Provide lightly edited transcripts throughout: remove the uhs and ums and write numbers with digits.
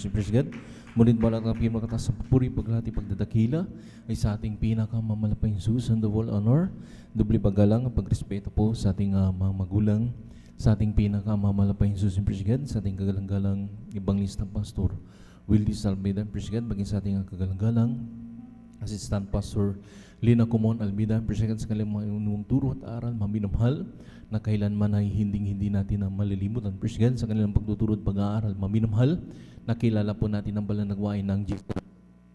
President. Ngunit wala kang pinakatas sa papuri, paglati, pagdadakila ay sa ating pinakamamalapayang Sus and the world honor. Dubli paggalang at pagrespeto po sa ating mga magulang, sa ating pinakamamalapayang Sus and President, sa ating kagalang-galang Evangelista Pastor Wildy Salmeda, President, baging sa ating kagalang-galang Assistant Pastor Lina Kumon Almida, President, sa kanilang mga unong turo at aral, maminamhal, na kailanman ay hindi natin na malilimutan, President, sa kanilang pagtuturo at pag-aaral, maminamhal, na kilala po natin ang balanagwain ng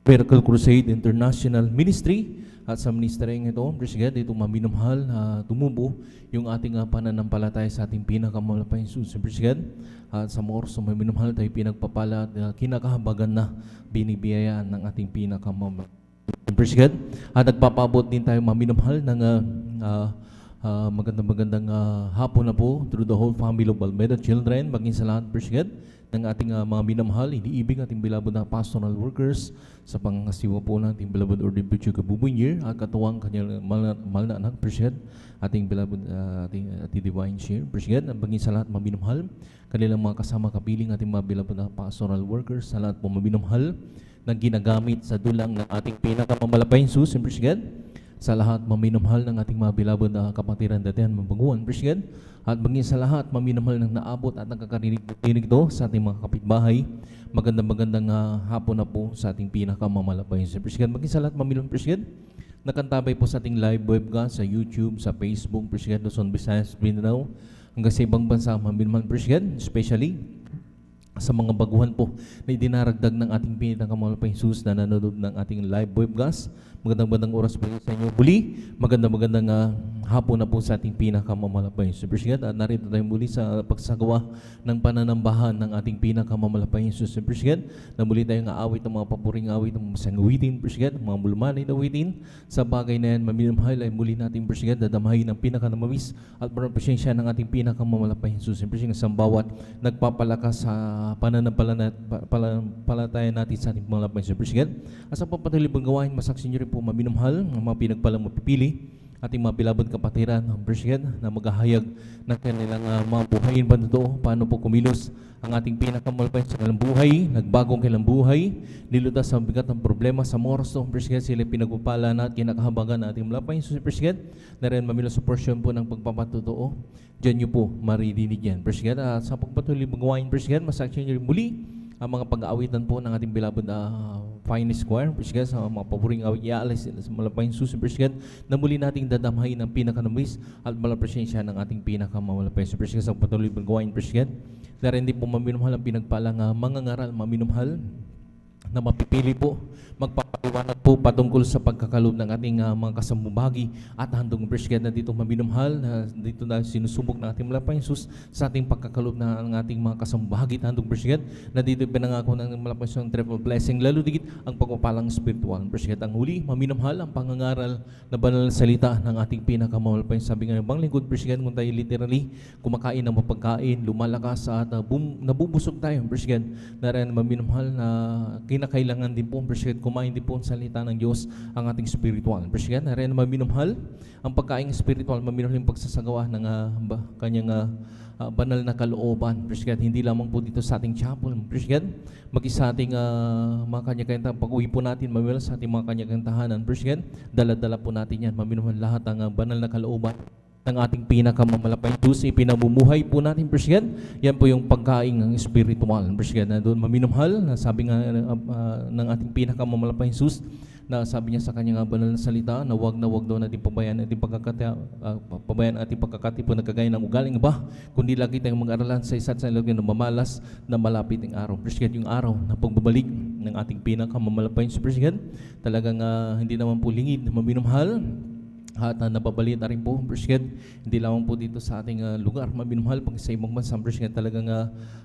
Miracle Crusade International Ministry, at sa ministeryeng ito, President, ito maminamhal na tumubo yung ating pananampalataya sa ating pinakamalapayang Sus, President, at sa mga oras na maminamhal tayo pinagpapala at kinakahabagan na binibiyayaan ng ating pinakamalapayang President, at nagpapabot din tayo maminamhal ng magandang hapon na po through the whole family of Almeda Children, maging sa lahat, President, ng ating mga minamahal, iniibig ating beloved na pastoral workers sa pangasiwa po ng ating beloved Ordained Preacher Kabubunyer at katuwang kanyang mahal na anak, President, ating beloved ating Divine Share, President, at maging sa lahat maminamahal, kanilang mga kasama kapiling ating mga beloved na pastoral workers, sa lahat po maminamahal na ginagamit sa dulang ng ating pinakamamalapayang Sus, President, sa lahat maminamahal ng ating mga beloved na kapatiran datihan mabaguan, President, at maging sa lahat maminamahal ng naabot at nakakarinig ito sa ating mga kapitbahay, magandang hapon na po sa ating pinakamamalapayang Sus, President, maging sa lahat maminamahal, President, nakantabay po sa ating live webcast sa YouTube, sa Facebook, President, Luzon, Visayas, Mindanao, hanggang sa ibang bansa maminamahal, President, especially sa mga baguhan po na idinaragdag ng ating pinakamalapayang Sus na nanonood ng ating live webcast. Magandang oras po sa inyo. Muli, magandang hapon na po sa ating pinakamamalapayang Sus, President. At narito tayo muli sa pagsagawa ng pananambahan ng ating pinakamamalapayang Sus, President, na muli tayong aawit ng mga papuring awit ng masanguwitin, President, mga bulmanay na awitin. Sa bagay na yan, maminamahal ay muli natin, President, dadamahin ng pinakanamamis at presensya ng ating pinakamamalapayang Sus, President, sa bawat nagpapalakas sa pananampalataya natin sa ating pangalapay sa President. At sa papatuloy pang gawain, masaksin nyo rin po maminamahal ang mga pinagpalang mapipili ating mga beloved kapatiran ng President na maghahayag ng kanilang mga buhayin ba totoo, paano po kumilos ang ating pinakamalapay sa kanilang buhay, nagbagong kanilang buhay, nilutas sa bigat ng problema sa moros ng President, sila pinagpapala na at kinakahabagan na ating malapay sa President, na rin mamilos sa portion po ng pagpapatotoo. Diyan nyo po maririnig yan, President. At sa pagpatuloy magawain, President, masaksyon nyo rin muli ang mga pag-aawitan po ng ating beloved finest choir, President, sa mga paboring awit ialis sa malapayang Sus, President, na muli nating dadamhain ang pinakanamis at malapresensya ng ating pinakamalapayang Sus, President, sa patuloy magawain, President, na rin din po maminumhal ang pinagpalang mga ngaral, maminumhal na mapipili po, magpapaliwanag po patungkol sa pagkakalob ng ating mga kasambubagi at handong President na dito maminumhal na dito na sinusubok ng ating malapayang Sus sa ating pagkakalob ng ating mga kasambubagi at handong President na dito pinangako ng malapayang Sus ng triple blessing, lalo digit ang pagpapalang spiritual, President. Ang huli, maminumhal ang pangangaral na banal na salita ng ating pinakamalapayang, sabi nga ng bang lingkod, President, kung tayo literally kumakain ng mapagkain, lumalakas at nabubusog tayo, President, na rin maminumhal na kinakailangan din po, President, kumain din po ang salita ng Diyos ang ating spiritual, President, na rin maminumhal ang pagkain spiritual, maminumhal yung pagsasagawa ng kanyang banal na kalooban, President, hindi lamang po dito sa ating chapel, President, mag-isa ating mga kanya-kanya pag-uwi po natin, maminumhal sa ating mga kanya-kanya tahanan, President, dala-dala po natin yan, maminumhal lahat ang banal na kalooban ng ating pinakamamalapayang Diyos, ipinamumuhay po natin, President. Yan po yung pagkain ng spiritual, President, na doon maminumhal, na sabi nga ng ating pinakamamalapayang Diyos, na sabi niya sa kanyang banal na salita, na wag daw natin pabayaan ating pagkakati po nagkagaya ng ugaling iba, kundi lagi tayong mag-aralan sa isa't sa ilagay ng mamalas na malapit ng araw. President, yung araw na pagbabalik ng ating pinakamamalapayang President, talagang hindi naman po lingid na maminumhal, at nababalita rin po, President, hindi lamang po dito sa ating lugar, maminumhal, pag sa ibang bansa, President, talagang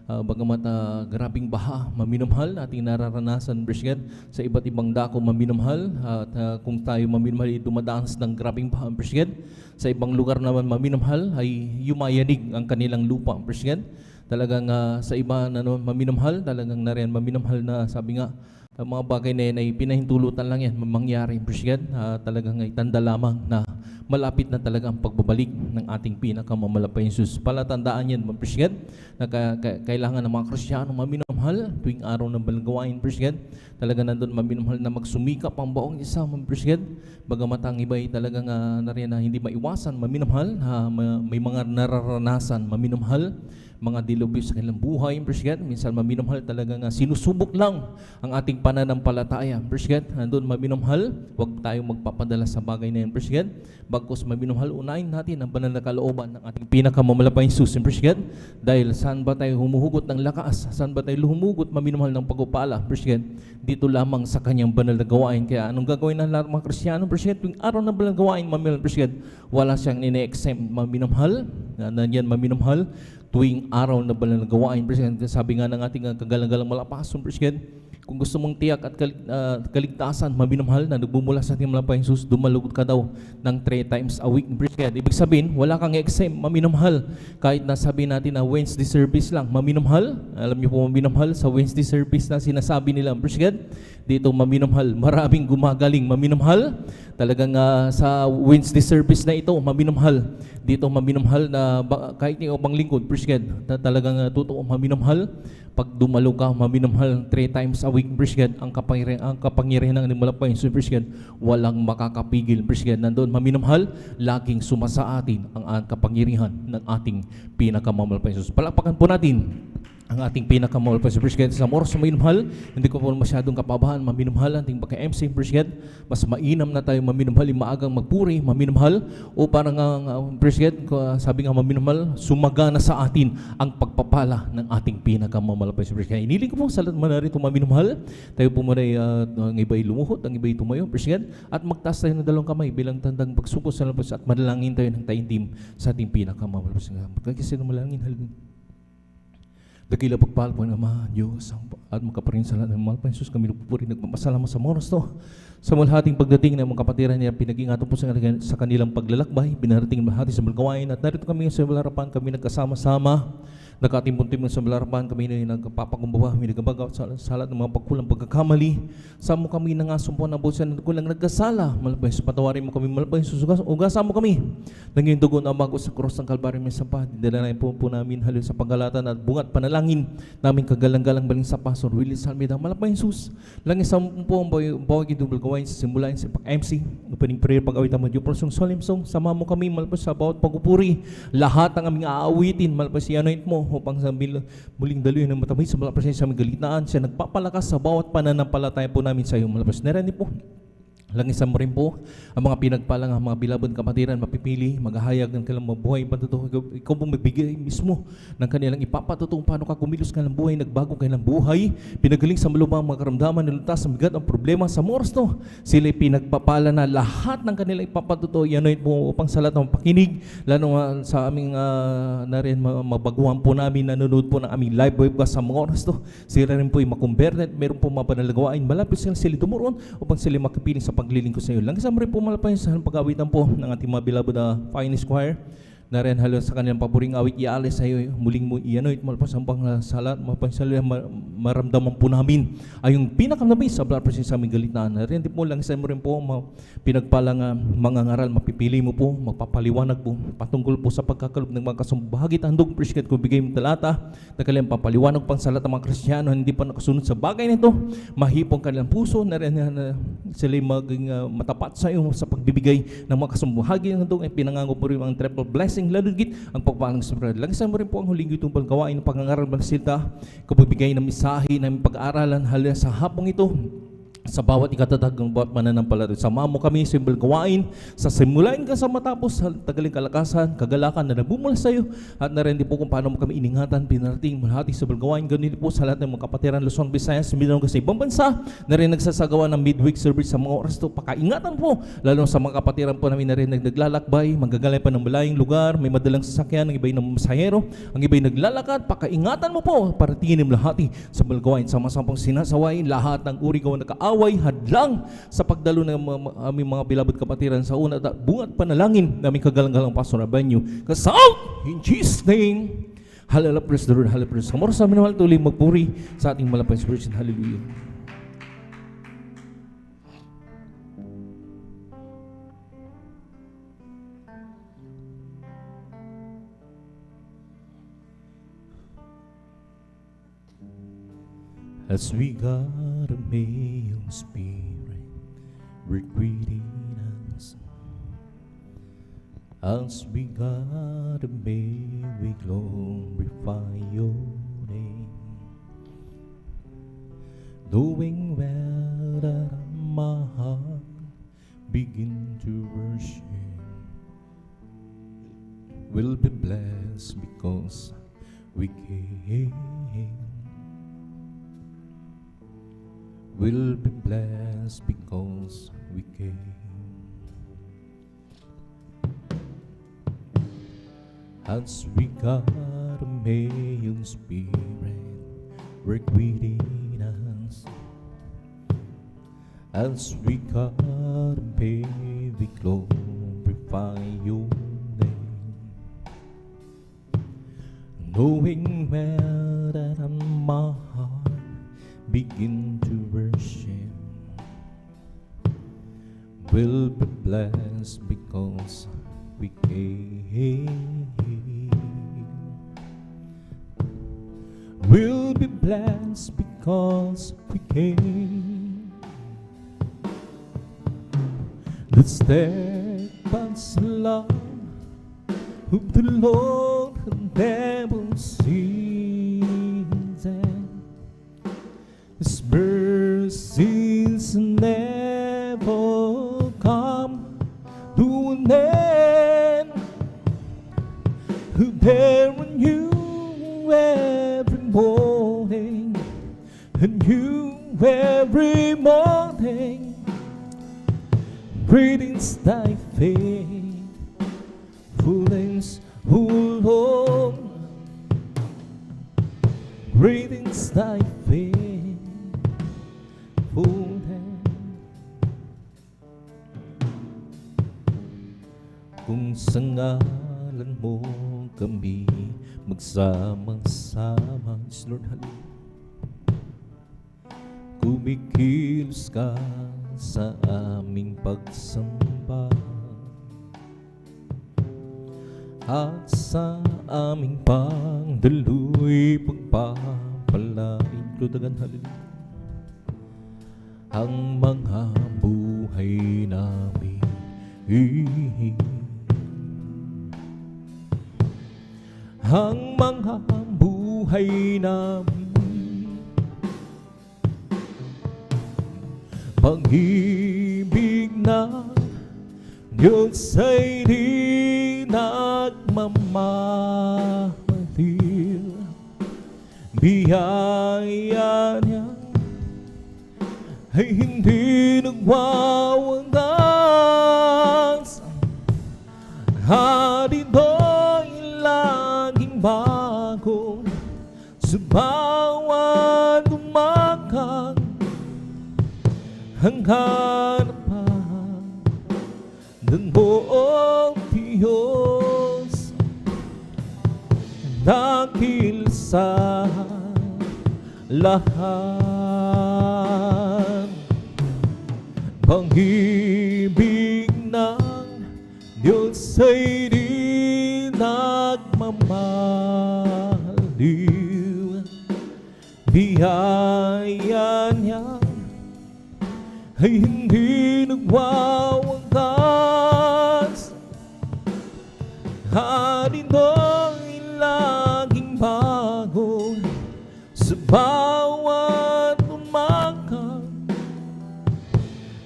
bagamat grabing baha, maminumhal, ating nararanasan, President, sa iba't ibang dako, maminumhal, at kung tayo maminumhal, dumadanas ng grabing baha, President, sa ibang lugar naman maminumhal, ay yumayanig ang kanilang lupa, President, talagang sa iba na maminumhal, talagang nariyan maminumhal na sabi nga, ang mga bagay na yan ay pinahintulutan lang yan mangyari, President, talagang itanda lamang na malapit na talaga ang pagbabalik ng ating pinakamamalapay Jesus. Palatandaan yan, Presiden, na kailangan ng mga Kristiyano maminamahal tuwing araw ng balagawain, Presiden. Talaga nandun maminamahal na magsumikap ang baong isa, Presiden. Bagamat ang iba ay talagang na hindi maiwasan maminamahal, may mga nararanasan maminamahal, mga dilubyo sa kanilang buhay, Presiden. Minsan maminamahal talaga sinusubok lang ang ating pananampalataya, Presiden. Nandun maminamahal, huwag tayong magpapadala sa bagay na yan, Presiden. Bagkus maminamahal, unahin natin ang banal na kalooban ng ating pinakamamalapay Jesus, Presiden. Dahil saan ba tayo humuhugot ng lakas? Saan ba tayo humuhugot maminamahal ng pagpapala, Presiden? Dito lamang sa kanyang banal na gawain. Kaya anong gagawin ng lahat ng mga Kristiyano, Presiden? Tuwing araw na banal na gawain, maminamahal, Presiden, wala siyang nine-exempt maminamahal, nandiyan maminamahal tuwing araw na banal na gawain, Presiden. Sabi nga ng ating kagalang-galang malapason, Presiden, kung gusto mong tiyak at kaligtasan, maminamahal na nagbumula sa ating malapay Jesus, dumalugod ka daw ng 3 times a week, Presiden. Ibig sabihin, wala kang exempt, maminamahal. Kahit nasabi natin na Wednesday service lang, maminamahal. Alam niyo po, maminamahal sa Wednesday service na sinasabi nila, Presiden, dito maminamahal, maraming gumagaling, maminamahal. Talagang sa Wednesday service na ito, maminamahal. Dito maminamahal na kahit yung pang lingkod, Presiden, talagang totoo maminamahal. Pag dumalo ka, maminamahal 3 times a week, Presiden, ang kapangyarihan ng malapay Jesus, Presiden, walang makakapigil, Presiden. Nandun, maminamahal, laging sumasa atin ang kapangyarihan ng ating pinakamamalapay Jesus. Palakpakan po natin ang ating pinakamalapay sa Presiden. Sa oras sa maminamahal, hindi ko po masyadong kapabahan, maminamahal ang ating pagka-MC, Presiden. Mas mainam na tayo maminamahal, maagang magpuri, maminamahal, o parang Presiden, sabi nga maminamahal, sumagana sa atin ang pagpapala ng ating pinakamamalapay sa Presiden. Iniling ko po sa lahat man narito maminamahal, tayo po muna ang iba'y lumuhot, ang iba'y tumayo, Presiden, at magtaas tayo ng dalawang kamay bilang tandang pagsuko sa lapas at manalangin tayo ng taintim sa ating pinakamamalapay sa Presiden. Magkakisi ng malangin, halin. Dakila pagpahal po ng Ama, Diyos, at makaparin sa lahat ng mahal pa Jesus, kami nagpupuri, nagpapasalamat sa oras to. Sa mulhating pagdating ng mga kapatiran niya, pinag-ingatan po sa kanilang paglalakbay, binarating ng mahati sa malgawain, at narito kami sa malarapan, kami nagkasama-sama, nagkatimpun-timpun sa malarapan, kami na nagpapakumbaba, kami nagabagaw sa lahat ng mga pagkulang pagkakamali. Sa mo kami nangasumpo na busa na kulang nagkasala, malapay sa patawarin mo kami, malapay ugasan mo kami. Nanging dugo na bago sa cross ng Kalbaryo may sapa, dindala na po namin halil sa paggalatan at bungat panalangin namin kagalang-galang baling sa Pastor Willie Salmeda, malapay Jesus. Langis sa po ang bawag idubal gawain sa simulain sa pag-MC, opening prayer, pag-awitan mo, Diyos prosong solemn song, sama mo kami, malapay sa bawat pagpupuri, lahat ng aming aawitin, malapay si anoint mo, upang sa muling daluyan ng matabay sa malapas sa aming galitaan, siya nagpapalakas sa bawat pananampalataya po namin sa iyo, malapas na rin po. Langisan mo rin po ang mga pinagpalang mga bilabon kapatiran, mapipili, maghahayag ng kanilang mabuhay, patutuho. Ikaw po magbigay mismo ng kanilang ipapatutuong paano ka kumilos ka ng buhay, nagbago kanilang buhay, pinagaling sa malubhang mga karamdaman, nilutas sa bigat ang problema sa oras to. Sila'y pinagpapala na lahat ng kanilang ipapatutuho, yanoy po upang sa lahat ng pakinig, lalo sa aming narin mabaguhan po namin, nanonood po ng aming live webcast sa mga oras to. Sila rin po ay makumbernet, meron po mga panalagawain, malapit sila tumuron upang sila makipiling sa paglilingkod sa iyo. Lang kasama rin po malapay sa pag-awitan po ng ating mga beloved finest choir. Nariyan halos sa kanilang paboring awit, ialis sa iyo, muling mo ianoit, malapos ang pangsalat, mapansalit, maramdaman po namin ay yung pinakamabis sa blood pressure sa aming galitaan. Nariyan din po lang sa mo rin po, pinagpalang mga ngaral, mapipili mo po, magpapaliwanag po, patungkol po sa pagkakalog ng mga kasumbahagi, handog, presket ko, bigay mo talata, na kanilang papaliwanag pang salat ng mga Kristiyano, hindi pa nakasunod sa bagay nito, mahipong kanilang puso, nariyan sila maging matapat sa iyo sa pagbibigay ng mga kasumbahagi, handog, ay pinangango po rin ang triple blessing, lalo git ang pagpalang sa brad. Lang mo rin po ang huling itong paggawain ng pangangaral ng silta, kapabigay ng misahe ng pag-aaralan halila sa hapong ito. Sa bawat ikatatag ng bawat mananampalataya, sama mo kami sa simbol gawain, sa simulain ka sa matapos sa tagaling kalakasan, kagalakan na nagbumula sa iyo, at narin din po kung paano mo kami iningatan, pinarating, malhati sa simbol gawain, ganun po sa lahat ng mga kapatiran, Luzon, Visayas, Mindanao, sa ibang bansa, na rin nagsasagawa ng midweek service sa mga oras to, pakaingatan po, lalo sa mga kapatiran po namin na rin naglalakbay, magagalay pa ng malayong lugar, may madalang sasakyan, ang iba'y ng masahero, ang iba'y naglalakad, pakaingatan mo po, para tingin lahati sa simbol gawain, sama-samang sinasaway, lahat ng uri gawa away, hadlang sa pagdalo ng aming mga bilabot kapatiran sa una at bungat panalangin namin kagalang-galang Pastor Abanyo. Kasaw! In Jesus' name, hallelujah, praise the Lord, hallelujah, praise the Lord. Sa amin naman tuloy magpuri sa ating malapay Spirit, hallelujah. As we got a male spirit, we're greeting us. As we got a may we glorify your name, knowing well that my heart begin to worship will be blessed because we came. Will be blessed because we came. As we got a male spirit work within us, as we got a baby glorify your name, knowing well that my heart begin to worship will be blessed because we came. Will be blessed because we came. The steadfast love of the Lord never ceases, His mercies never come to an end. They're new every morning, and new every morning. Greetings thy faithfulness, O Lord. Greetings thy faithfulness. Kung sa ngalan mo kami magsama-sama, Lord, hallelujah. Kumikilos ka sa aming pagsamba at sa aming pangdaluy pagpapalain, Lord, hallelujah. Ang mga buhay namin ang mga buhay namin, pag-ibig na Diyos ay di nagmamahal, biyaya niya ay hindi nagwawagas. Hatid mo'y laging bago sa bawat umaga. Ang harapan ng buong Diyos, dakil sa lahat. Pag-ibig ng Diyos ay di nagmamaliw, biyaya niya ay hindi nagwawagas. Hatid mo'y laging bago sa bawat umaga.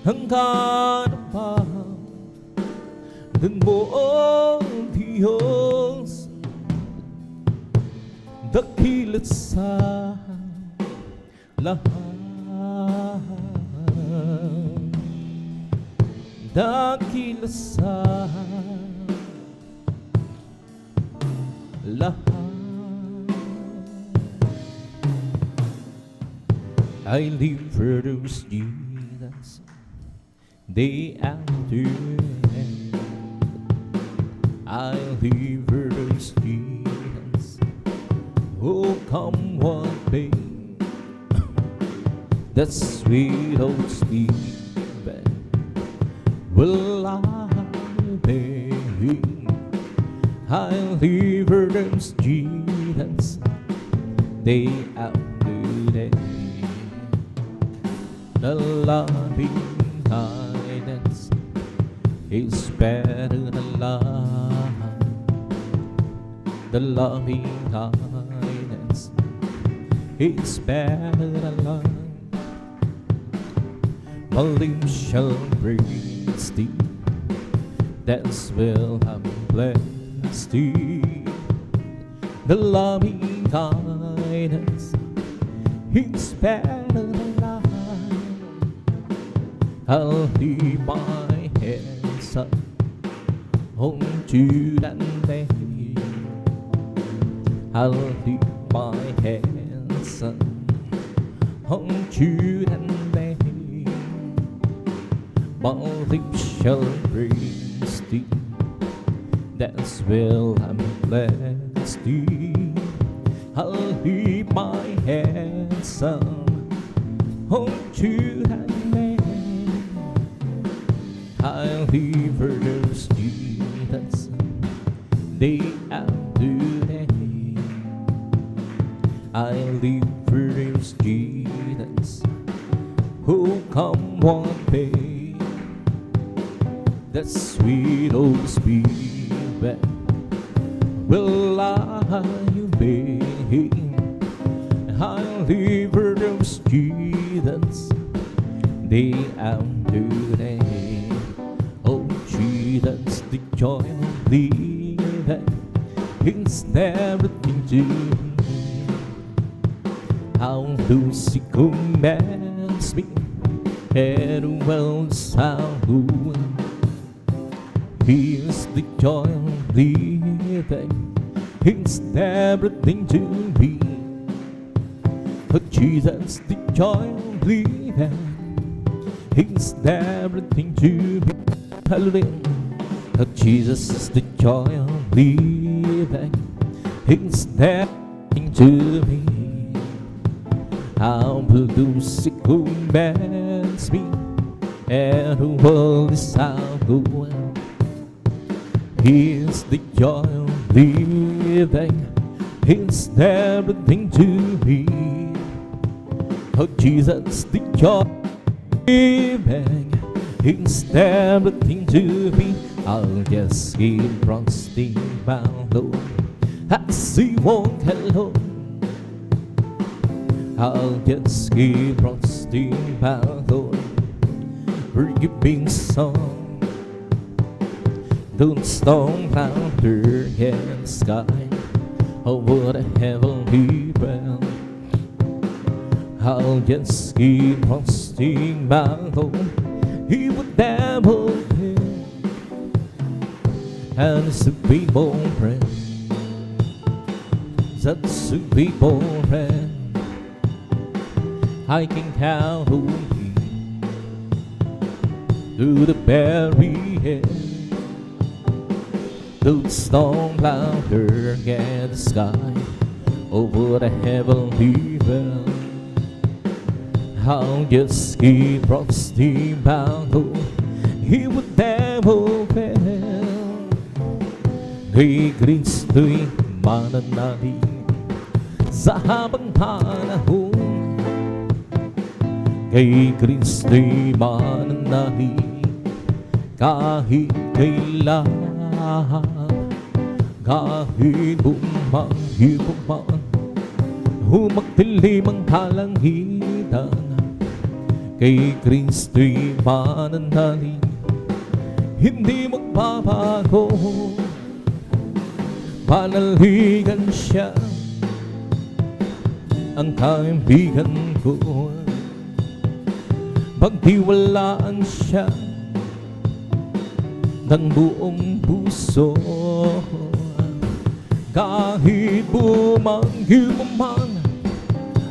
Ang harapan ng buong Diyos, dakil sa lahat. Dakil sa lahat. I live for those Jesus day after day. I live for those Jesus who come what may. That sweet old Spirit will I be. I live for those Jesus day after day. The loving kindness is better than life. The loving kindness is better than life. My lips shall praise thee, that's will I'm blessed thee. The loving kindness is better than life. I'll leave my hands up onto that day. I'll leave my hands up onto that day. My lips shall praise thee, that's will I'm blessed thee. I'll leave my hands up onto that day. I'll leave for those Jesus day after day. I'll leave for those Jesus who come one day. That sweet Holy Spirit will I obey. I'll leave for those Jesus day after day. Oh Jesus, the joy of living is everything to me. How those He commands me, and well sound. He is the joy of living, it's everything to me. Oh Jesus, the joy of living, it's everything to me. Hallelujah. Oh Jesus is the joy of living, it's everything to me. How will those He commands me, and the world is how go. He is the joy of living, it's everything to me. Oh Jesus, the joy of living, it's everything to me. I'll just keep trusting my Lord as He walk alone. I'll just keep trusting my Lord, forgiving song. Don't storm louder in the sky, oh what a heavenly realm. I'll just keep trusting my Lord, He would never fail. And it's a people friend, that's a people friend. I can count on Him to the very end. Don't storm louder in the sky, over the heavenly realm. I'll just keep trusting my Lord, He would never fail. Kay Kristo'y mananalig sa habang panahon. Kay Kristo'y mananalig kahit kailan. Kahit bumahibog man, humagdilim ang kalangitan, kay Kristo'y mananalig, hindi magbabago. Panaligan siya, ang kaibigan ko, pagtiwalaan siya ng buong puso. Kahit bumanggi man,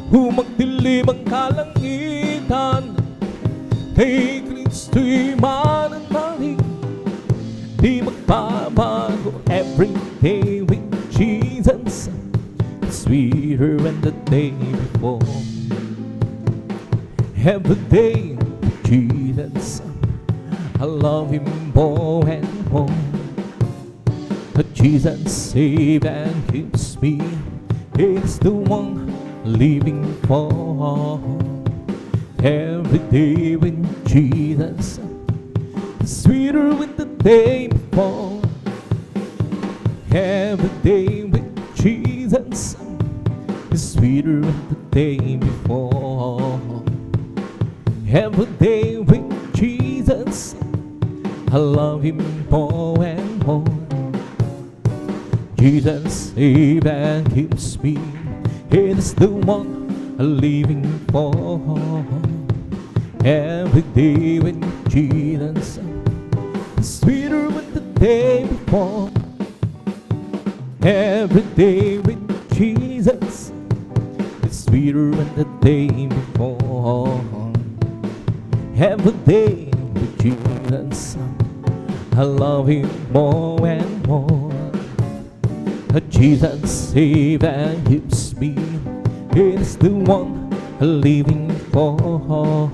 humagdilim ang kalangitan, kay Kristo'y mananalig, di magbabago. Every day with Jesus, sweeter than the day before. Every day with Jesus, I love Him more and more. But Jesus saves and keeps me, He's the one living for. Every day with Jesus is sweeter than the day before. Every day with Jesus is sweeter than the day before. Every day with Jesus, I love Him more and more. Jesus saves and keeps me. He is the one I'm living for. Every day with Jesus is sweeter than the day before. Every day with Jesus is sweeter than the day before. Every day with Jesus, I love Him more and more. Jesus saves and keeps me. He is the one I'm living for.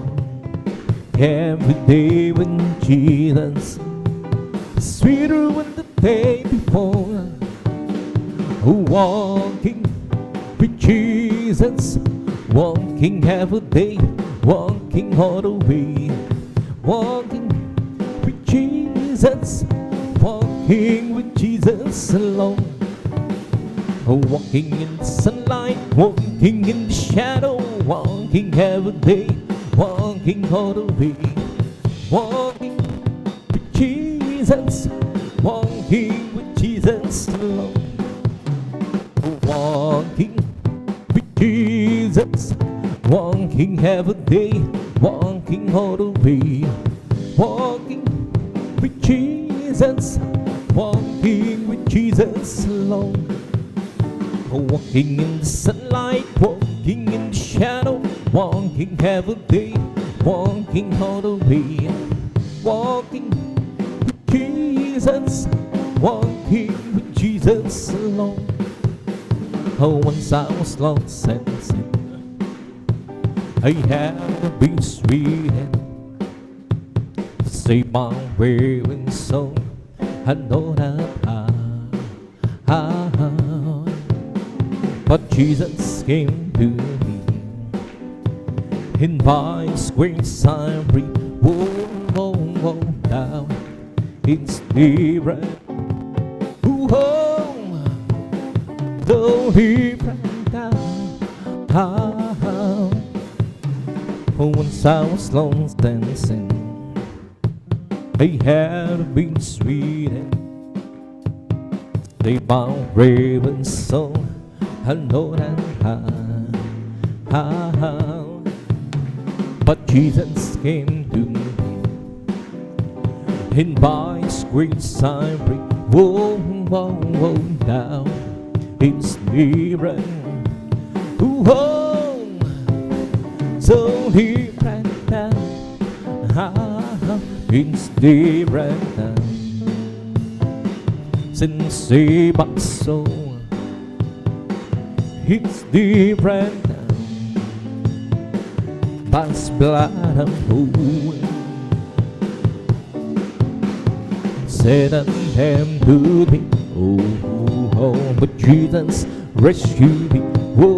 Every day with Jesus is sweeter than the day before. Walking with Jesus, walking every day, walking all the way. Walking with Jesus, walking with Jesus alone. Walking in the sunlight, walking in the shadow, walking every day, walking all the way. Walking with Jesus, walking with Jesus alone. Walking with Jesus, walking every day, walking all the way. Walking with Jesus, walking with Jesus alone. Walking in the sunlight, walking in the shadow, walking every day, walking all the way. Walking with Jesus, walking with Jesus alone. Once I was lost and sin, I have been sweetened to save my weary soul. I know that but Jesus came to me. In by His grace I'm free. Whoa, whoa, whoa, now it's different. Whoa, though different now. Once I was lost and sin, I had been sweetened. They bound brave and soul. I know that but Jesus came to me. And by His grace I'm free. Whoa, whoa, whoa, now it's different. Whoa, so different now. It's different now. Since saved my soul, it's different now. By His blood I'm whole. Said and to me, oh, oh, but Jesus rescued me. Whoa,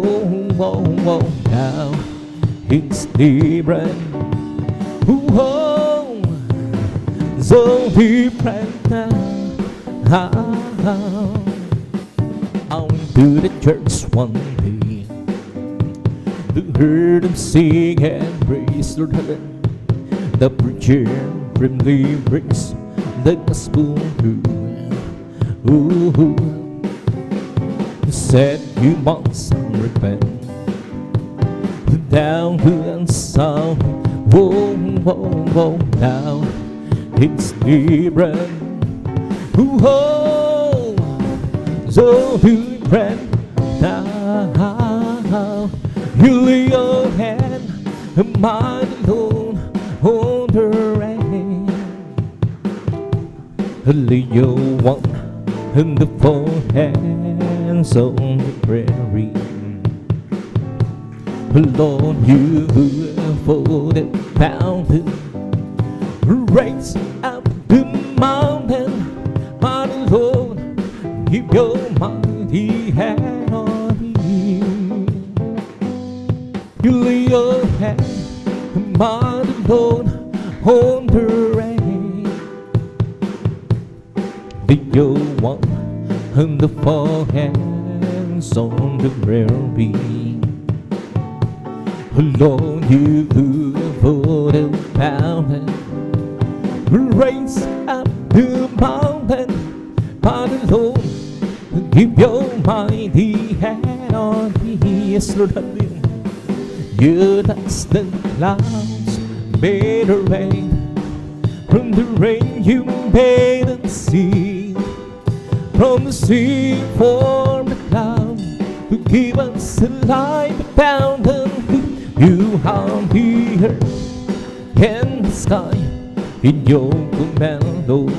whoa, whoa, now it's different. Whoa, so different now. I went to the church one day to hear them sing and praise Lord heaven. The preacher firmly brings the gospel through. Ooh, said you must repent. Down to the sound. Whoa, whoa, whoa, now it's different. Whoa, so different now. You lay your hand on mine alone on the rain. Lay your one in the forehands on the prairie. Lord, you for the mountain, raise up the mountain. My Lord, keep your mighty hand on me. You lay your hand on mud alone on the rain. Did you want and the four hands on the prairie? Alone you for the mountain, raise up the mountain, but alone keep your mighty hand on me. Yes, Lord, hallelujah. You touch the clouds, made the rain. From the rain you made the sea. From the sea formed the cloud to give us a life abundant. You have the earth and the sky in your command, Lord.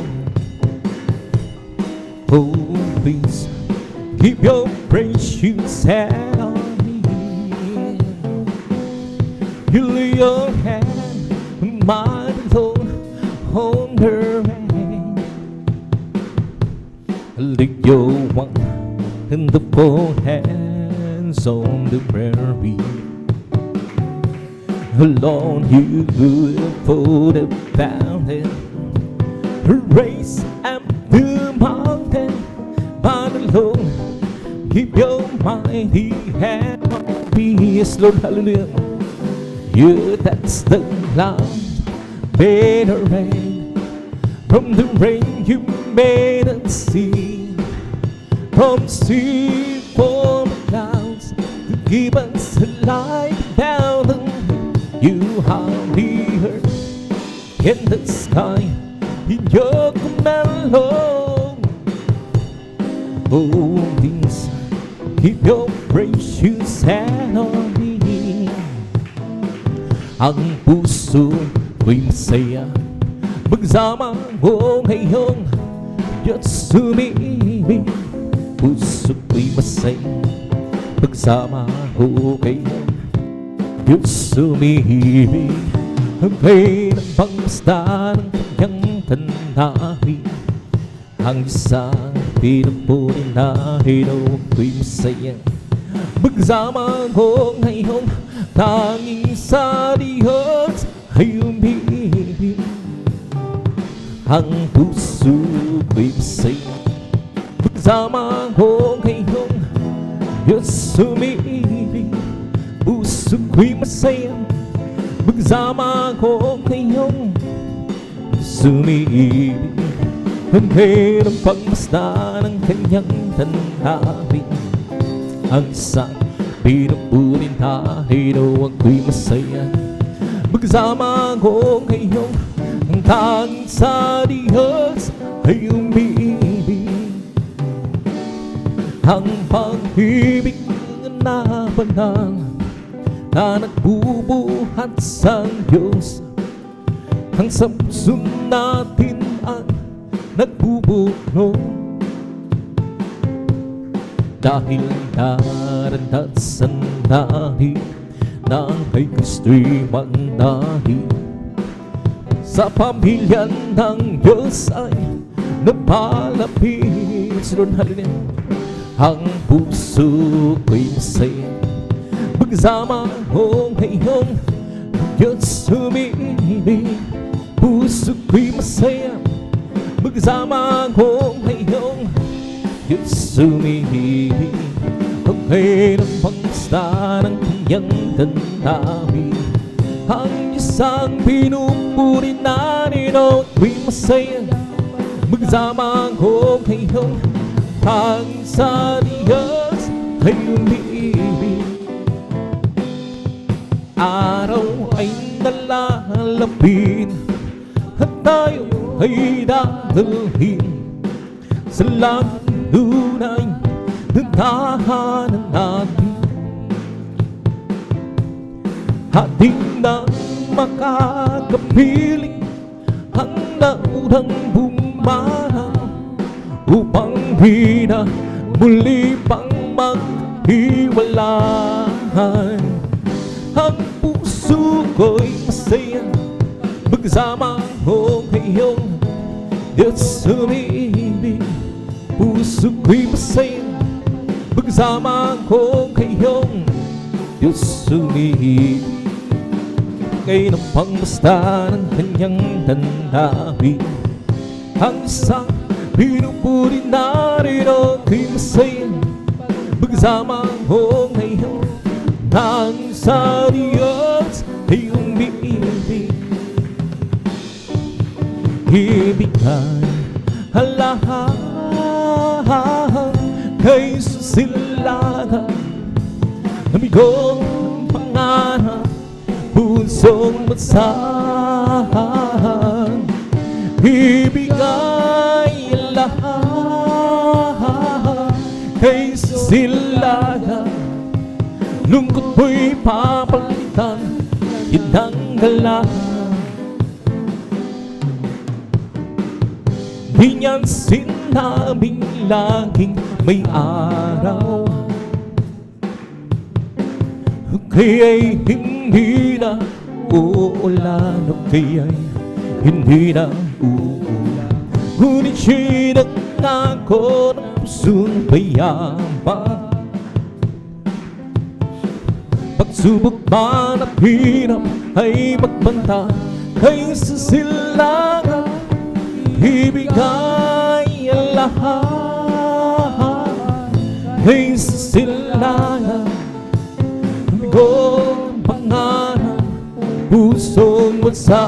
Oh, please keep your precious hand on me. You lay your hand, my Lord, on the rain. Lift your one and the four hands on the prairie. Alone you for the fountain, raise up the mountain, but alone keep your mighty hand on me. Yes, Lord, hallelujah. You touch the clouds, made the rain. From the rain you made the sea. From the sea formed the clouds to give us a life down. You have the earth and the sky in your command, Lord. Oh, please keep your precious hand on me. Ang puso ko'y masaya pagsama mo ngayon, Diyos sumibig. Puso ko'y masaya pagsama mo ngayon, Diyos sumibig. Ang may nagpangmasta ng kanyang tanawin. Ang isang pinapunin na hinaw ko'y masaya pagsama mo ngayon. Tanging sa Diyos ay umibig. Ang puso ko'y masaya pagsama mo ngayon, Diyos sumibig. Puso ko'y masaya pagsama ko ngayon, sumibig. Ang hirang pagmasda ng kanyang tanawin. Ang isang pinupunin na hinaw ako'y masaya pagsama ko ngayon. Ang tanging sa Diyos ay umibig. Ang pag-ibig na banal na nagbubuhat sa Diyos, ang sa puso natin ang nagbubuno. Dahil naranasan natin na kay Kristo'y mandahin, sa pamilya ng Diyos ay napalapit. Sunod halin ang puso ko'y masaya pagsama mo ngayon, Diyos sumibig. Puso ko'y masaya pagsama ko ngayon, Diyos sumibig. Ang hirang pangsta ng kanyang tanawin. Ang isang pinupuri na nino ko'y masaya magsama ko ngayon. Ang sa Diyos ay umibig. Araw ay nalalapit at tayo ay dadalhin sa langit tunay na tahanan natin. Ating na makakapiling ang naunang bumara upang di na muli pang maghiwalay. Ang puso ko'y masaya magsama mo ngayon, Diyos sumibig. Puso ko'y masaya magsama ko ngayon, Diyos sumibig. magbigay ng pangmusta ng kanyang tanawin. Ang isang pinupuri narito ko'y masaya, magkasama ko ngayon. Nang sa Diyos ay umiibig, ibigay ang lahat kay susilagan. Amigo ng pangarap, punsong matsahan, ibigay ang lahat kay susilagan. Lungkot mo'y papalitan, yun ang galahan. Di niyan sinabing laging may araw, kaya'y hindi na uulan, o kaya'y hindi na uulan. Ngunit siya'y nangako ng pusong mayaman. Pagsubok man at hirap ay magbanta kay susilangan, ibigay ang lahat kay susilangan. Amigong pangarap, pusong magsahan,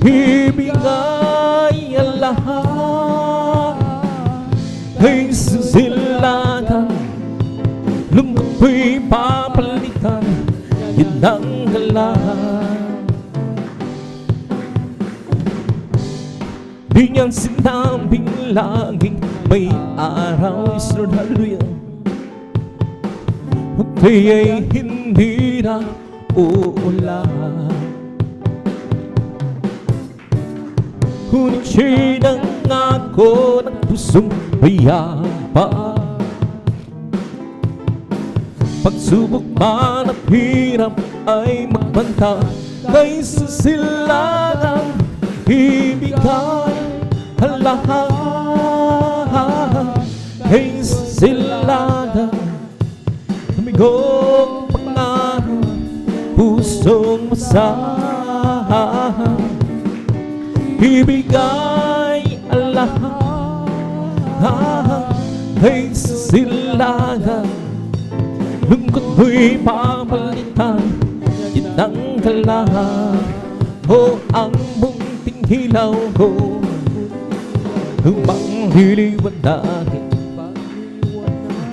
ibigay ang lahat kay susilangan. Lungkot mo'y papalitan, yun ang galahan. Di niyan sinabing laging may araw, is Lord, hallelujah. O kaya'y hindi na uulan, ngunit siya'y nangako ng pusong mayaman. Pagsubok man at hirap ay magbanta kay susilangan, ibigay ang lahat kay susilangan. Amigong pangarap, pusong masahan, ibigay ang lahat kay susilangan. Lungkot mo'y papalitan, yun ang galahan. O ang munting hilaw ko, humang liliwanagin,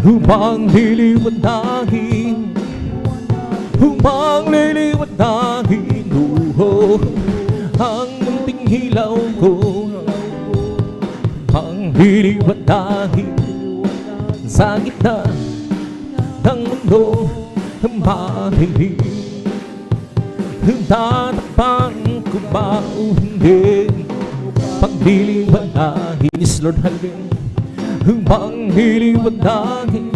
humang liliwanagin, humang liliwanagin. Ang munting hilaw ko, humang liliwanagin sa gitna ng mundo madilim. Tatakpan ko ba o hindi? Pagliliwanagin is Lord, hallelujah. Humang liliwanagin,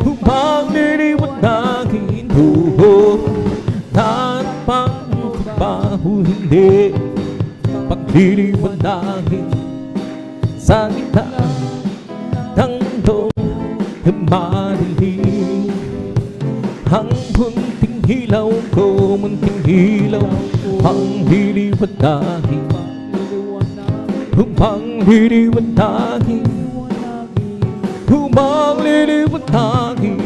humang liliwanagin. Tatakpan ko ba o hindi? Pagliliwanagin sa gitna ng mundo madilim. Ang munting hilaw ko, munting hilaw, ang liliwanagin, humang liliwanagin, humang liliwanagin.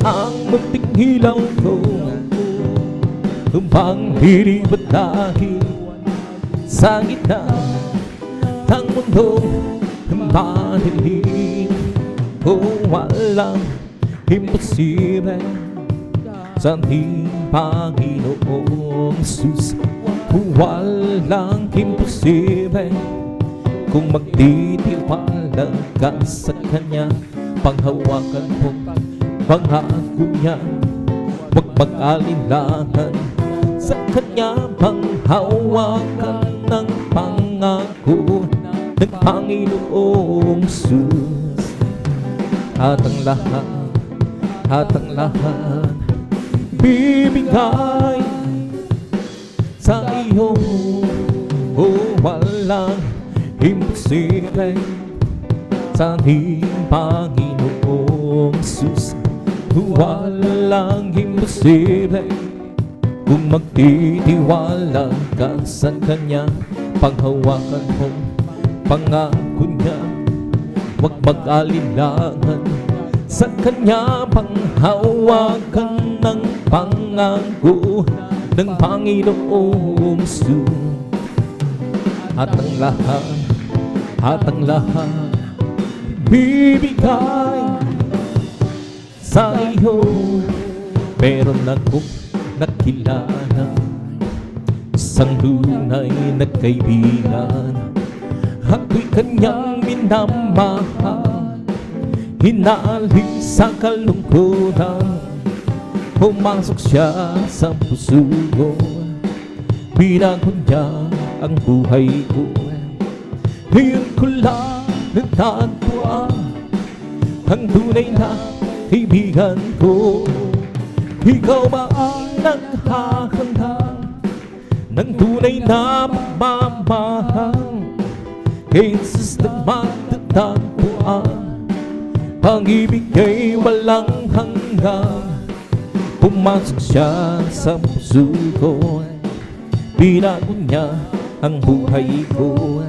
Ang munting hilaw ko, humang liliwanagin sa gitna ng mundo madilim. Walang imposible sa ating Panginoong Jesus. Walang imposible kung magtitiwala ka sa Kanya. Panghawakan mo pangako niya, huwag mag-alinlangan sa Kanya. Panghawakan ng pangako ng Panginoong Jesus. At ang lahat bibigay sa iyo. Walang imposible sa ating Panginoong Jesus. walang imposible kung magtitiwala ka sa Kanya. Panghawakan mo pangako niya, huwag mag-alinlangan sa Kanya. Panghawakan ng pangako ng Panginoong Jesus. At ang lahat bibigay sa iyo. Meron akong nakilala, isang tunay na kaibigan. Ako'y kanyang minamahal, hinaalis sa kalungkutan. Pumasok siya sa puso ko, binago niya ang buhay ko. Ngayon ko lang natagpuan ang tunay na kaibigan ko. Ikaw ba ang naghahanda ng tunay na pagmamahal? Kay Jesus na matatagpuan, pag-ibig ay walang hanggan. Pumasok siya sa puso ko, binago niya ang buhay ko.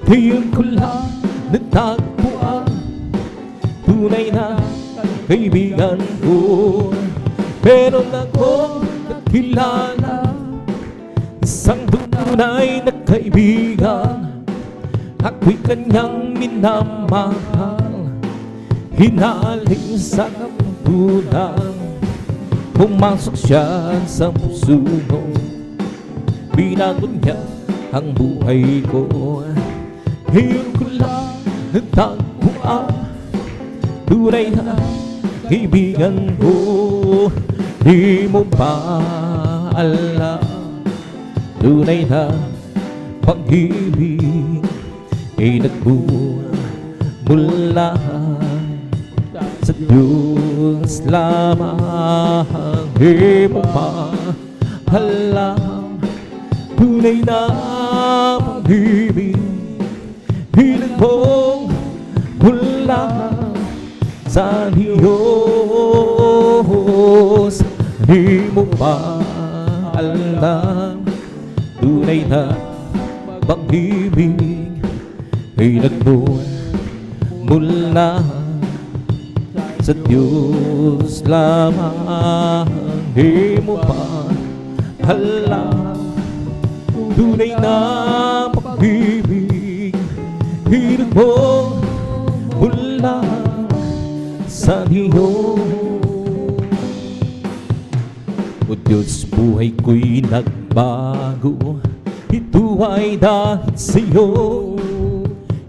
Ngayon ko lang natagpuan tunay na kaibigan ko. Meron akong nakilala, isang tunay na kaibigan. Ako'y kanyang minamahal, hinaalis sa kampunan. Pumasok siya sa puso ko, binago niya ang buhay ko. Ngayon ko lang natagpuan tunay na kaibigan ko. Di mo ba alam, tunay na pag-ibig ay nagmumula sa Diyos lamang. Di mo ba alam, tunay na pag-ibig ay nagmumula sa Diyos. Di mo ba alam, tunay na pag-ibig ay nagmumula sa Diyos lamang. Di mo ba alam, tunay na pag-ibig ay nagmumula sa Diyos. O Diyos, buhay ko'y nagbago, ito ay dahil sa'yo.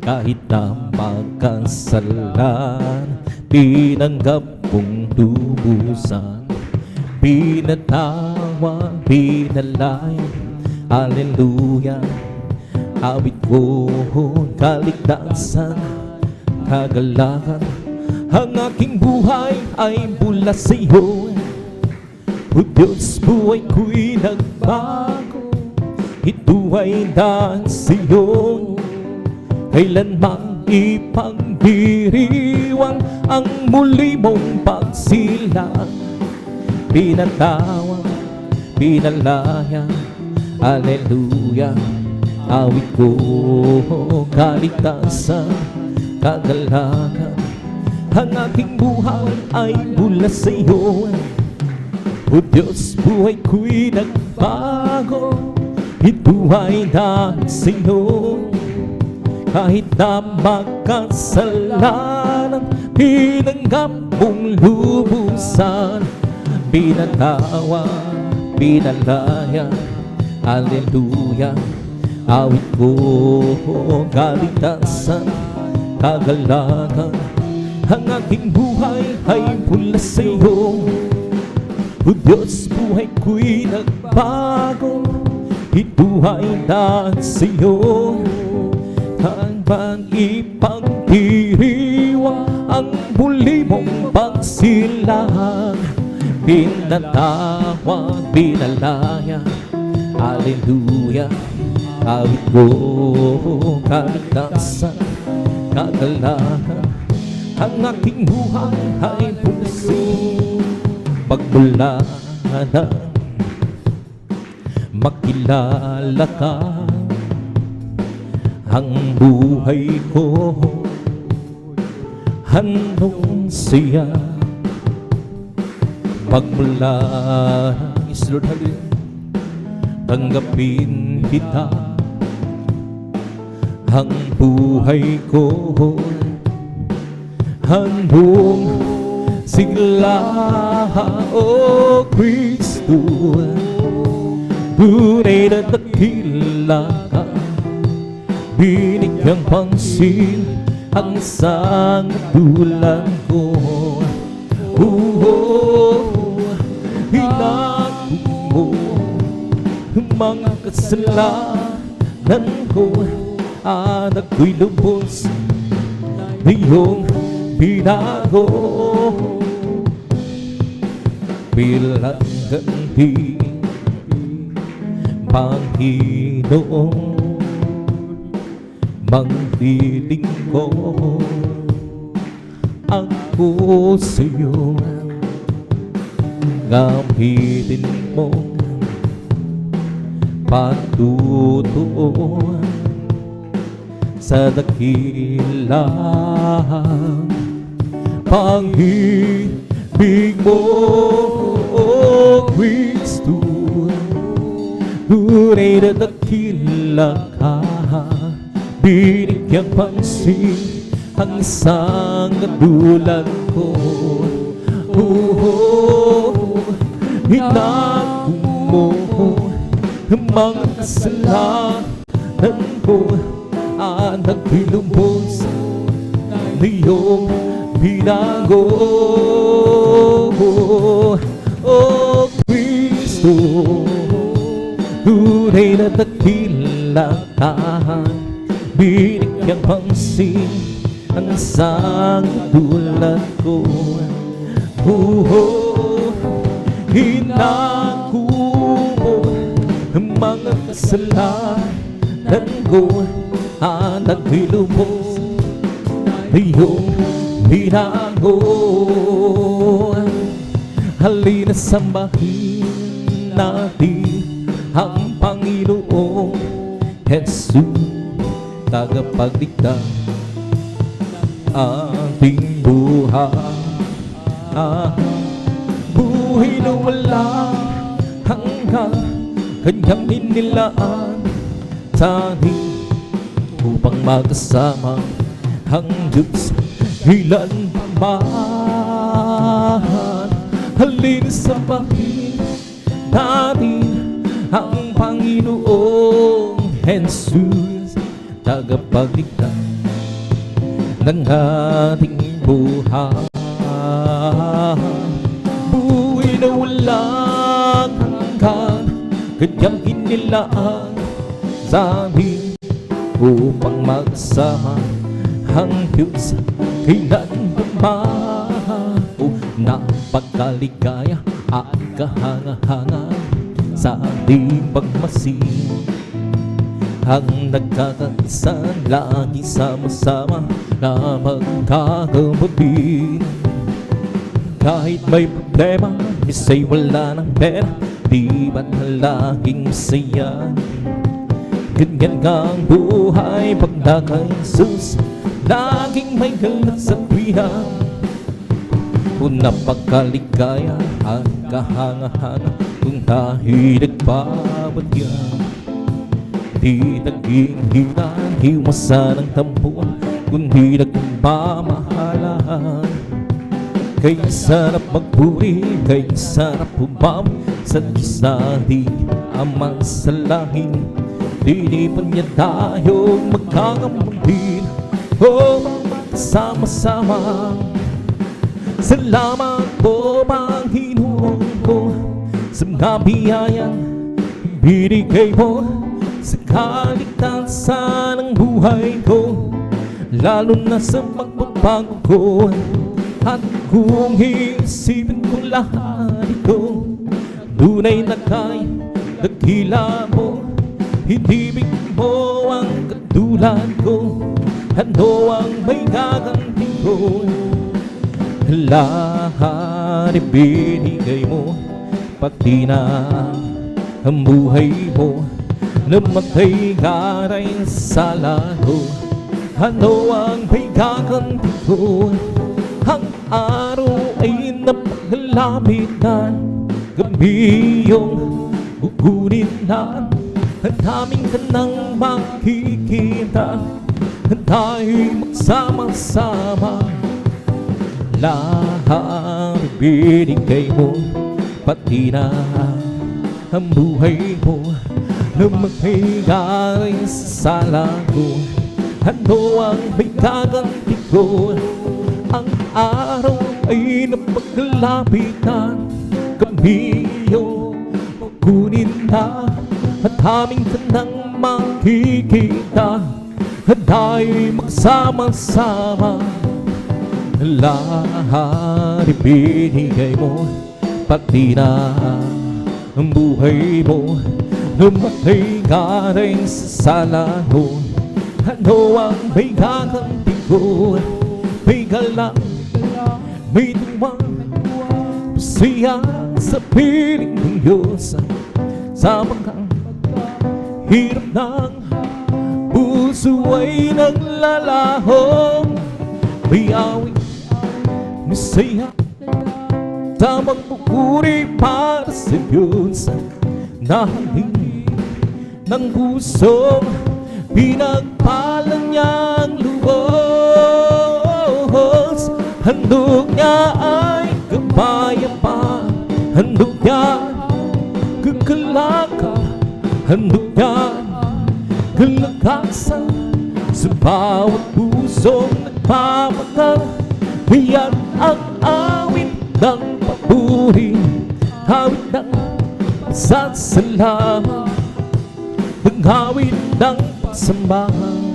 Kahit na magkasalan, tinanggap kong tubusan, pinatawa, pinalay. Hallelujah, awit ko, kaligtasan, kagalakan. Ang aking buhay ay mula sa iyo. O Diyos, buhay ko'y nagbago, ito ay dahil sa iyo. Kailanman ipagdiriwang ang muli mong pagsilang. Pinatawa, pinalaya, hallelujah, awit ko, kaligtasan, kagalakan. Ang aking buhay ay mula sa iyo. O Diyos, buhay ko'y nagbago, ito ay dahil sa iyo. Kahit na magkasalanan, tinanggap mong lubusan, pinatawa, pinalaya, hallelujah, awit ko, kaligtasan, kagalakan. Ang aking buhay ay mula sa iyo. O Diyos, buhay ko'y nagbago, ito ay dahil sa iyo. Hanggang ipagdiriwang ang muli mong pagsilang. Pinatawa, pinalaya, hallelujah, awit ko, kaligtasan, kagalakan. ang aking buhay ay puso. Pagmula na makilala ka, ang buhay ko handong siya. Pagmula Lord, tanggapin kita, ang buhay ko handong sigla. O Kristo, tunay na dakila ka, binigyang pansin ang sangadulan ko. Hinago mo mga kasalanan ko, at ako'y lubos na iyong binago. Bilang ganti, Panginoon, magdiling ko ako sa'yo. Gamitin mo patutuon sa dakilang pag-ibig mo. O Kristo, tunay na dakila ka, binigyang pansin ang sangadulan ko. Hinago mo mga kasalanan ko, at ako'y lubos na iyong binago. O Kristo, tunay na dakila ka, binigyang pansin ang sangadulan ko. Hinago mo mga kasalanan ko, at ako'y lubos na iyong binago. Halina sambahin natin ang Panginoong Jesus, tagapagligtas ating buhay. Buhay na walang hanggan, kanyang inilaan sa atin upang magkasama ang Diyos kailanman. Halina sambahin natin ang Panginoong Jesus, tagapagligtas ng ating buhay. Buhay na walang hanggan, kanyang inilaan sa amin upang magsama ang Diyos kailanman. Napakaligaya at kahanga-hanga sa ating pagmasid, ang nagkakaisa lagi sama-sama na magkakapatid. Kahit may problema, isa'y wala ng pera, di ba't laging masaya? Ganyan nga ang buhay pag na kay Jesus, laging may galak sa tuwihan. Kung napakaligaya at kahanga-hanga, kung tayo'y nagpapatyan, di naging hilan, hiwasan ang tampuan, kundi nagmamahalan. Kaya sarap magpuri, kaya sarap humam sa Diyos natin Amang sa langit. Dinipan niya tayo magkakamangkin, sama-sama. Salamat po Panginoon ko sa mga biyayang binigay mo sa kaligtasan ng buhay ko, lalo na sa pagbabago ko. At kung iisipin ko lahat ito, tunay na kay dakila mo, hinibig mo ang katulad ko, ano ang may gaganti ko? Lahat ibinigay mo, pati na ang buhay mo. Namatay ka rin sa laro. Ano ang may gaganti ko? Ang araw ay napaglamitan, gabi yung kukunin na. At aming ka nang makikita, at tayo'y magsama-sama. Lahat ibinigay mo, pati na ang buhay mo. Namatay ka rin sa laro. Ano ang may gaganti ko? Ang araw ay napaglamitan, kami yung kukunin na. At aming ka nang makikita, at tayo'y magsama-sama. Lahat ibinigay mo, pati na ang buhay mo. Namatay ka rin sa laro. Ano ang may gaganti ko? May galang, may tuwa, siya sa piling ng Diyos. Sa mga hirap ng puso ay naglalahong, may awit, may saya, tamang pupuri para sa Diyos. Nahaling ng pusong pinagpalang niyang lubos. Handog niya ay kapayapa, handog niya kakalakal, handog niya kalakasan sa bawat pusong nagpapagal. Yan ang awit ng papuri, awit ng pasasalamat, ang awit ng pagsambahan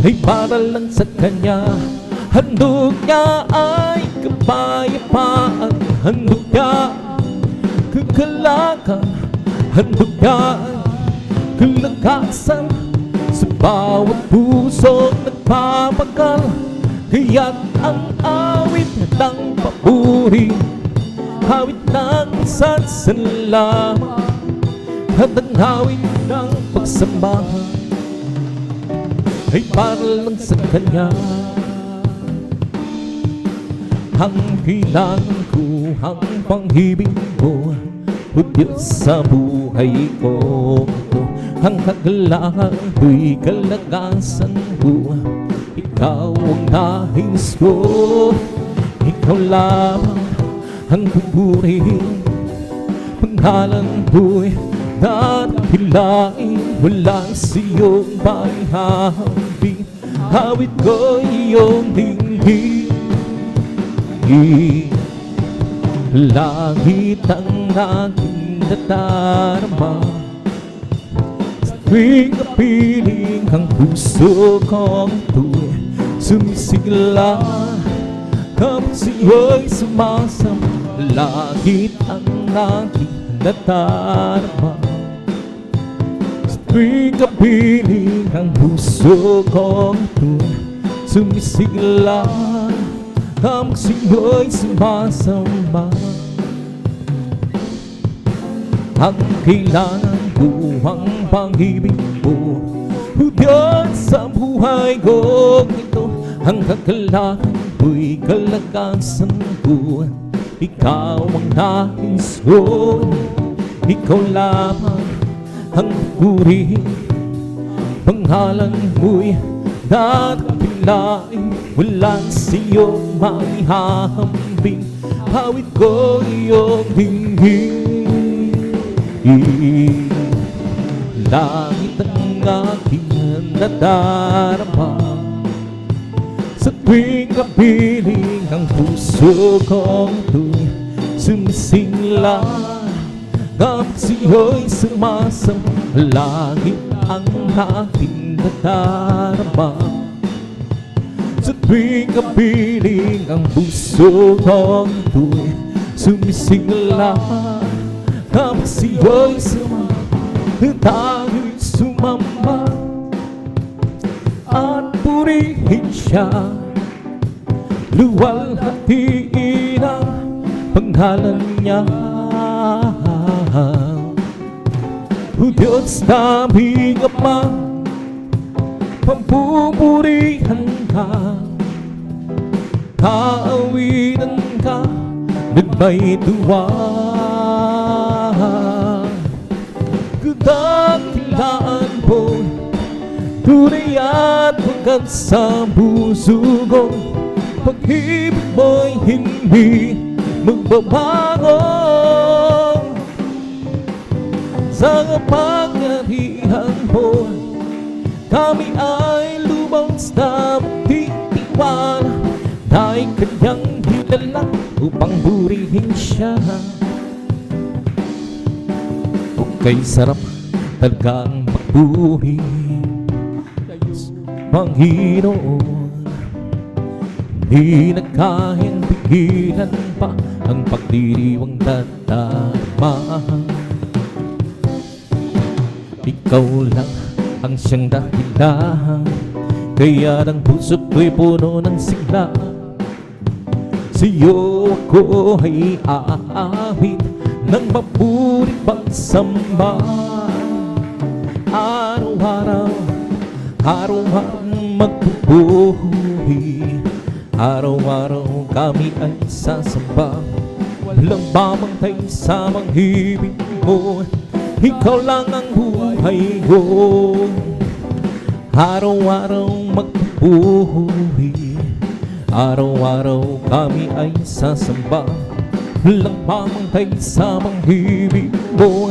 ay para lang sa Kanya. Handog niya ay kapayapaan, handog niya kagalakan, handog niya kalakasan sa bawat pusong nagpapagal. Kaya't ang awit ng papuri, awit ng pasasalamat, at ang awit ng pagsambahan ay para lang sa Kanya. Ang kailangan ko, ang pang-ibig mo, o Diyos sa buhay ko. Ang kagalakan ko'y kalagasan ko, ikaw ang nais ko. Ikaw lamang ang pupurihin, pangalan ko'y dadakilain. Walang siyong maihahambing, awit ko iyong dinggin. Langit ang aking nadarama, sa tuwing kapiling ang puso kong ito'y sumisigla. Kapag siya'y sumasama, langit ang aking nadarama, sa tuwing kapiling ang puso kong ito'y sumisigla. Kapag siya'y sumasama, ang kailangan ko, ang pag-ibig mo, o Diyos sa buhay ko. Ito ang kagalakan ko'y kalakasan ko, ikaw ang nais ko. Ikaw lamang ang purihin, pangalan mo'y dadakilain. Walang siyong maihahambing, awit ko iyong dinggin. Langit ang aking nadarama, sa tuwing kapiling ang puso kong ito'y sumisingla. Kapag siya'y sumasama, langit ang aking nadarama, sa tuwing kapiling ang puso kong ito'y sumisigla. Kapag siya'y sumama, tayo'y sumama at purihin siya. luwalhatiin ang pangalan niya. O Diyos naming Ama, pampupurihan ka, kaawinan ka, nagmay tuwa. Kadakilaan mo, tunay at wagas sa puso, pag-ibig mo'y hindi magbabago. Sa kapangyarihan mo, kami ay lubos na magtitiwala, dahil kanyang hilala upang purihin siya. Kung kay sarap talagang magpuri, Panginoon, di na kayang pigilan pa ang pagdiriwang tatarma. Ikaw lang ang siyang dahilan, kaya ng puso ko'y puno ng sigla. Sa'yo ako ay aawit ng mabuting pagsamba. Araw-araw, araw-araw magpupuhi, araw-araw kami ay sasamba. Walang mamantay sa pag-ibig mo, ikaw lang ang buhay ko. Araw-araw magpupuhi, araw-araw kami ay sasamba. Walang mamantay sa pag-ibig mo,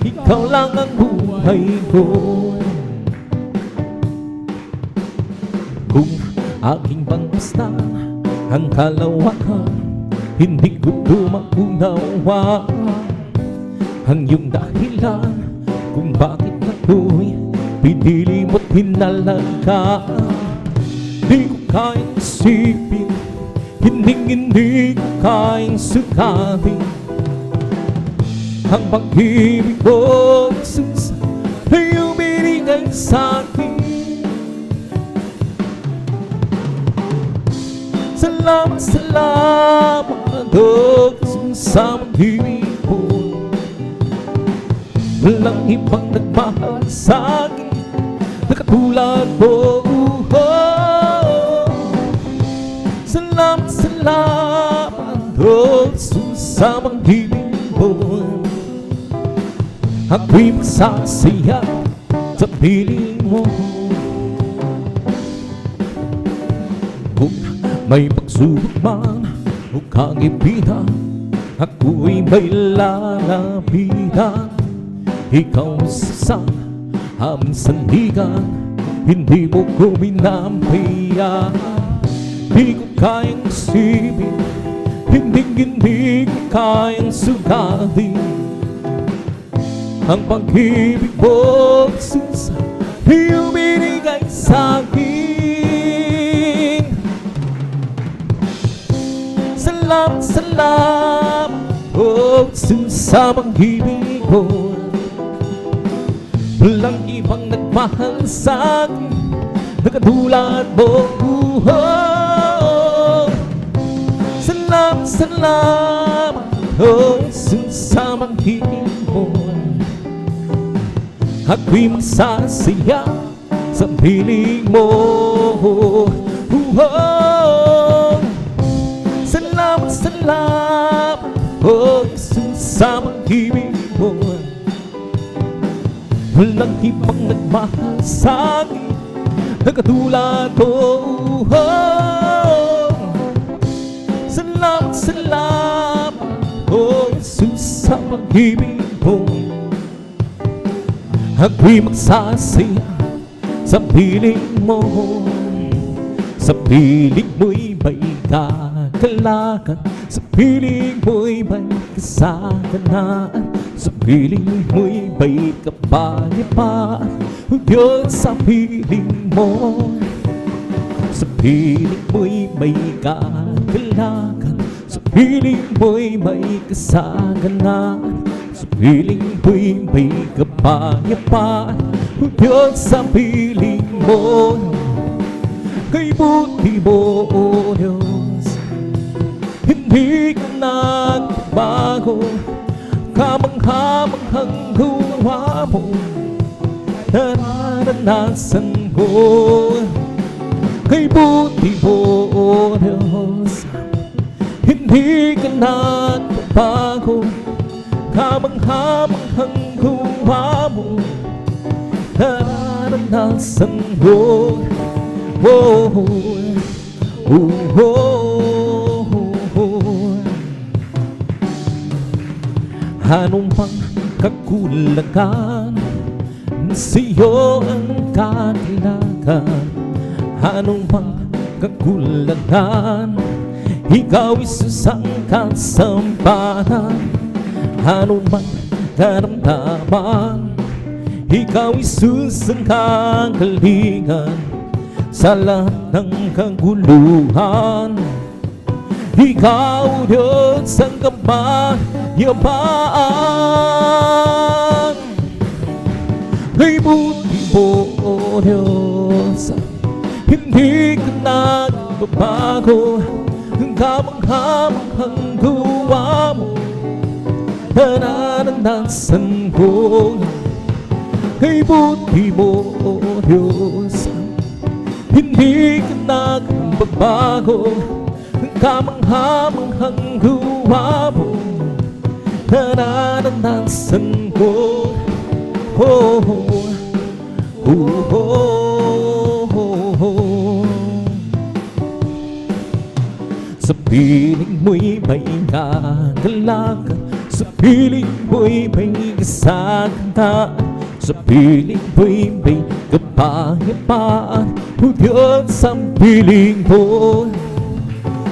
ikaw lang ang buhay ko. Kung aking pangmasdan ang kalawakan, hindi ko dumaunawa ang iyong dahilan kung bakit ako'y pinili mo't hinalagaan. Di ko kayang isipin, hindi ko kayang sukatin ang pag-ibig mo, Jesus, na iyong binigay sa'kin. Salamat, salamat, oh Jesus, sa pag-ibig mo. Walang ibang nagmahal sa'kin na katulad mo. Salamat, salamat, oh Jesus, sa pag-ibig mo. Ako'y magsasaya sa piling mo. Kung may pagsubok man o kagipitan, ako'y may lalapitan. Ikaw sa aming sandigan, hindi mo ko minampiyan. Di ko kayang isipin, hindi ko kayang sukatin ang pag-ibig mo, Jesus, iyong binigay sa'kin. Salamat, salamat, oh Jesus, sa pag-ibig mo. Walang ibang nagmahal sa'kin na katulad mo. Salamat, salamat, oh Jesus, sa pag-ibig mo. Ako'y magsasaya sa piling mo. Salamat, salamat, oh Jesus, sa pag-ibig mo. Walang ibang nagmahal sa'kin na katulad mo. Salamat, salamat, oh Jesus, sa pag-ibig mo. Ako'y magsasaya sa piling mo. Sa piling mo'y may kagalakan, sa piling mo'y may kasaganaan, sa piling mo'y may kapayapaan. O Diyos, sa piling mo. Sa piling mo'y may kagalakan, sa piling mo'y may kasaganaan, sa piling mo'y may kapayapaan. O Diyos, sa piling mo. Kay buti mo, O Diyos, hindi ka nagbago. Kamangha-manghang gawa mo, nararanasan ko. Kay buti mo, O Diyos, hindi ka nagbabago. Kamangha-manghang gawa mo, nararanasan ko. Oh, oh, oh, oh. Anong pang kakulangan, sa'yo ang kailangan. Anong pang kakulangan, ikaw isusang kasampanan. Anong mang karamdaman, ikaw isusang kagalingan. Sa lahat ng kaguluhan, ikaw Diyos ang kapayapan. Kay buti mo, O Diyos, hindi ka nagbabago. Ang kamangha-manghang gawa mo, nararanasan ko. Kay buti mo, O Diyos, hindi ka nagbabago. Ang kamangha-manghang gawa mo, nararanasan ko. Oh, oh, oh, oh, oh, oh. Sa piling mo'y may kagalakan, sa piling mo'y may kasagantaan, sa piling mo'y may kapayapaan. O Diyos ang piling mo.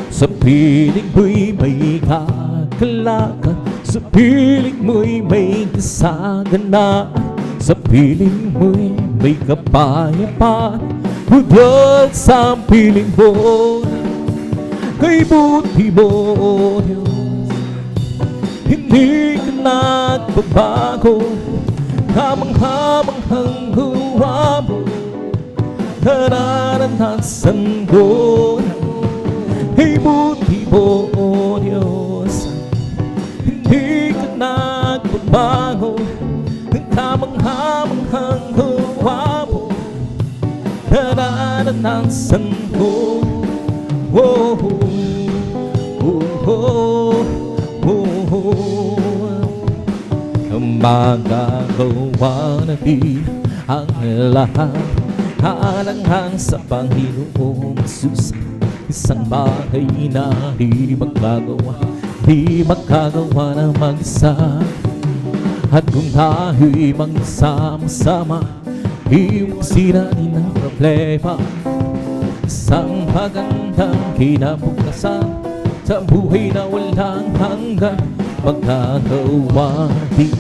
Sa piling mo'y may kagalakan, sa piling mo'y may kasaganaan, sa piling mo'y may kapayapaan. O Diyos ang piling mo. Kay buti mo, O Diyos, hindi ka nagbabago. Kamangha-manghang gawa mo, nararanasan ko. Kay buti mo, O Diyos, hindi ka nagbabago. Ang kamangha-manghang gawa mo, nararanasan ko. Oh, oh, oh, oh, oh. Ang magagawa natin ang lahat, halanghang sa Panginoong Jesus. Isang bagay na di magagawa na mag-isa. At kung tayo'y magsama-sama, iwasin ang problema. Isang magandang kinabukasan sa buhay na walang hanggan. Magagawa din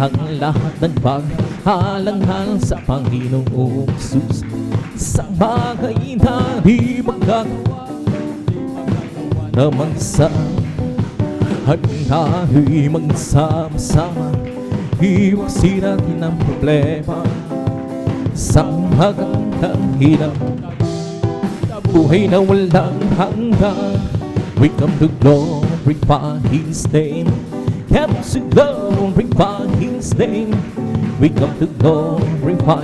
ang lahat ng paghalanghal sa Panginoong Jesus. Isang bagay na di magagawa na mag-isa. At kung tayo'y magsama-sama, iwasin natin ang problema. Isang magandang buhay na walang hanggan. We come to glorify His name. Come to glorify His name. We come to glorify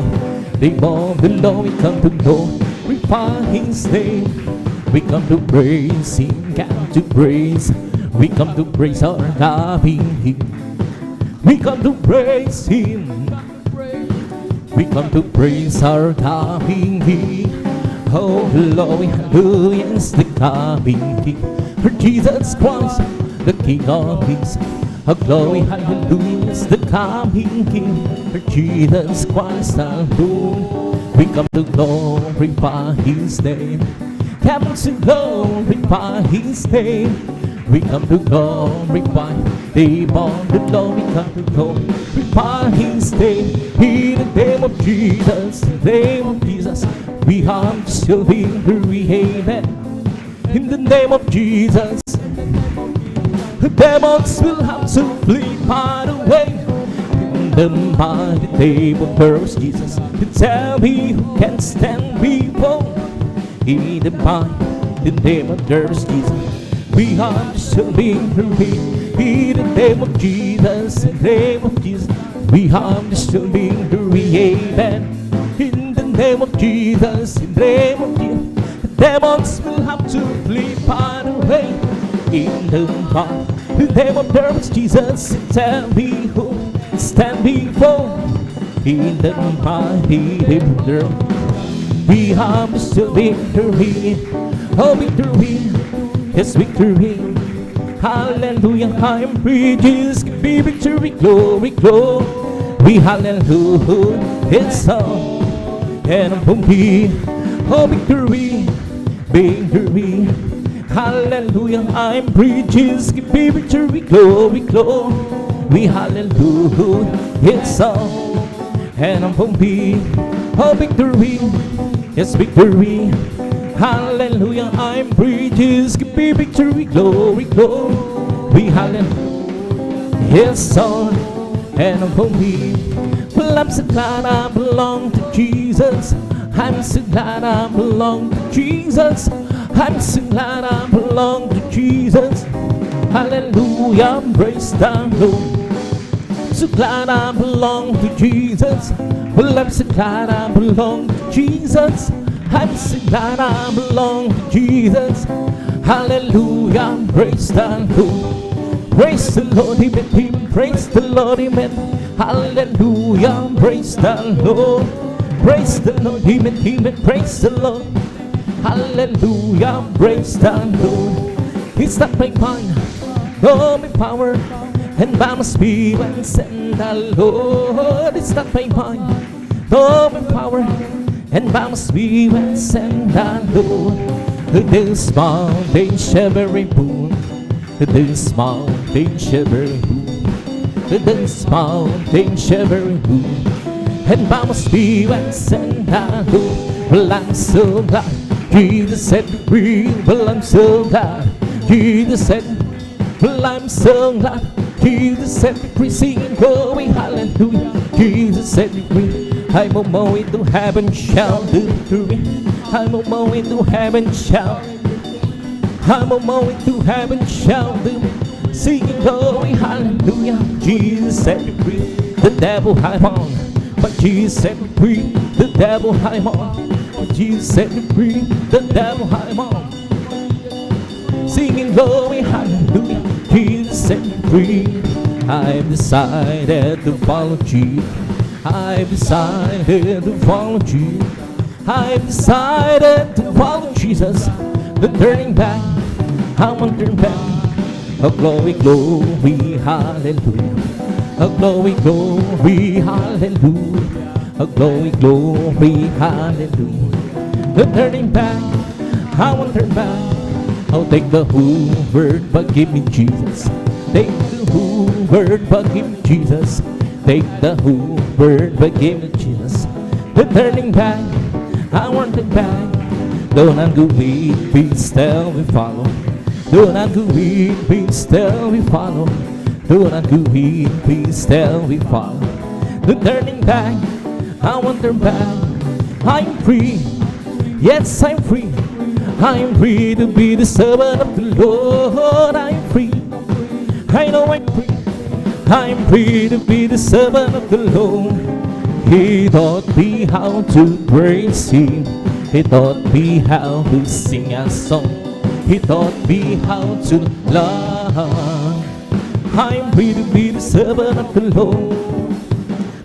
the name of the Lord. We come to glorify His name. We come to praise Him. Come to praise. We come to praise our loving Him. We come to praise Him. We come to praise our loving Him. Oh, glory, hallelujah, is the coming King. For Jesus Christ, the King of Kings. Oh, glory, hallelujah, is the coming King. For Jesus Christ, our Lord. We come to glorify His name. Come to glorify His name. We come to glorify the name of the Lord. We come to glorify His name. In the name of Jesus, in the name of Jesus, we are still victory, amen. In the name of Jesus, the demons will have to flee far away. In the mighty name of Christ Jesus, to tell me who can stand before. In the mighty name of Christ Jesus, We are still victory in the name of Jesus, in the name of Jesus. We have still victory, amen. In the name of Jesus, in the name of Jesus, the demons will have to flee far away. In the name of the Lord Jesus, stand before. In the mighty name of the Lord, we have still victory, oh victory, yes victory. Hallelujah, I am free, Jesus, give me victory, glory, glory, hallelujah, it's all, and I'm free, oh victory, victory, hallelujah, I am free, Jesus, give me victory, glory, glory, hallelujah, it's all, and I'm free, oh victory, yes victory. Hallelujah, I'm free, Jesus, give me victory, glory, glory, hallelujah, yes, Lord, and I'm holy. Well, I'm so glad I belong to Jesus. I'm so glad I belong to Jesus. I'm so glad I belong to Jesus. Hallelujah, praise the Lord. So glad I belong to Jesus. Well, I'm so glad I belong to Jesus. I'm so glad I belong to Jesus. Hallelujah, praise the Lord. Praise the Lord, amen. Praise the Lord, amen. Hallelujah, praise the Lord. Praise the Lord, amen. Praise the Lord. Hallelujah, praise the Lord. It's not by mind, nor by power, and by my spirit, send the Lord. It's not by mind, nor by power, and by my spirit, send the Lord. This mountain shivering boom, this mountain shivering boom, this mountain shivering boom, and by my spirit, send the Lord. Well, I'm so glad Jesus set me free. Well, I'm so glad Jesus set me. Well, I'm so glad Jesus set me free. Singing, going hallelujah. Jesus set me free. I'm on my way to heaven, shout victory. I'm on my way to heaven, shout. I'm on my way to heaven, shout victory. Singing, going hallelujah. Jesus set me free. The devil I'm on, but Jesus set me free. The devil I'm on, but Jesus set me free. The devil I'm on. Singing, going hallelujah. Jesus set me free. I've decided to follow Jesus. I've decided to follow Jesus. I've decided to follow Jesus. The turning back, I won't turn back. A glory, glory, hallelujah. A glory, glory, hallelujah. A glory, glory, hallelujah. The turning back, I won't turn back. I'll take the whole word, but give me Jesus. Take the whole word, but give me Jesus. Take the whole word, but give me Jesus. The turning back, I want it back. Do not go weak, be still, we follow. Do not go weak, be still, we follow. Do not go weak, be still, we follow. The turning back, I want turn back. I'm free, yes I'm free. I'm free to be the servant of the Lord. I'm free, I know I'm free. I'm free to be the servant of the Lord. He taught me how to praise Him. He taught me how to sing a song. He taught me how to love. I'm free to be the servant of the Lord.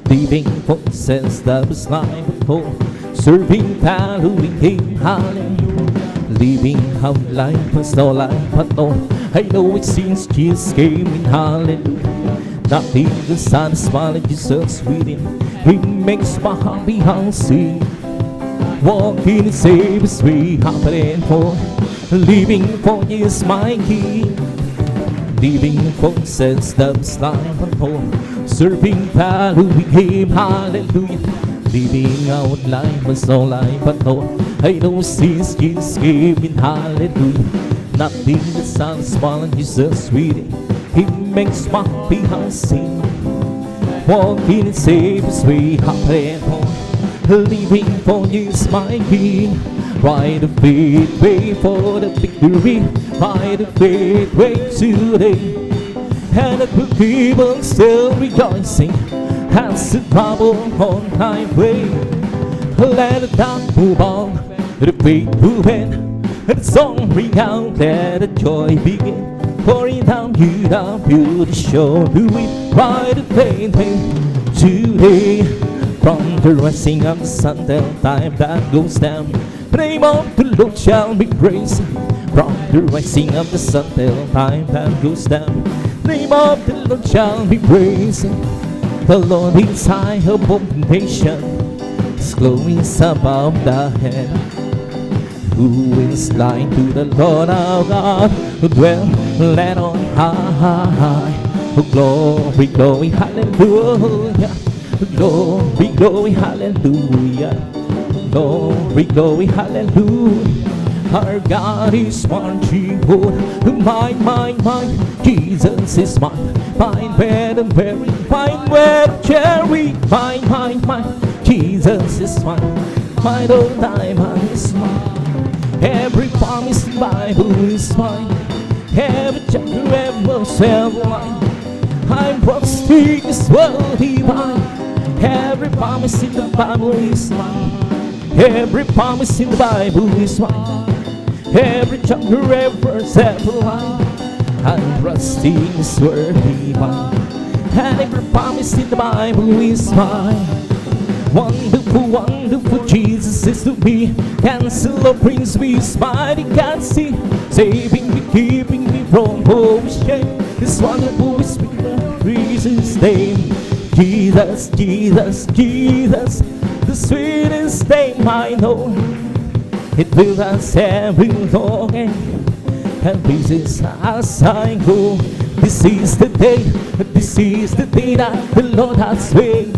Living for sense that was life before. Serving, following Him, hallelujah. Living how life was no life at all. I know it seems Jesus came in, hallelujah. Nothing the sun is smiling, Jesus within. He makes my heart be healthy. Walking in Savior's way, happening for. Living for is my King. Living for sense that was life at all. Serving, following Him, hallelujah. Living out life was no life at all. I know since Jesus came in, hallelujah. Nothing the sun is smiling, Jesus within. He makes my heart be healthy. Walking in Savior's way, happening for. Living for is my King. By the faith, wait for the victory. By the faith, wait today. And the good people still rejoicing as the trouble on thy way. Let the dark move on, the faith move in, and the song ring out, let the joy begin. Pouring down you down to the shore, do it by the faith today. From the rising of the sun till time that goes down, the name of the Lord shall be praised. From the rising of the sun till time that goes down, the name of the Lord shall be praised. The Lord is high above the nation, His glory is above the head. Who is like to the Lord our God, who dwell let on high? Oh, glory, glory, hallelujah. Glory, glory, hallelujah. Glory, glory, hallelujah. Our God is wonderful. Mine, mine, mine. Jesus is mine. Mine, red and berry. Mine, red cherry. Mine, mine, mine. Jesus is mine. Mine, oh, diamond is mine. Every promise in the Bible is mine. Every chapter, every verse, every line. I'm trusting this world divine. Every promise in the Bible is mine. Every promise in the Bible is mine. Every chapter, every verse, every line. I'm trusting this word divine. And every promise in the Bible is mine. Wonderful, wonderful Jesus is to me. Counselor, Prince, Peace, mighty God, see. Saving me, keeping me from all shame. This wonderful Spirit, praise His name. Jesus, Jesus, Jesus, the sweetest name I know. It will us every longing, and this is as I go. This is the day that the Lord has made.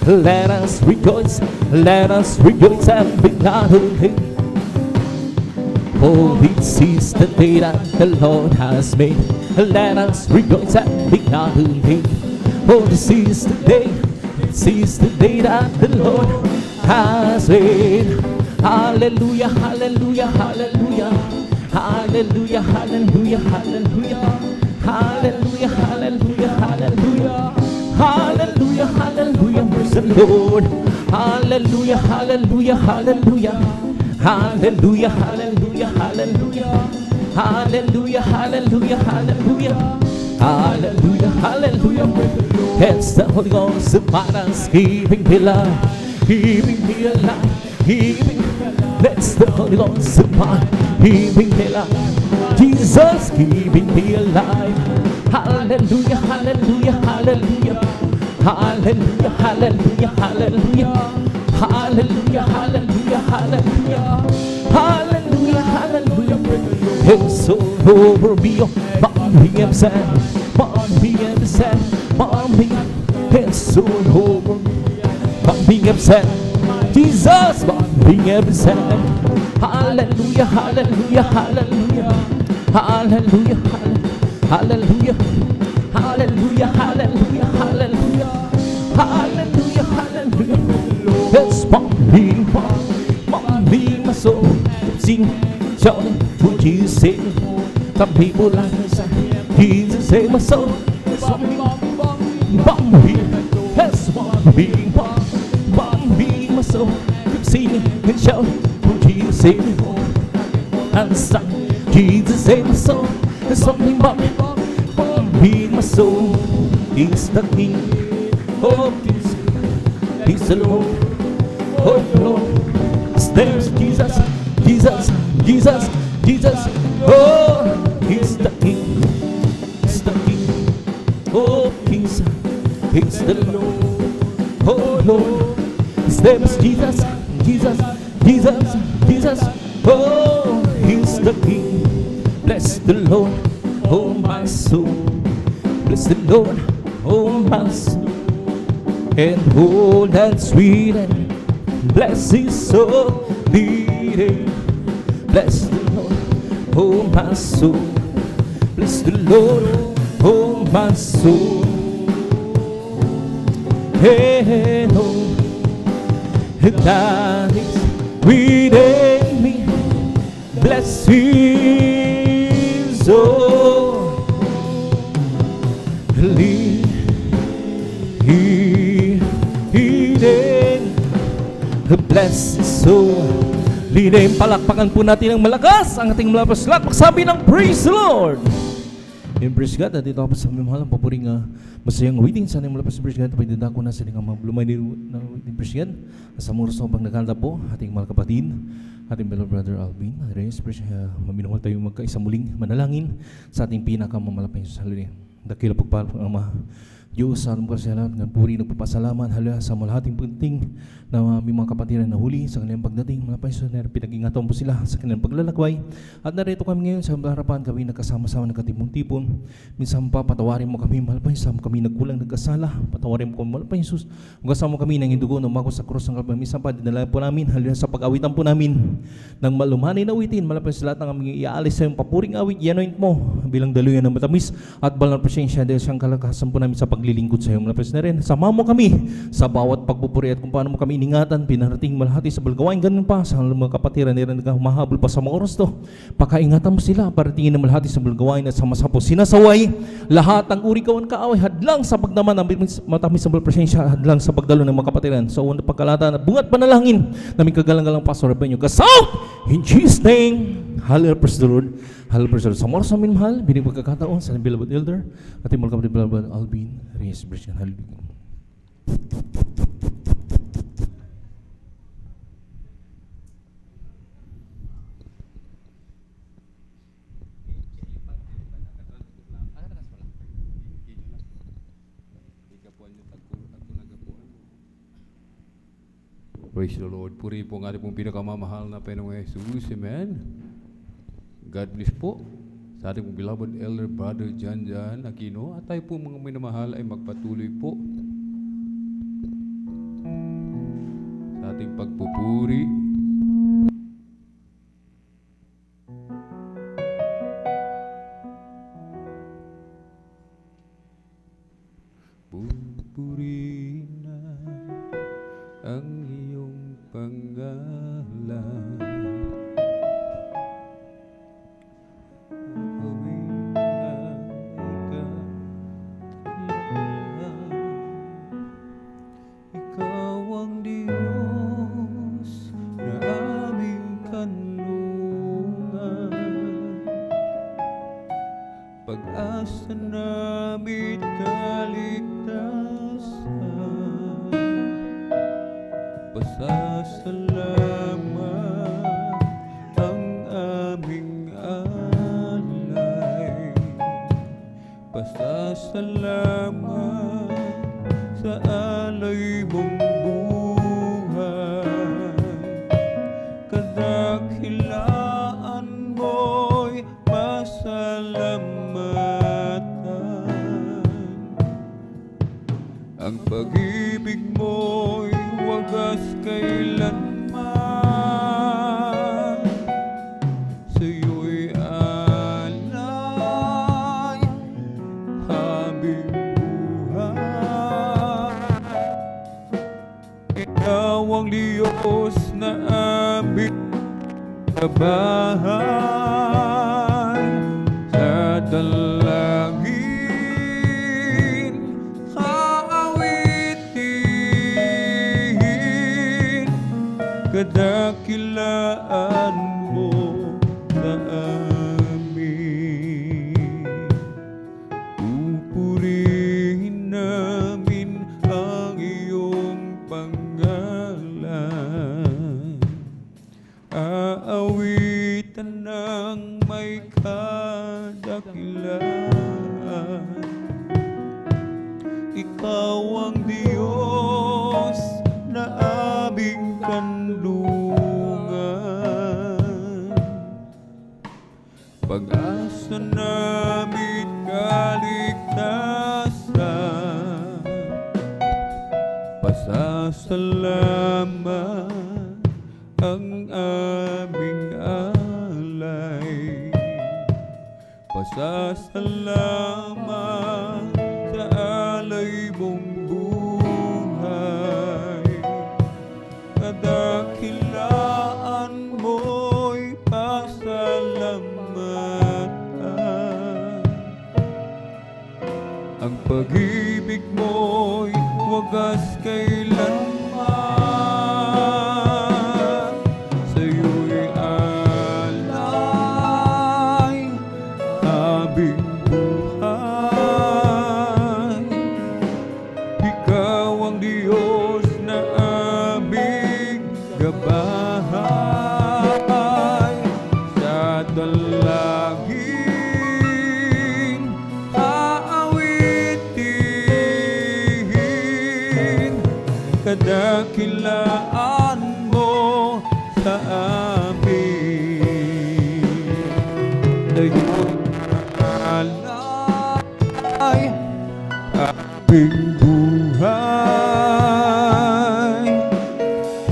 Let us rejoice and be glad in Him. Oh, this is the day that the Lord has made. Let us rejoice and be glad in Him. Oh, this is the day that the Lord has made. Hallelujah, hallelujah, hallelujah. Hallelujah, hallelujah, hallelujah. Hallelujah, hallelujah, hallelujah. Hallelujah, hallelujah, praise the Lord. Hallelujah, hallelujah, hallelujah. Hallelujah, hallelujah, hallelujah. Hallelujah, hallelujah, hallelujah. Hallelujah, hallelujah. It's the Holy Ghost upon us, keeping me alive, keeping me alive, keeping me alive. That's the Holy Ghost upon, keeping me alive. Jesus, keeping me alive. Hallelujah, hallelujah, hallelujah. Hallelujah, hallelujah, hallelujah. Hallelujah, hallelujah, hallelujah. Hallelujah, hallelujah. It's all over me, mommy, I'm sad. Mommy, I'm sad. Mommy, it's all over me. Mommy, I'm sad. Jesus, mommy, I'm sad. Hallelujah, hallelujah, hallelujah. Hallelujah, hallelujah. Hallelujah, hallelujah, hallelujah. Hallelujah, hallelujah. It's mommy, my soul. Sing, shouting, would you say? Some people like me say, Jesus save my soul. It's mommy, it's mommy, my soul. Keep singing and shouting, would you save me? And sing, Jesus save my soul. There's something about me. My soul is the King of Kings. He's the Lord of Lords. There's Jesus, Jesus, Jesus, Jesus. Oh, He's the King. He's the King of Kings. He's the Lord of Lords. His name is Jesus, Jesus, Jesus, Jesus. Oh, He's the King. Bless the Lord, oh my soul. Bless the Lord, oh my soul, and all that's sweet and bless His soul leading. Bless the Lord, oh my soul. Bless the Lord, oh my soul. Hey, no, that is we blessings, oh, leading, the blessings, so leading. Palakpakan po natin ng malakas ang ating malapas lahat. Magsabi ng praise the Lord. And praise God, at ito ako sa mahal ang papuring masayang waiting sa ating malapas. Praise God, pwede ko na sa ating mablumay na waiting. Praise God, sa muros ng pagnakalda po, ating mga kapatid, ating beloved brother Alvin, Reyes, maminahal tayo magkaisa muling manalangin sa ating pinakamamalapay sa halili. Dakila pagpapang Ama, Diyos, sa alam ko sa lahat, ng puri, nagpapasalamat, hala sa malahating punting na aming mga kapatiran na huli sa kanilang pagdating, mga paiso na pinag-ingatan po sila sa kanilang paglalakway. At narito kami ngayon sa harapan, kami nagkasama-sama nagkatipon-tipon. Minsan pa, patawarin mo kami, mahal paiso, kami nagkulang, nagkasala, patawarin mo kami, mahal paiso. Kasama kami ng indugo, umako sa krus ng Kalbaryo. Minsan pa, dinala po namin, hala sa pag-awitan po namin ng malumanay na awitin, mahal paiso, lahat ng aming iaalis sa yung papuring awit, yanoint mo bilang daluyan ng matamis at balang presensya dahil siyang kalakasan po namin sa paglilingkod sa iyo. Malapit na rin, sama mo kami sa bawat pagpupuri at kung paano mo kami iningatan, pinarating malahati sa balgawain, ganun pa sa mga kapatiran nila na humahabol pa sa mga oras to. Pakaingatan mo sila, paratingin na malahati sa balgawain at sama-sama po sinasaway lahat ang uri kawan kaaway, hadlang sa pagdaman ng matamis sa presensya, hadlang sa pagdalo ng mga kapatiran. Sa unang pagkalata na bungat panalangin namin kagalang-galang Pastor Benyo Gasaw in Jesus' name. Hallelujah, praise the Lord. Hallelujah, praise the Lord. Sa mga sa amin mahal, binig pagkakataon sa beloved elder at yung mga kapatid beloved Alvin Reyes. Hallelujah. Praise the Lord. Puri po ang ating pong pinakamamahal na Panginoong Jesus. Amen. God bless po sa ating pong beloved elder brother Jan Aquino. At tayo po mga minamahal ay magpatuloy po sa ating pagpupuri. Pupuri na ang iyong pangalan. Ikaw ang Diyos na aming kanlungan, pag-asa namin kaligtasan, pasasalamat ang aming alay, pasasalamat sa alay mong buhay. Kadakilaan mo'y pasalamatan, ang pag-ibig mo'y wagas kailanman. Sa'yo'y alay aming buhay. Ikaw ang Diyos na aming kabahay, sa dalangin aawitin, kadakilaan mo sa amin. Pupurihin namin ang iyong pangalan, aawitan ng may kadakilaan. Ikaw ang Diyos na aming kanlungan, pag-asa namin kaligtasan, pasasalamat ang aming alay, pasasalamat sa alay mong buhay. Kadakilaan mo'y pasasalamat, pag-ibig mo'y wagas kailanman. Sa'yo'y alay aming buhay. Ikaw ang Diyos na aming gabay. Sa dalangin aawitin kadakilaan mo sa amin. Dayo'y alay aming buhay.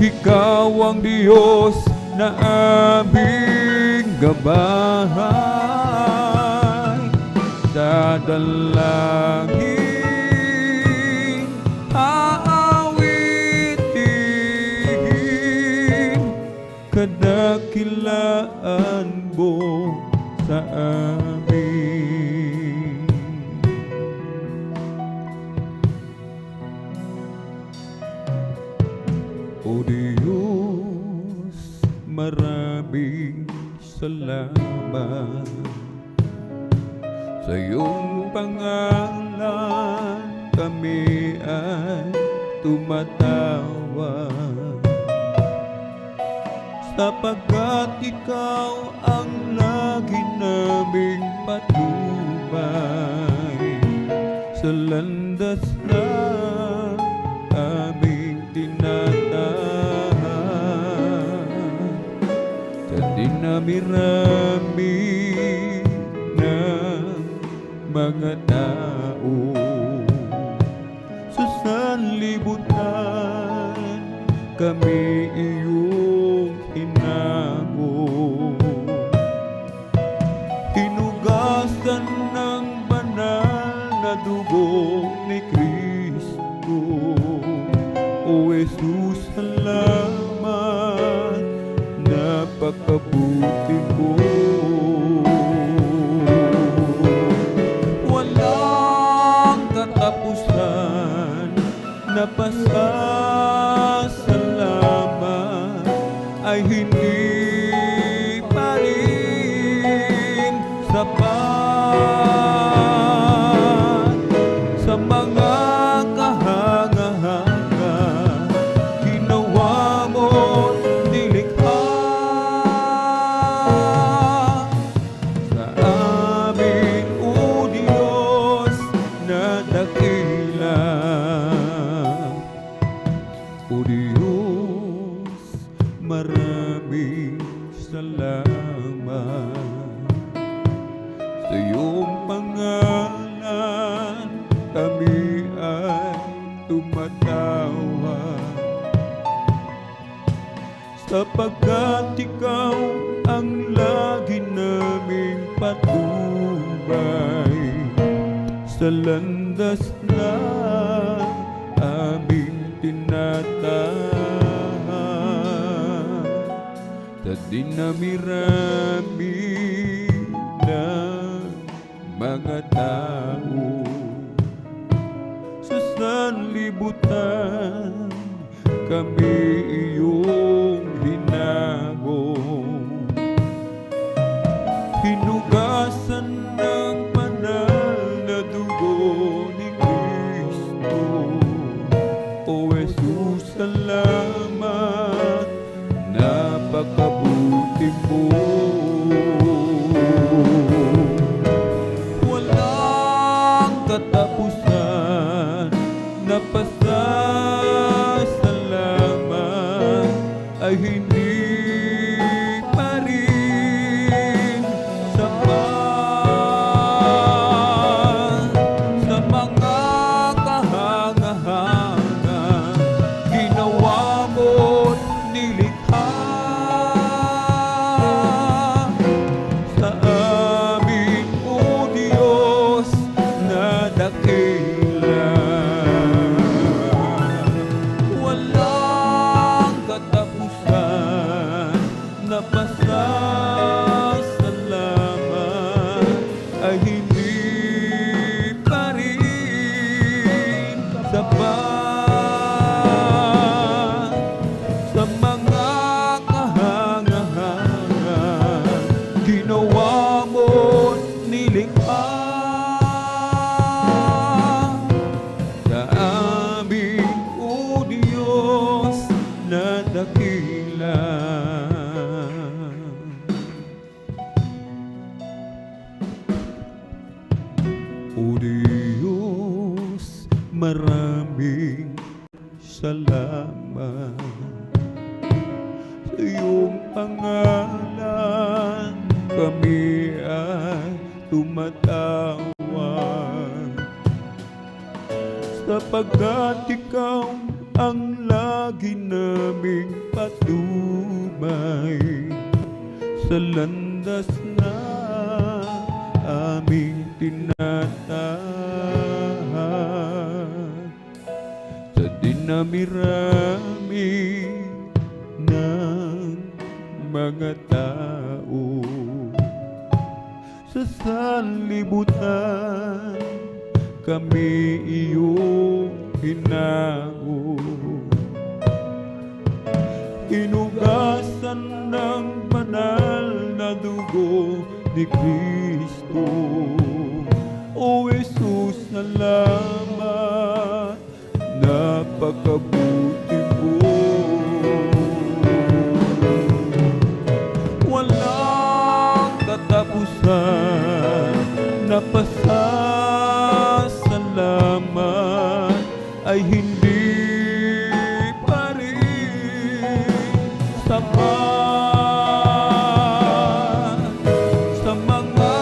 Ikaw ang Diyos na aming gabay. Sa dalangin aawitin kadakilaan mo sa amin. O Diyos, maraming salamat. Sa iyong pangalan kami ay tumatawa, sapagkat ikaw ang lagi naming patnubay. Sa landas na aming tinatahan, sa dinami-rami ng mga tao, sa sanlibutan kami iyong hinago. Hinugasan ng banal na dugo ni Kristo. O Jesus, salamat, napakabuti mo. Walang katapusan na pasasalamat ay hindi pa rin sapat sa mga kahanga-hanga ginawa mo nilikha sa amin, O Diyos na dakila. O Diyos, maraming salamat. Sa iyong pangalan kami ay tumatawa, sapagkat ikaw ang lagi naming patnubay. Sa landas na aming tinatahan, sa dinami-rami ng mga tao, sa sanlibutan kami iyong hinago. Hinugasan ng banal na dugo ni Kristo. O Jesus, salamat, napakabuti mo. Walang katapusan na pasasalamat ay hindi pa rin sapat sa mga kahanga-hanga ginawa mo nilikha sa amin, O Diyos na dakila. Walang katapusan Sa iyong pangalan kami ay tumatawag, sapagkat ikaw ang lagi naming patnubay sa landas na aming tinatahak. Sa dinami-rami ng mga tao sa sanlibutan, kami iyong hinao. Hinugasan ng banal na dugo ni Kristo. O Jesus, salamat, napakabuti mo. Walang katapusan na pasasalamat ay hindi pa rin sapat sa mga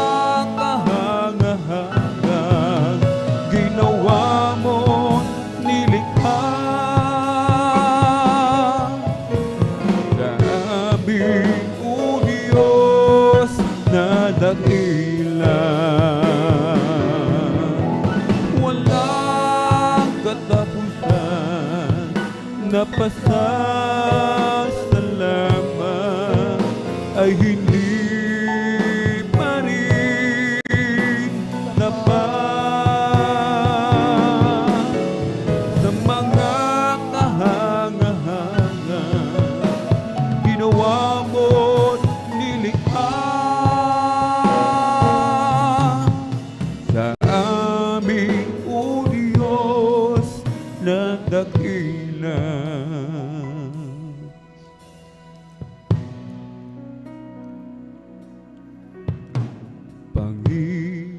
kahangahangang ginawa mo nilikha. Daming o Diyos na dakila, walang katapusan na pasasalamat ay hindi pa rin dapat sa mga kahangahangang ginawa mo't nilikha. Sa aming o Diyos na dakila, Panginoon,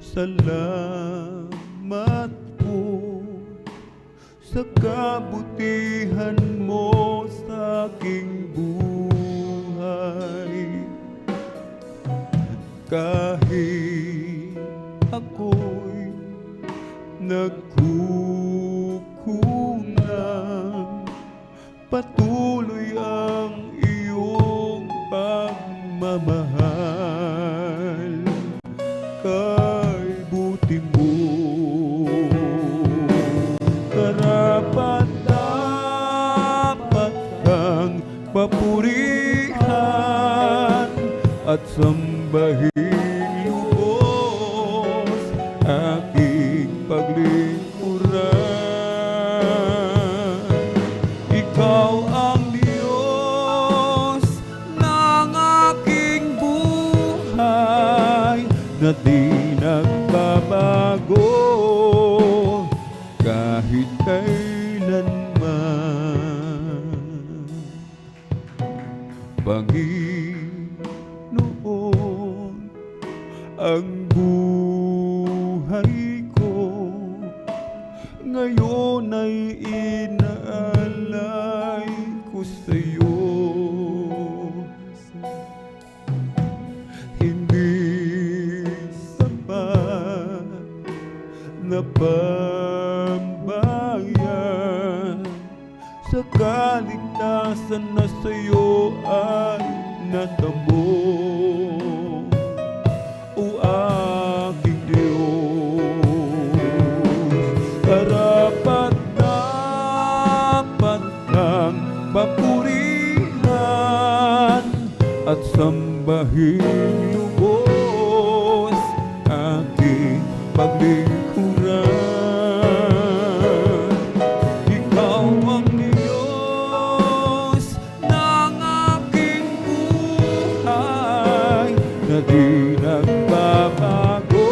salamat po sa kabutihan mo sa aking buhay. Kahit ako'y nagkukulang, patuloy ang iyong pagmamahal. Kay buti mo, karapat-dapat kang papurihan at sambahin lubos aking paglingkuran. Ikaw ang Diyos ng aking buhay na di nagbabago kahit kailanman. Panginoon, ang buhay ko ngayon ay inaalay ko sa iyo. Hindi sapat na pambayan sa kaligtasan na sa iyo ay natamo. O aking Diyos, karapat-dapat kang papurihan at sambahin lubos aking paglingkuran. Ikaw ang Diyos ng aking buhay na di nagbabago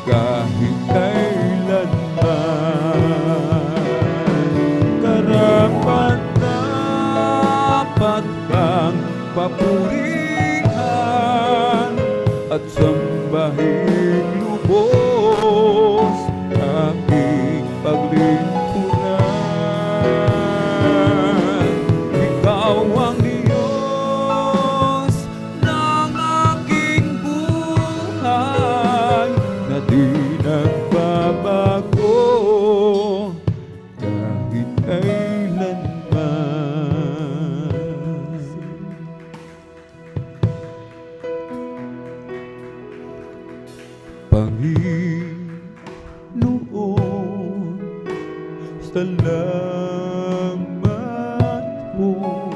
kahit kailanman. Karapat-dapat kang papurihan Salamat po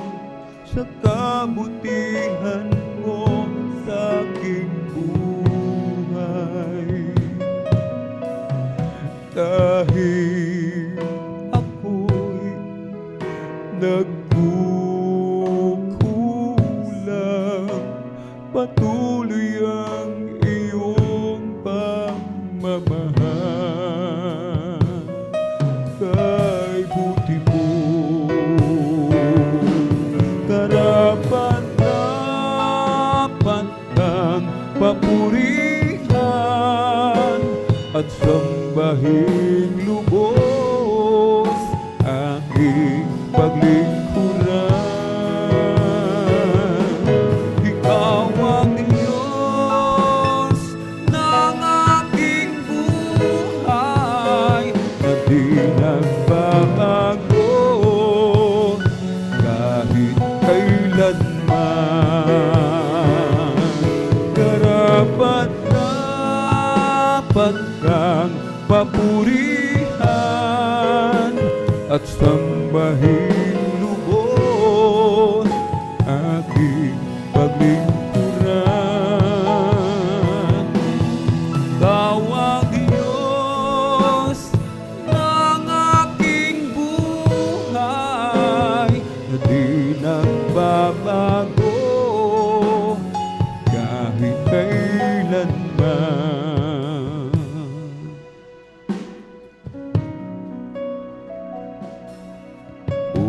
sa kabutihan mo sa aking buhay. Kahit ako'y nagkukulang, patuloy ang iyong pagmamahal. Kay buti mo, karapat-dapat kang papurihan at sambahin lubos aking paglingkuran. Ikaw ang Diyos ng aking buhay, na di nagbabago kahit kailanman. Karapat-dapat kang papurihan at sambahin lubos aking paglingkuran. Ikaw ang Diyos ng aking buhay, na di nagbabago kahit kailanman. O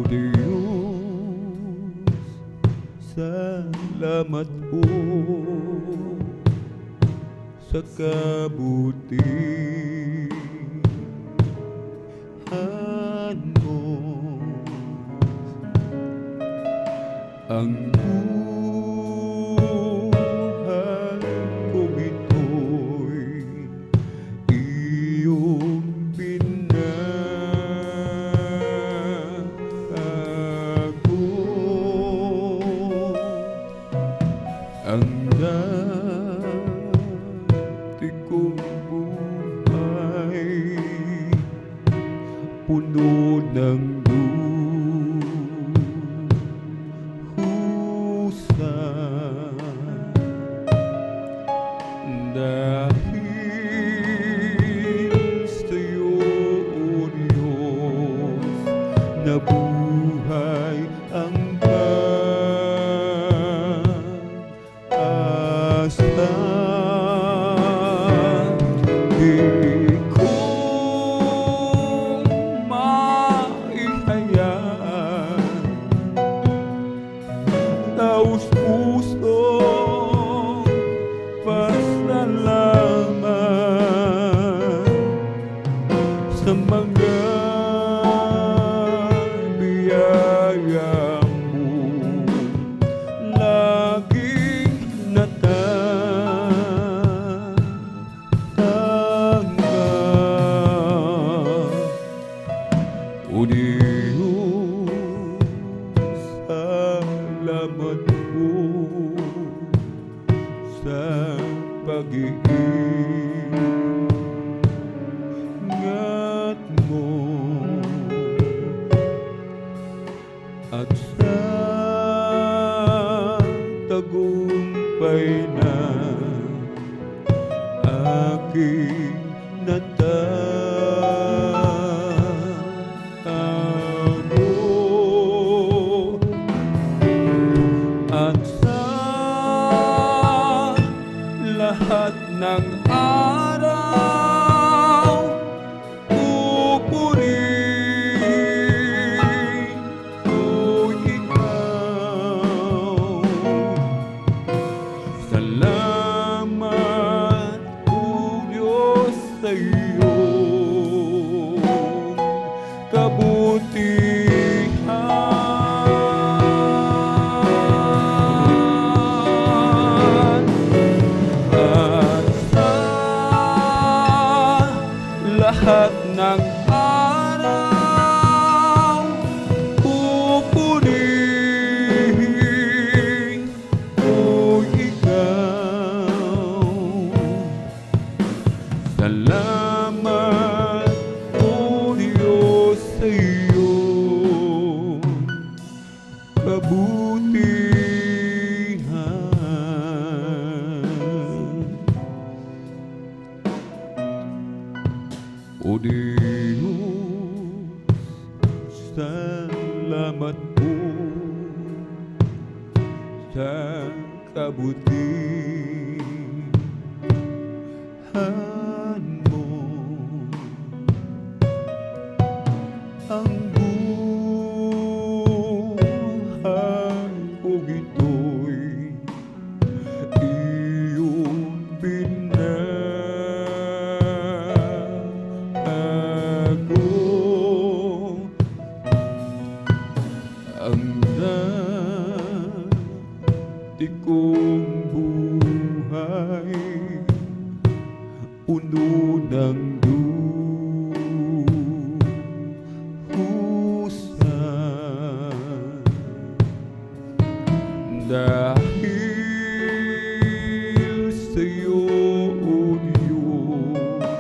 Diyos, salamat po sa kabutihan mo. Ang buhay kong ito'y iyong pinagbago. Ang dati kong buhay puno ng dusa, dahil sa'yo, O Diyos, nabuhay ang pag-asa. Di ko maihayag taus-pusong pasalamat sa mga biyaya mo, laging natatanggap. O Diyos, salamat po sa pag-iingat mo at sa tagumpay na aking natamo. At sa lahat ng araw, pupurihin ko ikaw. Salamat, O Diyos, sa iyong kabutihan. At sa lahat ng araw, pupurihin ko ikaw. Salamat, O Diyos, Diyos, salamat po sa kabutihan mo. Ang buhay ko gito'y iyong binago. Ang dati kong buhay puno ng duhusan. Dahil sa'yo, O Diyos,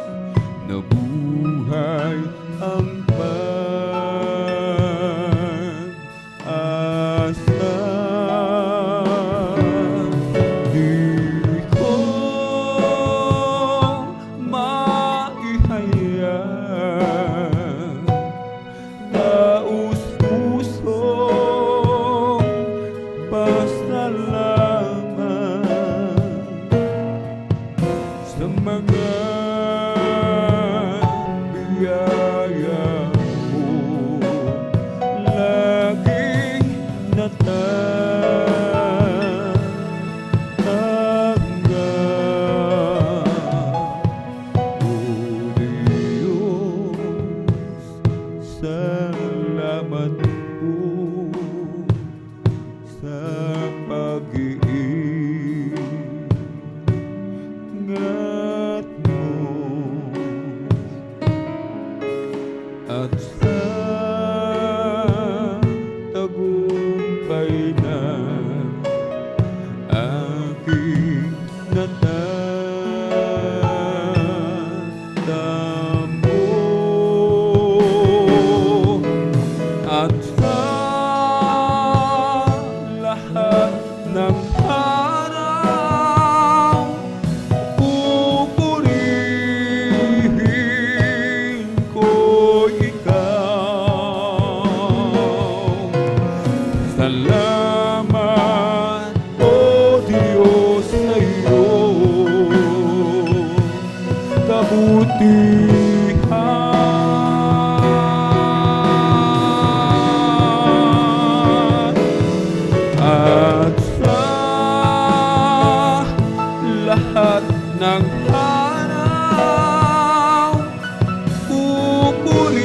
nabuhay ang pag-asa. Di ko maihayag taus-pusong pasalamat sa mga biyaya mo, laging natatanggap. O Diyos, salamat po sa pag-iingat mo at sa tagumpay na aking natatamo. At sa lahat ng araw, pupurihin ko ikaw. Salamat, O Diyos, sa iyong kabutihan. At sa lahat ng araw, pupurihin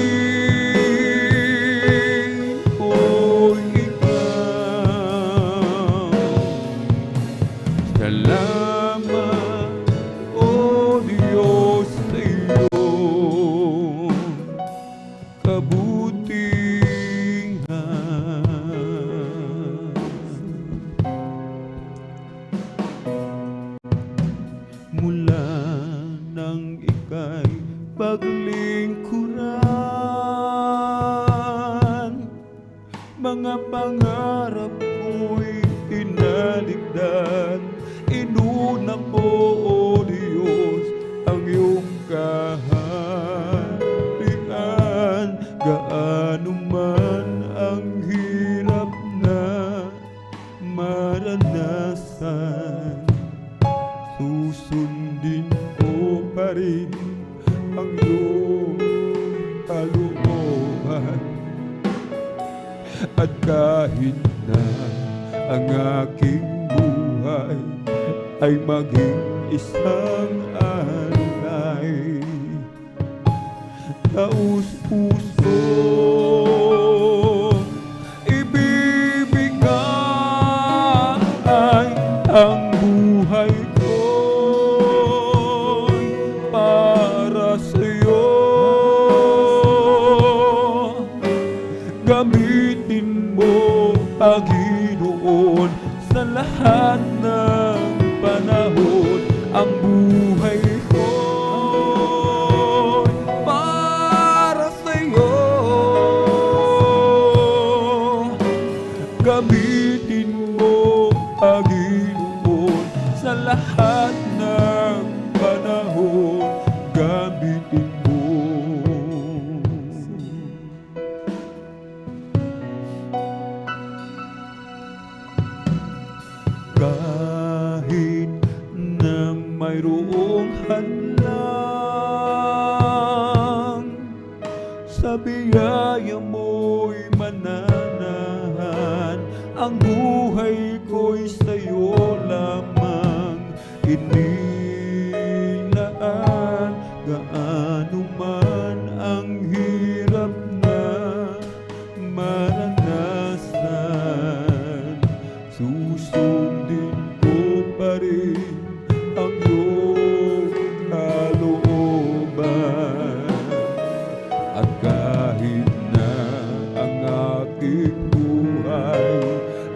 ko ikaw. Salamat, O Diyos, sa iyong kabutihan. Mula nang ika'y paglingkuran, mga pangarap ko'y inaligdan. Inuna ko, O Diyos, ang iyong kaharian. Gaano man ang hirap na maranasan, susundin ko pa rin ang iyong kalooban. At kahit na ang aking buhay ay maging isang alay, taus-puso ibibigay ang buhay ko'y para sa'yo. Gamitin mo, Panginoon, sa lahat ng panahon. Ang buhay ko'y para sa'yo. sa biyaya mo'y mananahan. Ang buhay ko'y sa'yo lamang inilaan. Gaano man ang hirap na maranasan, susundin ko pa rin ang iyong kalooban. At kahit na ang aking buhay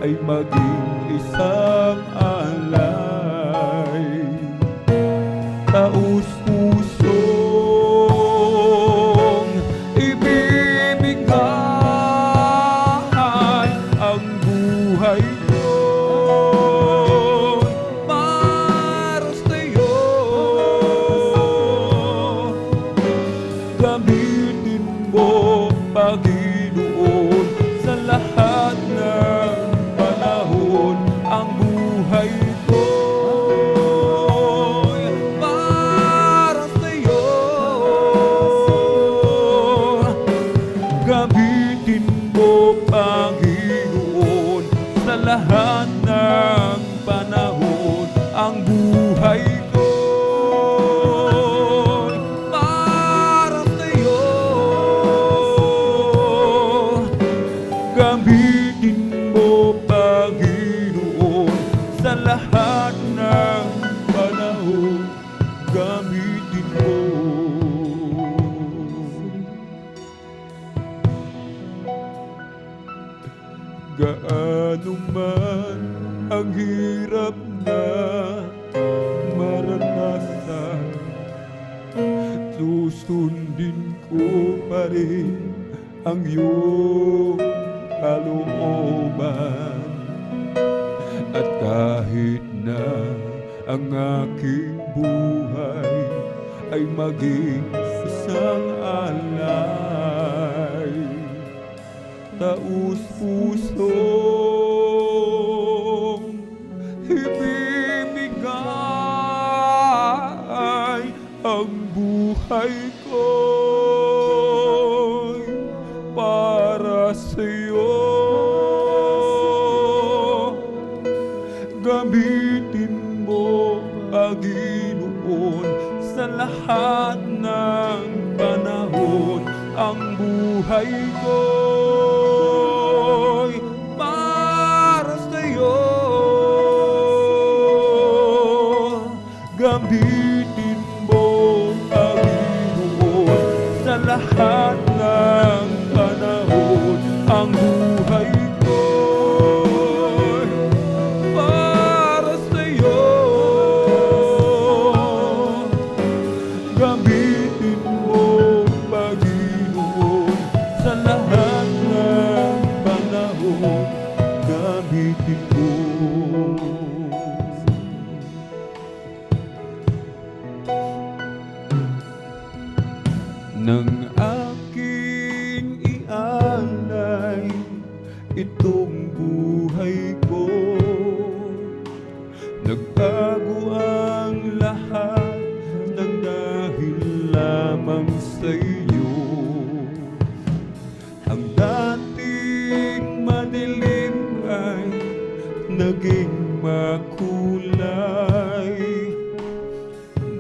ay maging isang alay, taus-pusong ibibigay ang buhay ko para sa'yo. Gamitin mo, Panginoon, sa lahat ng panahon. Ang buhay ko para sa'yo. Gamitin mo, Panginoon, sa lahat ng panahon. Ang buhay ko para sa'yo. Gamitin mo, Panginoon, sa lahat ng panahon. Gamitin mo. Gaano man ang hirap na maranasan, susundin ko pa rin ang iyong kalooban. At kahit na ang aking buhay ay maging isang alay, taus-pusong ibibigay ang buhay ko'y para sa'yo. Gamitin mo, Panginoon, sa lahat ng panahon. Ang buhay ko'y para sa'yo. Gamitin mo, Panginoon, sa lahat ng panahon. Ang buhay ko'y para sa'yo. Gamitin mo, Panginoon, sa lahat ng panahon. Gamitin mo. Nang aking ialay itong buhay ko, nagbago ang lahat ng dahil lamang sa'yo. Ang dating madilim ay naging makulay.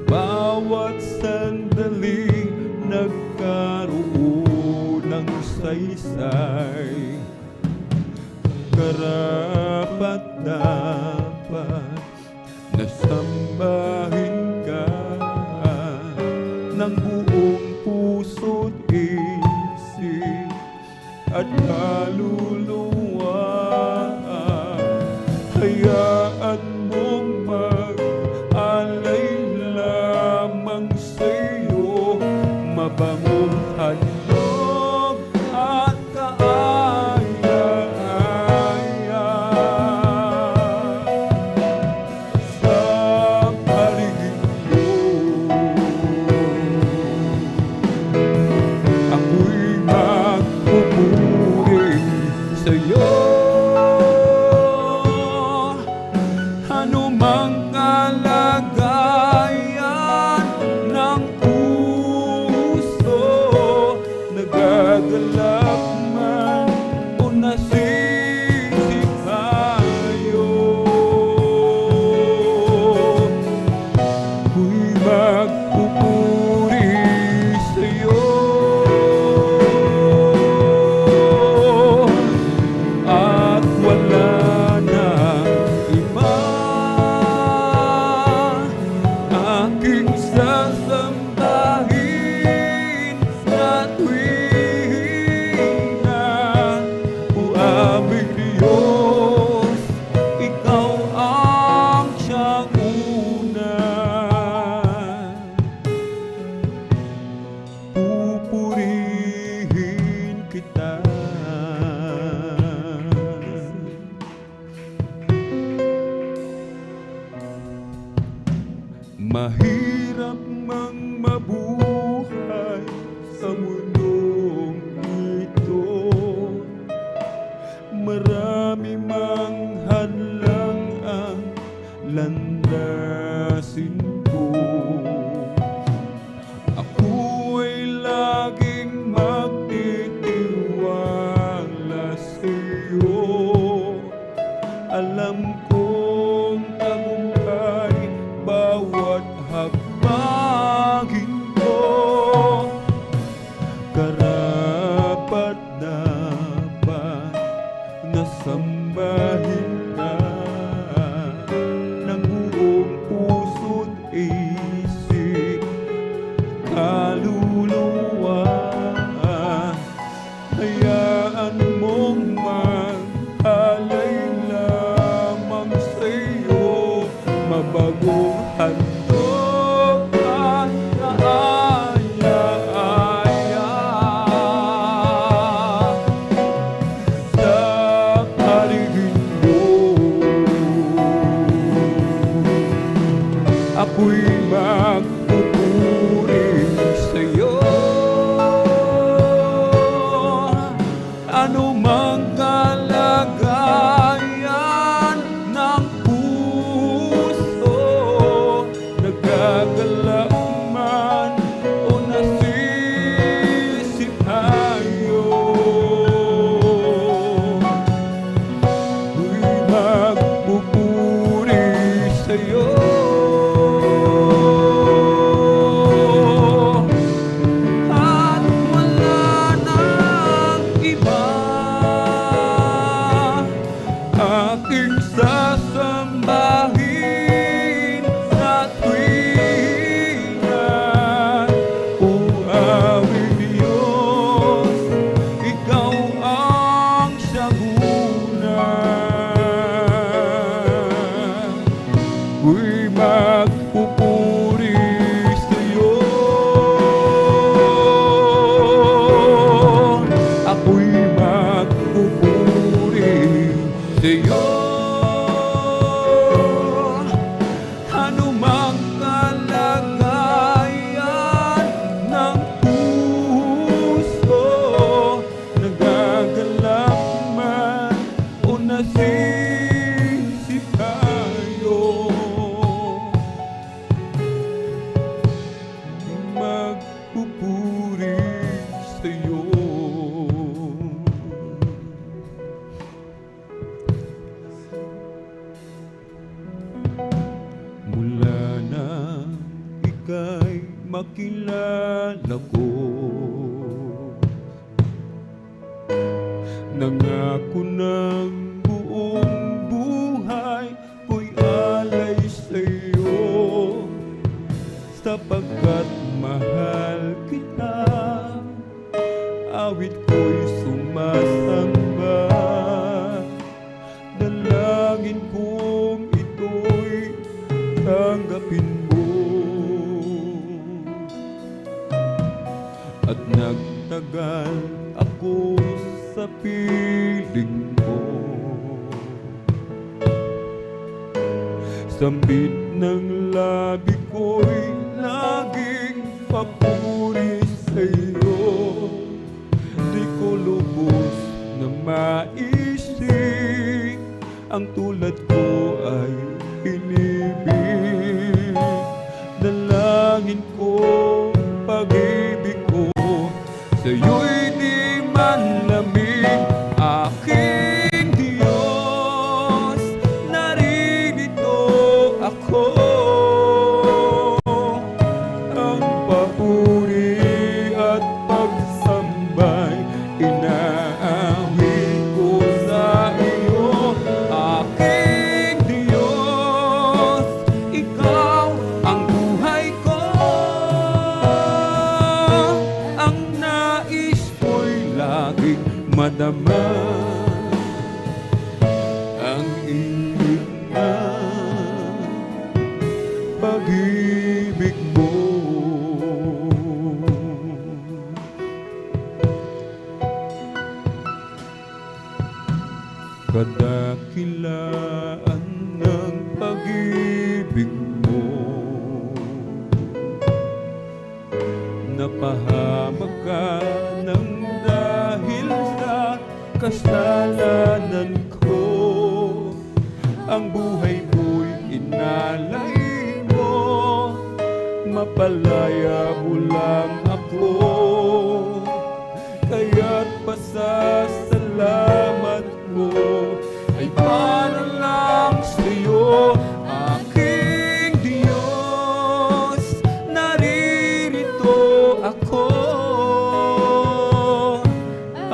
Bawat sandali nagkaroon ng saysay. Karapat-dapat na sambahin ka ng buong puso't isip at kaluluwa. Hayaan mong mag-alay lamang sa'yo, mabangong handog at kaaya-aya sa paligid mo. Ako'y magpupuri sa'yo. Ano mang kalagayan ng puso, nagagalak man o nasisipayo. Ako'y magpupuri sa'yo at wala nang iba. Aking sasambahin sa tuwing na o aming Diyos, ikaw ang siyang una. Pupurihin kita. Mahirap mang mabuhay sa mundong ito, marami mang hadlang ang landasin ko. Ako ay laging magtitiwala sa'yo. Alam kong tagumpay bawat hakbangin ko. Karapat dapat na sambahin ka ng buong puso't isip, kaluluwa. Hayaan mong maghalay lamang sa'yo, mabagong handog at kaaya-aya sa paligid mo. Ako'y magpupuri sa'yo. Ano mang kalagayan ng puso, nagagalaw man o nasisipayo, ako'y magpupuri sa'yo at wala nang iba. Aking sasambahin sa tuwing na o aming Diyos, ikaw ang siyang una. Ako'y magpupuri sa'yo. Ako'y magpupuri sa'yo. Ano mang kalagayan ng puso, nagagalak man o nasisipayo, magpupuri sa'yo. Mula na ika'y makilala ko, nangako ng buong buhay ko'y alay sa'yo, sapagkat mahal kita. Awit ko'y sumasamba, dalangin kong ito'y tanggapin mo. At nagtagal ako sa piling mo, sambit ng labi ko'y laging papuri sa'yo. Di ko lubos na maisip ang tulad ko ay inibig. Dalangin ko, pag-ibig ko sa'yo'y di manlamig, aking Diyos, naririto ako. Ang papuri at pagsambay inaawit ko sa iyo, aking Diyos, ikaw ang buhay ko. Ang nais ko'y laging madama ang init na pag-ibig mo. Kadakilaan ng pag-ibig mo, napahamak ka ng dahil sa kasalanan ko. Ang buhay mo'y inalay mo, mapalaya mo lang ako. Kaya't pasasalamat ko ay para lang sa'yo, aking Diyos, naririto ako.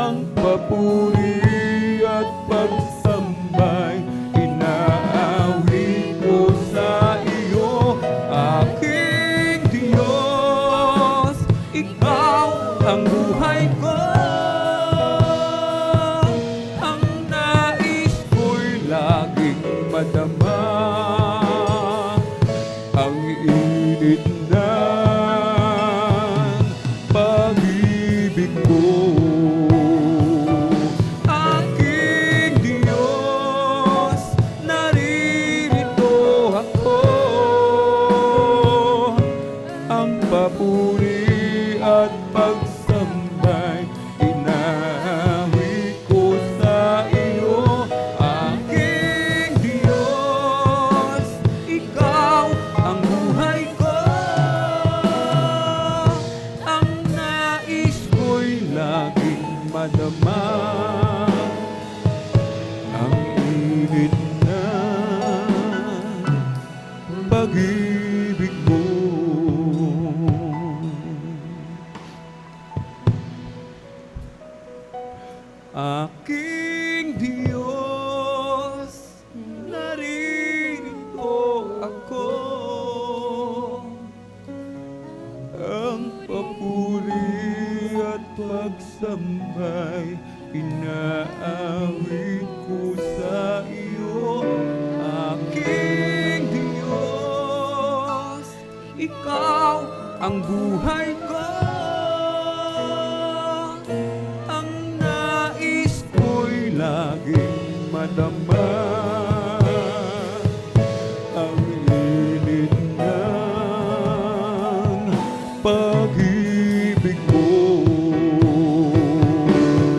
Ang papuri at pagsambay inaawit ko sa iyo, aking Diyos, ikaw ang buhay ko. Ang nais ko'y laging madama ang init ng pag-ibig ko. Aking Diyos, naririto ako. Ang papuri at pagsambay inaawit ko sa iyo, aking Diyos, ikaw ang buhay ko. Ang nais ko'y laging madama ang init ng pag-ibig mo. Aking Diyos, naririto ako. Ang papuri at pagsambay inaawit ko sa iyo, aking Diyos, ikaw ang buhay ko. Ang nais ko'y laging madama ang init ng pag-ibig mo.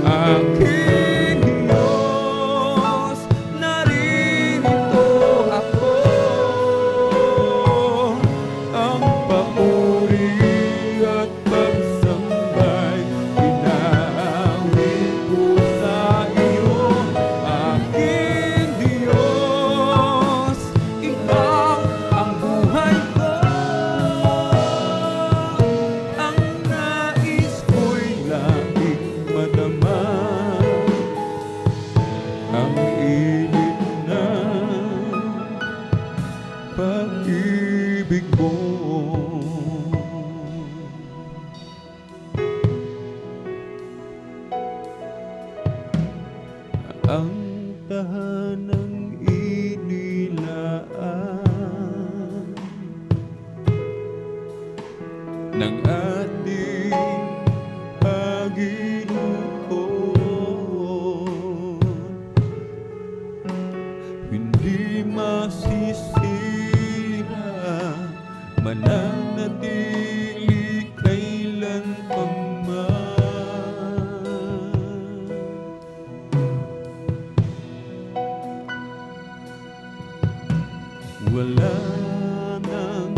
Aking Diyos, naririto ako. Ang papuri at pagsambay inaawit ko sa iyo, aking Diyos, ikaw ang buhay ko. Ang nais ko'y laging madama ang init ng pag-ibig mo. Ang tahanang inilaan ng ating Panginoon, hindi masisira, mananatili kailan paman. Wala nang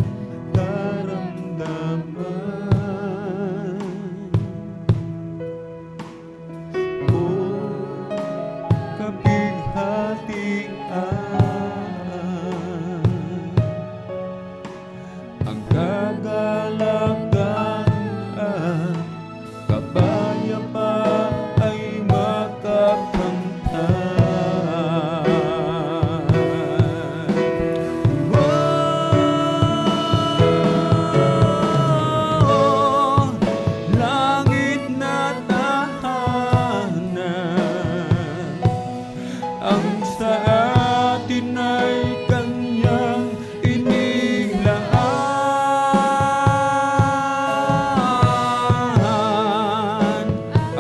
karamdaman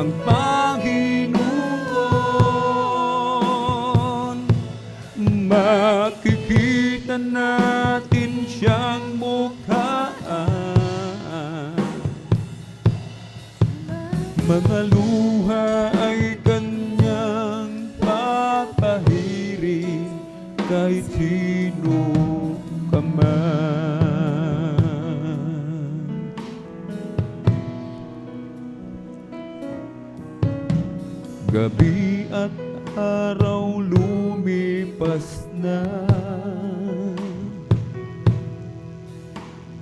ang Panginoon. Makikita natin siyang mukha, mga luha ay kanyang papahiring kahit sino ka man. Gabi at araw lumipas na,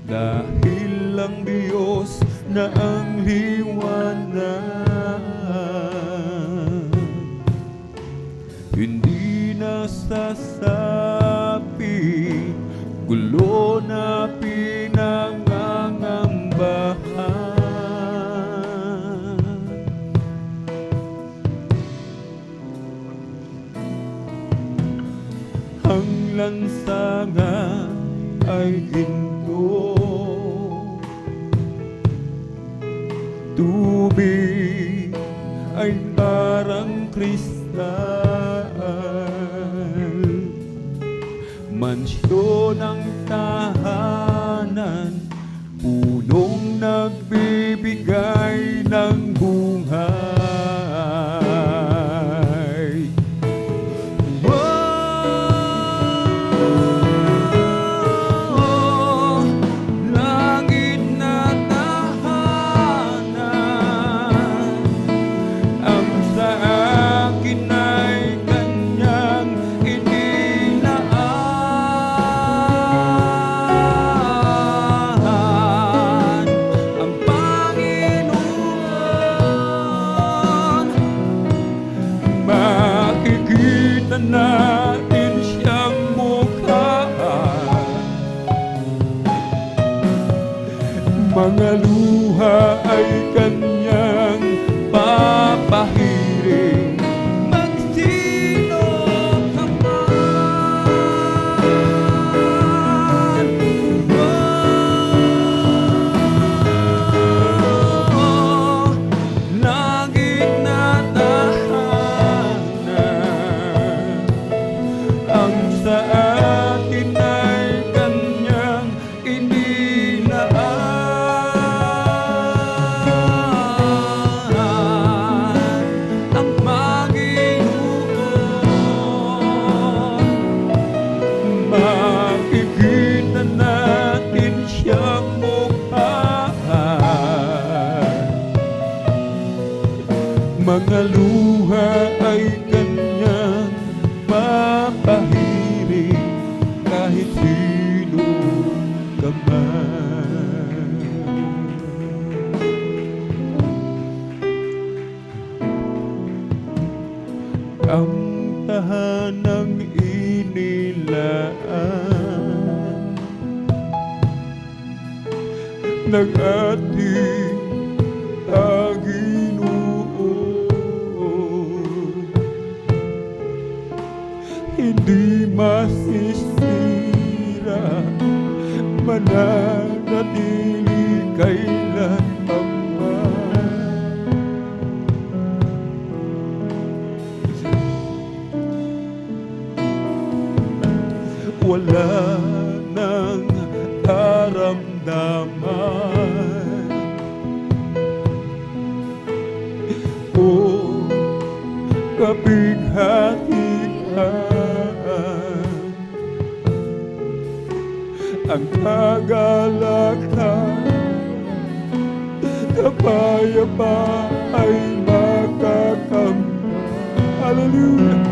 dahil ang Diyos na ang liwanag, hindi nasasapi, gulo na pinangangambahan. Ang lansangan ay ginto, tubig ay parang kristal, mansyon ang tahanan, punong nagbibigay ng buhay. Langit na tahanan, ang sa akin ay kanyang inilaan. Ang Panginoon, makikita natin siyang mukha, mga luha ay kanyang papahiring. Magsino ka man, langit na tahanan, ang sa atin ay kanyang inilaan. Ang Panginoon, makikita natin siyang mukha, mga luha ay kanyang papahiring kahit sino ka man. Ang tahanang inilaan ng ating Panginoon, hindi masisira, mananatili kailanman. Wala nang karamdaman o kapighatian, ang kagalakan, kapayapaan ay makakamtan. Hallelujah!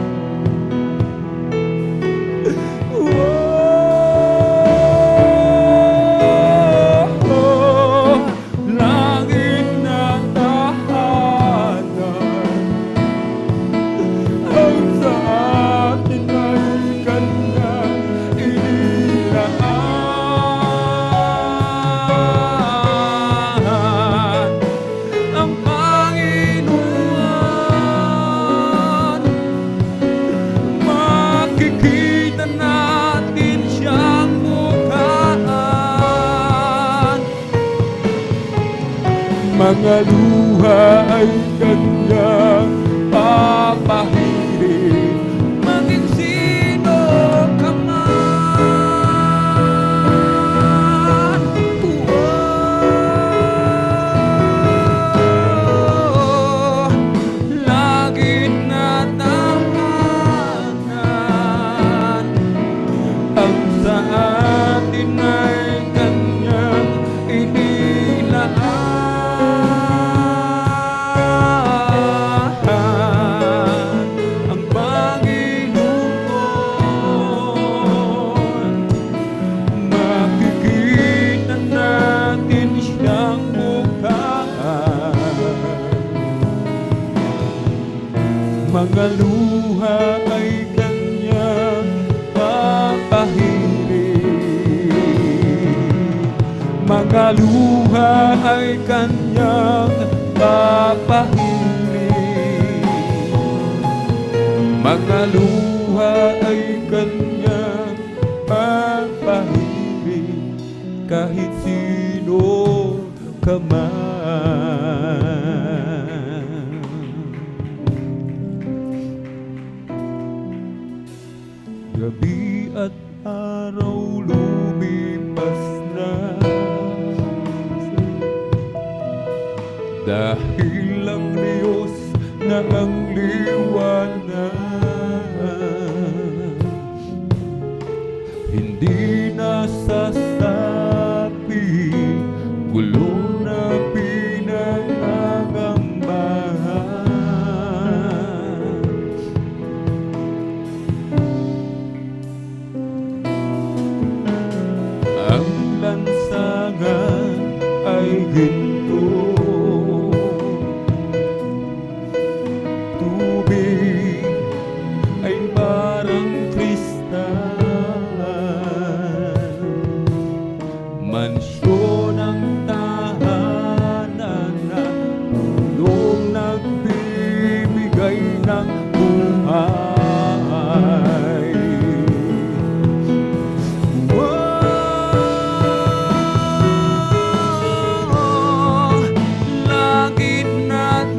Langit na tahanan, ang sa atin ay kanyang inilaan. Ang Panginoon, mga luha ay kanyang papahirin. Maging sino ka man, lagi natahanan. Ang sa atin ay kanyang inilaan. Ang Panginoon, makikita natin siyang mukha. Mga luha ay kanyang papahirin. Mga luha ay kanyang papahirin. Mga luha ay kanyang papahirin. Kahit sino ka man. Gabi at araw lumipas na, dahil ang Diyos na ang liwanag. Hindi nasasapi, gulo na pinangangambahan. Ang lansangan ay ginto, tubig ay parang kristal. Mansyon ang tahanan na tulong nagbibigay ng buhay. langit natahanan.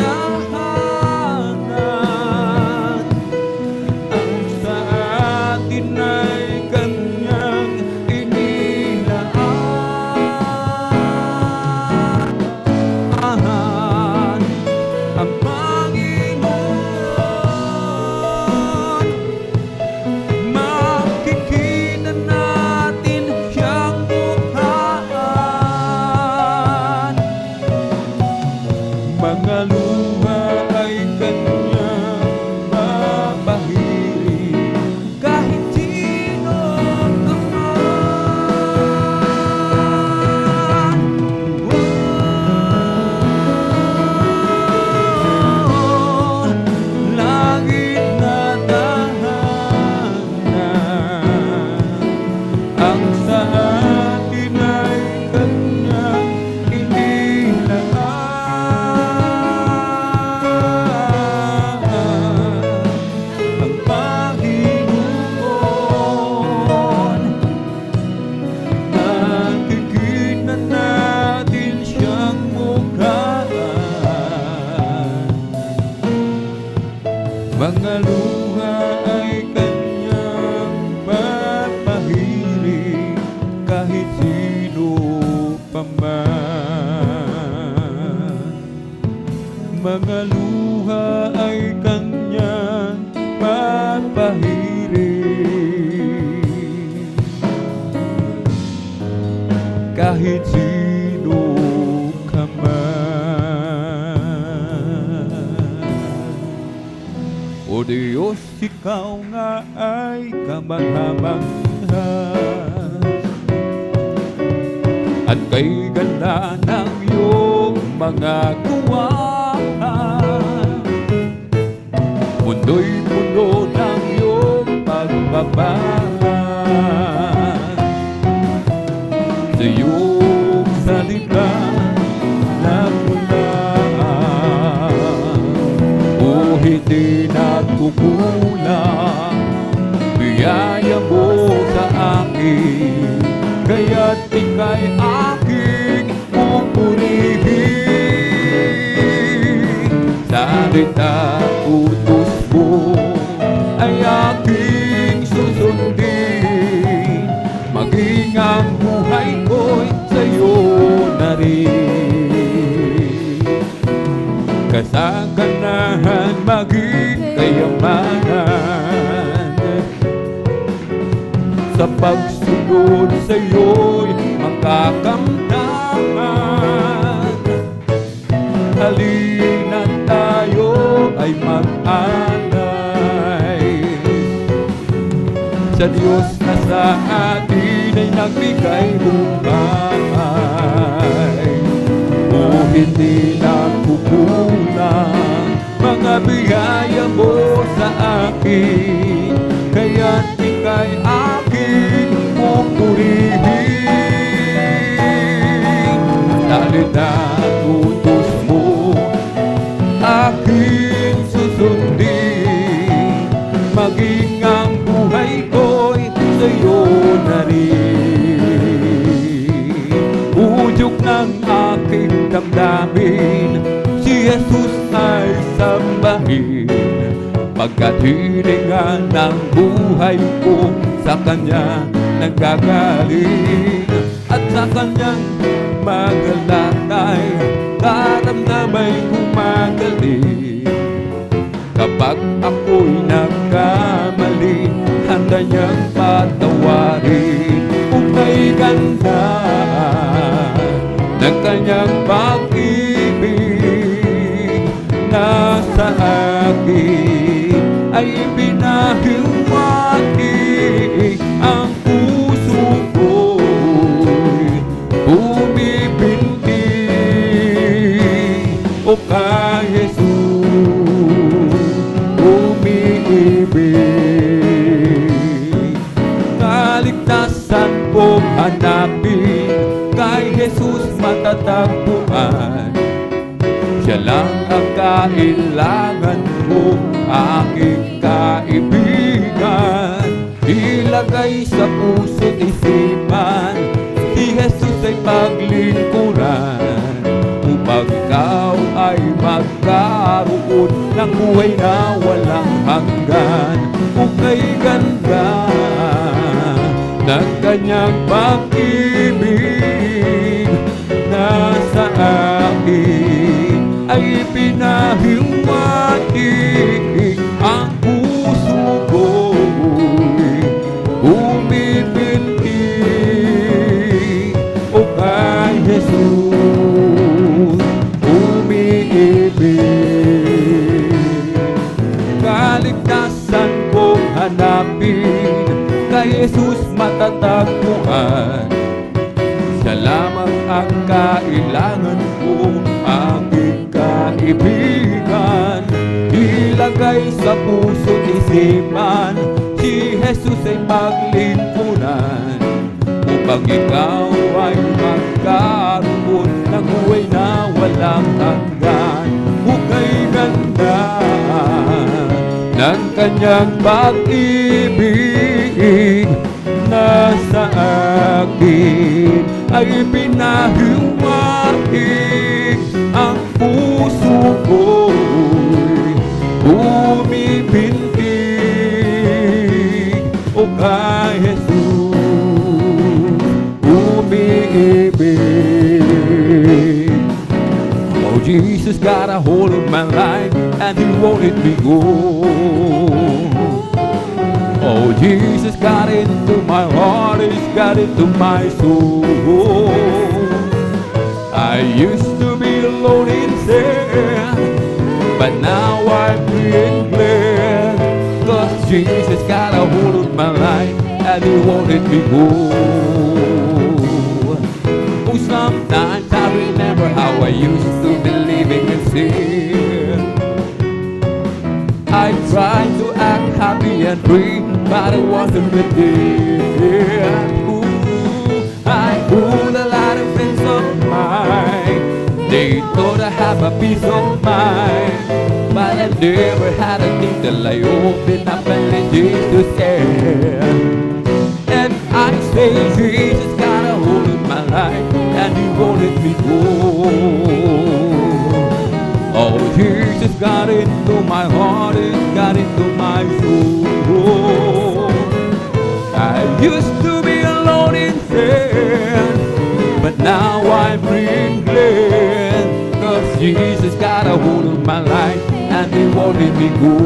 Ang sa atin ay kanyang inilaan. Ang Panginoon, makikita natin siyang mukhaan. Mga luha ay kanyang papahirin. Kahit sino ka man, Langit natahanan. Ang sa atin ay kanyang inilaan. Ang Panginoon, nakikita natin siyang mukha. Mga luha ay kanyang papahirin. Kahit sino pa man. Mga luha ay kanyang papahirin. Kahit sino ka man. O Diyos, ikaw nga ay kamangha-mangha, at kay ganda ng iyong mga gawa. Mundo'y puno ng iyong pagmamahal. Sa iyong salita na mula, o hindi nagkukulang biyaya mo sa akin, kaya't ika'y aking pupurihin. salita utos mo ay aking susundin, maging ang buhay ko'y sa'yo na rin. Kasaganahan maging kayamanan, sa pagsunod sa'yo'y makakamdaman. Halina tayo ay mag-alay sa Diyos na sa atin ay nagbigay buhay. O hindi nagkukulang mga biyaya mo sa akin, kaya't ika'y aking pupurihin. Salita utos mo aking susundin, maging ang buhay ko'y sa'yo na rin. Udyok ng aking damdamin, si Jesus ay sambahin, pagkat hiningan ng buhay ko sa Kanya nanggagaling. At sa Kanyang magalatay, karamdamay gumagaling. Kapag ako'y nagkamali, handa niyang patawarin. Kung may ganda ng Kanyang pag-ibig na sa akin ay pinahiwatig, ang puso ko'y bumibintig. O kay Jesus umiibig, kaligtasan kong hanapin, kay Jesus matatagpuan. Siya lang ang kailangan ko, aking kaibigan. Ilagay sa puso't isipan, si Jesus ay paglingkuran, upang ikaw ay magkaroon ng buhay na walang hanggan. Kung kay ganda ng Kanyang pag-ibig na sa akin ay pinahiwatig, ang puso ko'y bumibintig. O kay Jesus umiibig, kaligtasan kong hanapin, kay Jesus matatagpuan. Siya lamang ang kailangan ko, aking kaibigan. Ilagay sa puso't isipan, si Jesus ay paglingkuran, upang ikaw ay magkaroon ng buhay na walang hanggan. Kay ganda ng Kanyang pag-ibig na sa akin ay pinahiwatig, ang puso ko'y bumibintig. O kay Jesus umiibig. Oh, Jesus got a hold of my life and He won't let me go. Oh, Jesus got into my heart, He's got into my soul. I used to be alone in sin, but now I'm free and glad, 'cause Jesus got a hold of my life and He won't let me go. Oh, sometimes I remember how I used to be living in sin. I tried to act happy and free, but it wasn't the day. I fooled a lot of friends of mine. They thought I have a peace of mind, but I never had a thing till I opened up and let Jesus in. And I say Jesus got a hold of my life and He won't let me go. Oh, Jesus got into my heart, it got into my soul. I used to be alone in sin, but now I'm free and glad, 'cause Jesus got a hold of my life and He won't let me go.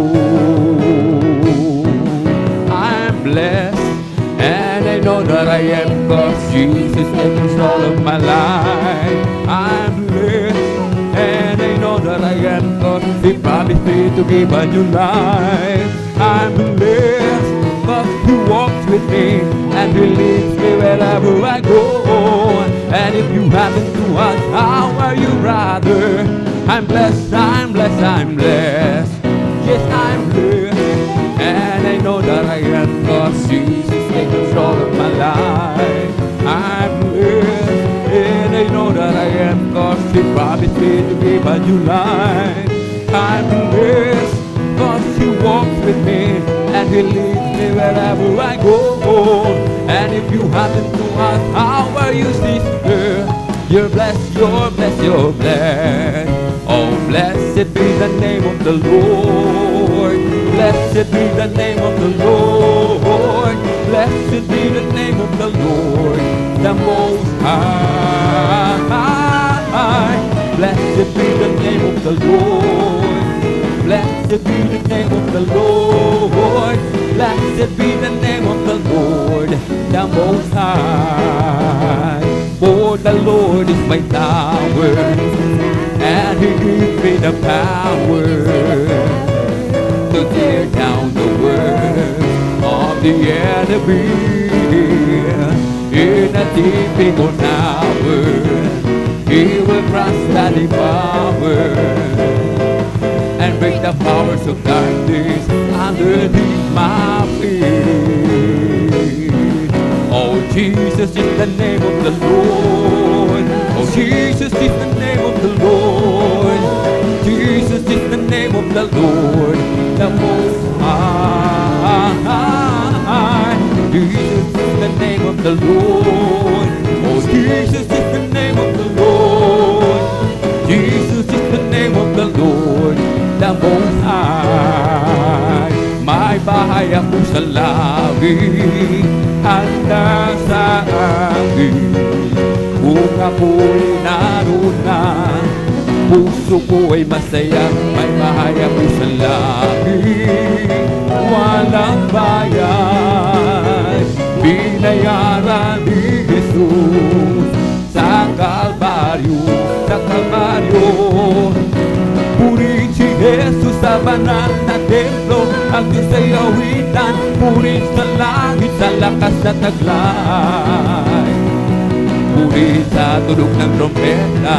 I'm blessed and I know that I am, 'cause Jesus takes control of my life. I'm blessed and I know that I am, 'cause He promised me to give a new life. I'm blessed 'cause He walks with me and He leads me wherever I go. And if you happen to ask, how are you, brother? I'm blessed, I'm blessed, I'm blessed. Yes, I'm blessed and I know that I am, 'cause Jesus takes control of my life. I'm blessed and I know that I am, 'cause He promised me to give a new life. I'm blessed 'cause He walks with me and He leads me wherever I go. And if you happen to ask, how are you, sister? You're blessed, you're blessed, you're blessed. Oh, blessed be the name of the Lord. Blessed be the name of the Lord. Blessed be the name of the Lord, the Most High. Blessed be the name of the Lord. Blessed be the name of the Lord. Blessed be the name of the Lord, the Most High. For the Lord is my tower, and He gives me the power to tear down the works of the enemy. In a deep hour, He will crush the devourer and break the powers of darkness underneath my feet. Oh, Jesus is the name of the Lord. Oh, Jesus is the name of the Lord. Jesus is the name of the Lord, the Most High. Jesus is the name of the Lord. Oh, Jesus is the name of the Lord. Jesus is the name of the Lord, the Most High. May bahay ako sa langit, handa sa akin. Kung ako'y naroon na, puso ko ay masaya. May bahay ako sa langit, walang bayad. Binayaran ni Jesus sa Kalbaryo, sa Kalbaryo. Purihin si Jesus sa banal na templo, ang Diyos ay awitan. Purihin sa langit, sa lakas na taglay. Purihin sa tunog ng trompeta,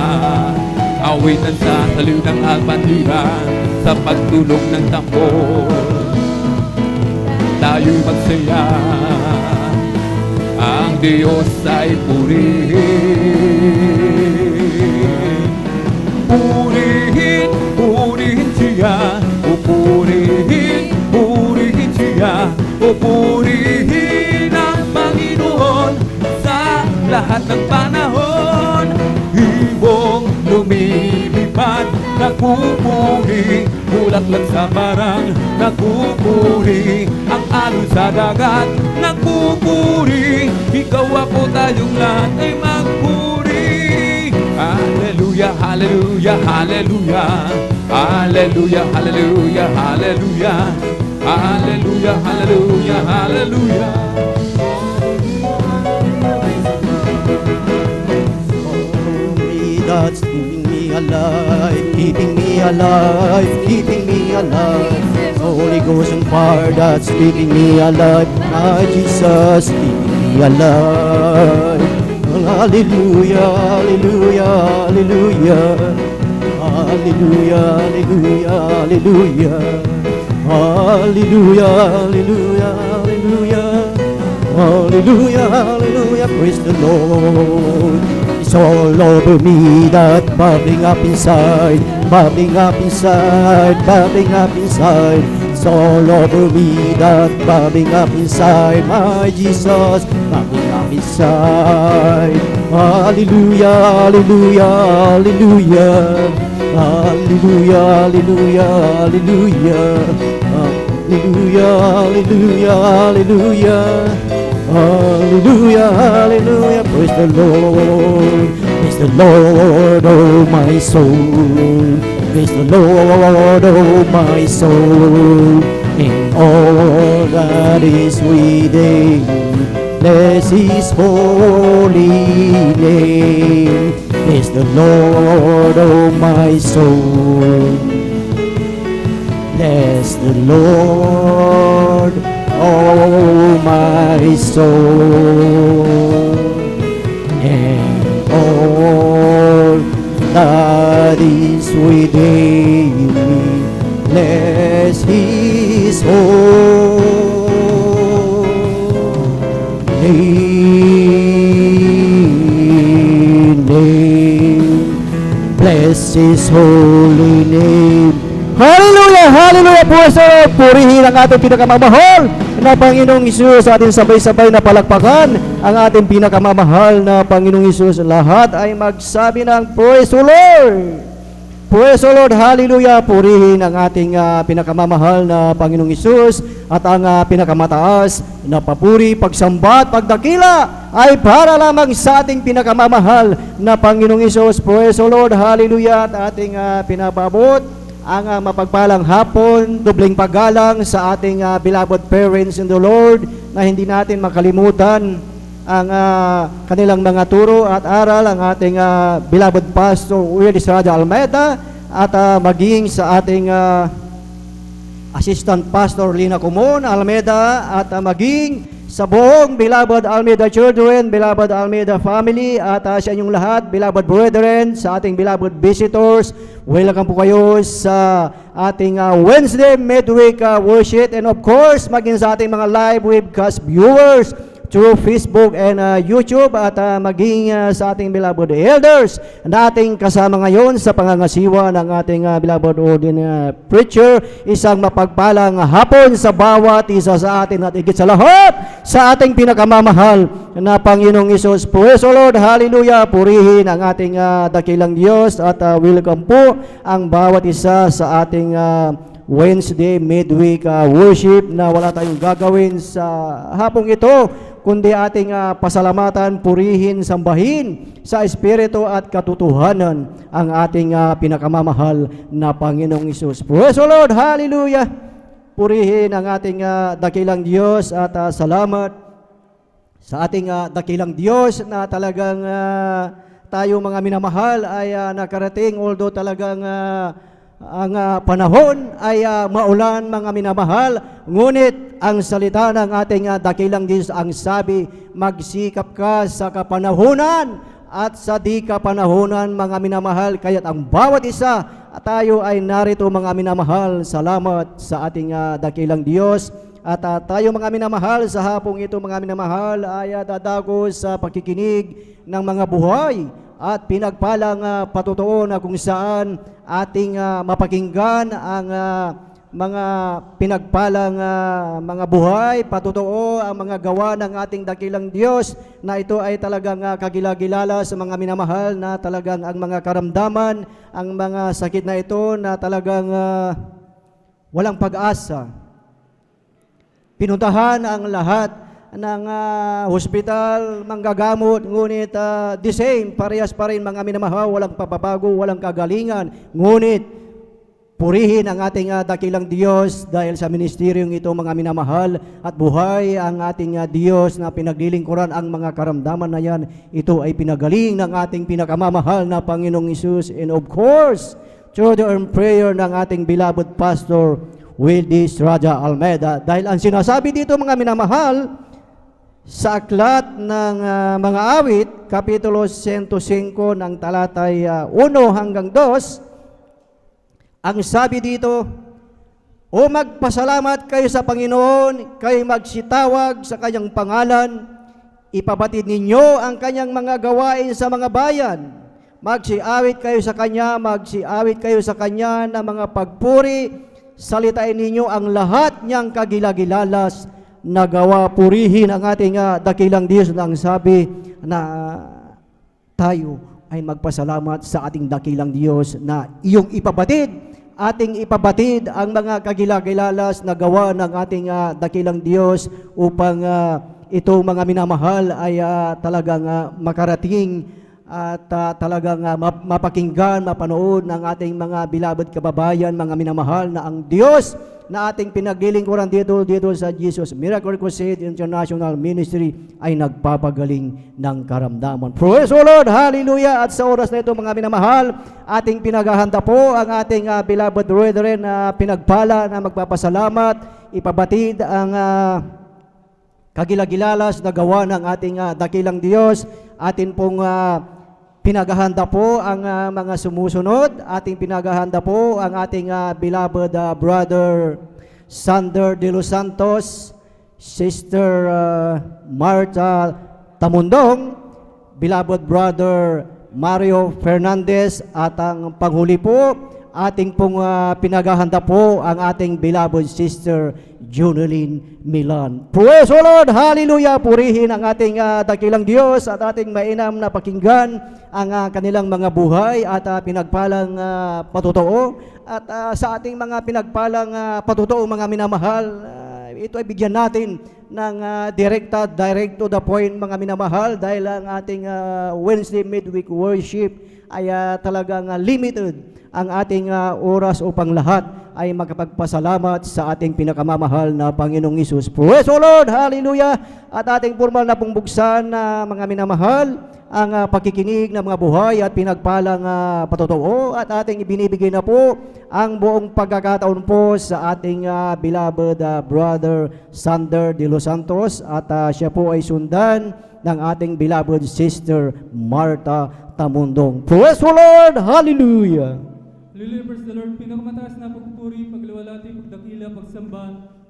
awitan sa saliw ng almandiran, sa pagtunog ng tambor tayo'y magsaya. Ang Diyos ay purihin. Purihin, purihin siya. O purihin, purihin siya. O purihin ang Panginoon sa lahat ng panahon. Ibong lumilipad, nagpupuri. Bulaklak sa barang, nagpupuri. Ang alon sa dagat, nagpupuri. Ikaw ako tayong lahat ay magpuri. Hallelujah, hallelujah, hallelujah. Hallelujah, hallelujah, hallelujah. Hallelujah, hallelujah, hallelujah. That's keeping me alive, keeping me alive, keeping me alive. Holy Ghost and fire that's keeping me alive. My Jesus keeping me alive. Hallelujah, hallelujah, hallelujah. Hallelujah, hallelujah, hallelujah. Hallelujah, hallelujah, hallelujah. Hallelujah, hallelujah, praise the Lord. It's all over me, that bubbling up inside, bubbling up inside, bubbling up inside. It's all over me, that bubbling up inside, my Jesus, bubbling up inside. Hallelujah, hallelujah, hallelujah. Hallelujah, hallelujah, hallelujah. Hallelujah, hallelujah, hallelujah. Hallelujah, hallelujah. Praise the Lord. Praise the Lord, oh my soul. Praise the Lord, oh my soul. In all that is within, bless His holy name. Praise the Lord, oh my soul. Bless the Lord, oh my soul. And all that is within me, bless His holy name. Bless His holy name. Hallelujah! Hallelujah! Purihin ang ating pinakamamahal na Panginoong Hesus. Ating sabay-sabay na palakpakan ang ating pinakamamahal na Panginoong Hesus. Lahat ay magsabi ng Praise the Lord! Praise the Lord! Hallelujah! Purihin ang ating pinakamamahal na Panginoong Hesus. At ang pinakamataas na papuri, pagsamba at pagdakila ay para lamang sa ating pinakamamahal na Panginoong Hesus. Praise the Lord! Hallelujah! At ating pinababot ang mapagpalang hapon, dubling paggalang sa ating beloved parents in the Lord, na hindi natin makalimutan ang kanilang mga turo at aral, ang ating beloved Pastor Willie Estrada Almeida, at maging sa ating Assistant Pastor Lina Comon Almeida, at maging sa buong beloved Almeida children, beloved Almeida family, at sa inyong lahat, beloved brethren, sa ating beloved visitors. Welcome po kayo sa ating Wednesday midweek worship, and of course, maging sa ating mga live webcast viewers through Facebook and YouTube, at maging sa ating beloved elders na ating kasama ngayon sa pangangasiwa ng ating beloved ordinary preacher. Isang mapagpalang hapon sa bawat isa sa atin, at higit sa lahat sa ating pinakamamahal na Panginoong Hesus. Praise the Lord, hallelujah. Purihin ang ating dakilang Diyos, at welcome po ang bawat isa sa ating Wednesday midweek worship, na wala tayong gagawin sa hapong ito kundi ating pasalamatan, purihin, sambahin sa Espiritu at katotohanan ang ating pinakamamahal na Panginoong Hesus. Praise the Lord, hallelujah. Purihin ang ating dakilang Diyos, at salamat sa ating dakilang Diyos na talagang tayo mga minamahal ay nakarating, although talagang ang panahon ay maulan mga minamahal, ngunit ang salita ng ating dakilang Diyos ang sabi, magsikap ka sa kapanahunan at sa di kapanahunan mga minamahal. Kaya't ang bawat isa tayo ay narito mga minamahal. Salamat sa ating dakilang Diyos. At tayo mga minamahal, sa hapong ito mga minamahal ay dadago sa pakikinig ng mga buhay at pinagpalang patutuo na kung saan ating mapakinggan ang mga pinagpalang mga buhay, patutuo ang mga gawa ng ating dakilang Diyos, na ito ay talagang kagilagilala sa mga minamahal, na talagang ang mga karamdaman, ang mga sakit na ito na talagang walang pag-asa. Pinuntahan ang lahat ng hospital, manggagamot, ngunit the same, parehas pa rin mga minamahal, walang papabago, walang kagalingan. Ngunit purihin ang ating dakilang Diyos dahil sa ministeryong ito mga minamahal, at buhay ang ating Diyos na pinaglilingkuran ang mga karamdaman na yan. Ito ay pinagaling ng ating pinakamamahal na Panginoong Hesus, and of course, through the prayer ng ating beloved Pastor Willie Estrada Almeida. Dahil ang sinasabi dito mga minamahal, sa aklat ng mga awit, Kapitulo 105 ng talatay 1 hanggang 2, ang sabi dito, o magpasalamat kayo sa Panginoon, kayo magsitawag sa kanyang pangalan, ipabatid ninyo ang kanyang mga gawain sa mga bayan, magsiawit kayo sa kanya, magsiawit kayo sa kanya ng mga pagpuri, salitain ninyo ang lahat niyang kagilagilalas na gawa. Purihin ang ating dakilang Diyos, na ang sabi na tayo ay magpasalamat sa ating dakilang Diyos na iyong ating ipabatid ang mga kagilagilalas na gawa ng ating dakilang Diyos upang ito mga minamahal ay talagang makarating at talagang mapakinggan, mapanood ng ating mga beloved kababayan, mga minamahal, na ang Diyos na ating pinaglilingkuran dito sa Jesus Miracle Crusade International Ministry ay nagpapagaling ng karamdaman. Praise the Lord! Hallelujah! At sa oras na ito mga minamahal, ating pinaghahanda po ang ating beloved brethren na pinagpala na magpapasalamat, ipabatid ang kagilagilalas na gawa ng ating dakilang Diyos. Atin pong pinaghahanda po ang mga sumusunod. Ating pinaghahanda po ang ating beloved brother Sander de los Santos, Sister Marta Tamundong, beloved brother Mario Fernandez, at ang panghuli po, ating pong pinaghahanda po ang ating beloved Sister Junelyn Milan. Praise the Lord! Hallelujah! Purihin ang ating dakilang Diyos at ating mainam na pakinggan ang kanilang mga buhay at pinagpalang patotoo. At sa ating mga pinagpalang patotoo mga minamahal, ito ay bigyan natin ng direct to the point mga minamahal, dahil ang ating Wednesday midweek worship ay talagang limited ang ating oras upang lahat ay makapagpasalamat sa ating pinakamamahal na Panginoong Hesus. Praise the Lord! Hallelujah! At ating formal na pong buksan na mga minamahal ang pakikinig ng mga buhay at pinagpalang patotoo, at ating ibinibigay na po ang buong pagkakataon po sa ating beloved brother Sander de los Santos, at siya po ay sundan ng ating beloved sister Marta Tamundong. Praise the Lord! Hallelujah! Hallelujah, praise the Lord. Pinakamataas na pagpupuri, pagluwalhati, pagdakila, pagsamba,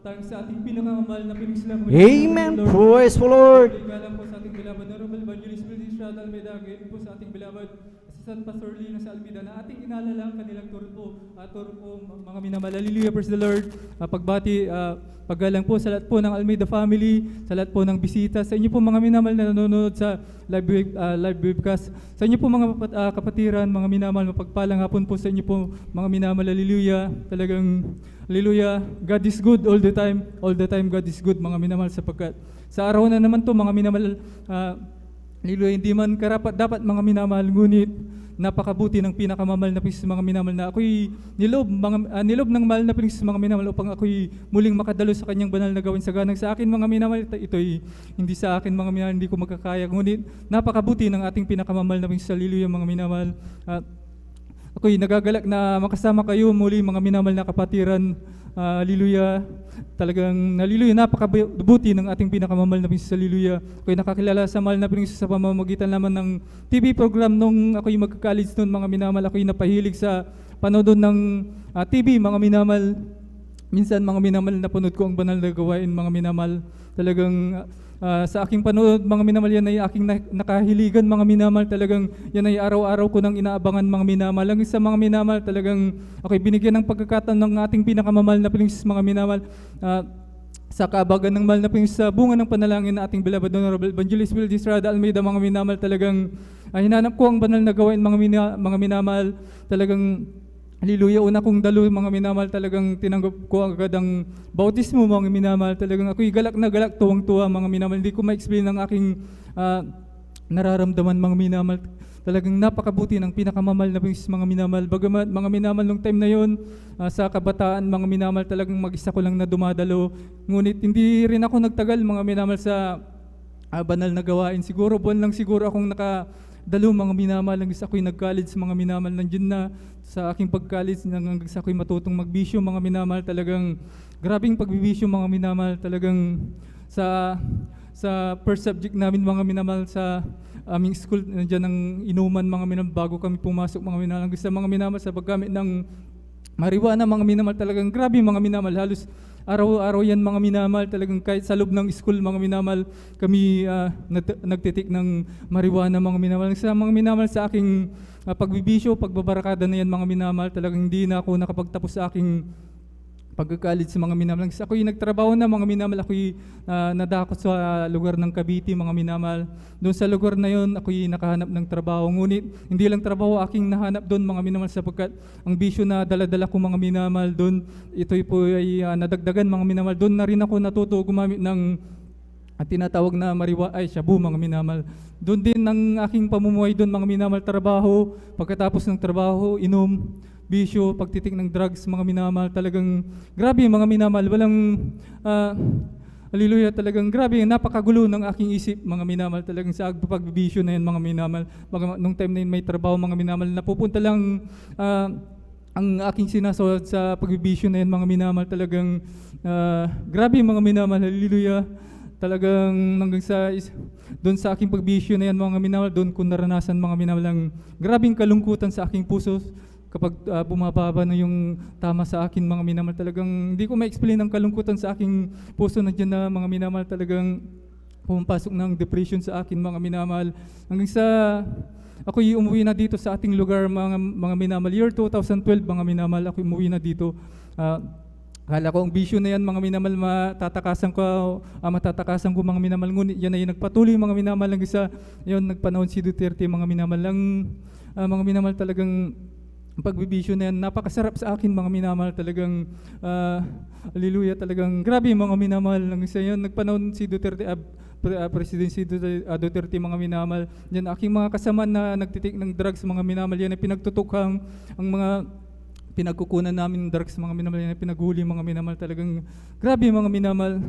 tayo sa ating pinakamal na pinigslam. Amen. Praise the Lord. Pagkalang po sa ating beloved Honorable Evangelist British Rad Almeida, again po sa ating beloved Assistant Pastor Lina sa Almeida, na ating inalalang kanilang turo po mga minamahal. Hallelujah, praise the Lord. Pagbati, paggalang po sa lahat po ng Almeida family, sa lahat po ng bisita, sa inyo po mga minamahal na nanonood sa live webcast, sa inyo po mga kapatiran, mga minamahal, mapagpalang hapon po sa inyo po mga minamahal. Hallelujah, talagang hallelujah, God is good all the time God is good mga minamahal, sapagkat sa araw na naman to mga minamahal, hallelujah, hindi man karapat dapat mga minamahal, ngunit napakabuti ng pinakamamahal na Panginoon mga minamahal, na ako'y nilob ng mahal na Panginoon mga minamahal upang ako'y muling makadalo sa kanyang banal na gawin sa ganang sa akin mga minamahal. Ito'y hindi sa akin mga minamahal, hindi ko magkakaya, ngunit napakabuti ng ating pinakamamahal na Panginoon. Hallelujah mga minamahal. Ako'y nagagalak na makasama kayo muli mga minamahal na kapatiran. Hallelujah. Talagang hallelujah, napakabuti ng ating pinakamamahal na Panginoon. Hallelujah. Ako'y nakakilala sa mahal na Panginoon sa pamamagitan naman ng TV program nung ako'y magka-college noon mga minamahal. Ako'y napahilig sa panood ng TV mga minamahal. Minsan mga minamahal, napanood ko ang banal na gawain mga minamahal. Talagang sa aking panood mga minamahal, yan ay aking nakahiligan mga minamahal. Talagang yan ay araw-araw ko nang inaabangan mga minamahal. Ang isa mga minamahal, talagang ako'y binigyan ng pagkakataon ng ating pinakamamahal na Panginoon mga minamahal. Sa kaabagan ng mahal na Panginoon, sa bunga ng panalangin na ating beloved Honorable Evangelist British Rad Almeida mga minamahal, talagang hinanap ko ang banal na gawain mga minamahal. Talagang hallelujah, una kong dalo mga minamahal, talagang tinanggap ko agad ang bautismo mga minamahal. Talagang ako'y galak na galak, tuwang-tuwa mga minamahal. Hindi ko ma-explain ang aking nararamdaman mga minamahal. Talagang napakabuti ng pinakamamahal na mga minamahal. Bagamat mga minamahal nung time na yon, sa kabataan mga minamahal, talagang mag-isa ko lang na dumadalo. Ngunit hindi rin ako nagtagal mga minamahal sa banal na gawain. Siguro buwan lang siguro akong nakadalo mga minamahal. Hanggang sa ako'y nag-college mga minamahal, nandiyan na sa aking pag-college, hanggang sa ako'y matutong magbisyo mga minamahal. Talagang grabing pagbibisyo mga minamahal. Talagang sa first subject namin mga minamahal sa aming school, nandiyan ang inuman mga minamahal bago kami pumasok mga minamahal. Hanggang sa mga minamahal sa paggamit ng marijuana mga minamahal, talagang grabe mga minamahal. Halos araw-araw yan mga minamahal. Talagang kahit sa loob ng school mga minamahal, kami nagtitik ng marijuana mga minamahal. Sa mga minamahal, sa aking pagbibisyo, pagbabarakada na yan mga minamahal, talagang hindi na ako nakapagtapos sa aking pagka-college sa mga minamahal. Ako'y nagtrabaho na mga minamahal, ako'y nadakot sa lugar ng Cavite mga minamahal. Doon sa lugar na yon ako'y nakahanap ng trabaho. Ngunit hindi lang trabaho aking nahanap doon mga minamahal, sapagkat ang bisyo na daladala ko mga minamahal doon, ito'y po ay nadagdagan mga minamahal. Doon na rin ako natuto gumamit ng tinatawag na mariwa ay shabu mga minamahal. Doon din ang aking pamumuhay doon mga minamahal, trabaho, pagkatapos ng trabaho, inom, bisyo, pagtitik ng drugs mga minamahal. Talagang grabe mga minamahal, walang hallelujah, talagang grabe, napakagulo ng aking isip mga minamahal, talagang sa pagbibisyo na yan mga minamahal. Nung time na yun may trabaho mga minamahal, napupunta lang ang aking sinasawad sa pagbibisyo na yan mga minamahal. Talagang grabe mga minamahal, hallelujah. Talagang hanggang sa doon sa aking pagbisyo na yan mga minamahal, doon ko naranasan mga minamahal ang grabing kalungkutan sa aking puso kapag bumababa na yung tama sa akin mga minamahal. Talagang hindi ko ma-explain ang kalungkutan sa aking puso, nandiyan na mga minamahal. Talagang pumapasok ng depression sa akin mga minamahal. Hanggang sa ako'y umuwi na dito sa ating lugar mga minamahal. Year 2012 mga minamahal, ako'y umuwi na dito. Akala ko ang bisyo na yan mga minamahal, matatakasan ko mga minamahal. Ngunit yan ay nagpatuloy mga minamahal. Hanggang sa yun, nagpanahon si Duterte mga minamahal. Mga minamahal, talagang ang pagbibisyo na yan, napakasarap sa akin mga minamahal. Talagang hallelujah, talagang grabe mga minamahal. Hanggang sa yun, nagpanahon si Duterte, President si Duterte mga minamahal. Yan aking mga kasama na nagtitik ng drugs mga minamahal. Yan ay pinagtutukhang ang mga pinagkukunan namin ng drugs mga minamahal. Yan ay pinaghuli mga minamahal. Talagang grabe mga minamahal.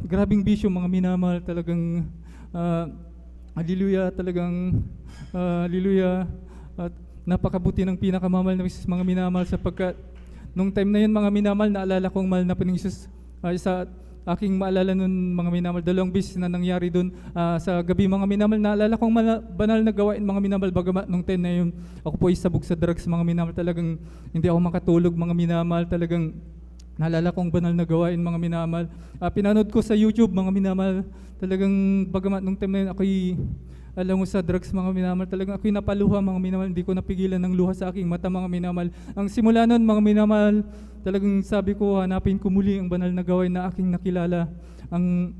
Grabing bisyo mga minamahal. Talagang hallelujah, talagang hallelujah. At napakabuti ng pinakamamahal na Isus mga minamahal, sapagkat nung time na yun mga minamahal, naalala kong mahal na Panginoong Isus. Sa aking maalala nun mga minamahal, dalawang beses na nangyari dun sa gabi mga minamahal. Naalala kong banal na gawain mga minamahal, bagamat nung time na yun ako po isabog sa drugs mga minamahal. Talagang hindi ako makatulog mga minamahal. Talagang naalala kong banal na gawain mga minamahal. Pinanood ko sa YouTube mga minamahal. Talagang bagamat nung time na yun ako'y alam mo sa drugs mga minamahal, talagang ako'y napaluha mga minamahal. Hindi ko napigilan ng luha sa aking mata mga minamahal. Ang simula nun mga minamahal, talagang sabi ko, hanapin ko muli ang banal na gawain na aking nakilala. Ang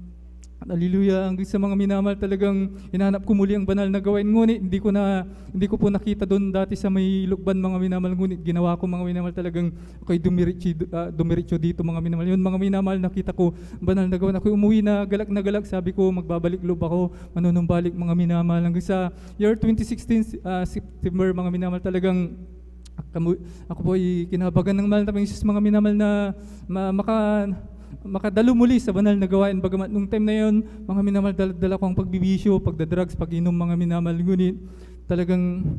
hallelujah, hanggang sa mga minamahal, talagang hinahanap ko muli ang banal na gawain. Ngunit hindi ko po nakita doon dati sa may lukban mga minamahal. Ngunit ginawa ko mga minamahal, talagang ako'y dumiretso dito mga minamahal. Yun mga minamahal, nakita ko ang banal na gawain. Ako'y umuwi na galak, sabi ko magbabalik loob ako, manunumbalik mga minamahal. Hanggang sa year 2016 September mga minamahal, talagang ako po ay kinabagan ng mahal na Panginoon mga minamahal na makadalo muli sa banal na gawain. Bagamat nung time na yon mga minamahal, dala ko ang pagbibisyo, pagdadrugs, pag-inom mga minamahal. Ngunit talagang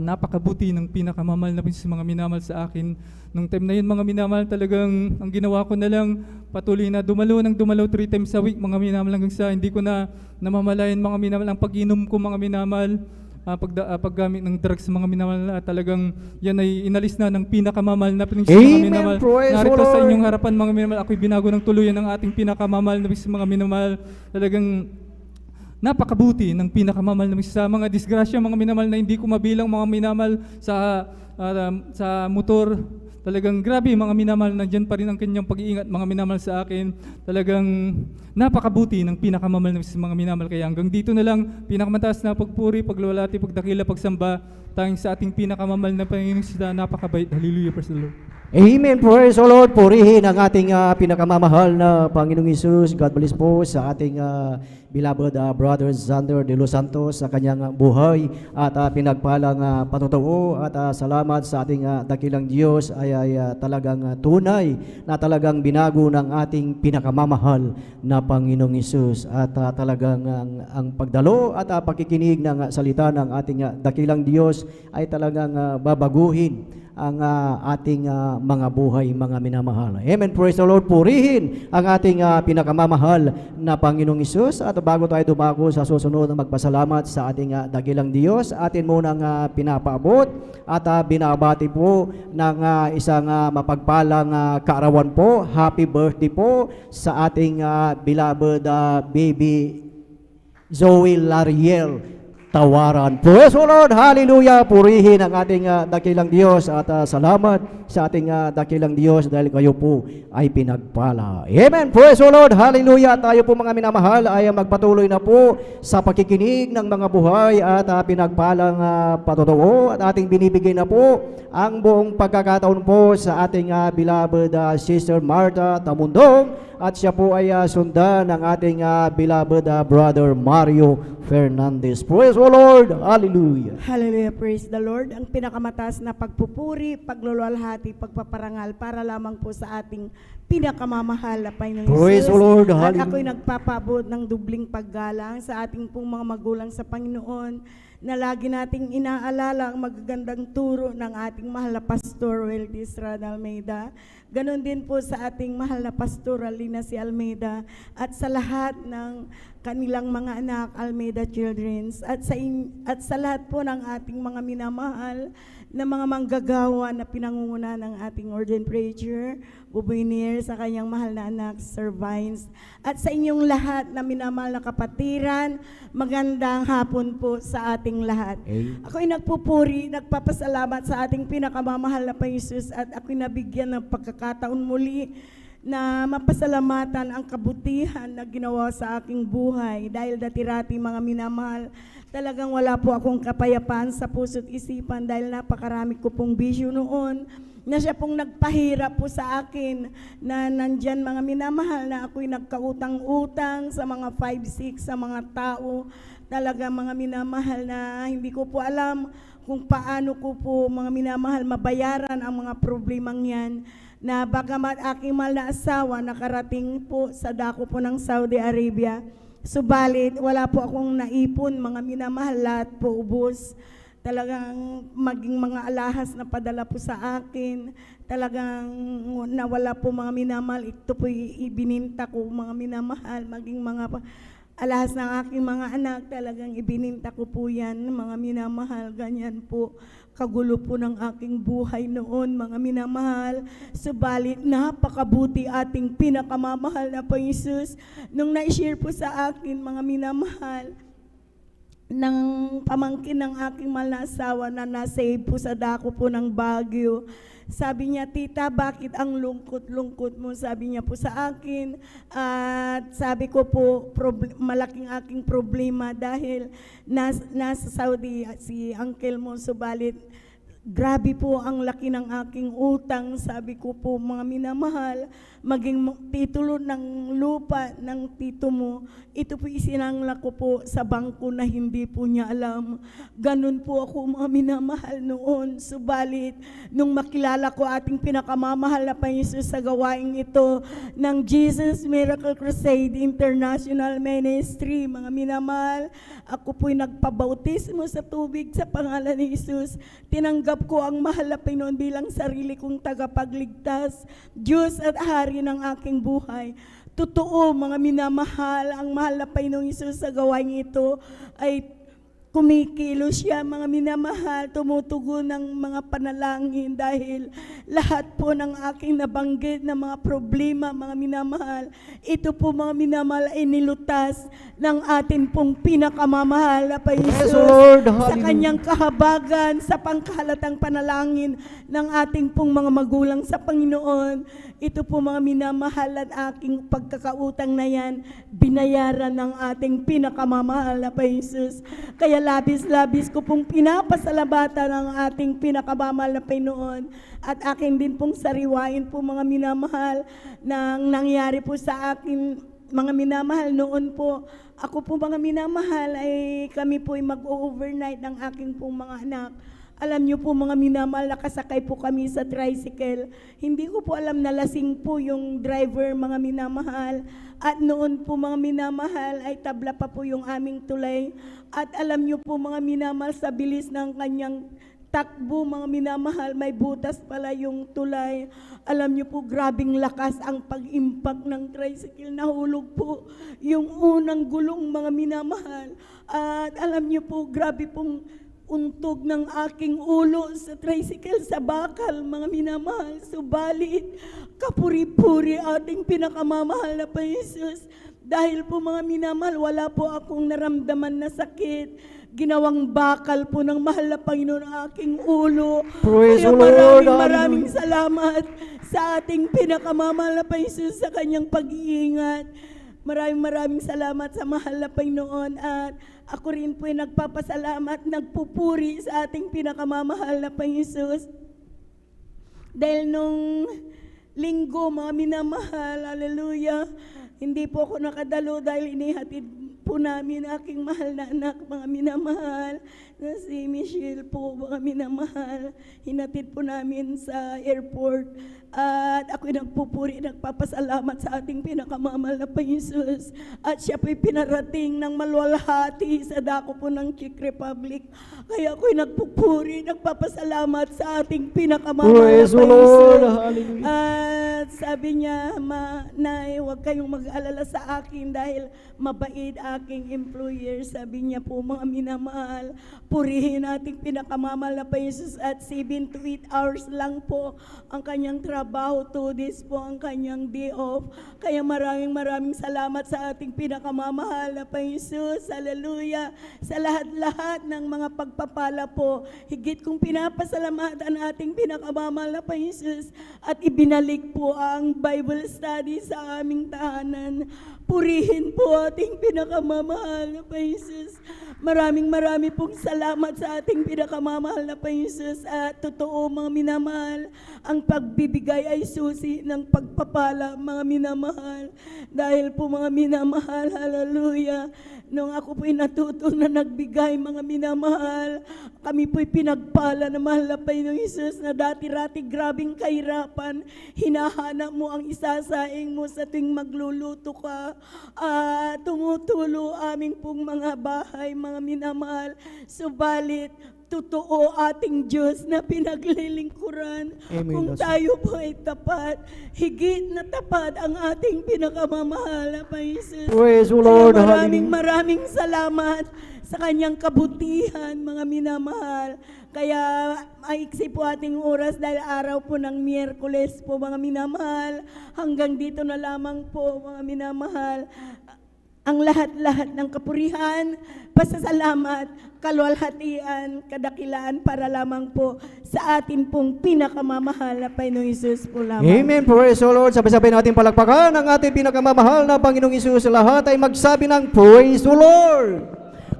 napakabuti ng pinakamamahal na Panginoon mga minamahal sa akin. Nung time na yun mga minamahal, talagang ang ginawa ko na lang, patuloy na dumalo 3 times a week mga minamahal. Hanggang sa hindi ko na namamalayan mga minamahal ang pag-inom ko mga minamahal. Paggamit ng drugs mga minamahal, talagang yan ay inalis na ng pinakamamahal na Panginoon mga minamahal. Narito sa inyong harapan mga minamahal, ako'y binago ng tuluyan ng ating pinakamamahal na mga minamahal. Talagang napakabuti ng pinakamamahal na sa mga disgrasya mga minamahal na hindi ko mabilang mga minamahal sa motor. Talagang grabe mga minamahal, nandiyan pa rin ang kanyang pag-iingat mga minamahal sa akin. Talagang napakabuti ng pinakamamahal na mga minamahal. Kaya hanggang dito na lang, pinakamataas na pagpuri, pagluwalhati, pagdakila, pagsamba, tanging sa ating pinakamamahal na Panginoon sila, napakabait. Hallelujah, praise the Lord. Amen, praise the Lord. Purihin ang ating pinakamamahal na Panginoong Isus. God bless po sa ating beloved brother Xander de Los Santos sa kanyang buhay at pinagpalang patutuo at salamat sa ating dakilang Diyos ay talagang tunay na talagang binago ng ating pinakamamahal na Panginoong Isus at talagang ang pagdalo at pagkikinig ng salita ng ating dakilang Diyos ay talagang babaguhin ang ating mga buhay, mga minamahal. Amen. Praise the Lord. Purihin ang ating pinakamamahal na Panginoong Isus. At bago tayo dumako sa susunod na magpasalamat sa ating dakilang Diyos, atin munang pinapaabot at binabati po ng isang mapagpalang kaarawan po. Happy birthday po sa ating beloved baby Zoe Lariel. tawaran. Praise the Lord, hallelujah, purihin ang ating dakilang Diyos at salamat sa ating dakilang Diyos dahil kayo po ay pinagpala. Amen, praise the Lord, hallelujah. Tayo po mga minamahal ay magpatuloy na po sa pakikinig ng mga buhay at pinagpalang patotoo at ating binibigay na po ang buong pagkakataon po sa ating beloved Sister Martha Tamundong at siya po ay sundan ng ating beloved Brother Mario Fernandez. Praise the Lord, hallelujah. Hallelujah, praise the Lord. Ang pinakamataas na pagpupuri, pagluluwalhati, pagpaparangal para lamang po sa ating pinakamamahal na Panginoon Jesus. Praise the Lord, At hallelujah. ako'y nagpapaabot ng dubling paggalang sa ating pong mga magulang sa Panginoon na lagi nating inaalala ang magagandang turo ng ating mahal na Pastor Weldy Estrada Almeida. Ganon din po sa ating mahal na Pastor Alina C. Almeida at sa lahat ng kanilang mga anak, Almeida Children's, at sa lahat po ng ating mga minamahal na mga manggagawa na pinangunguna ng ating ordained preacher, Buboy Nier, sa kanyang mahal na anak, Sir Vines, at sa inyong lahat na minamahal na kapatiran, magandang hapon po sa ating lahat. Ako'y nagpupuri, nagpapasalamat sa ating pinakamamahal na Panginoon Jesus at ako'y nabigyan ng pagkakataon muli na mapasalamatan ang kabutihan na ginawa sa aking buhay dahil dati-rati mga minamahal, talagang wala po akong kapayapaan sa puso't isipan dahil napakarami ko pong bisyo noon na siya pong nagpahirap po sa akin na nandyan mga minamahal na ako'y nagkautang-utang sa mga 5-6 sa mga tao, talaga mga minamahal na hindi ko po alam kung paano ko po mga minamahal mabayaran ang mga problemang yan na bagamat aking mahal na asawa nakarating po sa dako po ng Saudi Arabia, subalit wala po akong naipon mga minamahal, lahat po ubos. Talagang maging mga alahas na padala po sa akin, talagang nawala po mga minamahal, ito po ibininta ko mga minamahal, maging mga alahas ng aking mga anak, talagang ibininta ko po yan mga minamahal, ganyan po. Kagulo po ng aking buhay noon, mga minamahal. Subalit, napakabuti ating pinakamamahal na Panginoon Jesus. Nung na-share po sa akin, mga minamahal, ng pamangkin ng aking mahal na asawa na nasave po sa dako po ng Baguio. Sabi niya, tita, bakit ang lungkot-lungkot mo? Sabi niya po sa akin. At sabi ko po, malaking aking problema dahil nasa Saudi si uncle mo, subalit grabe po ang laki ng aking utang. Sabi ko po, mga minamahal, maging titulo ng lupa ng tito mo, ito po isinangla ko po sa bangko na hindi po niya alam. Ganun po ako mga minamahal noon. Subalit, nung makilala ko ating pinakamamahal na Panginoon Jesus sa gawaing ito ng Jesus Miracle Crusade International Ministry, mga minamahal, ako po'y nagpabautismo sa tubig sa pangalan ni Jesus. Tinanggap ko ang mahal na Panginoon bilang sarili kong tagapagligtas, Diyos at Hari ng aking buhay. Totoo, mga minamahal, ang mahal na Panginoong Hesus sa gawain ito ay kumikilos siya, mga minamahal, tumutugon ng mga panalangin dahil lahat po ng aking nabanggit na mga problema, mga minamahal, ito po mga minamahal ay nilutas ng atin pong pinakamamahal na Panginoon Hesus sa kanyang kahabagan, sa pangkahalatang panalangin ng ating pong mga magulang sa Panginoon. Ito po mga minamahal at aking pagkakautang na yan, binayaran ng ating pinakamamahal na Panginoon Hesus. Kaya labis-labis ko pong pinapasalamatan ang ating pinakamamahal na Panginoon at akin din pong sariwain po mga minamahal nang nangyari po sa akin mga minamahal noon po. Ako po mga minamahal ay kami po ay mag-overnight ng aking pong mga anak. Alam niyo po mga minamahal, nakasakay po kami sa tricycle. Hindi ko po alam na lasing po yung driver mga minamahal. At noon po mga minamahal ay tabla pa po yung aming tulay. At alam niyo po mga minamahal, sa bilis ng kanyang takbo mga minamahal, may butas pala yung tulay. Alam niyo po, grabing lakas ang pag-impact ng tricycle. Nahulog po yung unang gulong mga minamahal. At alam niyo po, grabe pong untog ng aking ulo sa tricycle sa bakal, mga minamahal. Subalit, kapuri-puri ating pinakamamahal na Panginoon Jesus. Dahil po mga minamahal, wala po akong naramdaman na sakit. ginawang bakal po ng mahal na Panginoon ang aking ulo. Praise Kaya the Lord. maraming Hallelujah. salamat sa ating pinakamamahal na Panginoon sa kanyang pag-iingat. Maraming salamat sa mahal na Panginoon, at ako rin po ay nagpapasalamat, nagpupuri sa ating pinakamamahal na Panginoon. Dahil nung linggo, mga minamahal, hallelujah, hindi po ako nakadalo dahil inihatid po namin aking mahal na anak, mga minamahal, na si Michelle po, mga minamahal. Hinatid po namin sa airport. At ako'y nagpupuri, nagpapasalamat sa ating pinakamamahal na Panginoon. At siya po'y pinarating ng maluwalhati sa dako po ng Czech Republic. Kaya ako'y nagpupuri, nagpapasalamat sa ating pinakamamahal na Praise the Lord. Panginoon. Hallelujah. At sabi niya, Nay, huwag kayong mag-alala sa akin dahil mabait aking employer. Sabi niya po, mga minamahal, purihin ating pinakamamahal na Panginoon, at 7 to 8 hours lang po ang kanyang trabaho, 2 days po ang kanyang day off. Kaya maraming salamat sa ating pinakamamahal na Panginoon. Hallelujah. Sa lahat-lahat ng mga pagpapala po, higit kong pinapasalamatan ating pinakamamahal na Panginoon, at ibinalik po ang Bible study sa aming tahanan. Purihin po ating pinakamamahal na Panginoon. Maraming pong salamat sa ating pinakamamahal na Panginoon. At totoo, mga minamahal, ang pagbibigay ay susi ng pagpapala, mga minamahal. Dahil po, mga minamahal, hallelujah, nung ako po'y natuto na nagbigay, mga minamahal, kami po'y pinagpala na mahal na Panginoong Isus, na dati-rati grabing kahirapan, hinahanap mo ang isasaing mo sa tuwing magluluto ka, tumutulo aming pong mga bahay, mga minamahal. Subalit, totoo ating Diyos na pinaglilingkuran. Amen. Kung tayo po ay tapat, higit na tapat ang ating pinakamamahal na Panginoon. Praise the Lord. Kaya Hallelujah. maraming salamat sa kanyang kabutihan, mga minamahal. Kaya maiksi po ating oras dahil araw po ng Miyerkules po, mga minamahal. Hanggang dito na lamang po, mga minamahal. Ang lahat-lahat ng kapurihan, pasasalamat, kaluwalhatian, kadakilaan para lamang po sa atin pong pinakamamahal na Panginoong Isus po lamang. Amen. Praise the Lord. Sabay-sabay natin palakpakan ang ating pinakamamahal na Panginoong Isus. Lahat ay magsabi ng Praise the Lord.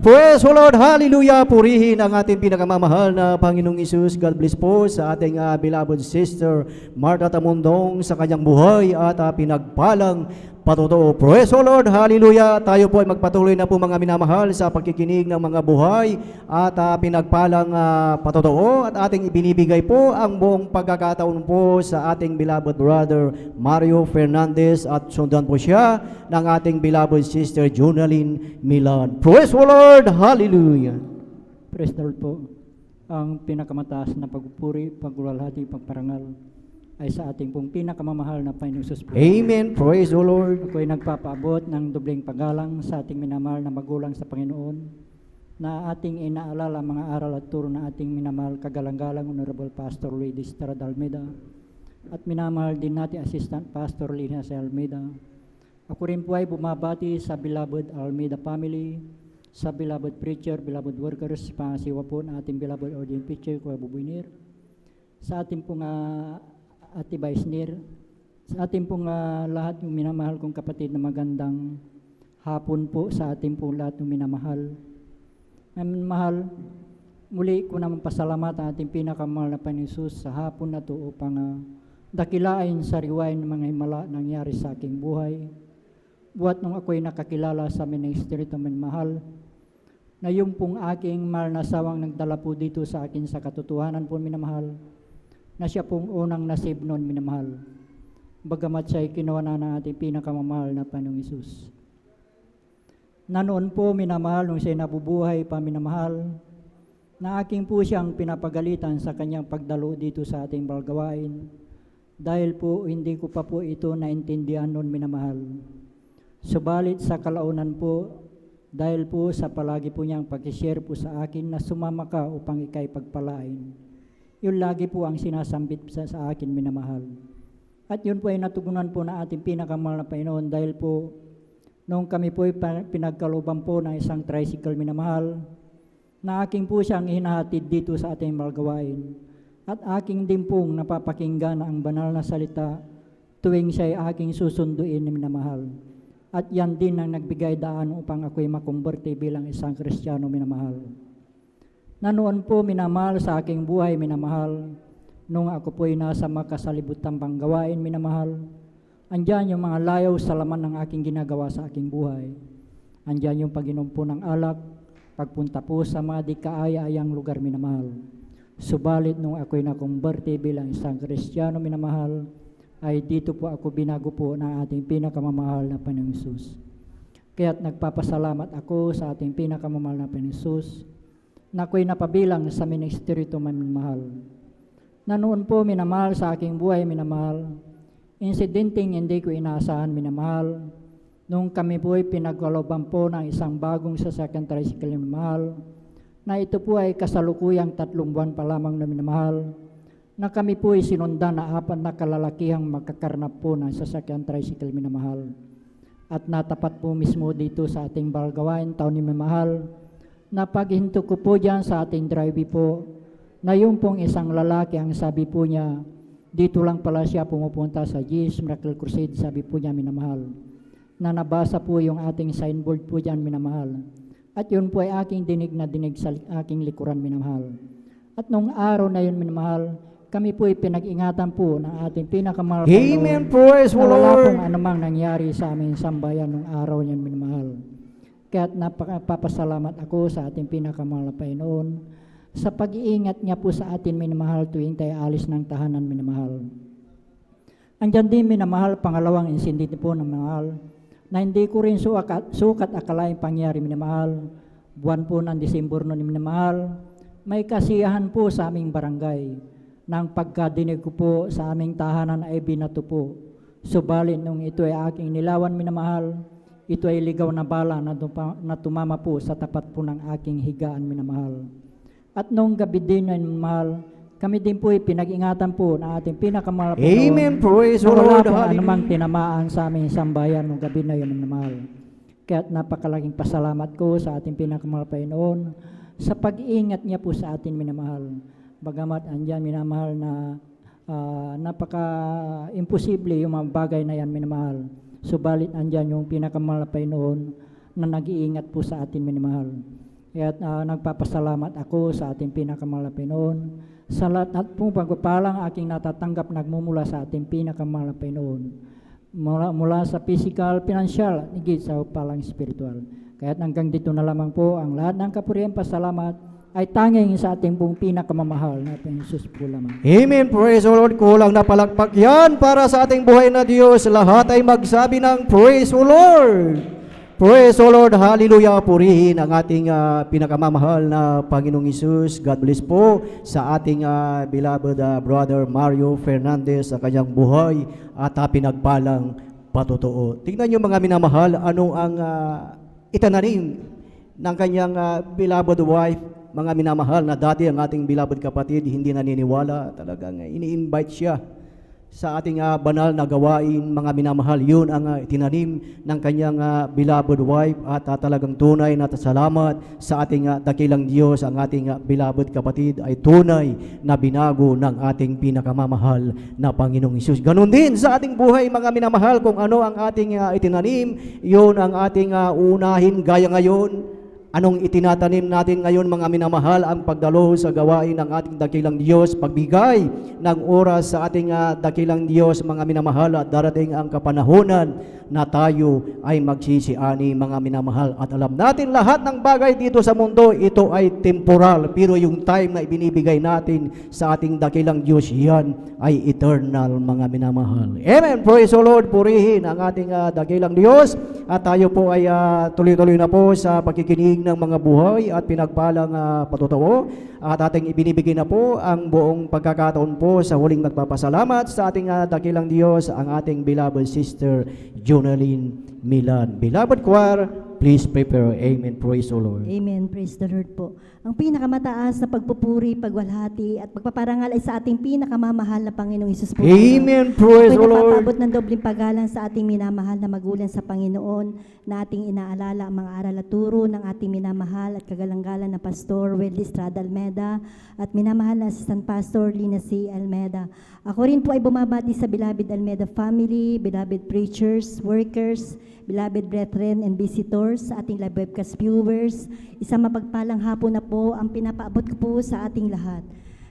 Praise the Lord. Hallelujah. Purihin ang ating pinakamamahal na Panginoong Isus. God bless po sa ating beloved sister Martha Tamundong sa kanyang buhay at pinagpalang patotoo. Praise the Lord. Hallelujah. Tayo po ay magpatuloy na po, mga minamahal, sa pagkikinig ng mga buhay at pinagpalang patotoo, at ating ibinibigay po ang buong pagkakataon po sa ating beloved brother Mario Fernandez, at sundan po siya ng ating beloved sister Jonaline Milan. Praise the Lord. Hallelujah. Praise the Lord po. Ang pinakamataas na pagpupuri, pagluwalhati, pagparangal ay sa ating pong pinakamamahal na Panginoong Hesus po. Amen. Praise the Lord. Ako ay nagpapaabot ng dobleng paggalang sa ating minamahal na magulang sa Panginoon, na ating inaalala mga aral at turo na ating minamahal kagalang-galang Honorable Pastor Luis Estrada Almeida, at minamahal din natin Assistant Pastor Lina C. Almeida. Ako rin po ay bumabati sa beloved Almeida family, sa beloved preacher, beloved workers, pangasiwa po na ating beloved ordained preacher, Kuya Bubinir, sa ating pong Ate Baisnir, sa ating pong lahat yung minamahal kong kapatid na magandang hapon po sa ating pong lahat yung minamahal. Mahal, muli ko naman pasalamat ang ating pinakamahal na Panginoon Hesus sa hapon na ito upang dakilain sa riwayan ng mga himala nangyari sa aking buhay. Buhat nung ako'y nakakilala sa ministry ng mahal, na yung pong aking mahal na sawang nagdala po dito sa akin sa katotohanan po minamahal, na siya pong unang nasib noon minamahal, bagamat siya'y kinuha na ng ating pinakamamahal na Panginoong Hesus. Na noon po minamahal, nung siya'y nabubuhay pa minamahal, na aking po siyang pinapagalitan sa kanyang pagdalo dito sa ating balgawain, dahil po hindi ko pa po ito naintindihan noon minamahal. Subalit sa kalaunan po, dahil po sa palagi po niyang pag-share po sa akin na sumama ka upang ikay pagpalain, yun lagi po ang sinasambit sa akin minamahal. At yun po ay natugunan po na ating pinakamahal na Panginoon, dahil po nung kami po ay pinagkaluban po ng isang tricycle minamahal, na aking po siyang hinahatid dito sa ating malgawain. At aking din pong napapakinggan ang banal na salita tuwing siya ay aking susunduin na minamahal. At yan din ang nagbigay daan upang ako'y makumberte bilang isang Kristiyano minamahal. Na noon po minamahal sa aking buhay minamahal, nung ako po'y nasa makasalibutang panggawain minamahal, andyan yung mga layaw sa laman ng aking ginagawa sa aking buhay. Andyan yung pag-inom po ng alak, pagpunta po sa mga di kaaya-ayang lugar minamahal. Subalit nung ako'y nakumberte bilang isang Kristiyano minamahal, ay dito po ako binago po ng ating pinakamamahal na Panginoong Hesus. Kaya't nagpapasalamat ako sa ating pinakamamahal na Panginoong Hesus na ako'y napabilang sa ministeryo ito minamahal. Na noon po minamahal sa aking buhay minamahal, insidenteng hindi ko inaasahan minamahal, nung kami po ay pinagkaloban po ng isang bagong sasakyan tricycle minamahal, na ito po ay kasalukuyang 3 buwan pa lamang na minamahal, na kami po ay sinundan na 4 na kalalakihang magkakarnap po ng sasakyan tricycle minamahal. At natapat po mismo dito sa ating balgawain, taon ni minamahal, na paghinto ko po dyan sa ating drive po, na yung pong isang lalaki, ang sabi po niya, dito lang pala siya pumupunta sa Jesus Miracle Crusade, sabi po niya minamahal. Na nabasa po yung ating signboard po dyan minamahal. At yun po ay aking dinig na dinig sa aking likuran minamahal. At nung araw na yun minamahal, kami po ay pinag-ingatan po ng ating pinakamahal. Amen. Praise the na wala Lord. pong anumang nangyari sa aming sambayan nung araw niyan minamahal. Kaya't napapasalamat ako sa ating pinakamahal na Panginoon sa pag-iingat niya po sa atin minamahal tuwing tayo alis ng tahanan minamahal. Andyan din minamahal, pangalawang insidente po ng minamahal, na hindi ko rin sukat akalain pangyari minamahal. Buwan po ng Disyembre noon minamahal, may kasiyahan po sa aming barangay. Nang pagkadinig ko po sa aming tahanan ay binato po. Subalit nung ito ay aking nilawan minamahal, ito ay ligaw na bala na tumama po sa tapat po ng aking higaan minamahal. At nung gabi din minamahal, kami din po ay pinag-ingatan po na ating pinakamahal po. Amen. Praise the na wala Lord. pong Hallelujah. anumang tinamaan sa aming sambayan nung gabi na yun minamahal. Kaya't napakalaking pasalamat ko sa ating pinakamahal Panginoon sa pag-iingat niya po sa atin minamahal. Bagamat andyan minamahal na napaka-imposible yung mga bagay na yan minamahal. Subalit andyan yung pinakamahal na Panginoon na nag-iingat po sa atin minamahal. Kaya't nagpapasalamat ako sa ating pinakamahal na Panginoon sa lahat at pong pagpapalang aking natatanggap nagmumula sa ating pinakamahal na Panginoon. Mula sa physical, financial, at higit sa palang spiritual. Kaya't hanggang dito na lamang po ang lahat ng kapurihan pasalamat ay tanging sa ating pong pinakamamahal na Panginoon Jesus po lamang. Amen. Praise the Lord. Kulang na palakpak yan para sa ating buhay na Diyos. Lahat ay magsabi ng Praise the Lord. Praise the Lord. Hallelujah. Purihin ang ating pinakamamahal na Panginoong Hesus. God bless po sa ating beloved brother Mario Fernandez sa kanyang buhay at pinagpalang patotoo. Tingnan niyo mga minamahal, ano ang itananim ng kanyang beloved wife. Mga minamahal na dati ang ating beloved kapatid hindi naniniwala, talagang ini-invite siya sa ating banal na gawain. Mga minamahal, yun ang tinanim ng kanyang beloved wife at talagang tunay na salamat sa ating dakilang Diyos. Ang ating beloved kapatid ay tunay na binago ng ating pinakamamahal na Panginoong Hesus. Ganon din sa ating buhay mga minamahal, kung ano ang ating itinanim, yun ang ating unahin gaya ngayon. Anong itinatanim natin ngayon mga minamahal? Ang pagdalo sa gawain ng ating dakilang Diyos, pagbigay ng oras sa ating dakilang Diyos mga minamahal, at darating ang kapanahunan na tayo ay magsisiani mga minamahal. At alam natin lahat ng bagay dito sa mundo, ito ay temporal, pero yung time na ibinibigay natin sa ating dakilang Diyos, yan ay eternal mga minamahal. Amen. Praise the Lord. Purihin ang ating dakilang Diyos at tayo po ay tuloy-tuloy na po sa pakikinig ng mga buhay at pinagpalang patotoo. At ating ibinibigay na po ang buong pagkakataon po sa huling nagpapasalamat sa ating dakilang Diyos, ang ating beloved sister Jonaline Milan. Beloved choir, Please prepare. Amen. Praise the Lord. Amen. Praise the Lord po. Ang pinakamataas na pagpupuri, pagwalhati, at pagpaparangal ay sa ating pinakamamahal na Panginoong Hesus po. Amen. Praise the Ako'y Lord. napapaabot ng dobling paggalang sa ating minamahal na magulang sa Panginoon na ating inaalala ang mga aral at turo ng ating minamahal at kagalanggalan na Pastor Weldy Estrada Almeda at minamahal na Assistant Pastor Lina C. Almeda. Ako rin po ay bumabati sa beloved Almeda family, beloved preachers, workers, beloved brethren and visitors, sa ating live webcast viewers. Isang mapagpalang hapon na po ang pinapaabot ko po sa ating lahat.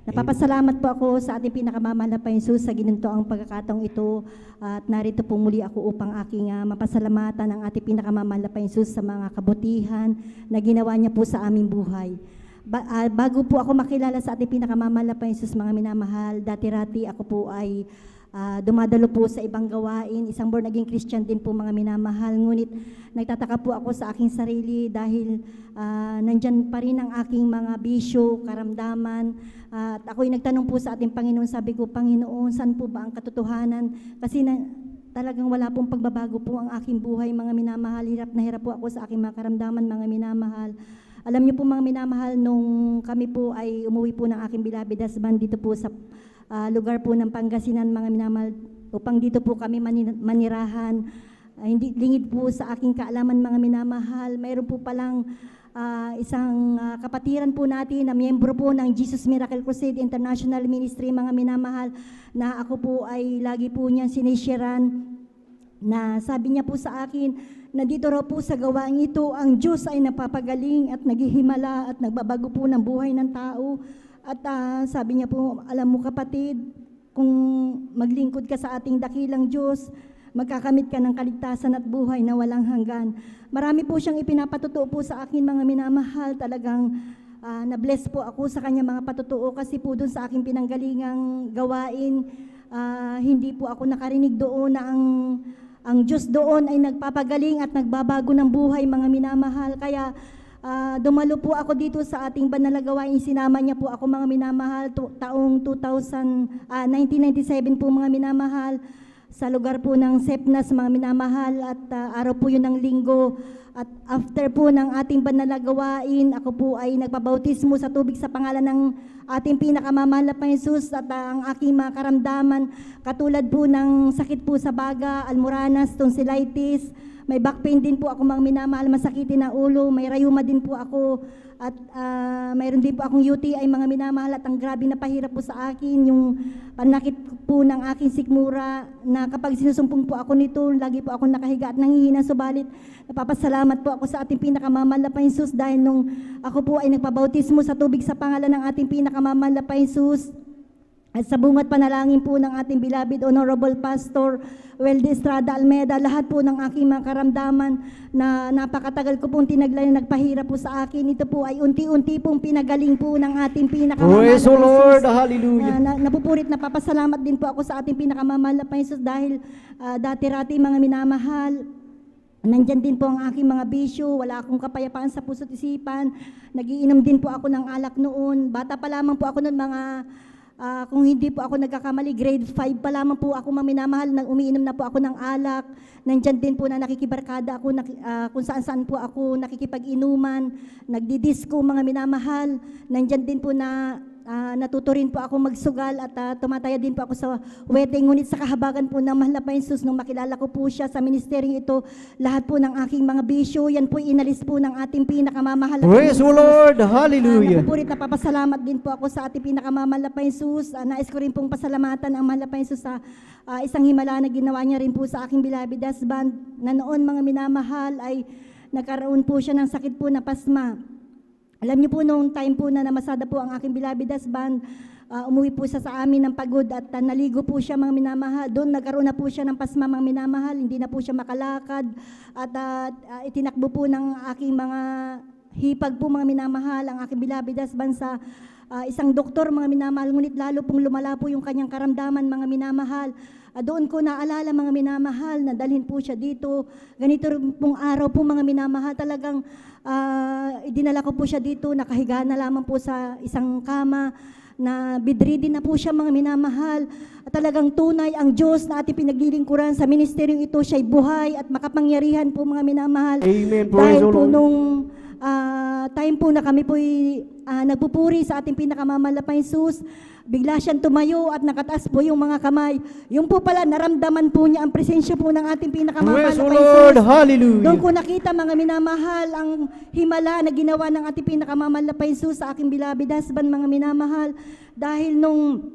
Napapasalamat po ako sa ating pinakamamahal na Panginoon Jesus sa ginuntoang pagkakataong ito at narito po muli ako upang aking mapasalamatan ang ating pinakamamahal na Panginoon Jesus sa mga kabutihan na ginawa niya po sa aming buhay. Bago po ako makilala sa ating pinakamamahal na Panginoon Jesus, mga minamahal, dati-rati ako po ay dumadalo po sa ibang gawain. Isang born again Christian din po, mga minamahal. Ngunit nagtataka po ako sa aking sarili dahil nandyan pa rin ang aking mga bisyo, karamdaman. At ako'y nagtanong po sa ating Panginoon, sabi ko, Panginoon, saan po ba ang katotohanan? Kasi talagang wala pong pagbabago po ang aking buhay, mga minamahal. Hirap na hirap po ako sa aking mga karamdaman, mga minamahal. Alam niyo po, mga minamahal, nung kami po ay umuwi po ng aking beloved husband dito po sa lugar po ng Pangasinan, mga minamahal, upang dito po kami manirahan. Hindi lingid po sa aking kaalaman, mga minamahal. Mayroon po palang isang kapatiran po natin na miyembro po ng Jesus Miracle Crusade International Ministry, mga minamahal, na ako po ay lagi po niyan sinisharan, na sabi niya po sa akin na dito raw po sa gawaang ito, ang Diyos ay napapagaling at naghihimala at nagbabago po ng buhay ng tao. At sabi niya po, alam mo kapatid, kung maglingkod ka sa ating dakilang Diyos, magkakamit ka ng kaligtasan at buhay na walang hanggan. Marami po siyang ipinapatutuo po sa akin, mga minamahal. Talagang na-bless po ako sa kanya mga patutuo kasi po doon sa aking pinanggalingang gawain, hindi po ako nakarinig doon na ang Diyos doon ay nagpapagaling at nagbabago ng buhay, mga minamahal. Kaya dumalo po ako dito sa ating banal na gawain. Sinama niya po ako, mga minamahal, taong 1997 po, mga minamahal, sa lugar po ng Sepnas, mga minamahal, at araw po yun ng linggo. At after po ng ating banal na gawain, ako po ay nagpabautismo sa tubig sa pangalan ng ating pinakamamahal na Panginoon Jesus, at ang aking mga karamdaman, katulad po ng sakit po sa baga, almoranas, tonsillitis, may back pain din po ako, mga minamahal, masakitin na ulo, may rayuma din po ako, at mayroon din po akong UTI, mga minamahal, at ang grabe na pahirap po sa akin, yung panakit po ng aking sikmura, na kapag sinusumpong po ako nito, lagi po ako nakahiga at nanghihina, subalit napapasalamat po ako sa ating pinakamamahal na Panginoon Jesus dahil nung ako po ay nagpabautismo sa tubig sa pangalan ng ating pinakamamahal na Panginoon Jesus, at sa bungat panalangin po ng ating beloved Honorable Pastor Weldy Estrada Almeda, lahat po ng aking mga karamdaman na napakatagal ko pong tinaglay na nagpahirap po sa akin, ito po ay unti-unti pong pinagaling po ng ating pinakamamahal Praise the Lord. Hallelujah. Napupurit, napapasalamat din po ako sa ating pinakamamahal na Panginoon Jesus dahil dati-rati, mga minamahal, nandyan din po ang aking mga bisyo, wala akong kapayapaan sa puso't isipan, nagiinom din po ako ng alak noon, bata pa lamang po ako noon, kung hindi po ako nagkakamali, grade 5 pa lamang po ako, mga minamahal, umiinom na po ako ng alak. Nandyan din po na nakikibarkada ako, kung saan-saan po ako nakikipag-inuman, nagdidisco, mga minamahal. Nandyan din po na natuto rin po ako magsugal at tumataya din po ako sa wedding. Ngunit sa kahabagan po ng mahal na Panginoon Jesus, nung makilala ko po siya sa ministeryong ito, lahat po ng aking mga bisyo, yan po inalis po ng ating pinakamamahal na Praise the Lord. Hallelujah. Napupurit, napapasalamat din po ako sa ating pinakamamahal na Panginoon Jesus. Nais ko rin pong pasalamatan ang mahal na Panginoon Jesus sa isang himala na ginawa niya rin po sa aking beloved husband, na noon, mga minamahal, ay nagkaroon po siya ng sakit po na pasma. Alam niyo po, noong time po na namasada po ang aking beloved husband, umuwi po siya sa amin ng pagod at naligo po siya, mga minamahal. Doon nagkaroon na po siya ng pasma, mga minamahal, hindi na po siya makalakad at itinakbo po ng aking mga hipag po, mga minamahal, ang aking beloved husband sa isang doktor, mga minamahal. Ngunit lalo pong lumala po yung kanyang karamdaman, mga minamahal. Doon ko naalala, mga minamahal, na dalhin po siya dito. Ganito pong araw po, mga minamahal, talagang dinala ko po siya dito, nakahiga na lamang po sa isang kama. na bedridden na po siya, mga minamahal. At talagang tunay ang Diyos na ating pinaglilingkuran sa ministeryong ito, siya'y buhay at makapangyarihan po, mga minamahal. Amen. Praise Dahil the po Lord. nung time po na kami po'y nagpupuri sa ating pinakamamahal na Jesus, bigla siyang tumayo at nakataas po yung mga kamay. Yung po pala, naramdaman po niya ang presensya po ng ating pinakamamahal Praise na the Jesus. Lord. Hallelujah. Doon ko nakita, mga minamahal, ang himala na ginawa ng ating pinakamamahal na Jesus sa aking beloved husband, mga minamahal. Dahil nung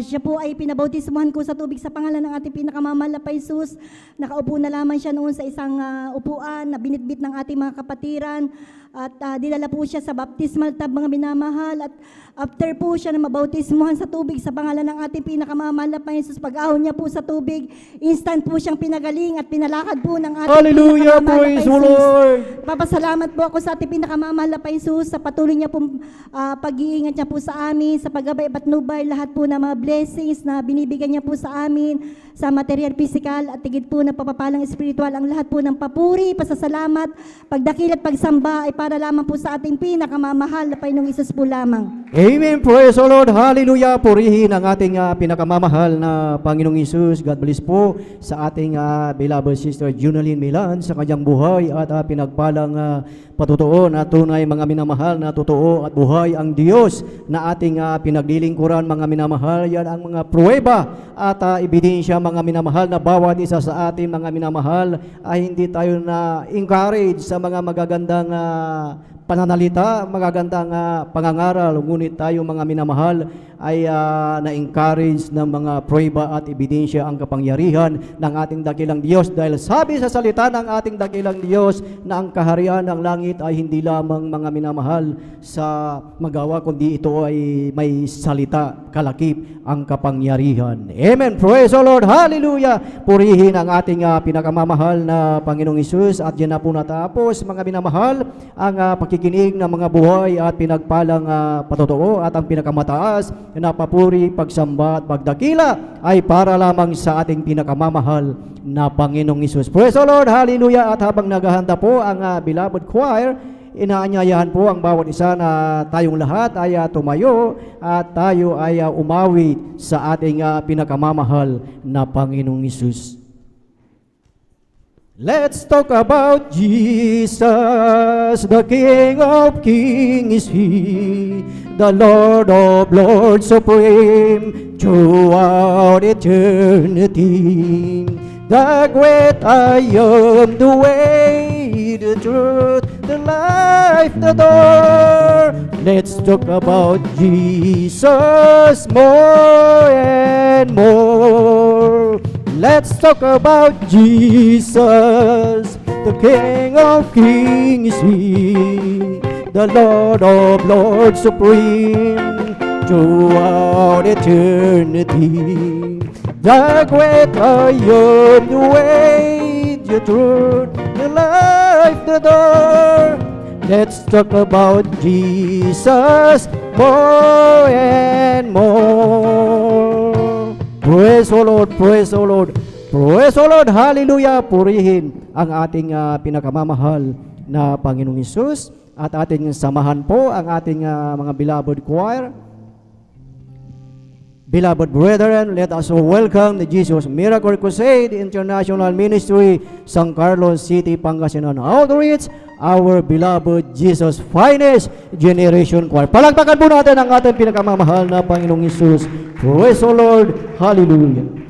siya po ay pinabautismuhan ko sa tubig sa pangalan ng ating pinakamamahal na Jesus. Nakaupo na lamang siya noon sa isang upuan na binitbit ng ating mga kapatiran. At dinala po siya sa baptismal tub, mga minamahal. At after po siya na mabautismuhan sa tubig sa pangalan ng ating pinakamamahal na Jesus, pag-ahon niya po sa tubig, instant po siyang pinagaling at pinalakad po ng ating Hallelujah. pinakamamahal na Praise the Jesus. Lord. Papasalamat po ako sa ating pinakamamahal na Jesus sa patuloy niya pong pag-iingat niya po sa amin, sa paggabay at patnubay, lahat po ng mga blessings na binibigyan niya po sa amin, sa material, physical at tigit po ng papapalang espiritual, ang lahat po ng papuri, pasasalamat, pagdakil at pagsamba ay para lamang po sa ating pinakamamahal na Panginoong Isus po lamang. Amen. Praise the Lord. Hallelujah. Purihin ang ating pinakamamahal na Panginoong Isus. God bless po sa ating beloved sister Junaline Milan sa kanyang buhay at pinagpalang patutuon at tunay, mga minamahal, na totoo at buhay ang Diyos na ating pinaglilingkuran, mga minamahal. Yan ang mga pruweba at ebidensya, mga minamahal, na bawat isa sa ating mga minamahal ay hindi tayo na encourage sa mga magagandang pananalita, magagandang pangangaral, ngunit tayo, mga minamahal, ay na-encourage ng mga pruweba at ebidensya ang kapangyarihan ng ating dakilang Diyos, dahil sabi sa salita ng ating dakilang Diyos na ang kaharian ng langit ay hindi lamang, mga minamahal, sa magawa, kundi ito ay may salita, kalakip ang kapangyarihan. Amen. Praise the Lord. Hallelujah. Purihin ang ating pinakamamahal na Panginoong Hesus. At yan na po natapos, mga minamahal, ang pakikinig ng mga buhay at pinagpalang patotoo, at ang pinakamataas na papuri, pagsamba at pagdakila ay para lamang sa ating pinakamamahal na Panginoong Hesus. Praise the Lord. Hallelujah. At habang naghahanda po ang beloved choir, inaanyayahan po ang bawat isa na tayong lahat ay tumayo at tayo ay umawi sa ating pinakamamahal na Panginoong Hesus. Let's talk about Jesus, the King of Kings, He, the Lord of Lords supreme, throughout eternity. The great I am, the way, the truth, the life, the door. Let's talk about Jesus more and more. Let's talk about Jesus, the King of Kings, He, the Lord of Lords supreme, throughout eternity. The great I am, the way, the truth, the life, the door. Let's talk about Jesus more and more. Praise the Lord, praise the Lord, praise the Lord, hallelujah. Purihin ang ating pinakamamahal na Panginoong Hesus, at ating samahan po ang ating mga beloved choir. Beloved brethren, let us welcome the Jesus Miracle Crusade International Ministry, San Carlos City, Pangasinan Outreach, our beloved Jesus Finest Generation Choir. Palagpakan po natin ang ating pinakamamahal na Panginoong Hesus. Praise the Lord. Hallelujah.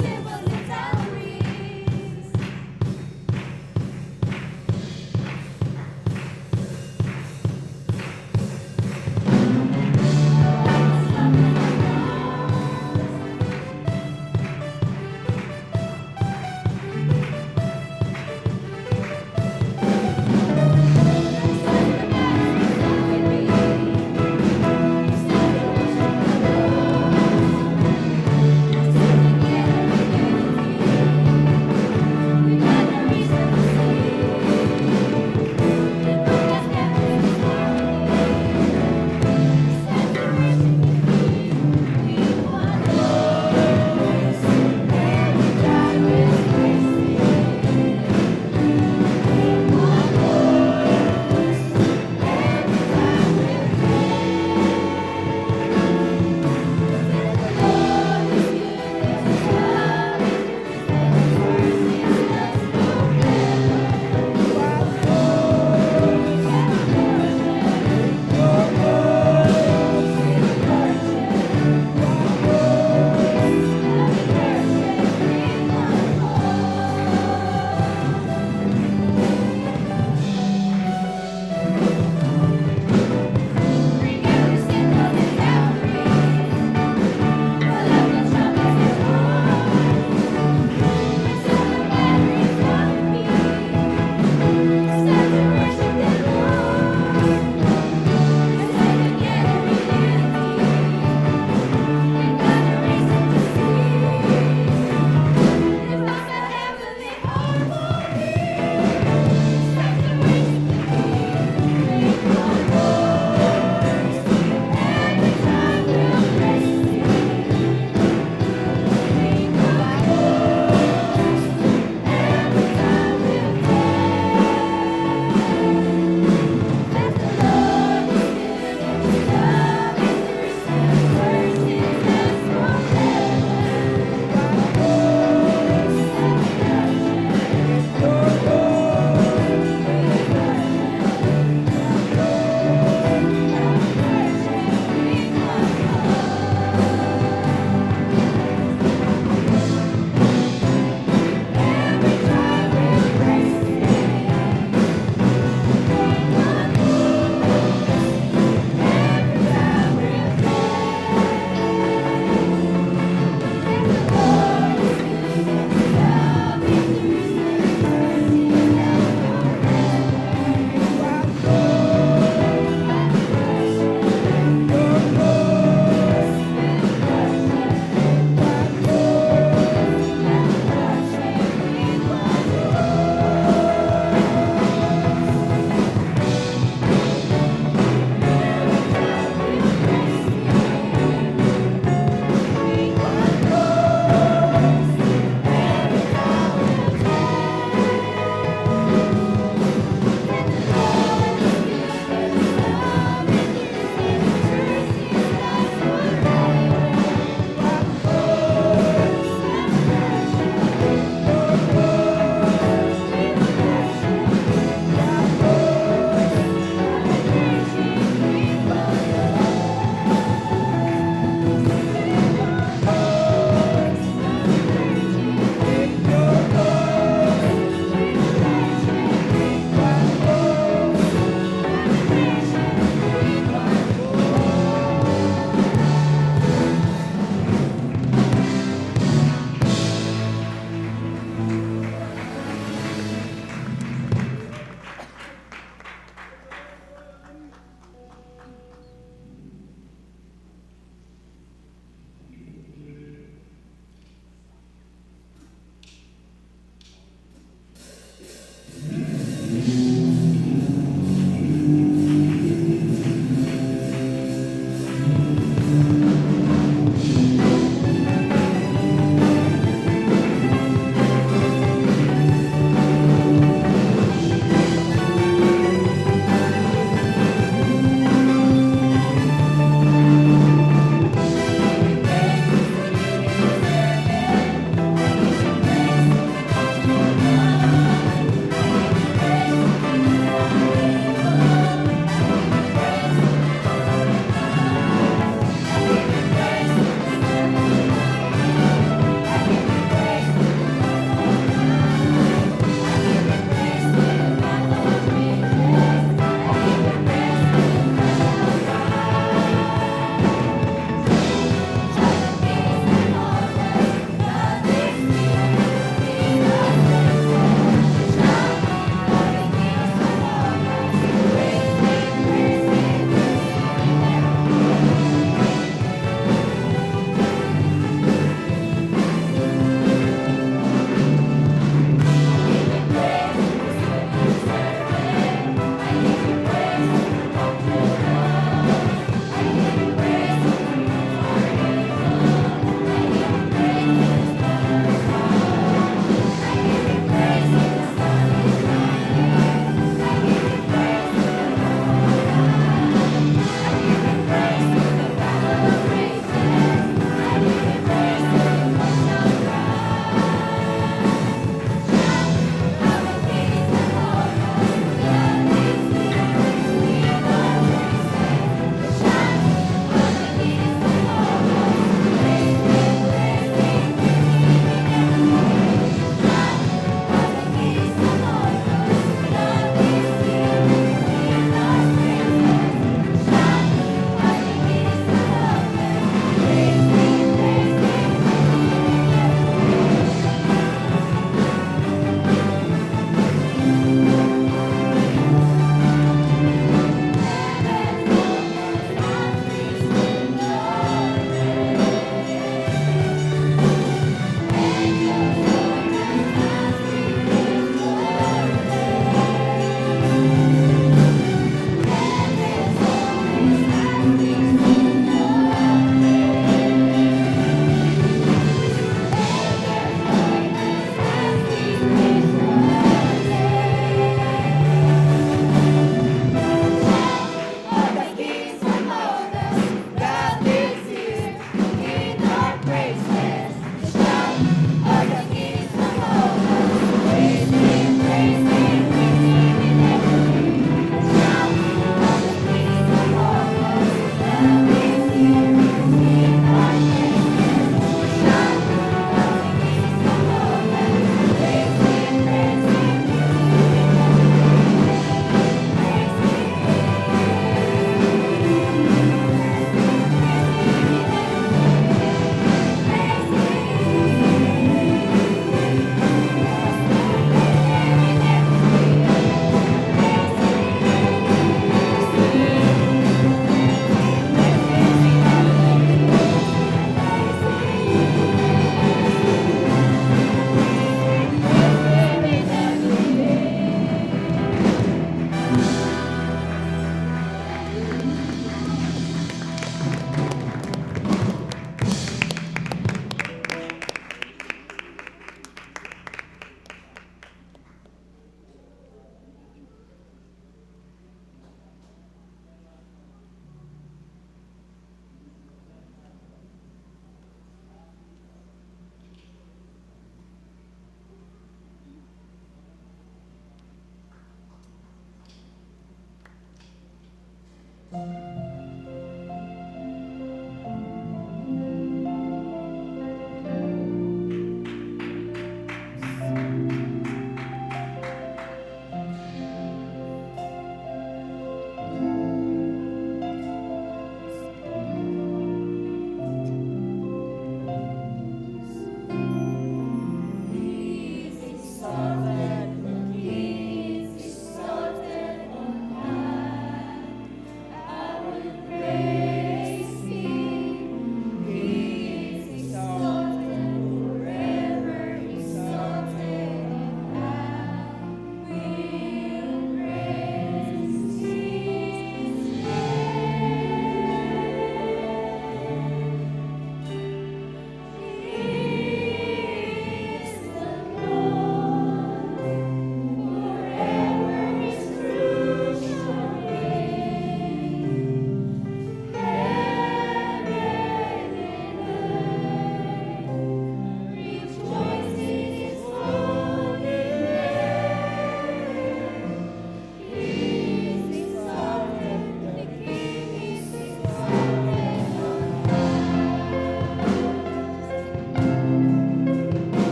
Simple and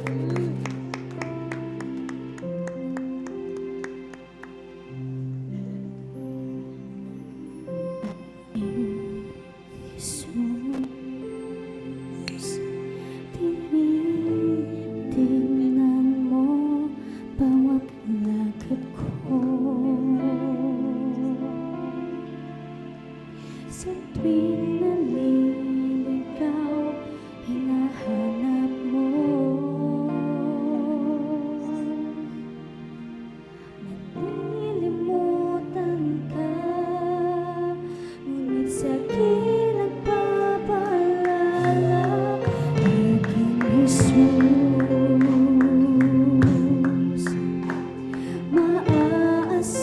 Jesus, tinitingnan mo bawat lakad ko. Sa tuwing naliligaw, hinahanap mo. Nalilimutan ka, ngunit sa akin nagpapaalala, aking Jesus. Maaasahan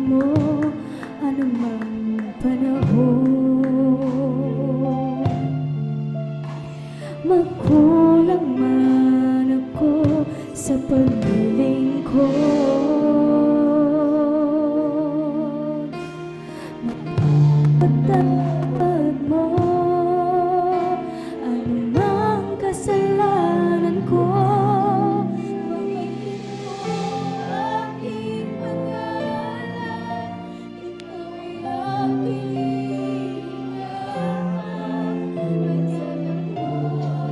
mo anumang panahon. Magkulang man ako sa paglilingkod, mapapatawad mo anumang kasalanan ko. Banggitin mo aking pangalan, ito'y aking hilingan. Magsabi mo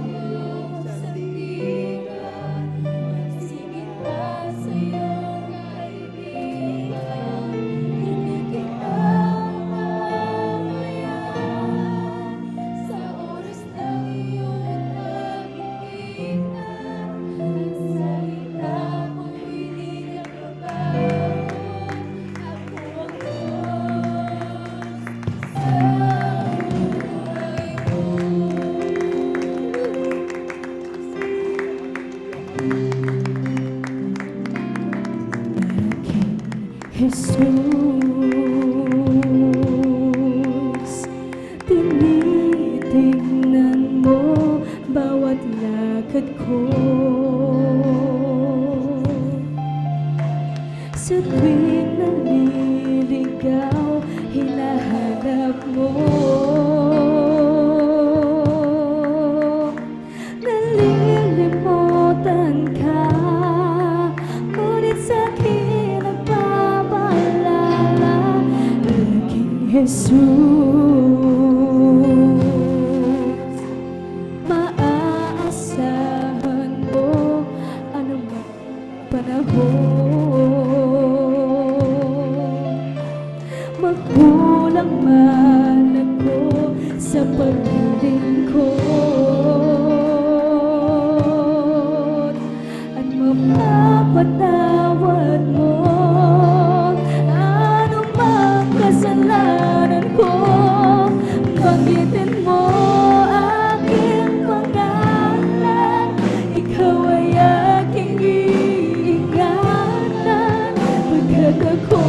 iyong sandigan, magsigit pa sa iyong kaibigan. Hindi kita mamamayaan sa oras ng iyong pagkikita. Ang salita mo'y hindi nagbabago. Ako ang Diyos sa buhay mo. Jesus, tinitingnan mo bawat lakad ko. Sa tuwing naliligaw, hinahanap mo. Nalilimutan ka, ngunit sa akin nagpapaalala, aking Jesus. Maaasahan mo anumang panahon. Magkulang man ako sa paglilingkod, at mapapatawad mo anumang kasalanan ko. Banggitin mo aking pangalan, ikaw ay aking iingatan. Pagkat ako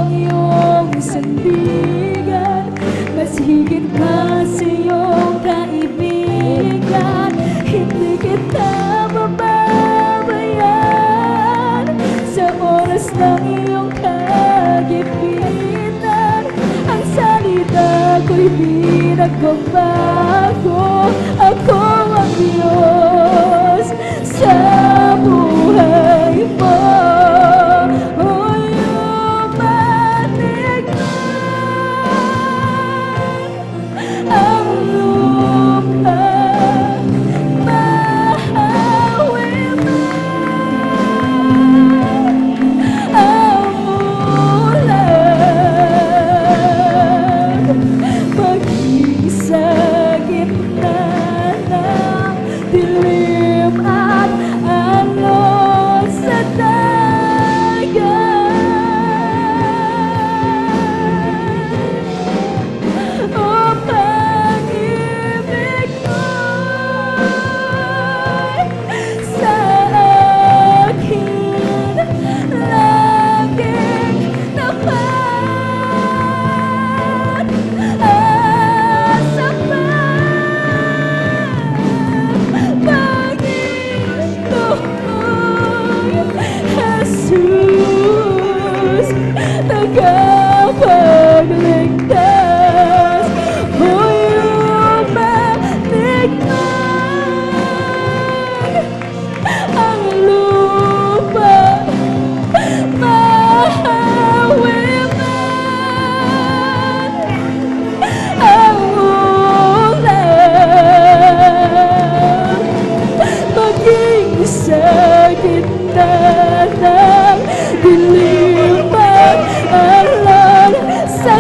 ang iyong sandigan, mas higit pa sa iyong kaibigan. Hindi kita mababayaan sa oras ng iyong kagipitan. Ang salita ko'y di nagbabago. Ako ang Diyos sa buhay mo. O yumanig man ang lupa, mahawi man ang ulan, maging sa gitna sa gitna ng dilim at alon sa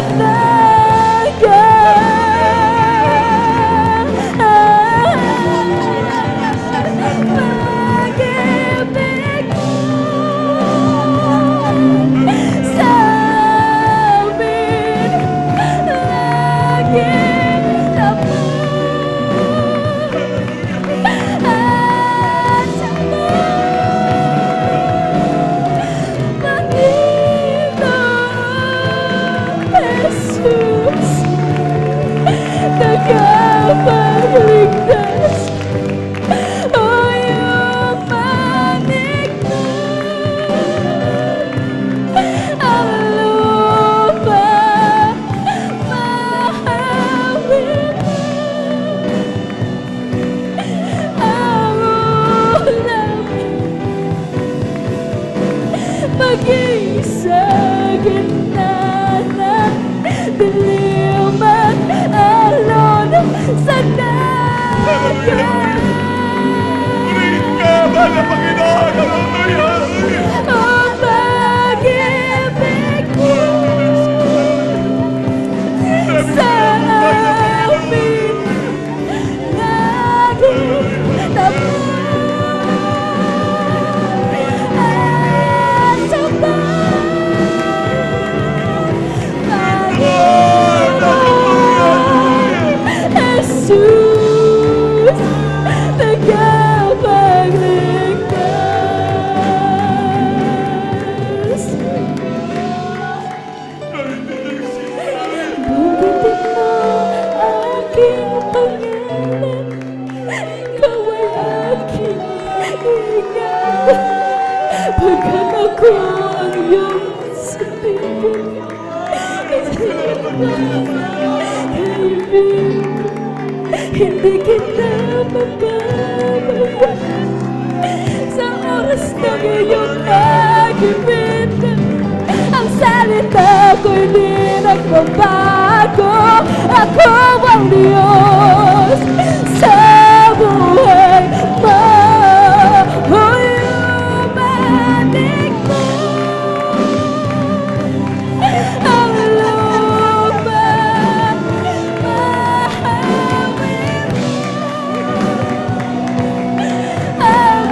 pag-ibig mo sa amin laging tapat at sa Panginoong Jesus, tagapagligtas, o iyong manikman ang lupa, mahawin ang ulam, maging sa gitna ng dilim at alon sa dagat. Mahal na Panginoon, hallelujah! Ang pag-ibig mo sa amin laging tapat at sa Panginoong Jesus, tagapagligtas. Banggitin mo aking pangalan, ikaw ay aking ingat. Pagkat ako ang iyong saligan, kaibigan, hindi kita mapapabayaan. Sa oras ng iyong nagibitan, ang salita ko'y di nagbabago. Ako ang Diyos sa buhay mo. Hoy, umanig mo ang lupa, mahawin ang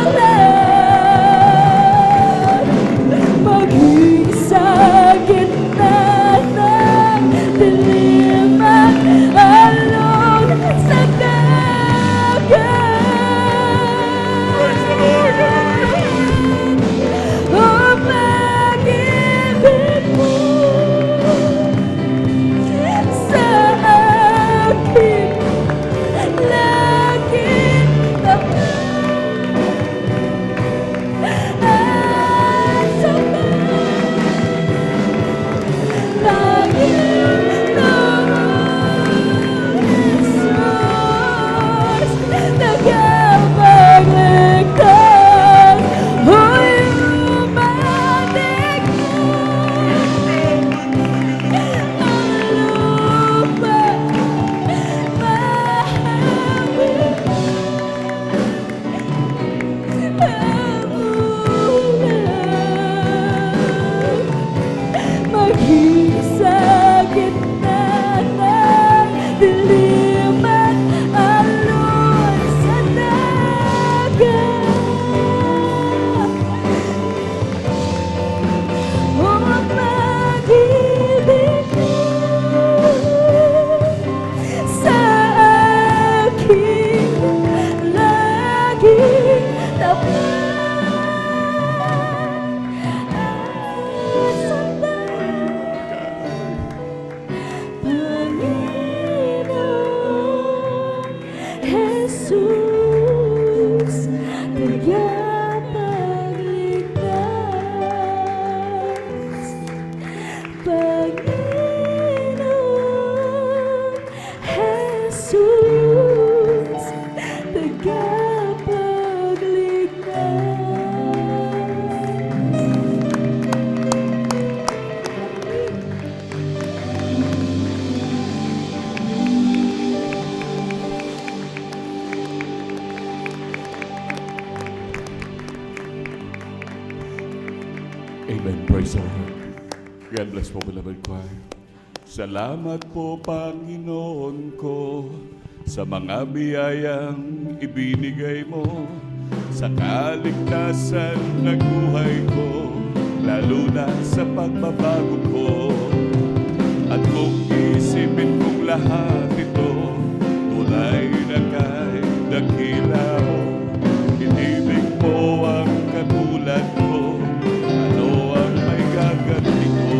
ulan, maging sa gitna ng dilim at alon sa dagat. O pag-ibig mo sa akin laging tapat at sa Panginoong Jesus, tagapagligtas. Hoy, umanig mo ang lupa, mahawin ang ulan, maging sa gitna ng dilim at alon sa dagat. O pag-ibig mo sa akin laging tapat at sa Panginoong Jesus, tagapagligtas. Panginoong Jesus, tagapagligtas. Amen. Praise the Lord. God bless po, beloved choir. Salamat po, Panginoon ko, sa mga biyayang ibinigay mo sa kaligtasan ng buhay ko, lalo na sa pagbabago ko. At kung isipin kong lahat ito, tunay na kay dakila mo, inibig mo ang katulad ko, ano ang may gaganti ko?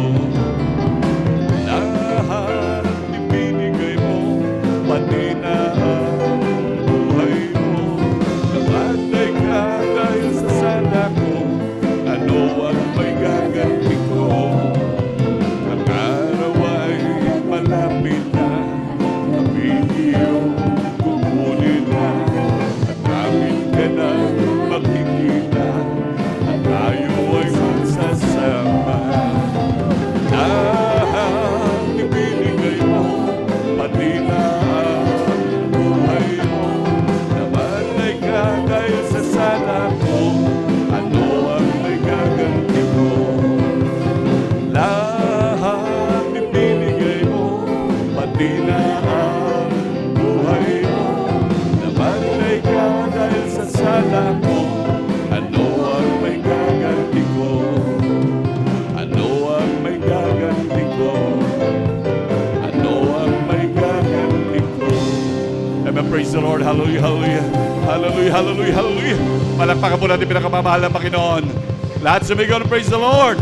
Lahat ibinigay mo, pati na ang buhay mo, namatay ka dahil sa sana ko, ano ang may gaganti ko? Ang araw ay malapit na, kami iyong kukunin na, at namin ka na makikita, at tayo ay magsasama. Lahat ibinigay mo, pati na ang buhay mo, namatay ka dahil sa sana ko, ano ang may gaganti ko? Lahat ibinigay mo, pati na ang buhay mo, namatay ka dahil sa sana ko, ano ang may gaganti ko? Ano ang may gaganti ko? Ano ang may gaganti ko? Amen. Praise the Lord. Hallelujah, hallelujah. Hallelujah, hallelujah, hallelujah. Palakpakan po natin pinakamamahal ng Panginoon. Lahat sumigaw ng praise the Lord.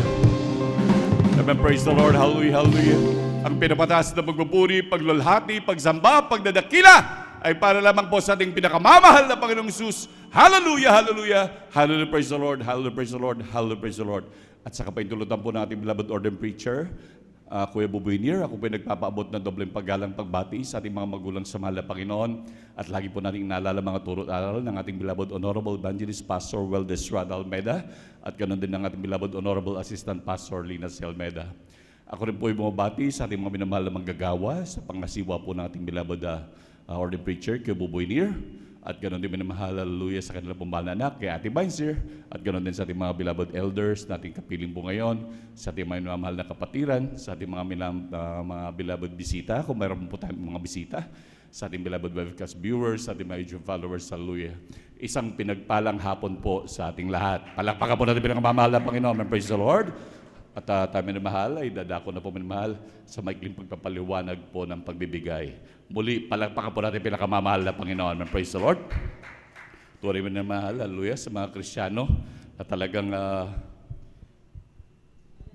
Amen. Praise the Lord. Hallelujah, hallelujah. Ang pinapataas na pagpupuri, paglulhati, pagsamba, pagdadakila ay para lamang po sa ating pinakamamahal na Panginoong Hesus. Hallelujah, hallelujah. Hallelujah, praise the Lord. Hallelujah, praise the Lord. Hallelujah, praise the Lord. At sa kapaintulutan po natin, beloved ordained preacher, Kuya Bubuinir, ako po ay nagpapaabot ng dobleng paggalang pagbati sa ating mga magulang sa mahal na Panginoon. At lagi po natin inaalala mga turo at aral ng ating beloved Honorable Evangelist Pastor Weldes Rada Almeda at ganoon din ng ating beloved Honorable Assistant Pastor Lina C. Almeda. Ako rin po ay bumabati sa ating mga minamahal na manggagawa sa pangasiwa po ng ating beloved ordained preacher, Kuya Bubuinir. At ganoon din minamahal, hallelujah, sa kanilang pumbahan anak, kay Ate Vincere. At ganoon din sa ating mga beloved elders na ating kapiling po ngayon, sa ating mga minamahal na kapatiran, sa ating mga beloved bisita, kung mayroon po tayong mga bisita, sa ating beloved webcast viewers, sa ating mga YouTube followers, hallelujah. Isang pinagpalang hapon po sa ating lahat. Palakpakan po natin pinakamamahal na Panginoon. Praise the Lord. At tayo minamahal ay dadako na po minamahal sa maikling pagpapaliwanag po ng pagbibigay. Muli, palakpakan po natin pinakamamahal na Panginoon. Praise the Lord. Tuwari minamahal, hallelujah, sa mga Kristiyano na talagang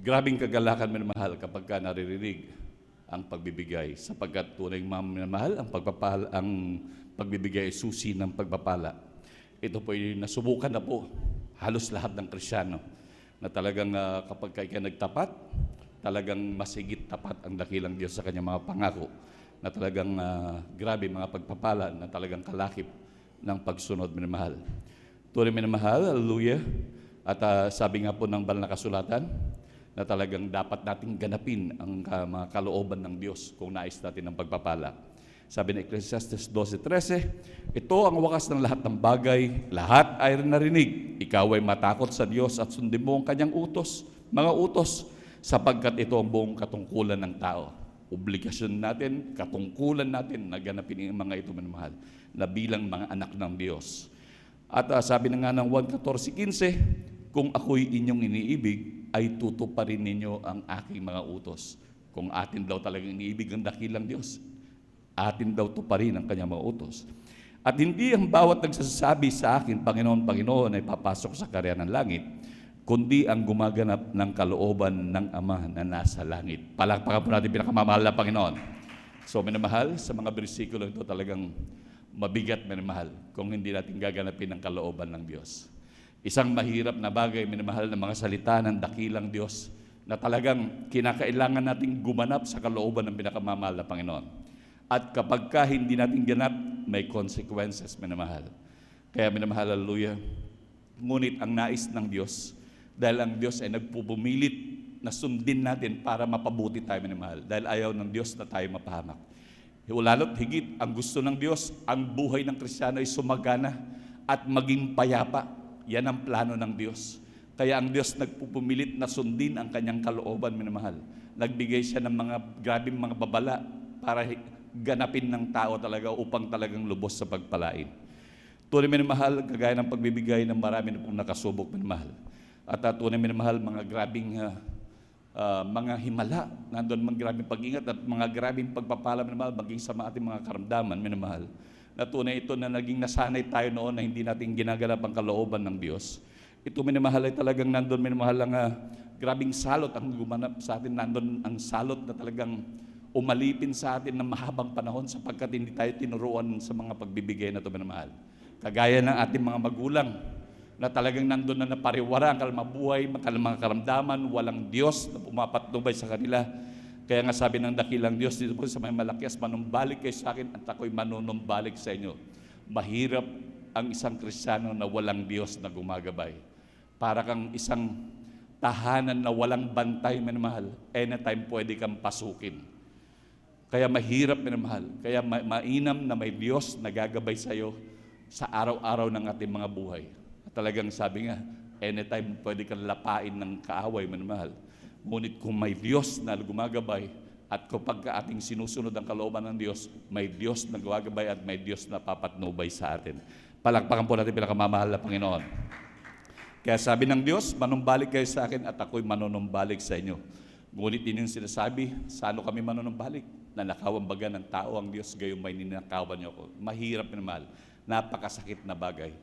grabing kagalakan minamahal kapag ka naririnig ang pagbibigay. Sapagkat tunay minamahal, ang pagbibigay ay susi ng pagpapala. Ito po ay nasubukan na po halos lahat ng Kristiyano na talagang kapag kayo nagtapat, talagang masigit tapat ang dakilang Diyos sa kanyang mga pangako, na talagang grabe mga pagpapala, na talagang kalakip ng pagsunod minamahal. Tunay minamahal, hallelujah. At sabi nga po ng banal na kasulatan, na talagang dapat nating ganapin ang mga kalooban ng Diyos kung nais natin ng pagpapala. Sabi ng Ecclesiastes 12:13, ito ang wakas ng lahat ng bagay, lahat ay narinig. Ikaw ay matakot sa Diyos at sundin mo ang kanyang mga utos, sapagkat ito ang buong katungkulan ng tao. Obligasyon natin, katungkulan natin na ganapin ang mga ito minamahal, na bilang mga anak ng Diyos. At sabi na nga ng 1:14-15, kung ako'y inyong iniibig, ay tutuparin ninyo ang aking mga utos. Kung atin daw talagang iniibig ang dakilang Diyos, atin daw tuparin ang kanyang mga utos. At hindi ang bawat nagsasabi sa akin, Panginoon, Panginoon, ay papasok sa karyan ng langit, kundi ang gumaganap ng kalooban ng Ama na nasa langit. Palakpakan po natin pinakamamahal na Panginoon. So, minamahal, sa mga bersikulo ito talagang mabigat, minamahal, kung hindi natin gaganapin ang kalooban ng Diyos. Isang mahirap na bagay, minamahal, na mga salita ng dakilang Diyos na talagang kinakailangan nating gumanap sa kalooban ng pinakamamahal na Panginoon. At kapag ka hindi natin ganap, may consequences, minamahal. Kaya minamahal, hallelujah. Ngunit ang nais ng Diyos, dahil ang Diyos ay nagpupumilit na sundin natin para mapabuti tayo, minamahal. Dahil ayaw ng Diyos na tayo mapahamak. Lalo't higit, ang gusto ng Diyos, ang buhay ng Kristiyano ay sumagana at maging payapa. Yan ang plano ng Diyos. Kaya ang Diyos nagpupumilit na sundin ang kanyang kalooban, minamahal. Nagbigay siya ng mga grabing mga babala para ganapin ng tao talaga upang talagang lubos sa pagpalain. Tunay minamahal, kagaya ng pagbibigay ng marami na pong nakasubok, minamahal. At tunay minamahal, mga grabing mga himala, nandun mga grabing pag-ingat at mga grabing pagpapala, minamahal, maging sa ating mga karamdaman, minamahal. Na tunay ito na naging nasanay tayo noon na hindi natin ginaganap ang kalooban ng Diyos. Ito minamahal ay talagang nandun minamahal ang grabing salot ang gumanap sa atin, nandun ang salot na talagang umalipin sa atin ng mahabang panahon sapagkat hindi tayo tinuruan sa mga pagbibigay na ito minamahal. Kagaya ng ating mga magulang na talagang nandun na napariwara ang kalmabuhay, mga karamdaman, walang Diyos na pumapatnubay sa kanila. Kaya nga sabi ng dakilang Diyos dito po sa may Malakias, manumbalik kayo sa akin at ako'y manunumbalik sa inyo. Mahirap ang isang Kristiyano na walang Diyos na gumagabay. Para kang isang tahanan na walang bantay, minamahal, anytime pwede kang pasukin. Kaya mahirap, minamahal. Kaya mainam na may Diyos na gagabay sa iyo sa araw-araw ng ating mga buhay. At talagang sabi nga, anytime pwede kang lapain ng kaaway, minamahal. Ngunit kung may Diyos na gumagabay at kapag ating sinusunod ang kalooban ng Diyos, may Diyos na gumagabay at may Diyos na papatnubay sa atin. Palakpakan po natin pinakamamahal na Panginoon. Kaya sabi ng Diyos, manumbalik kayo sa akin at ako'y manunumbalik sa inyo. Ngunit din yung sinasabi, sa ano kami manunumbalik? Nanakawan baga ng tao ang Diyos, gayon may ninakawan niyo ako. Mahirap minamahal, napakasakit na bagay.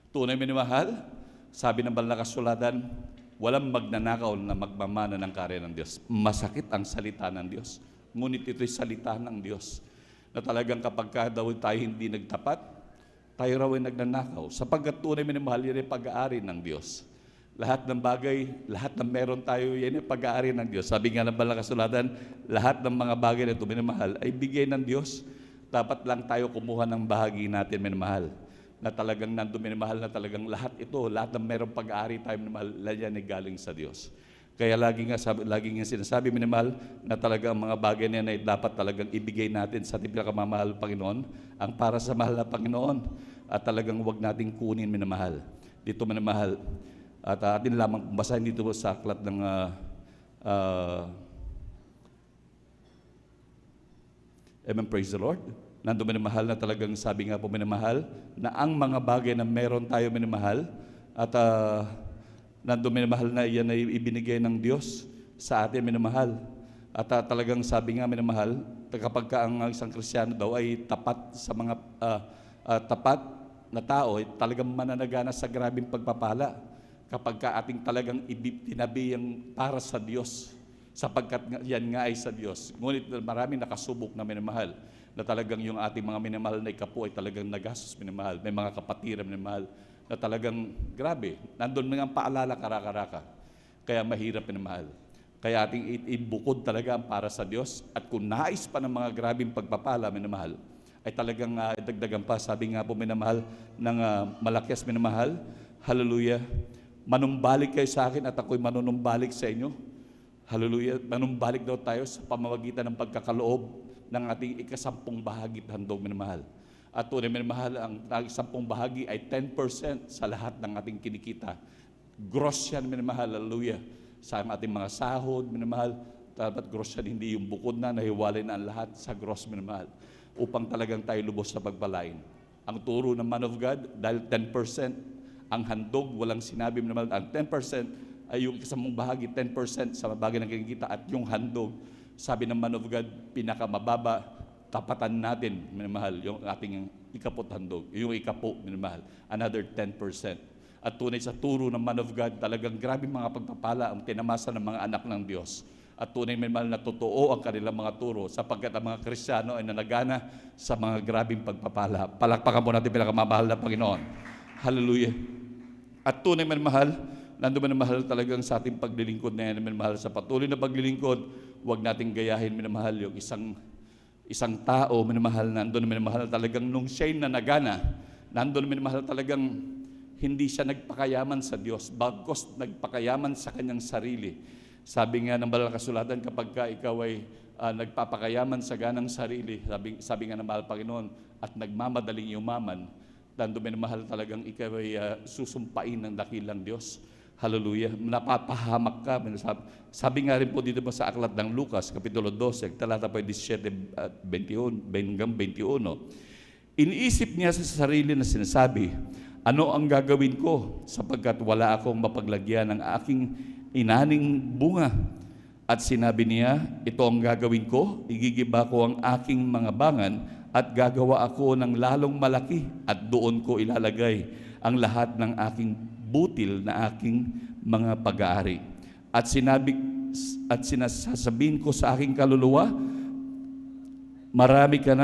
Tunay minamahal, sabi ng banal na kasulatan, walang magnanakaw na magmamana ng karya ng Diyos. Masakit ang salita ng Diyos. Ngunit ito'y salita ng Diyos. Na talagang kapag daw tayo hindi nagtapat, tayo raw ay nagnanakaw. Sapagkat tunay minamahal, yan ay pag-aari ng Diyos. Lahat ng bagay, lahat ng meron tayo, yan ay pag-aari ng Diyos. Sabi nga ng banal na kasulatan, lahat ng mga bagay na ito minamahal ay bigay ng Diyos. Dapat lang tayo kumuha ng bahagi natin minamahal. Na talagang nandun minamahal na talagang lahat ito, lahat ng merong pag-aari tayo minamahal, yan ay galing sa Diyos. Kaya lagi nga sinasabi minamahal na talagang mga bagay na yan ay dapat talagang ibigay natin sa ating pinakamamahal Panginoon, ang para sa mahal na Panginoon, at talagang huwag nating kunin minamahal. Dito minamahal, at atin lamang basahin dito sa aklat ng Amen, praise the Lord. Nandun minamahal na talagang sabi nga po minamahal na ang mga bagay na meron tayo minamahal at nandun minamahal na iyan ay ibinigay ng Diyos sa atin minamahal. At talagang sabi nga minamahal, kapag ang isang Kristiyano daw ay tapat sa mga tapat na tao, ay talagang mananagana sa grabing pagpapala kapag ating talagang tinabi ang para sa Diyos sapagkat yan nga ay sa Diyos. Ngunit maraming nakasubok na minamahal na talagang yung ating mga minamahal na ikapo ay talagang nagastos minamahal. May mga kapatiran minamahal na talagang grabe. Nandun mga paalala karaka-raka. Kaya mahirap minamahal. Kaya ating ibukod talaga ang para sa Diyos. At kung nais pa ng mga grabing pagpapala minamahal, ay talagang dagdagan pa. Sabi nga po minamahal ng Malakias minamahal, hallelujah, manumbalik kayo sa akin at ako'y manunumbalik sa inyo. Hallelujah, manumbalik daw tayo sa pamamagitan ng pagkakaloob ng ating ikasampung bahagi handog minamahal. At tunay minamahal, ang ikasampung bahagi ay 10% sa lahat ng ating kinikita. Gross yan minamahal, hallelujah. Sa ating mga sahod minamahal, dapat gross yan, hindi yung bukod na nahiwalay na ang lahat sa gross minamahal. Upang talagang tayo lubos sa pagpalain. Ang turo ng man of God, dahil 10%, ang handog, walang sinabi minamahal, ang 10% ay yung ikasampung bahagi, 10% sa bagay ng kinikita at yung handog, sabi ng man of God, pinakamababa, tapatan natin, minamahal, yung ating ikapot handog, yung ikapo, minamahal, another 10%. At tunay sa turo ng man of God, talagang grabe mga pagpapala ang tinamasa ng mga anak ng Diyos. At tunay minamahal na totoo ang kanilang mga turo, sapagkat ang mga Kristiyano ay nanagana sa mga grabing pagpapala. Palakpakan po natin pinakamamahal na Panginoon. Hallelujah. At tunay minamahal, nandun minamahal talagang sa ating paglilingkod na yan, minamahal sa patuloy na paglilingkod, huwag nating gayahin minamahal yung isang tao minamahal, nandun minamahal talagang nung siya'y nanagana, nandun minamahal talagang hindi siya nagpakayaman sa Diyos, bagkos nagpakayaman sa kanyang sarili. Sabi nga ng banal na kasulatan, kapag ikaw ay nagpapakayaman sa ganang sarili, sabi nga ng mahal Panginoon, at nagmamadaling yumaman, nandun minamahal talagang ikaw ay susumpain ng dakilang Diyos. Hallelujah. Napapahamak ka. Sabi nga rin po dito sa aklat ng Lucas, Kapitulo 12, talata po 17 at 21, hanggang 21. Iniisip niya sa sarili na sinasabi, ano ang gagawin ko sapagkat wala akong mapaglagyan ng aking inaning bunga? At sinabi niya, ito ang gagawin ko, igigiba ko ang aking mga bangan at gagawa ako ng lalong malaki at doon ko ilalagay ang lahat ng aking butil na aking mga pag-aari. At sinasasabihin ko sa aking kaluluwa, marami ka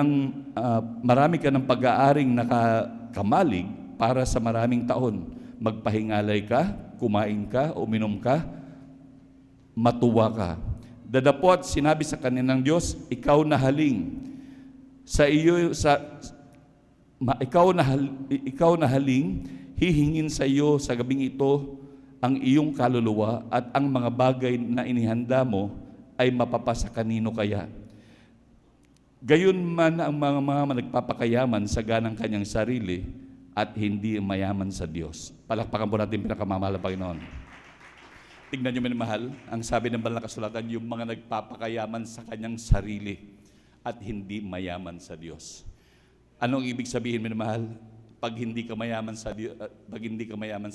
ng pag-aaring nakakamalig para sa maraming taon. Magpahingalay ka, kumain ka, uminom ka, matuwa ka. Dadapot, sinabi sa kanya ng Diyos, ikaw na haling hihingin sa iyo sa gabing ito ang iyong kaluluwa at ang mga bagay na inihanda mo ay mapapasa kanino kaya. Gayon man ang mga nagpapakayaman sa ganang kanyang sarili at hindi mayaman sa Diyos. Palakpakan po natin pinakamamahal na Panginoon. Tignan niyo minamahal, ang sabi ng banal na kasulatan, yung mga nagpapakayaman sa kanyang sarili at hindi mayaman sa Diyos. Anong ibig sabihin minamahal? Pag hindi ka mayaman sa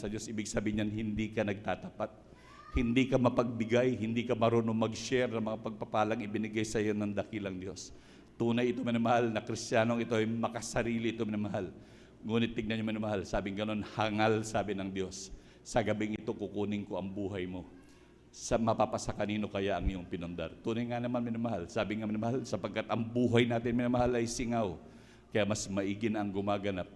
Diyos, ibig sabihin niyan hindi ka nagtatapat. Hindi ka mapagbigay, hindi ka marunong mag-share ng mga pagpapalang ibinigay sa iyo ng dakilang Diyos. Tunay ito minamahal na Kristiyanong ito ay makasarili ito minamahal. Ngunit tignan niyo minamahal, sabing ganon, hangal sabi ng Diyos. Sa gabing ito kukunin ko ang buhay mo. Sa mapapasa kanino kaya ang iyong pinundar. Tunay nga naman minamahal, sabi nga minamahal, sapagkat ang buhay natin minamahal ay singaw. Kaya mas maigin ang gumaganap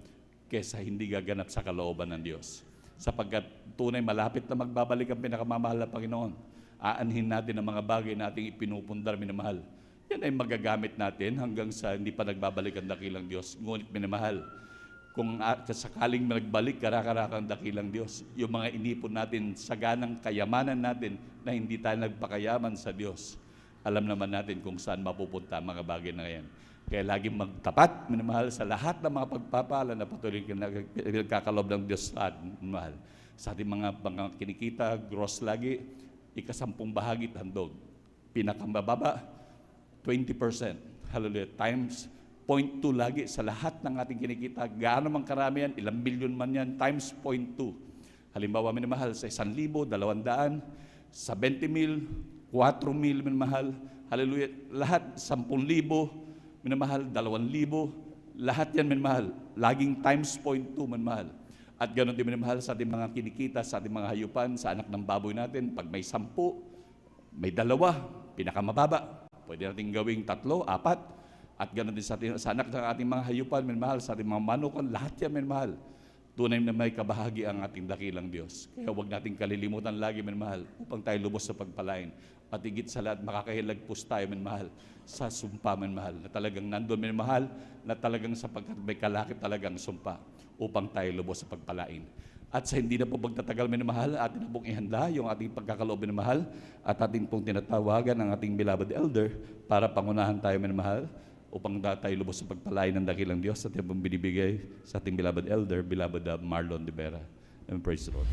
kesa hindi gaganap sa kalooban ng Diyos. Sapagkat tunay malapit na magbabalik ang pinakamamahal na Panginoon. Aanhin natin ang mga bagay na ating ipinupundar minamahal. Yan ay magagamit natin hanggang sa hindi pa nagbabalik ang dakilang Diyos. Ngunit minamahal, kung sakaling nagbalik karakarakang dakilang Diyos, yung mga inipon natin sa ganang kayamanan natin na hindi tayo nagpakayaman sa Diyos, alam naman natin kung saan mapupunta ang mga bagay na yan. Kaya laging magtapat, minamahal, sa lahat ng mga pagpapala na patuloy nagkakalob ng Diyos sa atin, minamahal. Sa ating mga kinikita, gross lagi, 10% handog. Pinakamababa, 20%. Hallelujah. Times 0.2 lagi sa lahat ng ating kinikita. Gaano man karami yan, ilang bilyon man yan, times 0.2. Halimbawa, minamahal, sa 1,000, 200, sa 20,000, 4,000, minamahal. Hallelujah. Lahat, 10,000, minamahal, 2,000, lahat yan minamahal. Laging times 0.2 minamahal. At ganoon din minamahal sa ating mga kinikita, sa ating mga hayupan, sa anak ng baboy natin. Pag may 10, may 2, pinakamababa. Pwede natin gawing 3, 4. At ganoon din sa anak ng ating mga hayupan, minamahal, sa ating mga manukan, lahat yan minamahal. Tunay na may kabahagi ang ating dakilang Diyos. Kaya huwag nating kalilimutan lagi minamahal upang tayo lubos sa pagpalain. At higit sa lahat, makakahilagpos tayo minamahal sa sumpa minamahal. Na talagang nandun minamahal, na talagang sapagkat may kalakip talagang sumpa upang tayo lubos sa pagpalain. At sa hindi na po pagtatagal minamahal, atin na pong ihanda yung ating pagkakaloob minamahal at ating pong tinatawagan ang ating beloved elder para pangunahan tayo minamahal upang tayo lubos sa pagpalain ng dakilang Diyos at yung binibigay sa ating beloved elder, beloved Marlon de Vera. And praise the Lord.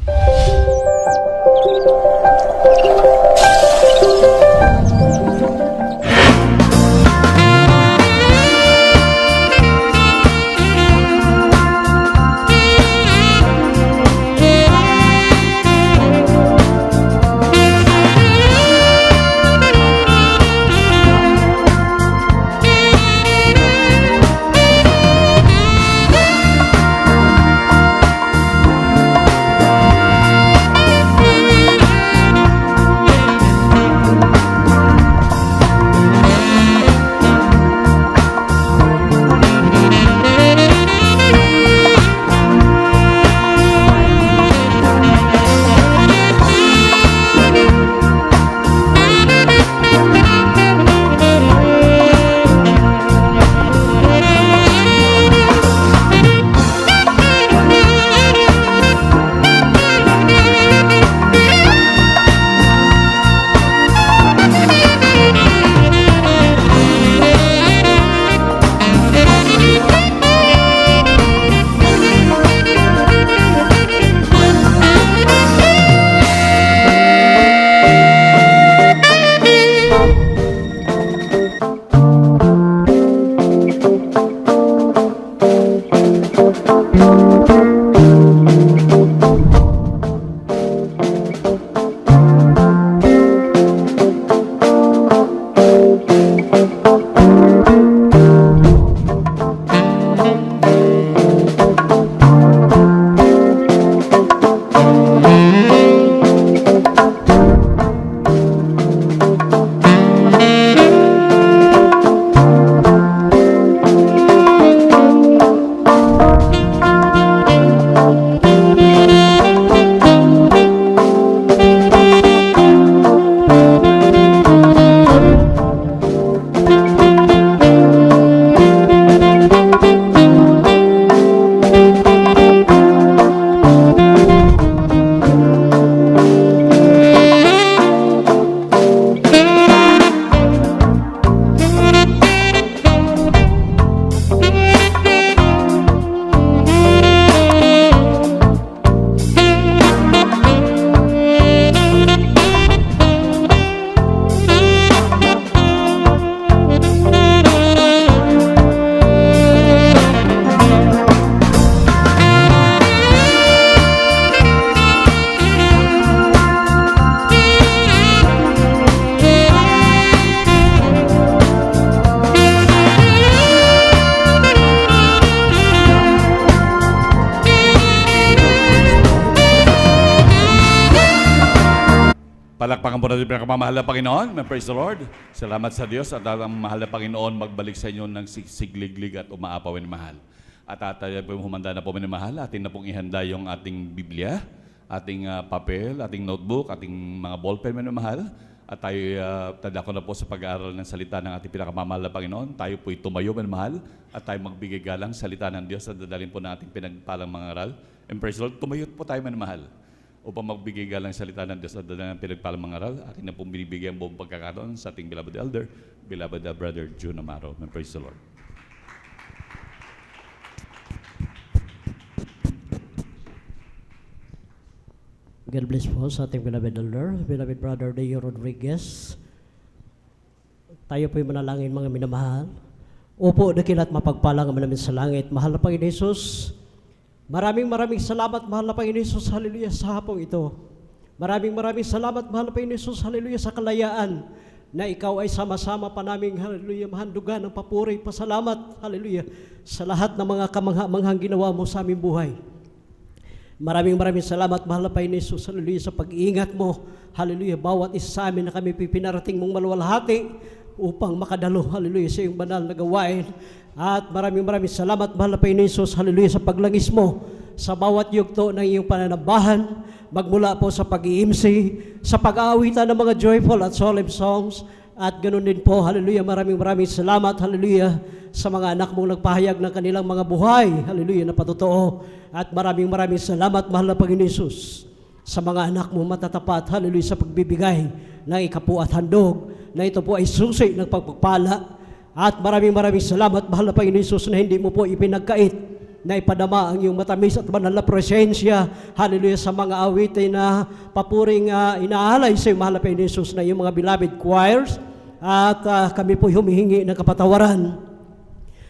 Palakpakan po natin ang pinakamamahal na Panginoon. Praise the Lord. Salamat sa Diyos at ang mahal na Panginoon magbalik sa inyo ng sigliglig at umaapaw na mahal. At tayo po humanda na po minamahal. Atin na pong ihanda yung ating Biblia, ating papel, ating notebook, ating mga ballpen minamahal. At tayo tadako na po sa pag-aaral ng salita ng ating pinakamamahal na Panginoon. Tayo po'y tumayo minamahal at tayo magbigay galang salita ng Diyos at dadalhin po ng ating pinagpalang mga aral. And praise the Lord, tumayo po tayo minamahal upang magbigay galang salita ng Diyos at dadalhin ng pinagpalang mga aral. Atin na pong binibigyan buong pagkakataon sa ating beloved elder, beloved Brother June Amaro. And praise the Lord. God bless po sa ating beloved elder, beloved Brother Deo Rodriguez. Tayo po'y manalangin mga minamahal. Opo, dakilat mapagpalang namin sa langit. Mahal na Panginoon Jesus, maraming salamat, mahal na Panginoon Jesus, hallelujah, sa hapong ito. Maraming salamat, mahal na Panginoon Jesus, hallelujah, sa kalayaan na ikaw ay sama-sama pa naming, hallelujah, mahandugan ng papuri, pasalamat, hallelujah, sa lahat ng mga kamangha-manghang ginawa mo sa aming buhay. Maraming salamat, mahal na Panginoon Jesus, hallelujah, sa pag-iingat mo, hallelujah, bawat isa sa amin na kami pipinarating mong maluwalhati upang makadalo, hallelujah, sa iyong banal na gawain. At maraming salamat, mahal na Panginoon Jesus, hallelujah, sa paglangis mo sa bawat yugto ng iyong pananabahan, magmula po sa pag-iimsi, sa pag-aawitan ng mga joyful at solemn songs, at ganoon din po, hallelujah, maraming salamat, hallelujah, sa mga anak mong nagpahayag ng kanilang mga buhay, hallelujah, na patotoo. At maraming salamat, mahal na Panginoon Jesus, sa mga anak mo matatapat, hallelujah, sa pagbibigay ng ikapu at handog, na ito po ay susi ng pagpagpala. At maraming salamat, mahal na Panginoon Jesus, na hindi mo po ipinagkait na ipadama ang iyong matamis at banal na presensya, hallelujah, sa mga awitin na papuring inaalay sa iyong mahal na Panginoon Jesus na iyong mga beloved choirs. At kami po humihingi ng kapatawaran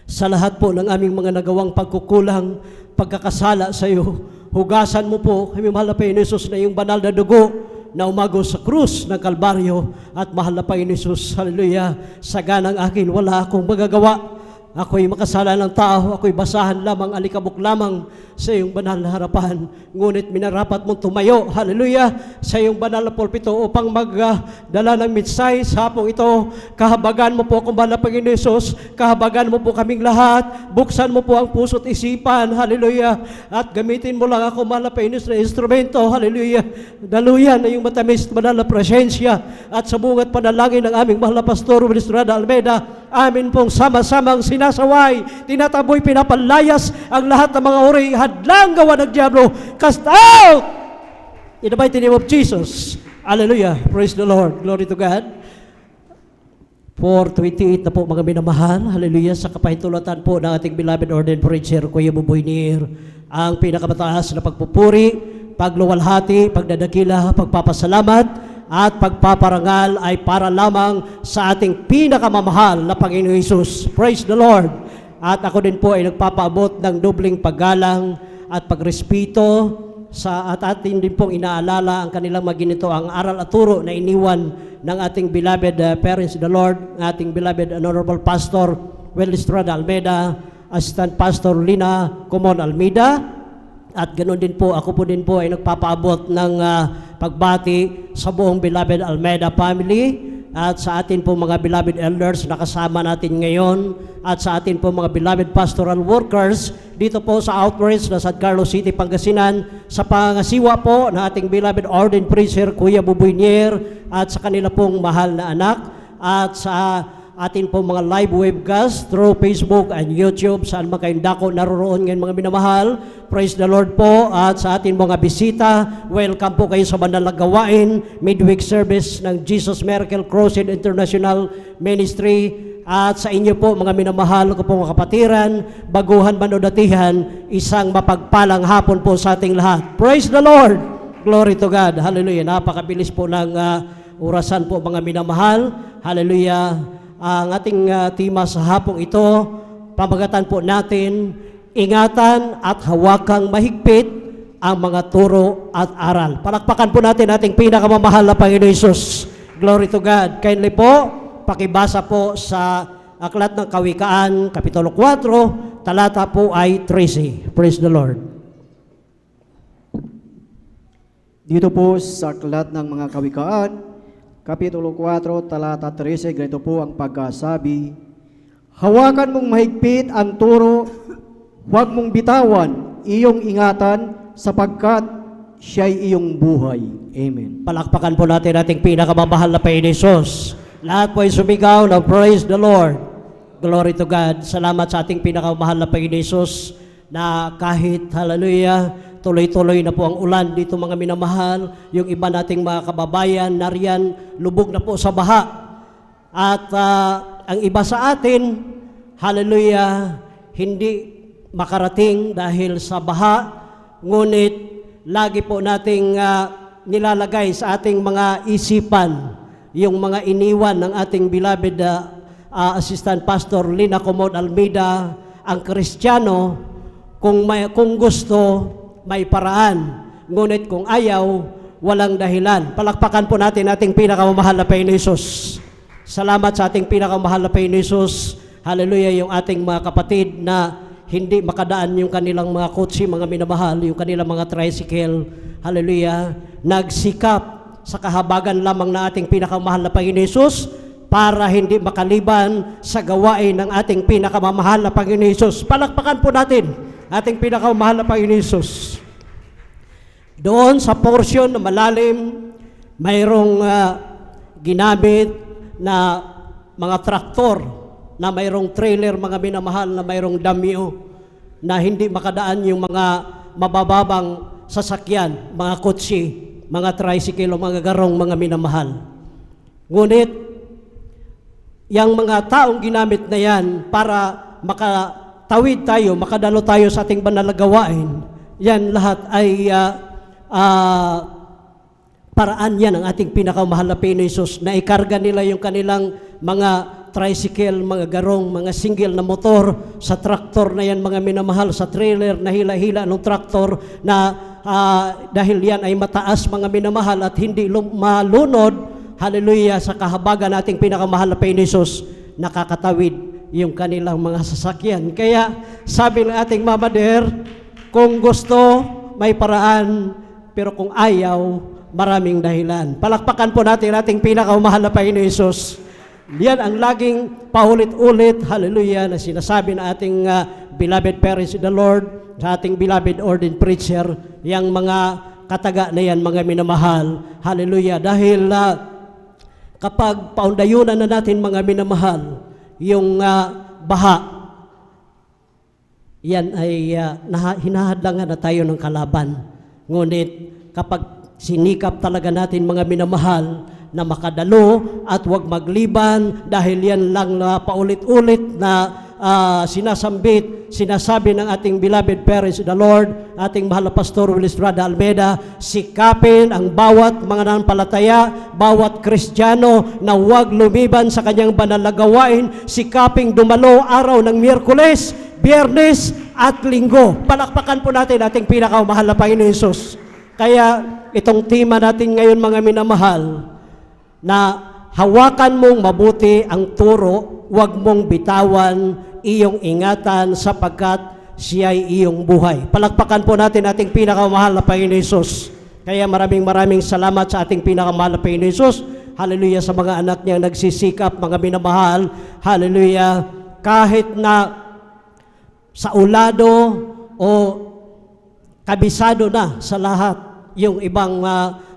sa lahat po ng aming mga nagawang pagkukulang, pagkakasala sa iyo. Hugasan mo po kami, mahal na Panginoon Jesus, na iyong banal na dugo na umagos sa krus ng Kalbaryo. At mahal na Panginoon Jesus, hallelujah, sa ganang akin wala akong magagawa. Ako'y makasala ng tao, ako'y basahan lamang, alikabok lamang sa iyong banal na harapan. Ngunit minarapat mong tumayo, hallelujah, sa iyong banal na pulpito upang magdala ng mitsay sa hapong ito. Kahabagan mo po, mahal na Panginoon Jesus, kahabagan mo po kaming lahat. Buksan mo po ang puso't isipan, hallelujah, at gamitin mo lang ako, mahal na Panginoon, na instrumento, hallelujah. Daluyan na iyong matamis banal na presensya at sa bungat panalangin ng aming mahal na Pastor Willis Estrada Almeida, amin pong sama-samang sinasaway, tinataboy, pinapalayas ang lahat ng mga uri hadlang gawa ng Diablo. Cast out in the mighty name of Jesus. Hallelujah. Praise the Lord. Glory to God. 4:28 na po mga minamahal. Hallelujah. Sa kapahintulatan po ng ating beloved ordained preacher, Kuya Buboy Nir, ang pinakamataas na pagpupuri, pagluwalhati, pagdadakila, pagpapasalamat, at pagpaparangal ay para lamang sa ating pinakamamahal na Panginoon Hesus. Praise the Lord. At ako din po ay nagpapaabot ng dobling paggalang at pagrespeto at atin din pong inaalala ang kanilang maginito ang aral at turo na iniwan ng ating beloved parents in the Lord, ating beloved Honorable Pastor Willis Estrada Almeida, Assistant Pastor Lina Comon Almeida. At ganoon din po, ako po din po ay nagpapaabot ng pagbati sa buong beloved Almeida family at sa atin po mga beloved elders na kasama natin ngayon at sa atin po mga beloved pastoral workers dito po sa outreach na San Carlos City, Pangasinan, sa pangasiwa po na ating beloved ordained preacher Kuya Buboy Nir at sa kanila pong mahal na anak at sa atin po mga live webcast through Facebook and YouTube, saan man kayong dako naroroon ngayon mga minamahal. Praise the Lord po. At sa atin mga bisita, welcome po kayo sa banal na gawain, midweek service ng Jesus Miracle Crusade International Ministry. At sa inyo po mga minamahal ko po mga kapatiran, baguhan man o datihan, isang mapagpalang hapon po sa ating lahat. Praise the Lord. Glory to God. Hallelujah. Napakabilis po ng orasan po mga minamahal. Hallelujah. Ang ating tema sa hapong ito, pamagatan po natin, ingatan at hawakang mahigpit ang mga turo at aral. Palakpakan po natin ating pinakamamahal na Panginoon Hesus. Glory to God. Kindly po, pakibasa po sa Aklat ng Kawikaan, Kapitulo 4, talata po ay 13. Praise the Lord. Dito po sa aklat ng mga kawikaan, Kapitulo 4, talata 13, ganito po ang pagkasabi, hawakan mong mahigpit ang turo, huwag mong bitawan, iyong ingatan, sapagkat siya'y iyong buhay. Amen. Palakpakan po natin ating pinakamamahal na Panginoon Hesus. Lahat po ay sumigaw na praise the Lord. Glory to God. Salamat sa ating pinakamamahal na Panginoon Hesus na kahit, hallelujah, tuloy-tuloy na po ang ulan dito mga minamahal. Yung iba nating mga kababayan, nariyan, lubog na po sa baha. At ang iba sa atin, hallelujah, hindi makarating dahil sa baha. Ngunit, lagi po nating nilalagay sa ating mga isipan yung mga iniwan ng ating beloved Assistant Pastor Lina Comod Almeida, ang Kristiyano, kung gusto, may paraan. Ngunit kung ayaw, walang dahilan. Palakpakan po natin ating pinakamamahal na Panginoon Hesus. Salamat sa ating pinakamamahal na Panginoon Hesus. Hallelujah, yung ating mga kapatid na hindi makadaan yung kanilang mga kotse, mga minamahal, yung kanilang mga tricycle. Hallelujah, nagsikap sa kahabagan lamang na ating pinakamamahal na Panginoon Hesus para hindi makaliban sa gawain ng ating pinakamamahal na Panginoon Hesus. Palakpakan po natin ating pinakamamahal na Panginoon Hesus. Doon sa portion na malalim, mayroong ginamit na mga traktor, na mayroong trailer, mga minamahal, na mayroong damyo, na hindi makadaan yung mga mabababang sasakyan, mga kotse, mga tricycle, mga garong, mga minamahal. Ngunit, yung mga taong ginamit na yan para makatawid tayo, makadalo tayo sa ating banal na gawain, yan lahat ay paraan yan ang ating pinakamahal na Panginoon Hesus, na ikarga nila yung kanilang mga tricycle, mga garong, mga single na motor sa traktor na yan, mga minamahal, sa trailer na hila-hila ng traktor na dahil yan ay mataas, mga minamahal, at hindi malunod, hallelujah, sa kahabagan nating pinakamahal na Panginoon Hesus, nakakatawid yung kanilang mga sasakyan. Kaya sabi ng ating Mama Der, kung gusto, may paraan, pero kung ayaw, maraming dahilan. Palakpakan po natin ating pinakamahal na Panginoon Hesus. Yan ang laging paulit-ulit, hallelujah, na sinasabi na ating beloved parents in the Lord, sa ating beloved ordained preacher, yung mga kataga na yan, mga minamahal, hallelujah, dahil kapag paundayunan na natin, mga minamahal, yung baha, yan ay hinahadlangan na tayo ng kalaban. Ngunit kapag sinikap talaga natin, mga minamahal, na makadalo at huwag magliban, dahil yan lang na paulit-ulit na sinasabi ng ating beloved parents in the Lord, ating mahal na Pastor Will Estrada Almeida, sikapin ang bawat mga nanampalataya, bawat Kristiyano na huwag lumiban sa kanyang banal na gawain, sikaping dumalo araw ng Miyerkules, Biyernes at Linggo. Palakpakan po natin ating pinakamahal na Panginoon Hesus. Kaya itong tema natin ngayon, mga minamahal, na hawakan mong mabuti ang turo, huwag mong bitawan, iyong ingatan, sapagkat siya'y iyong buhay. Palakpakan po natin ating pinakamahal na Panginoon Hesus. Kaya maraming salamat sa ating pinakamahal na Panginoon Hesus. Hallelujah, sa mga anak niya nagsisikap, mga minamahal. Hallelujah, kahit na sa ulado o kabisado na sa lahat yung ibang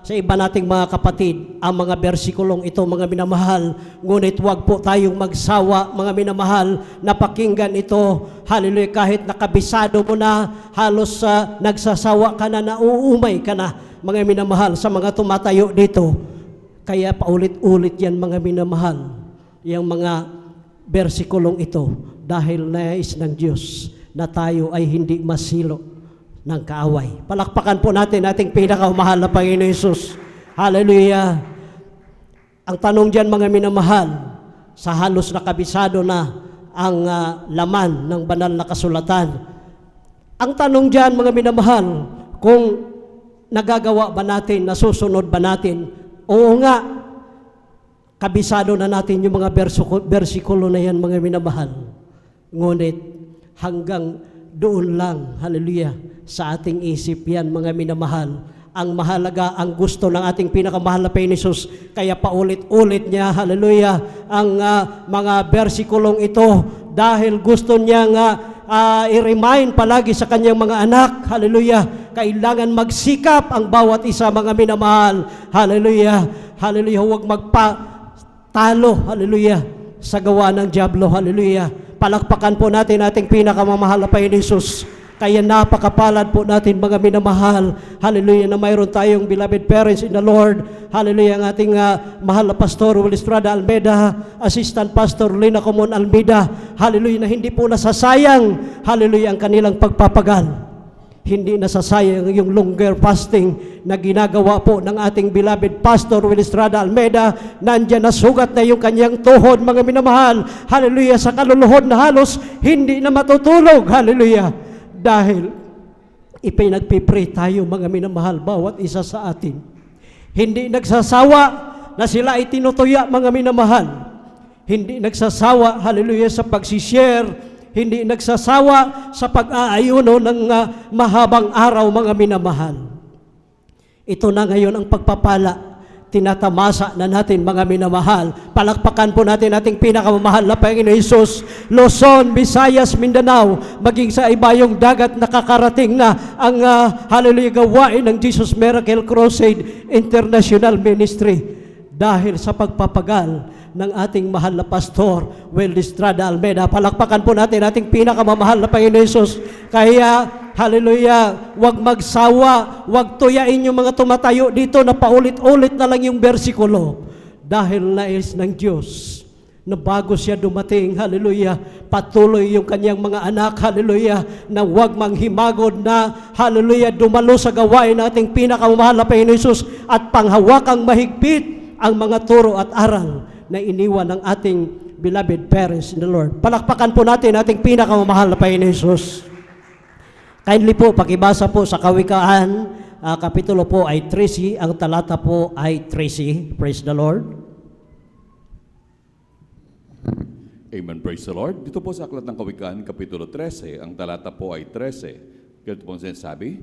sa iba nating mga kapatid, ang mga bersikulong ito, mga minamahal. Ngunit huwag po tayong magsawa, mga minamahal, na pakinggan ito. Hallelujah, kahit nakabisado mo na, halos nagsasawa ka na, nauumay ka na, mga minamahal, sa mga tumatayo dito. Kaya paulit-ulit yan, mga minamahal, yung mga bersikulong ito, dahil nais ng Diyos na tayo ay hindi masilo ng kaaway. Palakpakan po natin ating pinakamahal na Panginoon Hesus. Hallelujah. Ang tanong dyan, mga minamahal, sa halos nakabisado na ang laman ng banal na kasulatan. Ang tanong dyan, mga minamahal, kung nagagawa ba natin, nasusunod ba natin? Oo nga, kabisado na natin yung mga bersikulo na yan, mga minamahal. Ngunit hanggang doon lang, hallelujah, sa ating isip yan, mga minamahal, Ang mahalaga, ang gusto ng ating pinakamahal na Panginoon Jesus. Kaya paulit-ulit niya, hallelujah, ang mga bersikulong ito dahil gusto niya nga i-remind palagi sa kanyang mga anak, hallelujah, kailangan magsikap ang bawat isa, mga minamahal, hallelujah, hallelujah, huwag magpatalo, hallelujah, sa gawa ng diablo, hallelujah. Palakpakan po natin ating pinakamamahal na Panginoon Jesus. Kaya napakapalad po natin, mga minamahal, hallelujah, na mayroon tayong beloved parents in the Lord, hallelujah, ang ating mahal na Pastor Will Estrada Almeida, Assistant Pastor Lina Comon Almeida, hallelujah, na hindi po nasasayang, hallelujah, ang kanilang pagpapagal. Hindi nasasayang yung longer fasting na ginagawa po ng ating beloved Pastor Will Estrada Almeida. Nandiyan na sugat na yung kanyang tuhod, mga minamahal, hallelujah, sa kaluluhod na halos hindi na matutulog, hallelujah. Dahil ipinagpipray tayo, mga minamahal, bawat isa sa atin. Hindi nagsasawa na sila ay tinutuya, mga minamahal. Hindi nagsasawa, hallelujah, sa pagsishare. Hindi nagsasawa sa pag-aayuno ng mahabang araw, mga minamahal. Ito na ngayon ang pagpapala. Tinatamasa na natin, mga minamahal. Palakpakan po natin ating pinakamamahal na Panginoon Jesus. Luzon, Visayas, Mindanao, maging sa ibayong dagat nakakarating na ang hallelujah gawain ng Jesus Miracle Crusade International Ministry. Dahil sa pagpapagal ng ating mahal na Pastor Will Estrada Almeida. Palakpakan po natin ating pinakamamahal na Panginoon Jesus. Kaya, hallelujah, wag magsawa, wag tuyain yung mga tumatayo dito na paulit-ulit na lang yung bersikulo. Dahil nais ng Diyos na bago siya dumating, hallelujah, patuloy yung kanyang mga anak, hallelujah, na wag manghimagod na, hallelujah, dumalo sa gawain ng ating pinakamamahal na Panginoon Jesus at panghawakang mahigpit ang mga turo at aral na iniwan ng ating beloved parents in the Lord. Palakpakan po natin ating pinakamamahal na Panginoon Jesus. Kindly po, pakibasa po sa Kawikaan, kapitulo po ay 13, ang talata po ay 13. Praise the Lord. Amen, praise the Lord. Dito po sa Aklat ng Kawikaan, kapitulo 13, ang talata po ay 13. Ganito po ang sinasabi,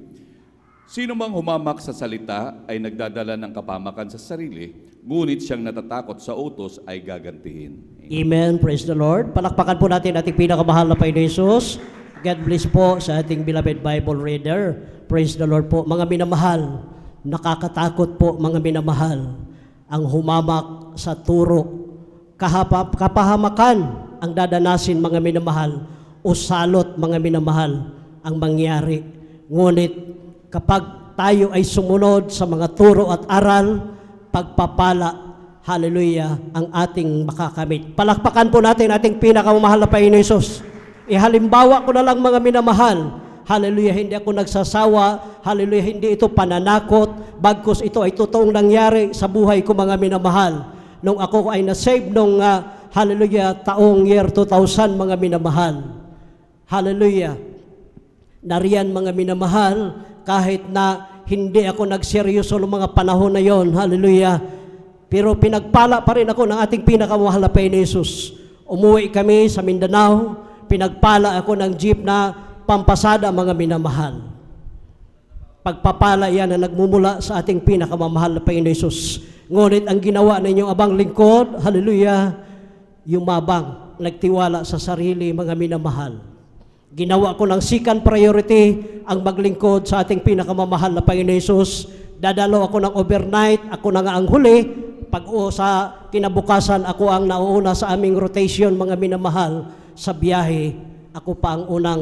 sino mang humamak sa salita ay nagdadala ng kapamakan sa sarili, ngunit siyang natatakot sa utos ay gagantihin. Amen. Praise the Lord. Palakpakan po natin ating pinakamahal na Panginoon Jesus. God bless po sa ating beloved Bible reader. Praise the Lord po. Mga minamahal, nakakatakot po, mga minamahal, ang humamak sa turo. Kapahamakan ang dadanasin, mga minamahal, o salot, mga minamahal, ang mangyari. Ngunit kapag tayo ay sumunod sa mga turo at aral, pagpapala, hallelujah, ang ating makakamit. Palakpakan po natin ating pinakamamahal na Panginoon Jesus. Halimbawa ko na lang, mga minamahal, hallelujah, hindi ako nagsasawa, hallelujah, hindi ito pananakot, bagkus ito ay totoong nangyari sa buhay ko, mga minamahal. Nung ako ay na-save nung, hallelujah, taong year 2000, mga minamahal. Hallelujah. Nariyan, mga minamahal, kahit na hindi ako nagseryoso ng mga panahon na yon, hallelujah, pero pinagpala pa rin ako ng ating pinakamahal na Panginoon Jesus. Umuwi kami sa Mindanao, pinagpala ako ng jeep na pampasada, mga minamahal. Pagpapala yan na nagmumula sa ating pinakamamahal na Panginoon Jesus. Ngunit ang ginawa ninyong abang lingkod, hallelujah, yumabang, nagtiwala sa sarili, mga minamahal. Ginawa ko ng second priority ang maglingkod sa ating pinakamamahal na Panginoon Jesus. Dadalo ako ng overnight, ako na nga ang huli. Pag sa kinabukasan, ako ang nauuna sa aming rotation, mga minamahal, sa biyahe. Ako pa ang unang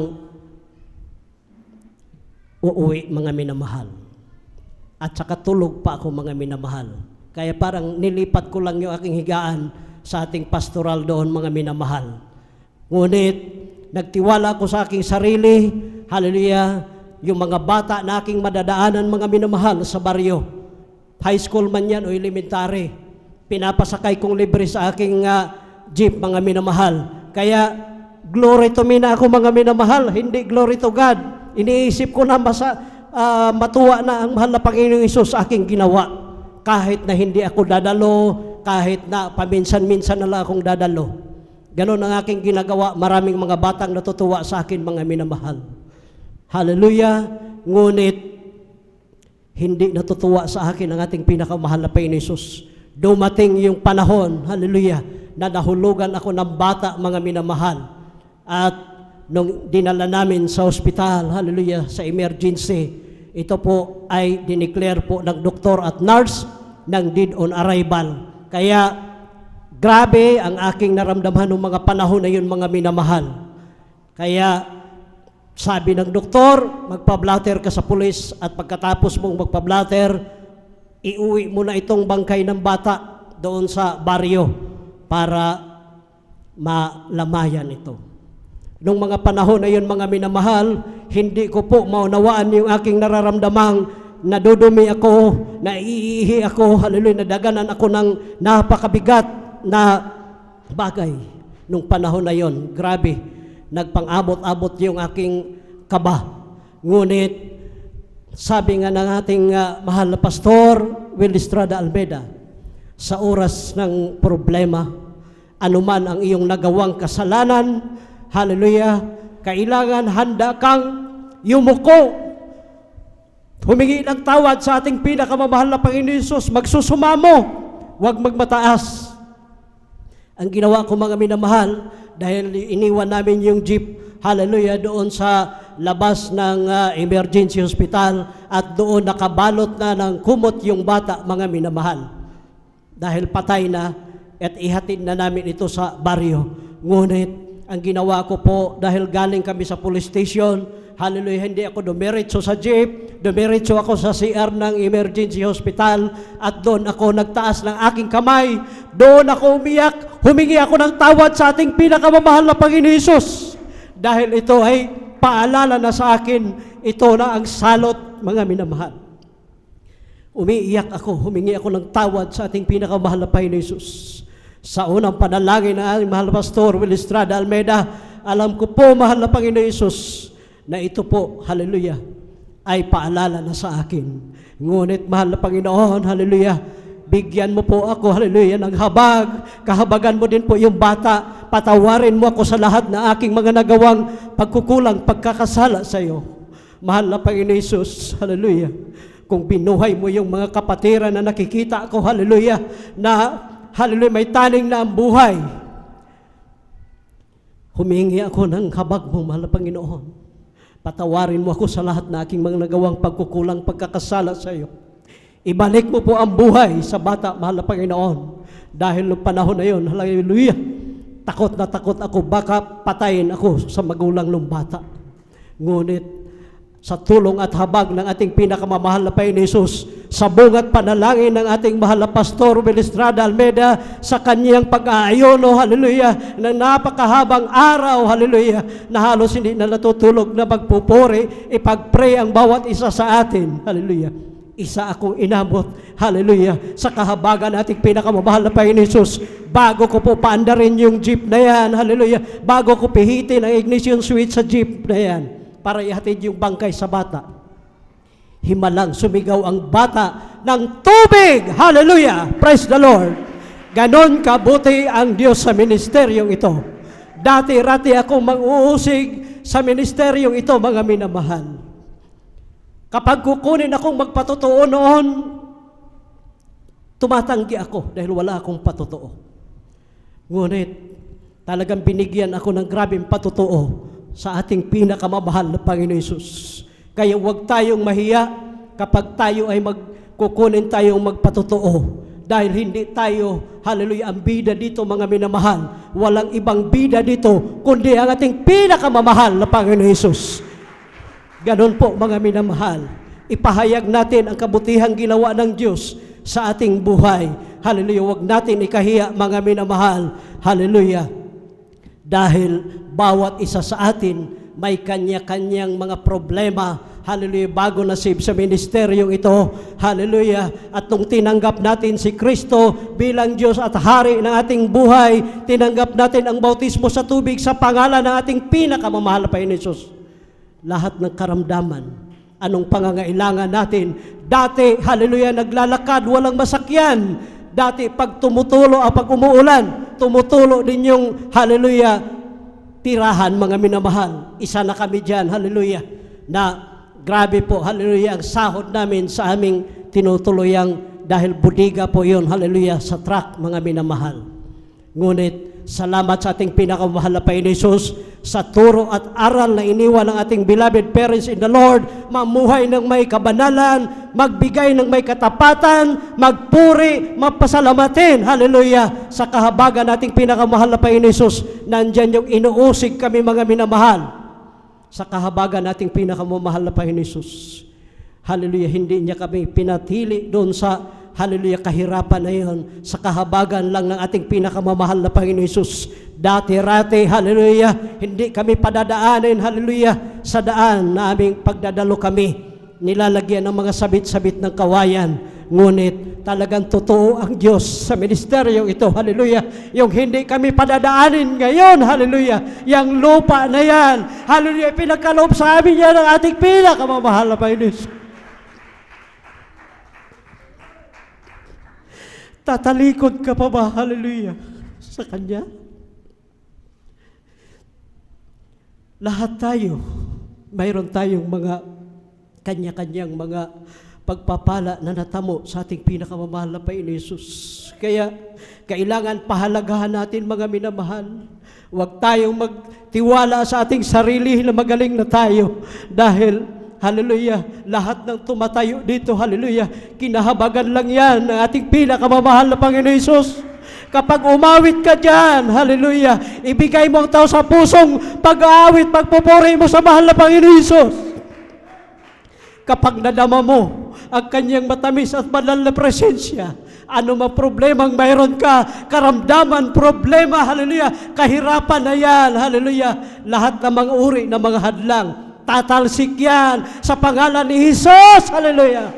uuwi, mga minamahal. At saka tulog pa ako, mga minamahal. Kaya parang nilipat ko lang yung aking higaan sa ating pastoral doon, mga minamahal. Ngunit, nagtiwala ako sa aking sarili, hallelujah, yung mga bata na aking madadaanan, mga minamahal, sa baryo. High school man yan o elementary. Pinapasakay kong libre sa aking jeep, mga minamahal. Kaya, glory to me na ako, mga minamahal, hindi glory to God. Iniisip ko na matuwa na ang mahal na Panginoong Hesus sa aking ginawa. Kahit na hindi ako dadalo, kahit na paminsan-minsan na lang akong dadalo. Ganon ang aking ginagawa. Maraming mga batang natutuwa sa akin, mga minamahal. Hallelujah. Ngunit, hindi natutuwa sa akin ang ating pinakamahal na Panginoon Hesus. Dumating yung panahon, hallelujah, na nahulugan ako ng bata, mga minamahal. At nung dinala namin sa ospital, hallelujah, sa emergency, ito po ay dineclare po ng doktor at nurse ng dead on arrival. Kaya grabe ang aking naramdaman ng mga panahon na yun, mga minamahal. Kaya sabi ng doktor, magpa-blatter ka sa pulis at pagkatapos mong magpa-blatter, iuwi mo na itong bangkay ng bata doon sa baryo para malamayan ito. Nung mga panahon na yun, mga minamahal, hindi ko po maunawaan yung aking nararamdamang nadudumi ako, naiihi ako, hallelujah, nadaganan ako ng napakabigat na bagay. Nung panahon na yun, grabe, nagpang-abot-abot yung aking kaba. Ngunit, sabi nga ng ating mahal na pastor, Will Estrada Almeida, sa oras ng problema, anuman ang iyong nagawang kasalanan, hallelujah, kailangan handa kang yumuko, humingi ng tawad sa ating pinakamamahal na Panginoon Hesus, magsusumamo, huwag magmataas. Ang ginawa ko, mga minamahal, dahil iniwan namin yung jeep, hallelujah, doon sa labas ng emergency hospital at doon nakabalot na ng kumot yung bata, mga minamahal. Dahil patay na at ihatid na namin ito sa baryo. Ngunit, ang ginawa ko po, dahil galing kami sa police station, hallelujah, hindi ako dumiretso sa jeep, dumiretso ako sa CR ng emergency hospital at doon ako nagtaas ng aking kamay, doon ako umiyak, humingi ako ng tawad sa ating pinakamamahal na Panginoon Hesus. Dahil ito ay paalala na sa akin, ito na ang salot, mga minamahal. Umiiyak ako, humingi ako ng tawad sa ating pinakamahal na Panginoon Hesus. Sa unang panalangin ng ating mahal na pastor, Will Estrada Almeida, alam ko po, mahal na Panginoon Hesus, na ito po, hallelujah, ay paalala na sa akin. Ngunit, mahal na Panginoon, hallelujah, bigyan mo po ako, hallelujah, ng habag. Kahabagan mo din po yung bata. Patawarin mo ako sa lahat na aking mga nagawang pagkukulang, pagkakasala sa iyo. Mahal na Panginoon Hesus, hallelujah, kung binuhay mo yung mga kapatiran na nakikita ko, hallelujah, na hallelujah, may taning na ang buhay. Humingi ako ng habag mo, mahal na Panginoon. Patawarin mo ako sa lahat na aking mga nagawang pagkukulang, pagkakasala sa iyo. Ibalik mo po ang buhay sa bata, mahal na Panginoon. Dahil noong panahon na yun, hallelujah, takot na takot ako, baka patayin ako sa magulang ng bata. Ngunit, sa tulong at habag ng ating pinakamamahal na Panginoon Hesus, sa bungat panalangin ng ating mahal na pastor Will Estrada Almeida, sa kanyang pag-aayono, hallelujah, ng napakahabang araw, hallelujah, na halos hindi na natutulog na magpupuri, ipag-pray ang bawat isa sa atin, hallelujah. Isa akong inabot, hallelujah, sa kahabagan ating pinakamamahal na Panginoon Hesus, bago ko po paandarin yung jeep na yan, hallelujah, bago ko pihitin ang ignition switch sa jeep na yan, para ihatid yung bangkay sa bata. Himalang sumigaw ang bata ng tubig! Hallelujah! Praise the Lord! Ganon kabuti ang Diyos sa ministeryong ito. Dati-rati akong mang-uusig sa ministeryong ito, mga minamahal. Kapag kukunin akong magpatotoo noon, tumatanggi ako dahil wala akong patotoo. Ngunit, talagang binigyan ako ng grabing patotoo sa ating pinakamamahal na Panginoon Hesus. Kaya huwag tayong mahiya kapag tayo ay kukunin tayong magpatotoo. Dahil hindi tayo, hallelujah, ang bida dito, mga minamahal. Walang ibang bida dito, kundi ang ating pinakamamahal na Panginoon Hesus. Ganon po, mga minamahal. Ipahayag natin ang kabutihang ginawa ng Diyos sa ating buhay. Hallelujah, huwag natin ikahiya, mga minamahal. Hallelujah. Dahil bawat isa sa atin may kanya-kanyang mga problema, hallelujah, bago nasib sa ministeryong ito, hallelujah, at nung tinanggap natin si Kristo bilang Diyos at Hari ng ating buhay, tinanggap natin ang bautismo sa tubig sa pangalan ng ating pinakamamahal na Panginoon Hesus. Lahat ng karamdaman, anong pangangailangan natin, dati, hallelujah, naglalakad, walang masakyan. Dati, pag tumutulo o pag umuulan, tumutulo din yung, hallelujah, tirahan, mga minamahal. Isa na kami dyan, hallelujah, na grabe po, hallelujah, ang sahod namin sa aming tinutuluyang dahil budiga po yun, hallelujah, sa truck, mga minamahal. Ngunit, salamat sa ating pinakamahal na Panginoon Jesus sa turo at aral na iniwan ng ating beloved parents in the Lord, mamuhay ng may kabanalan, magbigay ng may katapatan, magpuri, mapasalamatin, hallelujah, sa kahabagan nating pinakamahal na Panginoon Jesus. Nandyan yung inuusig kami, mga minamahal, sa kahabagan nating pinakamamahal na Panginoon Jesus. Hallelujah, hindi niya kami pinatili doon sa hallelujah, kahirapan na yun, sa kahabagan lang ng ating pinakamamahal na Panginoon Jesus. Dati-rati, hallelujah, hindi kami padadaanin, hallelujah, sa daan na aming pagdadalo kami. Nilalagyan ng mga sabit-sabit ng kawayan. Ngunit talagang totoo ang Diyos sa ministeryo ito, hallelujah. Yung hindi kami padadaanin ngayon, hallelujah, yung lupa na yan, hallelujah, pinagkaloob sa amin yan ng ating pinakamamahal na Panginoon Jesus. Tatalikod ka pa ba, hallelujah, sa Kanya? Lahat tayo, mayroon tayong mga kanya-kanyang mga pagpapala na natamo sa ating pinakamamahal na Panginoon Jesus. Kaya, kailangan pahalagahan natin, mga minamahal. Huwag tayong magtiwala sa ating sarili na magaling na tayo dahil hallelujah, lahat ng tumatayo dito, hallelujah, kinahabagan lang yan ng ating pinakamamahal na Panginoon Jesus. Kapag umawit ka dyan, hallelujah, ibigay mo ang tao sa pusong pag-aawit, pagpupuri mo sa mahal na Panginoon Jesus. Kapag nadama mo ang kanyang matamis at banal na presensya, ano mang problemang mayroon ka, karamdaman, problema, hallelujah, kahirapan na yan, hallelujah, lahat ng mga uri ng mga hadlang, tatalsik yan sa pangalan ni Jesus. Hallelujah.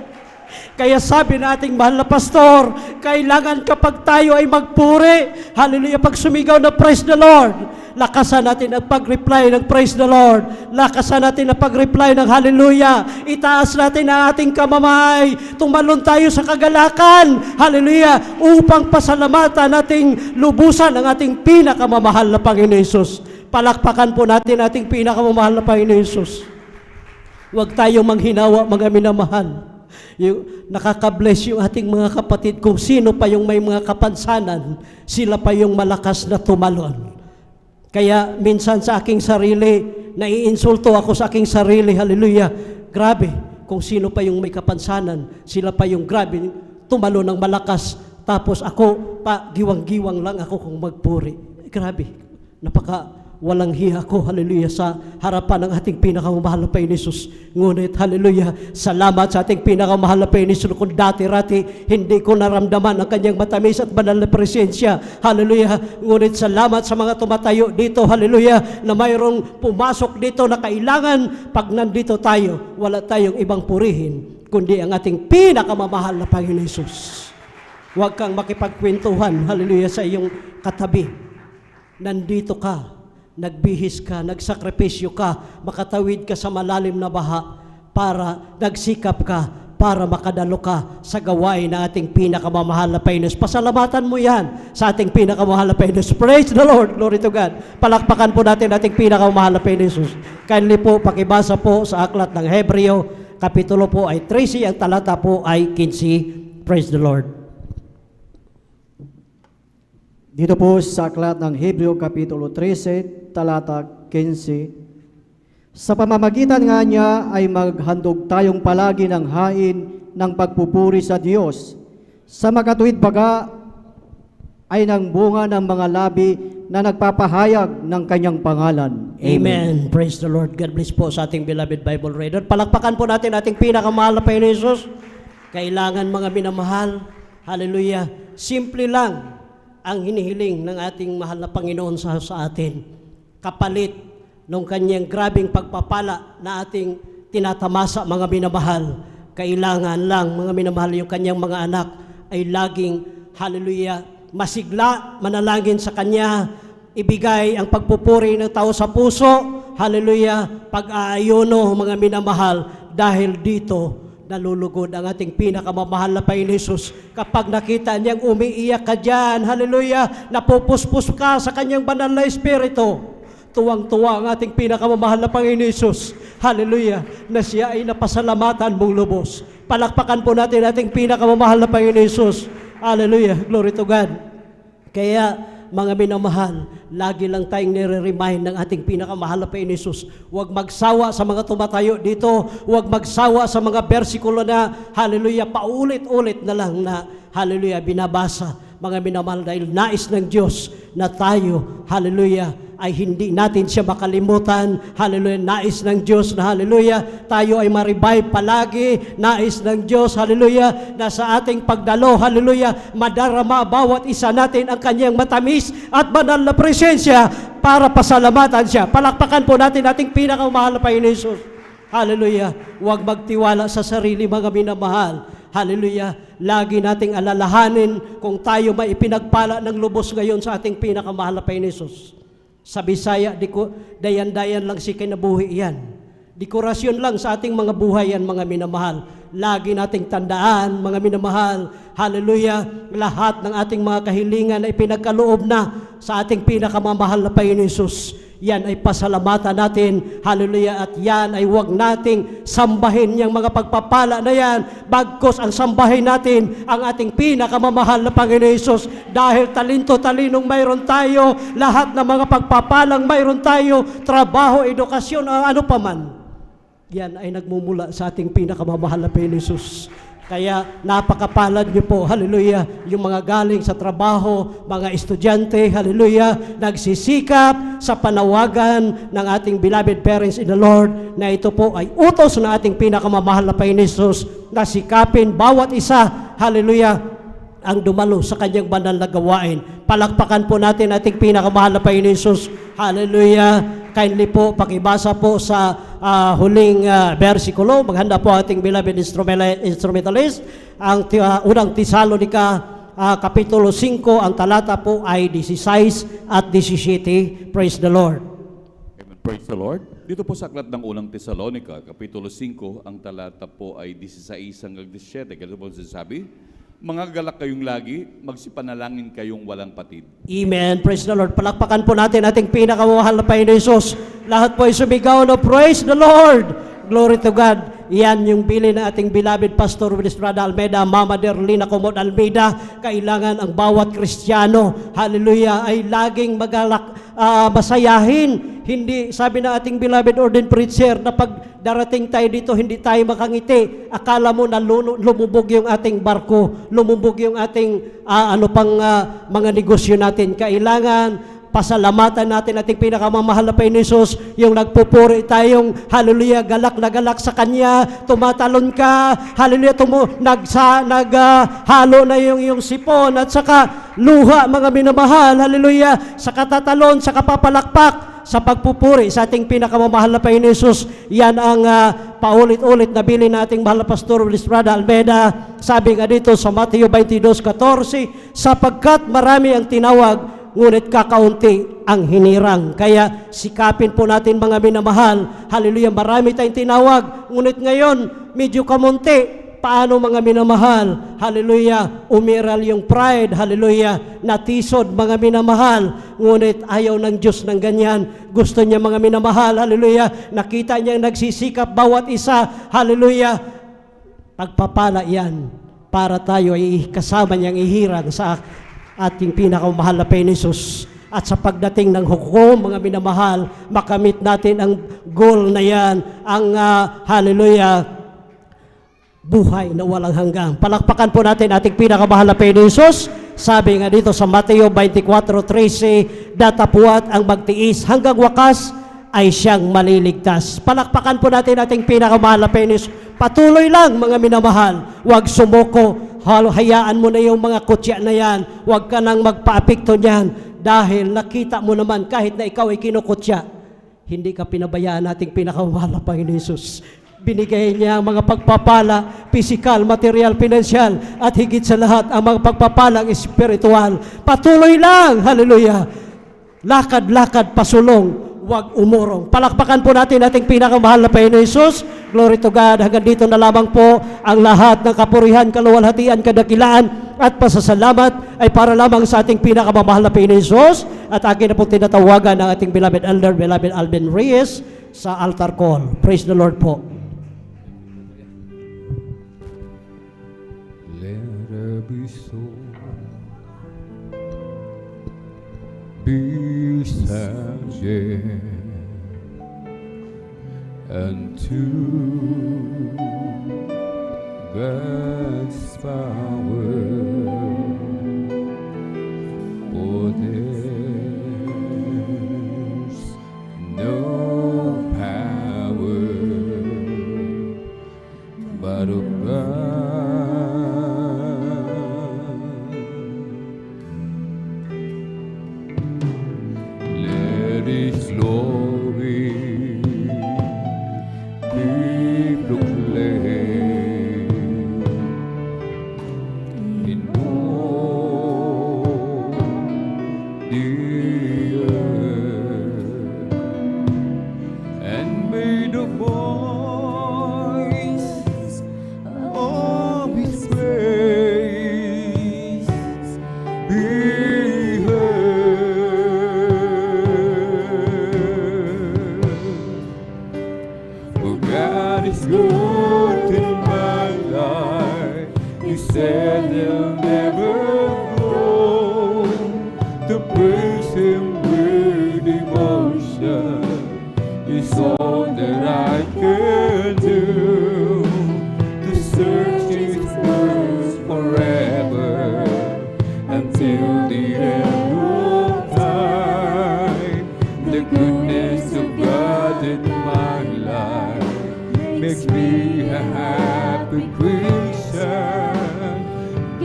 Kaya sabi nating mahal na pastor, kailangan kapag tayo ay magpuri, hallelujah, pag sumigaw na praise the Lord, lakasan natin ang pag-reply ng praise the Lord. Lakasan natin ang pag-reply ng hallelujah. Itaas natin ang ating kamamay. Tumalon tayo sa kagalakan, hallelujah, upang pasalamatan nating lubusan ang ating pinakamamahal na Panginoon Jesus. Palakpakan po natin ating pinakamamahal na Panginoon Jesus. Huwag tayong manghinawa, mga minamahal. Yung nakaka-bless yung ating mga kapatid, kung sino pa yung may mga kapansanan, sila pa yung malakas na tumalon. Kaya minsan sa aking sarili, naiinsulto ako sa aking sarili, hallelujah, grabe, kung sino pa yung may kapansanan, sila pa yung grabe, tumalon ng malakas, tapos ako, pa giwang-giwang lang ako kung magpuri. Grabe, napaka walang hiya ko, hallelujah, sa harapan ng ating pinakamamahal na Panginoon Jesus. Ngunit, hallelujah, salamat sa ating pinakamamahal na Panginoon Jesus, kung dati-rati hindi ko naramdaman ang kanyang matamis at banal na presensya, hallelujah. Ngunit salamat sa mga tumatayo dito, hallelujah, na mayroong pumasok dito na kailangan pag nandito tayo, wala tayong ibang purihin, kundi ang ating pinakamamahal na Panginoon Jesus. Huwag kang makipagkwentuhan, hallelujah, sa iyong katabi. Nandito ka, nagbihis ka, nagsakripisyo ka, makatawid ka sa malalim na baha para nagsikap ka, para makadalo ka sa gawain na ating pinakamamahal na Panginoon. Pasalamatan mo yan sa ating pinakamamahal na Panginoon. Praise the Lord, glory to God. Palakpakan po natin ating pinakamamahal na Panginoon. Kindly po, pakibasa po sa aklat ng Hebreo, kapitulo po ay 13, ang talata po ay 15. Praise the Lord. Dito po sa aklat ng Hebreo Kapitulo 13, talata 15, sa pamamagitan nga niya ay maghandog tayong palagi ng hain ng pagpupuri sa Diyos. Sa makatuwid baga ay ng bunga ng mga labi na nagpapahayag ng kanyang pangalan. Amen. Praise the Lord. God bless po sa ating beloved Bible reader. Palakpakan po natin ating pinakamahal na Panginoon Jesus. Kailangan, mga minamahal, hallelujah, simple lang ang hinihiling ng ating mahal na Panginoon sa atin. Kapalit ng kanyang grabing pagpapala na ating tinatamasa, mga minamahal. Kailangan lang, mga minamahal, yung kanyang mga anak ay laging, hallelujah, masigla, manalangin sa kanya, ibigay ang pagpupuri ng tao sa puso, hallelujah, pag-aayuno, mga minamahal, dahil dito nalulugod ang ating pinakamamahal na Panginoon Jesus. Kapag nakita niyang umiiyak ka dyan, hallelujah, napupuspos ka sa kanyang banal na espiritu, tuwang-tuwa ang ating pinakamamahal na Panginoon Jesus. hallelujah, na siya ay napasalamatan mong lubos. Palakpakan po natin ating pinakamamahal na Panginoon Jesus. Hallelujah, glory to God. Kaya, mga minamahal, lagi lang tayong nire-remind ng ating pinakamahal na Panginoon Jesus. Huwag magsawa sa mga tumatayo dito. Huwag magsawa sa mga bersikulo na, hallelujah, paulit-ulit na lang na, hallelujah, binabasa. Mga minamahal, dahil nais ng Diyos na tayo, hallelujah, ay hindi natin siya makalimutan. Hallelujah, nais ng Diyos na, hallelujah, tayo ay ma-revive palagi. Nais ng Diyos, hallelujah, na sa ating pagdalo, hallelujah, madarama bawat isa natin ang kanyang matamis at banal na presensya para pasalamatan siya. Palakpakan po natin ating pinakamahal na Panginoon Jesus. Hallelujah, huwag magtiwala sa sarili, mga minamahal. Hallelujah, lagi nating alalahanin kung tayo may ipinagpala ng lubos ngayon sa ating pinakamahal na Panginoon Jesus. Sa Bisaya, dayan-dayan lang si kinabuhi yan. Dekorasyon lang sa ating mga buhay yan, mga minamahal. Lagi nating tandaan, mga minamahal, hallelujah, lahat ng ating mga kahilingan ay pinagkaloob na sa ating pinakamamahal na Panginoon Jesus. Yan ay pasalamatan natin, hallelujah, at yan ay huwag nating sambahin yung mga pagpapala na yan, bagkos ang sambahin natin ang ating pinakamamahal na Panginoon Jesus, dahil talino-talinong mayroon tayo, lahat ng mga pagpapalang mayroon tayo, trabaho, edukasyon, ano paman, yan ay nagmumula sa ating pinakamamahal na Panginoon Jesus. Kaya napakapalad niyo po, hallelujah, yung mga galing sa trabaho, mga estudyante, hallelujah, nagsisikap sa panawagan ng ating beloved parents in the Lord, na ito po ay utos na ating pinakamamahal na Panginoon Jesus, na sikapin bawat isa, hallelujah, ang dumalo sa kanyang banal na gawain. Palakpakan po natin ating pinakamahal na Panginoon Jesus, hallelujah. Kindly po, pakibasa po sa huling versikulo. Maghanda po ating beloved instrumentalist. Ang unang Tesalonica, Kapitulo 5, ang talata po ay 16 at 17. Praise the Lord. Amen. Praise the Lord. Dito po sa aklat ng unang Tesalonica, Kapitulo 5, ang talata po ay 16 hanggang 17. Ganito po sinasabi, mga galak kayong lagi, magsipanalangin kayong walang patid. Amen. Praise the Lord. Palakpakan po natin ating pinakamamahal na Panginoon Jesus. Lahat po ay sumigaw na praise the Lord. Glory to God. Yan yung bili na ating beloved Pastor Estrada Almeida, Mama Derlina Comod Almeida. Kailangan ang bawat Kristiyano, hallelujah, ay laging masayahin. Hindi, sabi na ating beloved ordained preacher, na pag darating tayo dito, hindi tayo makangiti. Akala mo na lumubog yung ating barko, lumubog yung ating mga negosyo natin. Kailangan pasalamatan natin ating pinakamamahal na Panginoon Jesus, yung nagpupuri tayong, hallelujah, galak na galak sa Kanya, tumatalon ka, hallelujah, naghalo na yung sipon at saka luha, mga minamahal, hallelujah, sa katatalon, sa kapapalakpak, sa pagpupuri sa ating pinakamamahal na Panginoon Jesus. Yan ang paulit-ulit na bilin nating mahal na Pastor Estrada Almeida. Sabi nga dito sa Mateo 22:14, sapagkat marami ang tinawag, ngunit kakaunti ang hinirang. Kaya sikapin po natin, mga minamahal, hallelujah, marami tayong tinawag, ngunit ngayon medyo kamunti. Paano, mga minamahal? Hallelujah, umiral yung pride, hallelujah, natisod, mga minamahal, ngunit ayaw ng Diyos ng ganyan. Gusto niya, mga minamahal, hallelujah, nakita niya nagsisikap bawat isa, hallelujah, pagpapala yan para tayo ay kasama niyang ihirang sa ating pinakamahal na Panginoon Jesus. At sa pagdating ng hukom, mga minamahal, makamit natin ang goal na yan, ang hallelujah, buhay na walang hanggang. Palakpakan po natin ating pinakamahal na Panginoon Jesus. Sabi nga dito sa Mateo 24:13, datapuat ang magtiis hanggang wakas ay siyang maliligtas. Palakpakan po natin ating pinakamahal na Panginoon Jesus. Patuloy lang, mga minamahal, huwag sumuko. Hayaan mo na yung mga kutya na yan. Huwag ka nang magpa-apekto niyan, dahil nakita mo naman kahit na ikaw ay kinukutya, hindi ka pinabayaan nating pinakamahal na Panginoon Jesus. Binigay niya ang mga pagpapala, physical, material, financial, at higit sa lahat ang mga pagpapalang espiritual. Patuloy lang, hallelujah. Lakad-lakad, pasulong, huwag umurong. Palakpakan po natin ating pinakamahal na Panginoon Jesus. Glory to God. Hanggang dito na lamang po ang lahat ng kapurihan, kaluwalhatian, kadakilaan at pasasalamat ay para lamang sa ating pinakamamahal na Panginoon Jesus. At akin na po tinatawagan ng ating beloved elder, beloved Alvin Reyes, sa altar call. Praise the Lord po. Let her be so, be subject unto God's power, for there's no power but of God. Let His glory be proclaimed in all the earth, and may the voice of His praise be heard. For God is good in my life. He said He'll never go to praise Him with devotion. Is all that I can do to search His words forever until the end of time. The goodness of God in my life makes me a happy Christian.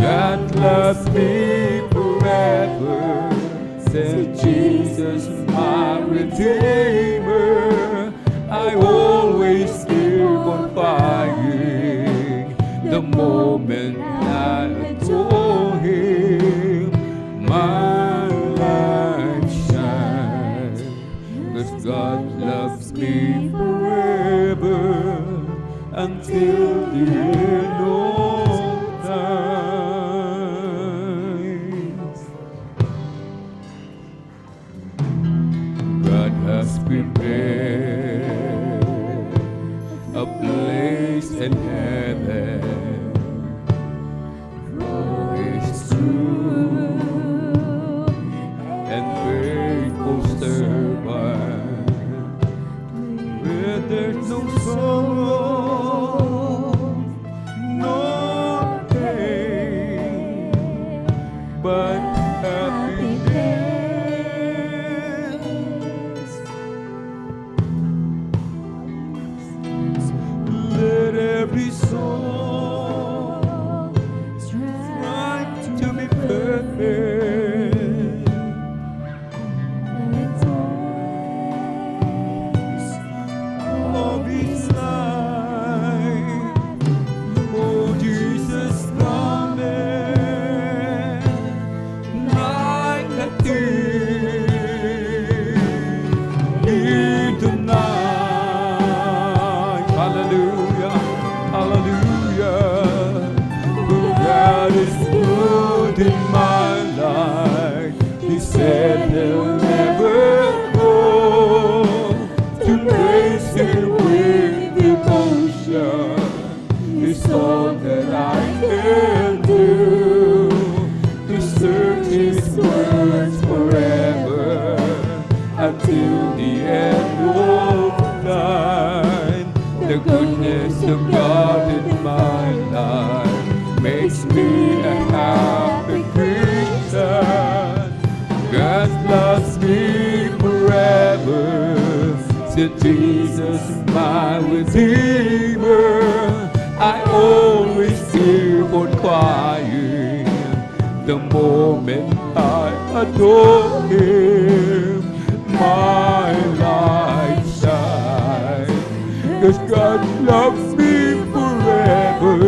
God loves me forever, said Jesus, my Redeemer. I always keep on fighting the moment I adore Him. My life shines, 'cause God loves me forever until the end of time. God has prepared a place in heaven for His true and faithful servant, where there's no sorrow, no pain, but happiness. Let every soul strive to be perfect. Of His life, oh Jesus, coming like a thief in the night. Hallelujah, hallelujah. For God is good in my life. He said He'll never go to praise Him with devotion. It's all that I can do to search His words forever until the end of time. The goodness of God in my life makes me a happy Christian. God loves me forever, said Jesus, my Redeemer. I always keep on crying the moment I adore Him. My life shines, 'cause God loves me forever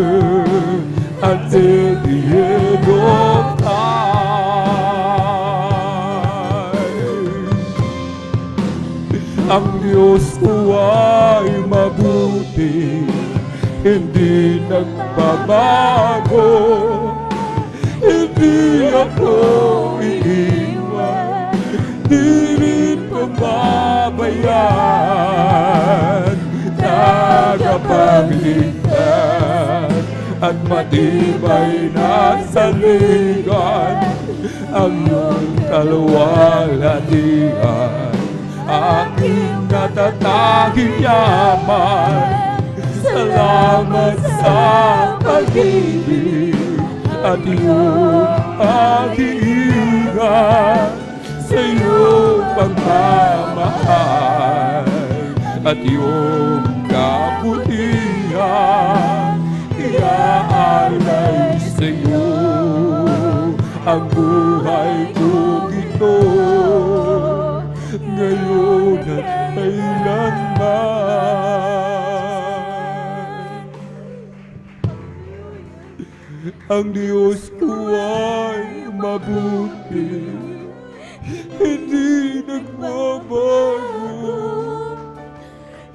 until the end of time. Ang Diyos ko ay mabuti, hindi nagbabago, hindi ako iiwan, di rin pababayaan. ligtas at matibay na saligan ang iyong kaluwalhatian, aking natatanging yaman. Salamat sa pag-ibig at iyong pag-iingat, sa iyong pagmamahal at iyong kabutihan. Iaalay sa iyo ang buhay kong ito, ngayon at kailanman. Ang Diyos ko ay mabuti, hindi nagbabago,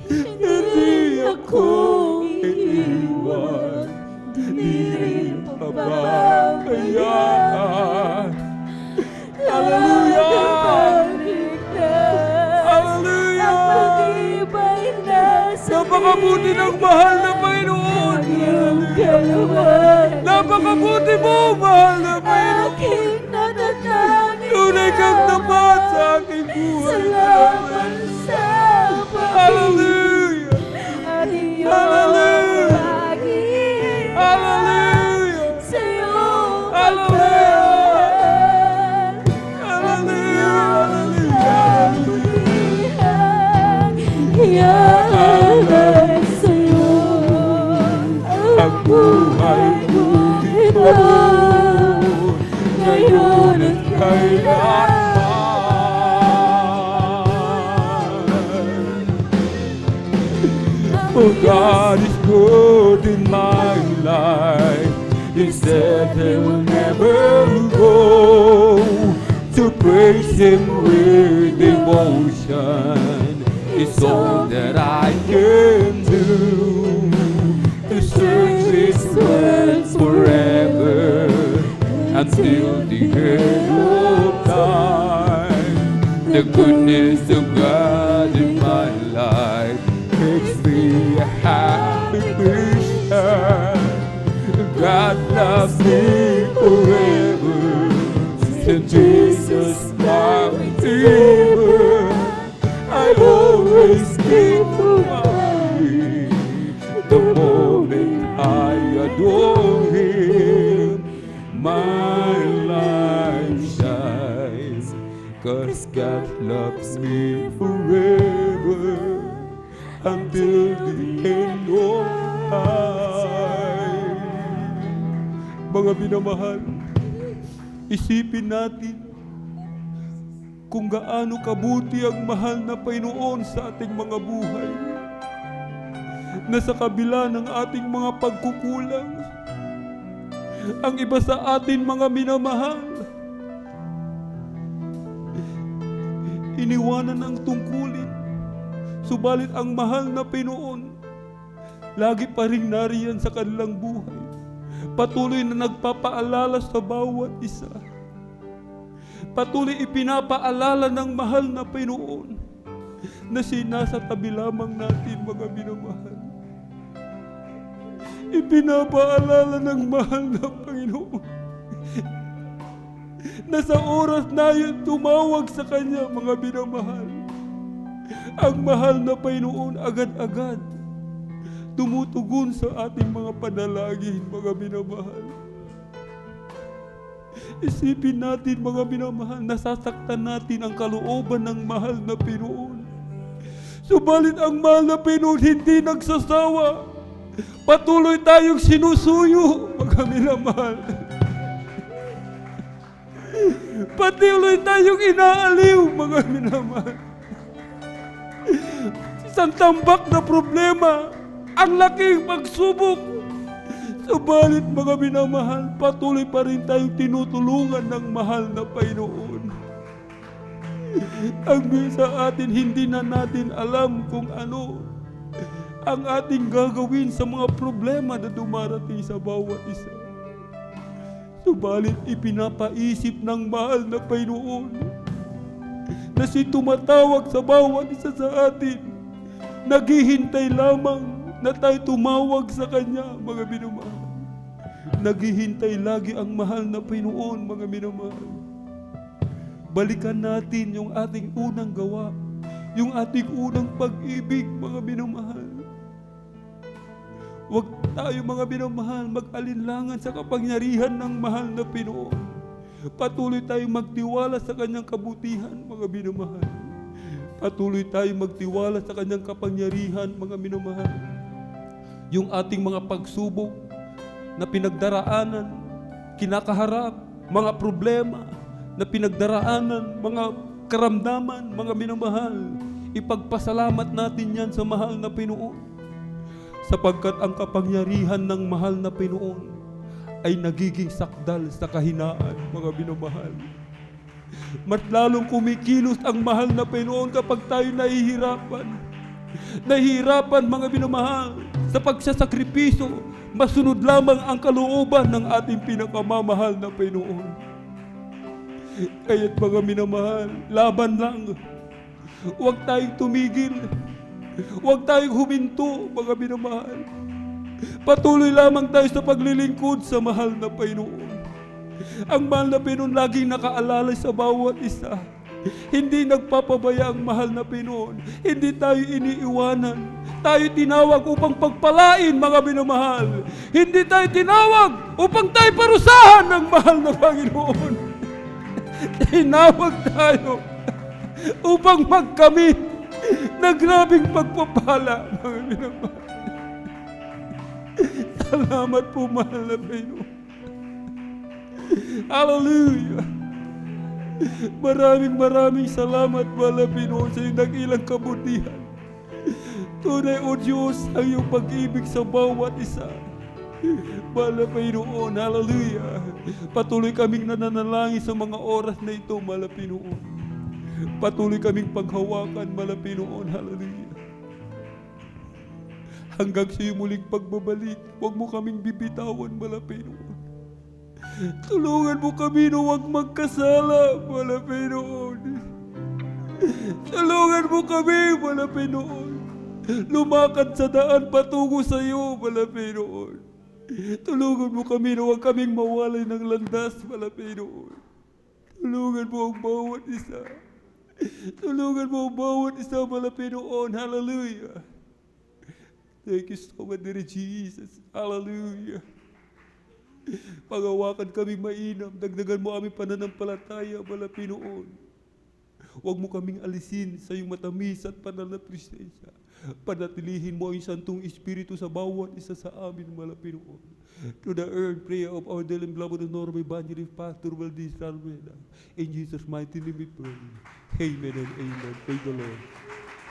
hindi ako iiwan, di rin pabayaan. Hallelujah! Hallelujah! Napakabuti ng mahal na Panginoon! Napakabuti mo, mahal na Panginoon! Tunay kang tapat sa aking buhay. Hallelujah! Hallelujah! Hallelujah! Iaalay sa'yo ang buhay ko ito, ngayon at kailanman. Oh, God is good in my life. He said He will never go. To praise Him with devotion is all that I can do. To search His words forever until the end of time. The goodness of God in my life makes me a happy Christian. God loves me forever, and Jesus my Redeemer. I always keep away the moment I adore Him. My life shines, 'cause God loves me forever until the end of time. Mga minamahal, isipin natin kung gaano kabuti ang mahal na Panginoon sa ating mga buhay, na sa kabila ng ating mga pagkukulang, ang iba sa atin mga minamahal, iniwanan ang tungkulin, subalit ang mahal na Panginoon lagi pa rin nariyan sa kanilang buhay, patuloy na nagpapaalala sa bawat isa. Patuloy ipinapaalala ng mahal na Panginoon na sinasa tabi lamang natin, mga minamahal. Ipinapaalala ng mahal na Panginoon na sa oras na yun tumawag sa Kanya, mga minamahal, ang mahal na Panginoon agad-agad tumutugon sa ating mga panalangin, mga minamahal. Isipin natin, mga minamahal, nasasaktan natin ang kalooban ng mahal na Panginoon. Subalit ang mahal na Panginoon hindi nagsasawa. Patuloy tayong sinusuyo, mga minamahal. Patuloy tayong inaaliw, mga minamahal. Isang tambak na problema, ang laking pagsubok. Subalit, mga minamahal, patuloy pa rin tayong tinutulungan ng mahal na Panginoon. Ang sa atin, hindi na natin alam kung ano ang ating gagawin sa mga problema na dumarating sa bawat isa. Subalit, ipinapaisip ng mahal na Panginoon na si tumatawag sa bawat isa sa atin, naghihintay lamang na tayo tumawag sa Kanya, mga minamahal. Naghihintay lagi ang mahal na Panginoon, mga minamahal. Balikan natin yung ating unang gawa, yung ating unang pag-ibig, mga minamahal. Huwag tayo, mga minamahal, mag-alinlangan sa kapangyarihan ng mahal na Panginoon. Patuloy tayong magtiwala sa Kanyang kabutihan, mga minamahal. Patuloy tayong magtiwala sa Kanyang kapangyarihan, mga minamahal. Yung ating mga pagsubok na pinagdaraanan, kinakaharap, mga problema na pinagdaraanan, mga karamdaman, mga minamahal, ipagpasalamat natin yan sa mahal na Panginoon. Sapagkat ang kapangyarihan ng mahal na Panginoon ay nagiging sakdal sa kahinaan, mga minamahal. Mas lalong kumikilos ang mahal na Panginoon kapag tayo nahihirapan. Nahihirapan, mga minamahal, sa pagsasakripiso, masunod lamang ang kalooban ng ating pinakamamahal na Panginoon. Kaya't, mga minamahal, laban lang. Huwag tayong tumigil. Huwag tayong huminto, mga minamahal. Patuloy lamang tayo sa paglilingkod sa mahal na Panginoon. Ang mahal na Panginoon laging nakaalala sa bawat isa. Hindi nagpapabaya ang mahal na Panginoon. Hindi tayo iniiwanan. Tayo tinawag upang pagpalain, mga minamahal. Hindi tayo tinawag upang tayo parusahan ng mahal na Panginoon. Tinawag tayo upang magkamit ng grabing pagpapala, mga minamahal. Salamat po, mahal na Panginoon. Hallelujah. Maraming salamat, mahal na Panginoon, sa iyong dakilang kabutihan. Tunay, O Diyos, ang iyong pag-ibig sa bawat isa. Mahal na Panginoon, hallelujah. Patuloy kaming nananalangin sa mga oras na ito, mahal na Panginoon. Patuloy kaming paghawakan, mahal na Panginoon, hallelujah. Hanggang sa iyong muling pagbabalik, huwag mo kaming bibitawan, mahal na Panginoon. Tulungan mo kami na huwag magkasala, mahal na Panginoon. Tulungan mo kami, mahal na Panginoon. Lumakad sa daan patungo sa iyo, mahal na Panginoon. Tulungan mo kami na huwag kaming mawalay ng landas, mahal na Panginoon. Tulungan mo ang bawat isa. Tulungan mo ang bawat isa, mahal na Panginoon. Hallelujah. Thank you so much, dear Jesus. Hallelujah. Pagawakan kami mainam, dagdagan mo aming pananampalataya, mahal na Panginoon. Huwag mo kaming alisin sa iyong matamis at banal na presensya. Panatilihin mo ang Santong Espiritu sa bawat isa sa amin, mahal na Panginoon. To the earth, prayer of our dearly beloved and honorable evangelist, Pastor Valdez Almeida. In Jesus' mighty name we pray. Amen and amen. Praise the Lord.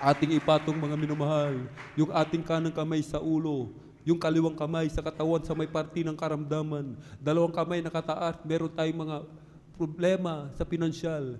Ating ipatong, mga minamahal, yung ating kanang kamay sa ulo, yung kaliwang kamay sa katawan sa may parti ng karamdaman, dalawang kamay nakataas, meron tayong mga problema sa pinansyal.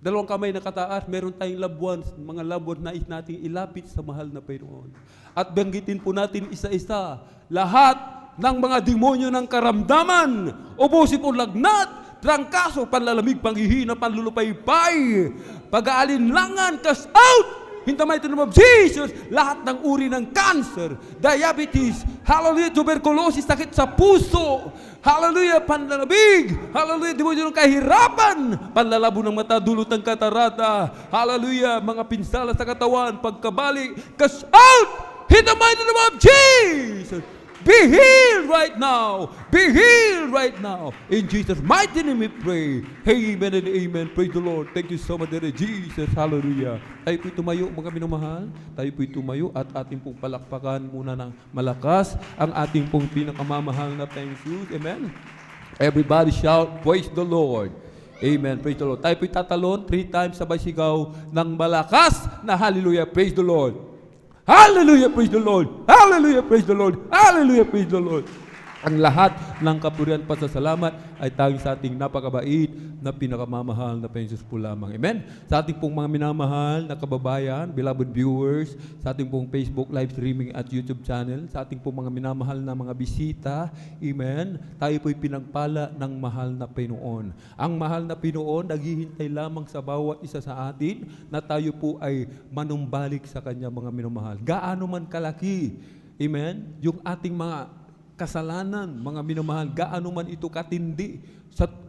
Dalawang kamay nakataas, meron tayong loved ones, mga loved ones nais nating ilapit sa mahal na Panginoon. At banggitin po natin isa-isa, lahat ng mga demonyo ng karamdaman, ubusin po lagnat, trangkaso, panlalamig, panghihina, panlulupaypay, pag-aalinlangan, cast out! In the mighty name of Jesus, lahat ng uri ng cancer, diabetes, hallelujah, tuberculosis, sakit sa puso, hallelujah, panlalabig, hallelujah, demonyo ng kahirapan, panlalabo ng mata, dulot ng katarata, hallelujah, mga pinsala sa katawan, pagkabali, cast out! In the mighty name of Jesus! Be healed right now. Be healed right now. In Jesus' mighty name we pray. Amen and amen. Praise the Lord. Thank you so much, dear Jesus. Hallelujah. Tayo po'y tumayo, mga minamahal. Tayo po'y tumayo at ating pong palakpakan muna ng malakas ang ating pong pinakamamahal na thank you. Amen. Everybody shout, praise the Lord. Amen. Praise the Lord. Tayo po'y tatalon 3 times sabay sigaw ng malakas na hallelujah. Praise the Lord. Hallelujah, praise the Lord. Hallelujah, praise the Lord. Hallelujah, praise the Lord. Ang lahat ng kapurihan pasasalamat ay tanging sa ating napakabait na pinakamamahal na Jesus po lamang. Amen? Sa ating pong mga minamahal na kababayan, beloved viewers, sa ating pong Facebook live streaming at YouTube channel, sa ating pong mga minamahal na mga bisita, amen, tayo po'y pinagpala ng mahal na Panginoon. Ang mahal na Panginoon, naghihintay lamang sa bawat isa sa atin na tayo po ay manumbalik sa Kanya, mga minamahal. Gaano man kalaki Amen? Yung ating mga kasalanan, mga minamahal, gaano man ito katindi,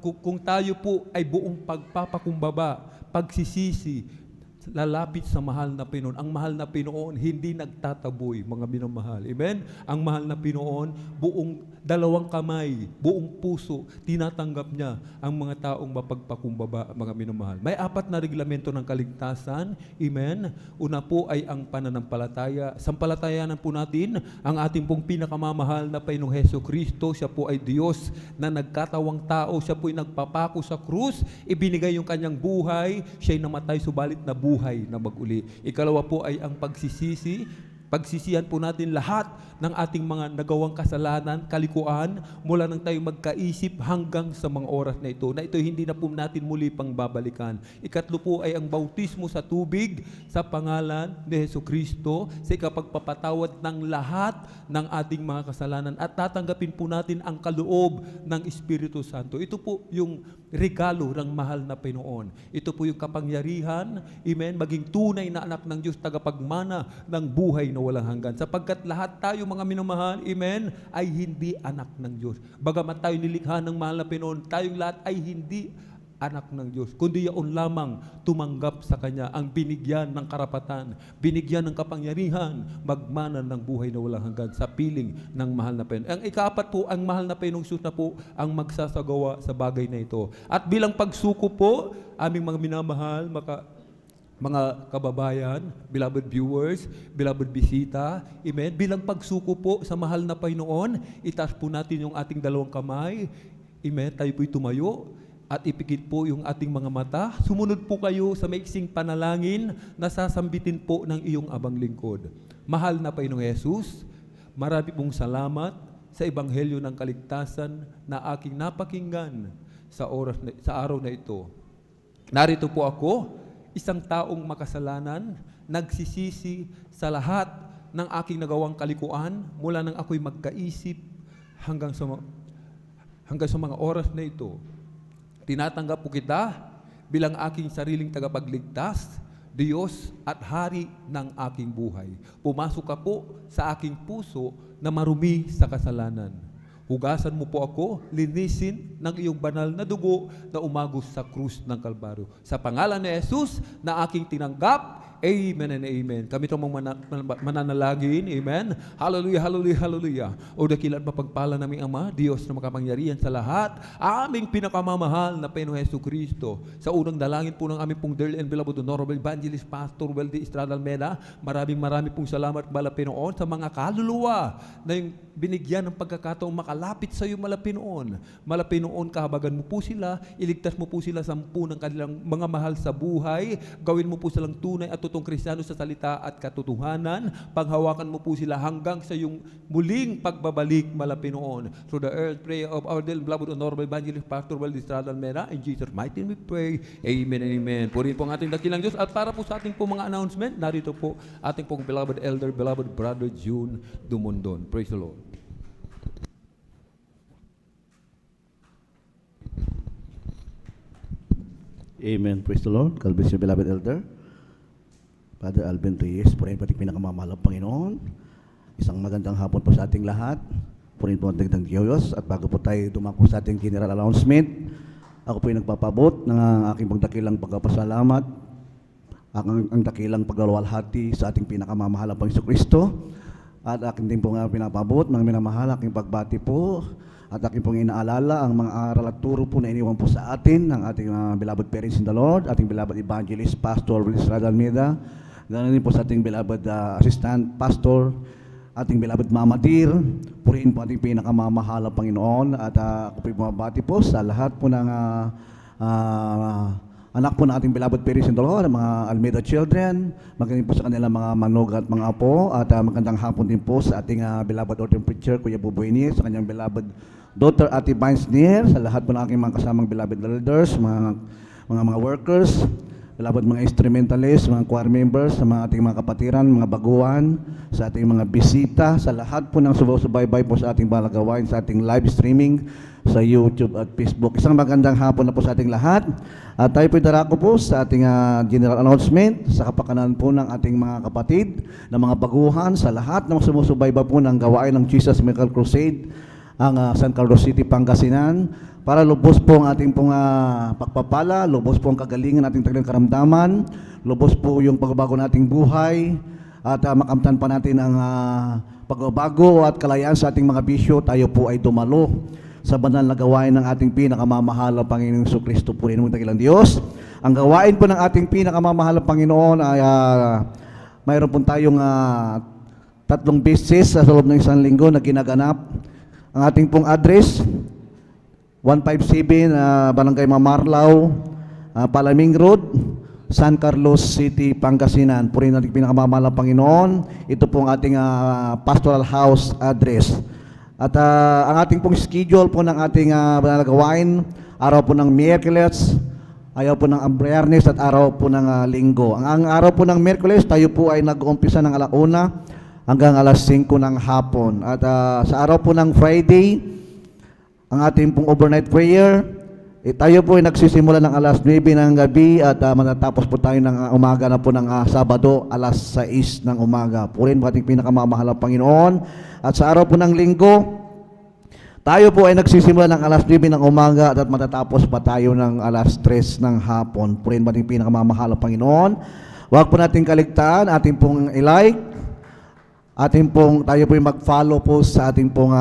kung tayo po ay buong pagpapakumbaba, pagsisisi, lalapit sa mahal na Pinoon. Ang mahal na Pinoon, hindi nagtataboy, mga minamahal. Amen? Ang mahal na Pinoon, buong dalawang kamay, buong puso, tinatanggap niya ang mga taong mapagpakumbaba, mga minamahal. May 4 na reglamento ng kaligtasan. Amen? Una po ay ang pananampalataya. Sampalatayanan po natin ang ating pong pinakamamahal na Panginoong Hesukristo. Siya po ay Diyos na nagkatawang tao. Siya po ay nagpapako sa krus. Ibinigay yung kanyang buhay. Siya'y namatay subalit na buhay na maguli. Ikalawa po ay ang pagsisisi. Pagsisihan po natin lahat ng ating mga nagawang kasalanan, kalikuan, mula nang tayo magkaisip hanggang sa mga oras na ito hindi na po natin muli pang babalikan. Ikatlo po ay ang bautismo sa tubig sa pangalan ni Hesukristo sa ikapagpapatawad ng lahat ng ating mga kasalanan at tatanggapin po natin ang kaloob ng Espiritu Santo. Ito po yung regalo ng mahal na Panginoon. Ito po yung kapangyarihan, amen, maging tunay na anak ng Diyos, tagapagmana ng buhay na walang hanggan. Sapagkat lahat tayo mga minamahal, amen, ay hindi anak ng Diyos. Bagamat tayo nilikha ng mahal na Panginoon, tayong lahat ay hindi anak ng Diyos, kundi yaon lamang tumanggap sa Kanya, ang binigyan ng karapatan, binigyan ng kapangyarihan, magmana ng buhay na walang hanggan sa piling ng mahal na Panginoon. Ang ika-4 po, ang mahal na Panginoong Diyos na po ang magsasagawa sa bagay na ito. At bilang pagsuko po, aming mga minamahal, mga kababayan, beloved viewers, beloved bisita, amen, bilang pagsuko po sa mahal na Panginoon, itaas po natin yung ating dalawang kamay, amen, tayo po'y tumayo, at ipikit po yung ating mga mata. Sumunod po kayo sa maiksing panalangin na sasambitin po ng iyong abang lingkod. Mahal na Panginoong Hesus, marami pong salamat sa Ebanghelyo ng Kaligtasan na aking napakinggan sa araw na ito. Narito po ako, isang taong makasalanan, nagsisisi sa lahat ng aking nagawang kalikuan mula nang ako'y magkaisip hanggang sa mga oras na ito. Tinatanggap po kita bilang aking sariling tagapagligtas, Diyos at Hari ng aking buhay. Pumasok ka po sa aking puso na marumi sa kasalanan. Hugasan mo po ako, linisin ng iyong banal na dugo na umagos sa krus ng Kalbaryo. Sa pangalan ni Jesus na aking tinanggap, amen and amen. Kami itong mananalangin, amen. Hallelujah, hallelujah, hallelujah. O dakilat mapagpala naming Ama, Diyos na makapangyarihan sa lahat, aming pinakamamahal na Panginoong Hesukristo. Sa unang dalangin po ng aming pong dearly and beloved Honorable Evangelist Pastor Weldy Estrada Almeda, maraming pong salamat, Mala Pinoon, sa mga kaluluwa na yung binigyan ng pagkakataong makalapit sa iyo, Mala Pinoon. Mala Pinoon, kahabagan mo po sila, iligtas mo po sila sa ng kanilang mga mahal sa buhay, gawin mo po silang tunay at totoong Kristiyano sa salita at katotohanan, panghawakan mo po sila hanggang sa yung muling pagbabalik, Mala Pinoon. Through the earth prayer of our dear beloved Honorable Evangelist Pastor Weldy Estrada Almeda, in Jesus' mighty name we pray, amen and amen. Purihin po ang ating dakilang Diyos. At para po sa ating po mga announcement, narito po ating pong beloved elder, beloved brother June Dumondon. Praise the Lord. Amen. Praise the Lord. God bless you, beloved elder. Father Alvin Reyes, purihin po ating pinakamamahal ng Panginoon. Isang magandang hapon po sa ating lahat. Purihin po ang dagdag Diyos. At bago po tayo dumako sa ating general announcement, ako po ay nagpapabot ng aking pagdakilang pagpapasalamat, ang dakilang paglalwalhati sa ating pinakamamahal ng Panginoon Kristo. At aking din po nga pinapabot, mga minamahal, aking pagbati po at aking pong inaalala ang mga aral at turo po na iniwan po sa atin ng ating beloved parents in the Lord, ating beloved evangelist, Pastor Weldy Estrada Almeda, ganoon din po sa ating beloved assistant pastor, ating beloved Mama Dear. Purihin po ating pinakamamahal ng Panginoon at ako po bumabati po sa lahat po ng anak po ng ating beloved parents in the Lord, mga Almeda children, magandang po sa kanilang mga manog at mga apo, at magandang hapon din po sa ating beloved ordained preacher, Kuya Bubuini, sa kanyang beloved daughter, Ate Vines Near, sa lahat po ng aking mga kasamang beloved elders, mga workers, beloved mga instrumentalists, mga choir members, sa mga ating mga kapatiran, mga baguhan, sa ating mga bisita, sa lahat po ng subaybay po sa ating balagawain, sa ating live streaming sa YouTube at Facebook. Isang magandang hapon na po sa ating lahat. At tayo po darako po sa ating general announcement sa kapakanan po ng ating mga kapatid, ng mga baguhan, sa lahat ng sumusubayba po ng gawain ng Jesus Miracle Crusade, ang San Carlos City, Pangasinan, para lubos po ang ating pong pagpapala, lubos po ang kagalingan ating tagalang karamdaman, lubos po yung pagbabago nating buhay, at makamtan pa natin ang pagbabago at kalayaan sa ating mga bisyo. Tayo po ay dumalo sa banal na gawain ng ating pinakamamahal na Panginoong Jesucristo po rin ng dakilang Diyos. Ang gawain po ng ating pinakamamahal na Panginoon ay mayroon po tayong 3 beses sa loob ng isang linggo na ginaganap. Ang ating pong address, 157 Barangay Mamarlao, Palaming Road, San Carlos City, Pangasinan. Puri natin pinakamamahal ng Panginoon. Ito pong ating pastoral house address. At ang ating pong schedule po ng ating gawain, araw po ng Miyerkules, ayaw po ng Biyernes at araw po ng Linggo. Ang araw po ng Miyerkules, tayo po ay nag-uumpisa ng 1:00 hanggang 5:00 ng hapon. At sa araw po ng Friday, ang ating pong overnight prayer, tayo po ay nagsisimula ng 9:00 ng gabi at matatapos po tayo ng umaga na po ng Sabado, 6:00 ng umaga. Purin po ating pinakamamahal na Panginoon. At sa araw po ng Linggo, tayo po ay nagsisimula ng 9:00 ng umaga at matatapos pa tayo ng 3:00 ng hapon. Purin po ating pinakamamahal na Panginoon. Huwag po natin kaligtaan, ating pong i-like, tayo po ay mag-follow po sa ating pong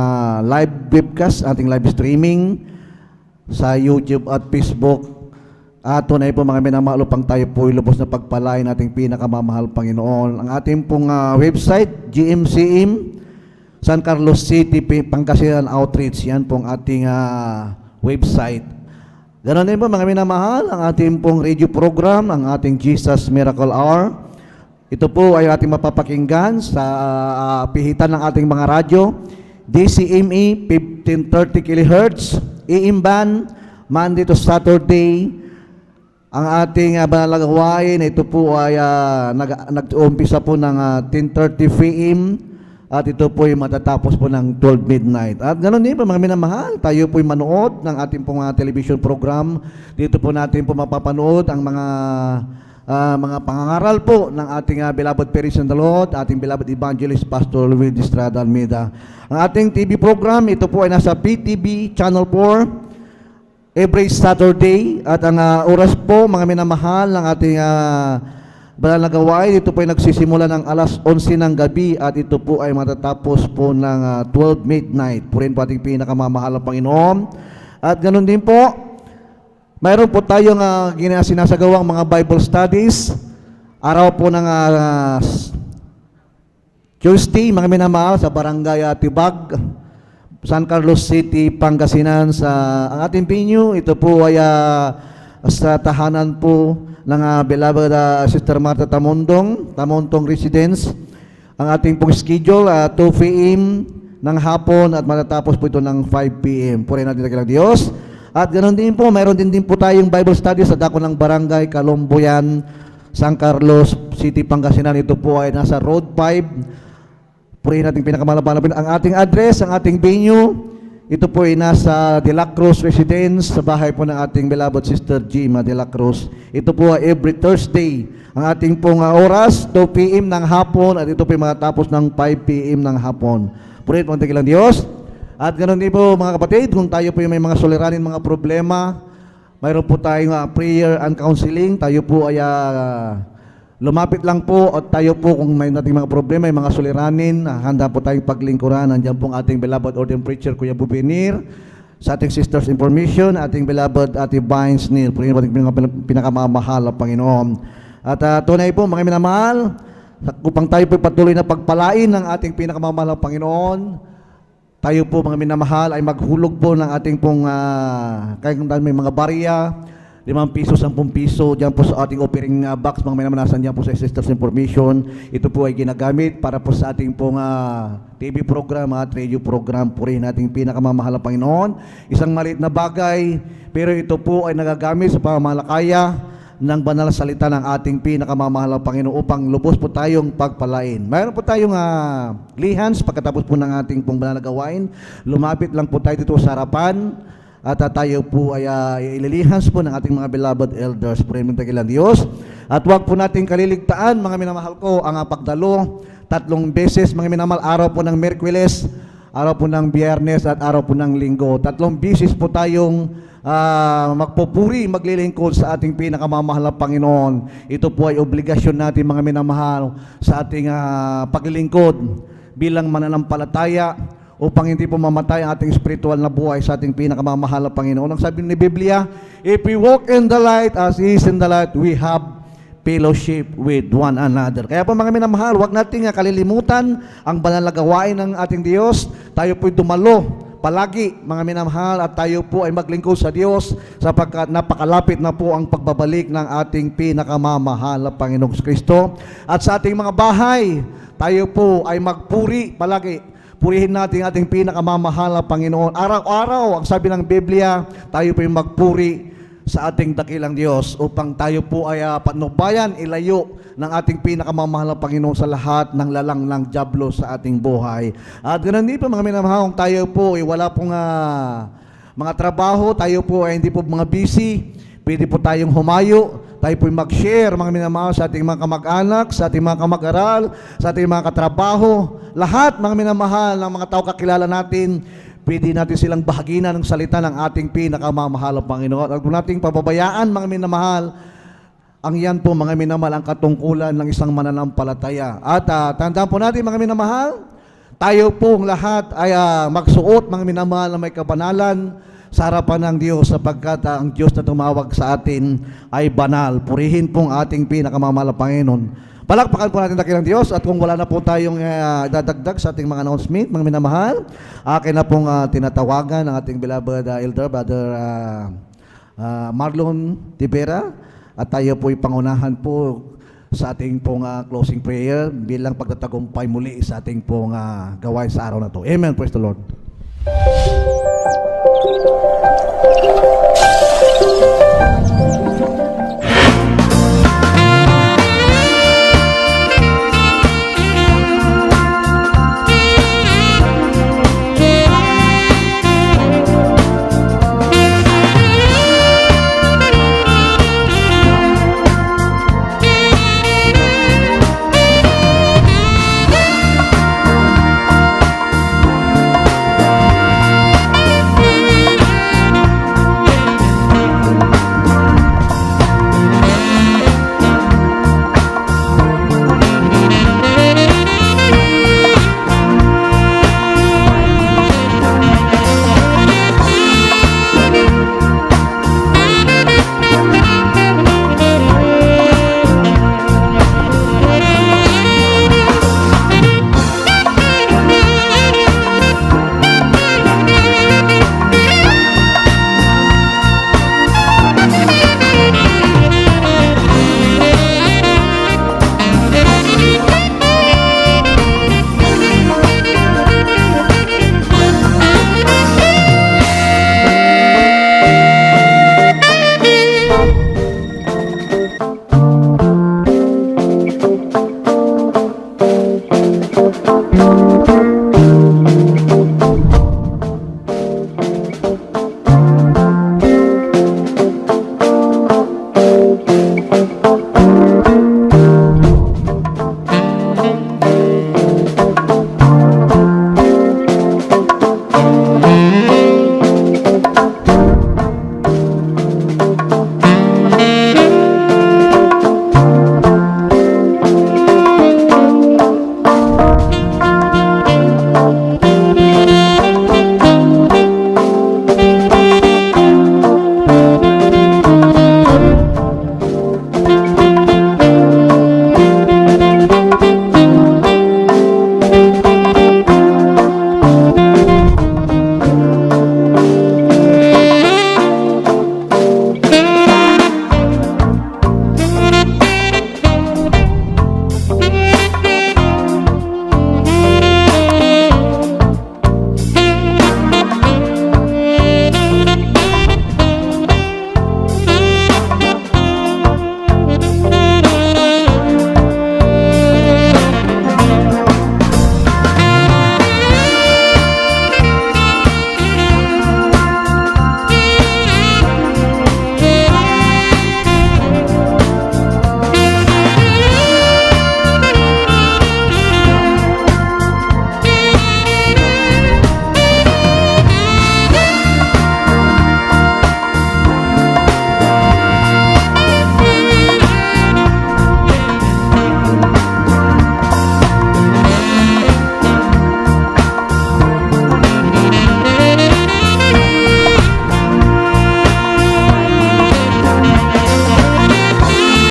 live webcast, ating live streaming sa YouTube at Facebook. At tunay po mga minamahal, upang tayo po lubos na pagpalain ating pinakamamahal Panginoon. Ang ating pong website, GMCM, San Carlos City, Pangasinan Outreach. Yan pong ating website. Ganon din po mga minamahal, ang ating pong radio program, ang ating Jesus Miracle Hour. Ito po ay ating mapapakinggan sa pihitan ng ating mga radyo, DCME 1530 kHz, AM band, Monday to Saturday. Ang ating banal na gawain, ito po ay nag-uumpisa po ng 10:30 PM at ito po ay matatapos po ng 12 midnight. At ganoon din po mga minamahal, tayo po ay manood ng ating pong television program. Dito po natin po mapapanood ang mga pangangaral po ng ating beloved parents in the Lord, ating beloved evangelist Pastor Luis Estrada Almeida. Ang ating TV program, ito po ay nasa PTV Channel 4 every Saturday. At ang oras po mga minamahal ng ating banal na gawain, ito po ay nagsisimula ng 11:00 ng gabi at ito po ay matatapos po ng 12 midnight. Purin po ating pinakamamahal ng Panginoon. At ganoon din po, mayroon po tayong sinasagawang mga Bible studies. Araw po ng Tuesday, mga minamahal, sa Barangay Tibag, San Carlos City, Pangasinan. Ang ating venue, ito po ay sa tahanan po ng beloved Sister Martha Tamondong Residence. Ang ating pong schedule, 2 PM ng hapon at matatapos po ito ng 5 PM. Purihin natin ang Diyos. At ganoon din po, mayroon din po tayong Bible study sa dako ng Barangay Calomboyan, San Carlos City, Pangasinan. Ito po ay nasa Road 5. Purihin natin pinakamalapalapin. Ang ating address, ang ating venue, ito po ay nasa De La Cruz Residence, sa bahay po ng ating beloved Sister Gima De La Cruz. Ito po ay every Thursday. Ang ating pong oras, 2 PM ng hapon at ito po ay matatapos ng 5 PM ng hapon. Purihin po ang tigilang Diyos. At ganoon din po mga kapatid, kung tayo po may mga suliranin, mga problema, mayroon po tayong prayer and counseling. Tayo po ay lumapit lang po at tayo po kung may nating mga problema, may mga suliranin, handa po tayong paglingkuran. Nandiyan po ang ating beloved ordained preacher, Kuya Bubinir, sa ating sisters information, ating beloved Ate Vines Neil. Purihin po ating pinakamamahal na Panginoon. At tunay po mga minamahal, upang tayo po patuloy na pagpalain ng ating pinakamamahal na Panginoon, tayo po mga minamahal ay maghulog po ng ating pong kung may mga barya, 5 piso, 10 piso, dyan po sa ating offering box, mga minamanasan dyan po sa Sisters Information. Ito po ay ginagamit para po sa ating pong TV program at radio program. Purihin nating pinakamamahal na Panginoon. Isang maliit na bagay, pero ito po ay nagagamit sa pamamalakaya ng banal na salita ng ating pinakamamahal na Panginoon upang lubos po tayong pagpalain. Mayroon po tayong lihans pagkatapos po ng ating pong banal na gawain. Lumapit lang po tayo dito sa harapan At tayo po ay ililihas po ng ating mga beloved elders. Purihin mo tagilang Diyos. At huwag po natin kaliligtaan, mga minamahal ko, ang pagdalo 3 beses, mga minamahal, araw po ng Miyerkules, araw po ng Biyernes, at araw po ng Linggo. 3 beses po tayong magpupuri, maglilingkod sa ating pinakamamahal na Panginoon. Ito po ay obligasyon natin, mga minamahal, sa ating paglilingkod bilang mananampalataya, upang hindi po mamatay ang ating spiritual na buhay sa ating pinakamamahal na Panginoon. Ang sabi ni Biblia, if we walk in the light as He is in the light, we have fellowship with one another. Kaya po mga minamahal, huwag nating kalilimutan ang banal na gawain ng ating Diyos. Tayo po'y dumalo palagi, mga minamahal, at tayo po ay maglingkod sa Diyos sapagkat napakalapit na po ang pagbabalik ng ating pinakamamahal na Panginoong Kristo. At sa ating mga bahay, tayo po ay magpuri palagi. Purihin natin ating pinakamamahal na Panginoon. Araw-araw, ang sabi ng Biblia, tayo po ay magpuri sa ating dakilang Diyos upang tayo po ay patnubayan, ilayo ng ating pinakamamahal na Panginoon sa lahat ng lalang ng dyablo sa ating buhay. At ganoon din po mga minamahal, tayo po ay wala pong mga trabaho, tayo po ay hindi po mga busy, pwede po tayong humayo, tayo po mag-share mga minamahal sa ating mga kamag-anak, sa ating mga kamag-aral, sa ating mga katrabaho, lahat mga minamahal ng mga tao kakilala natin, pwede natin silang bahaginan ng salita ng ating pinakamamahal na Panginoon. At kung nating pababayaan mga minamahal, ang yan po mga minamahal ang katungkulan ng isang mananampalataya. At tandaan po natin mga minamahal, tayo pong lahat ay magsuot mga minamahal na may kabanalan sa harapan ng Diyos sapagkat ang Diyos na tumawag sa atin ay banal. Purihin pong ating pinakamamahal na Panginoon. Palakpakan po natin dakilang Diyos at kung wala na po tayong dadagdag sa ating mga announcement, mga minamahal, akin na pong tinatawagan ng ating beloved elder, Brother Marlon Tibera, at tayo po'y pangunahan po sa ating pong closing prayer bilang pagtatagumpay muli sa ating pong gawain sa araw na to. Amen. Praise the Lord.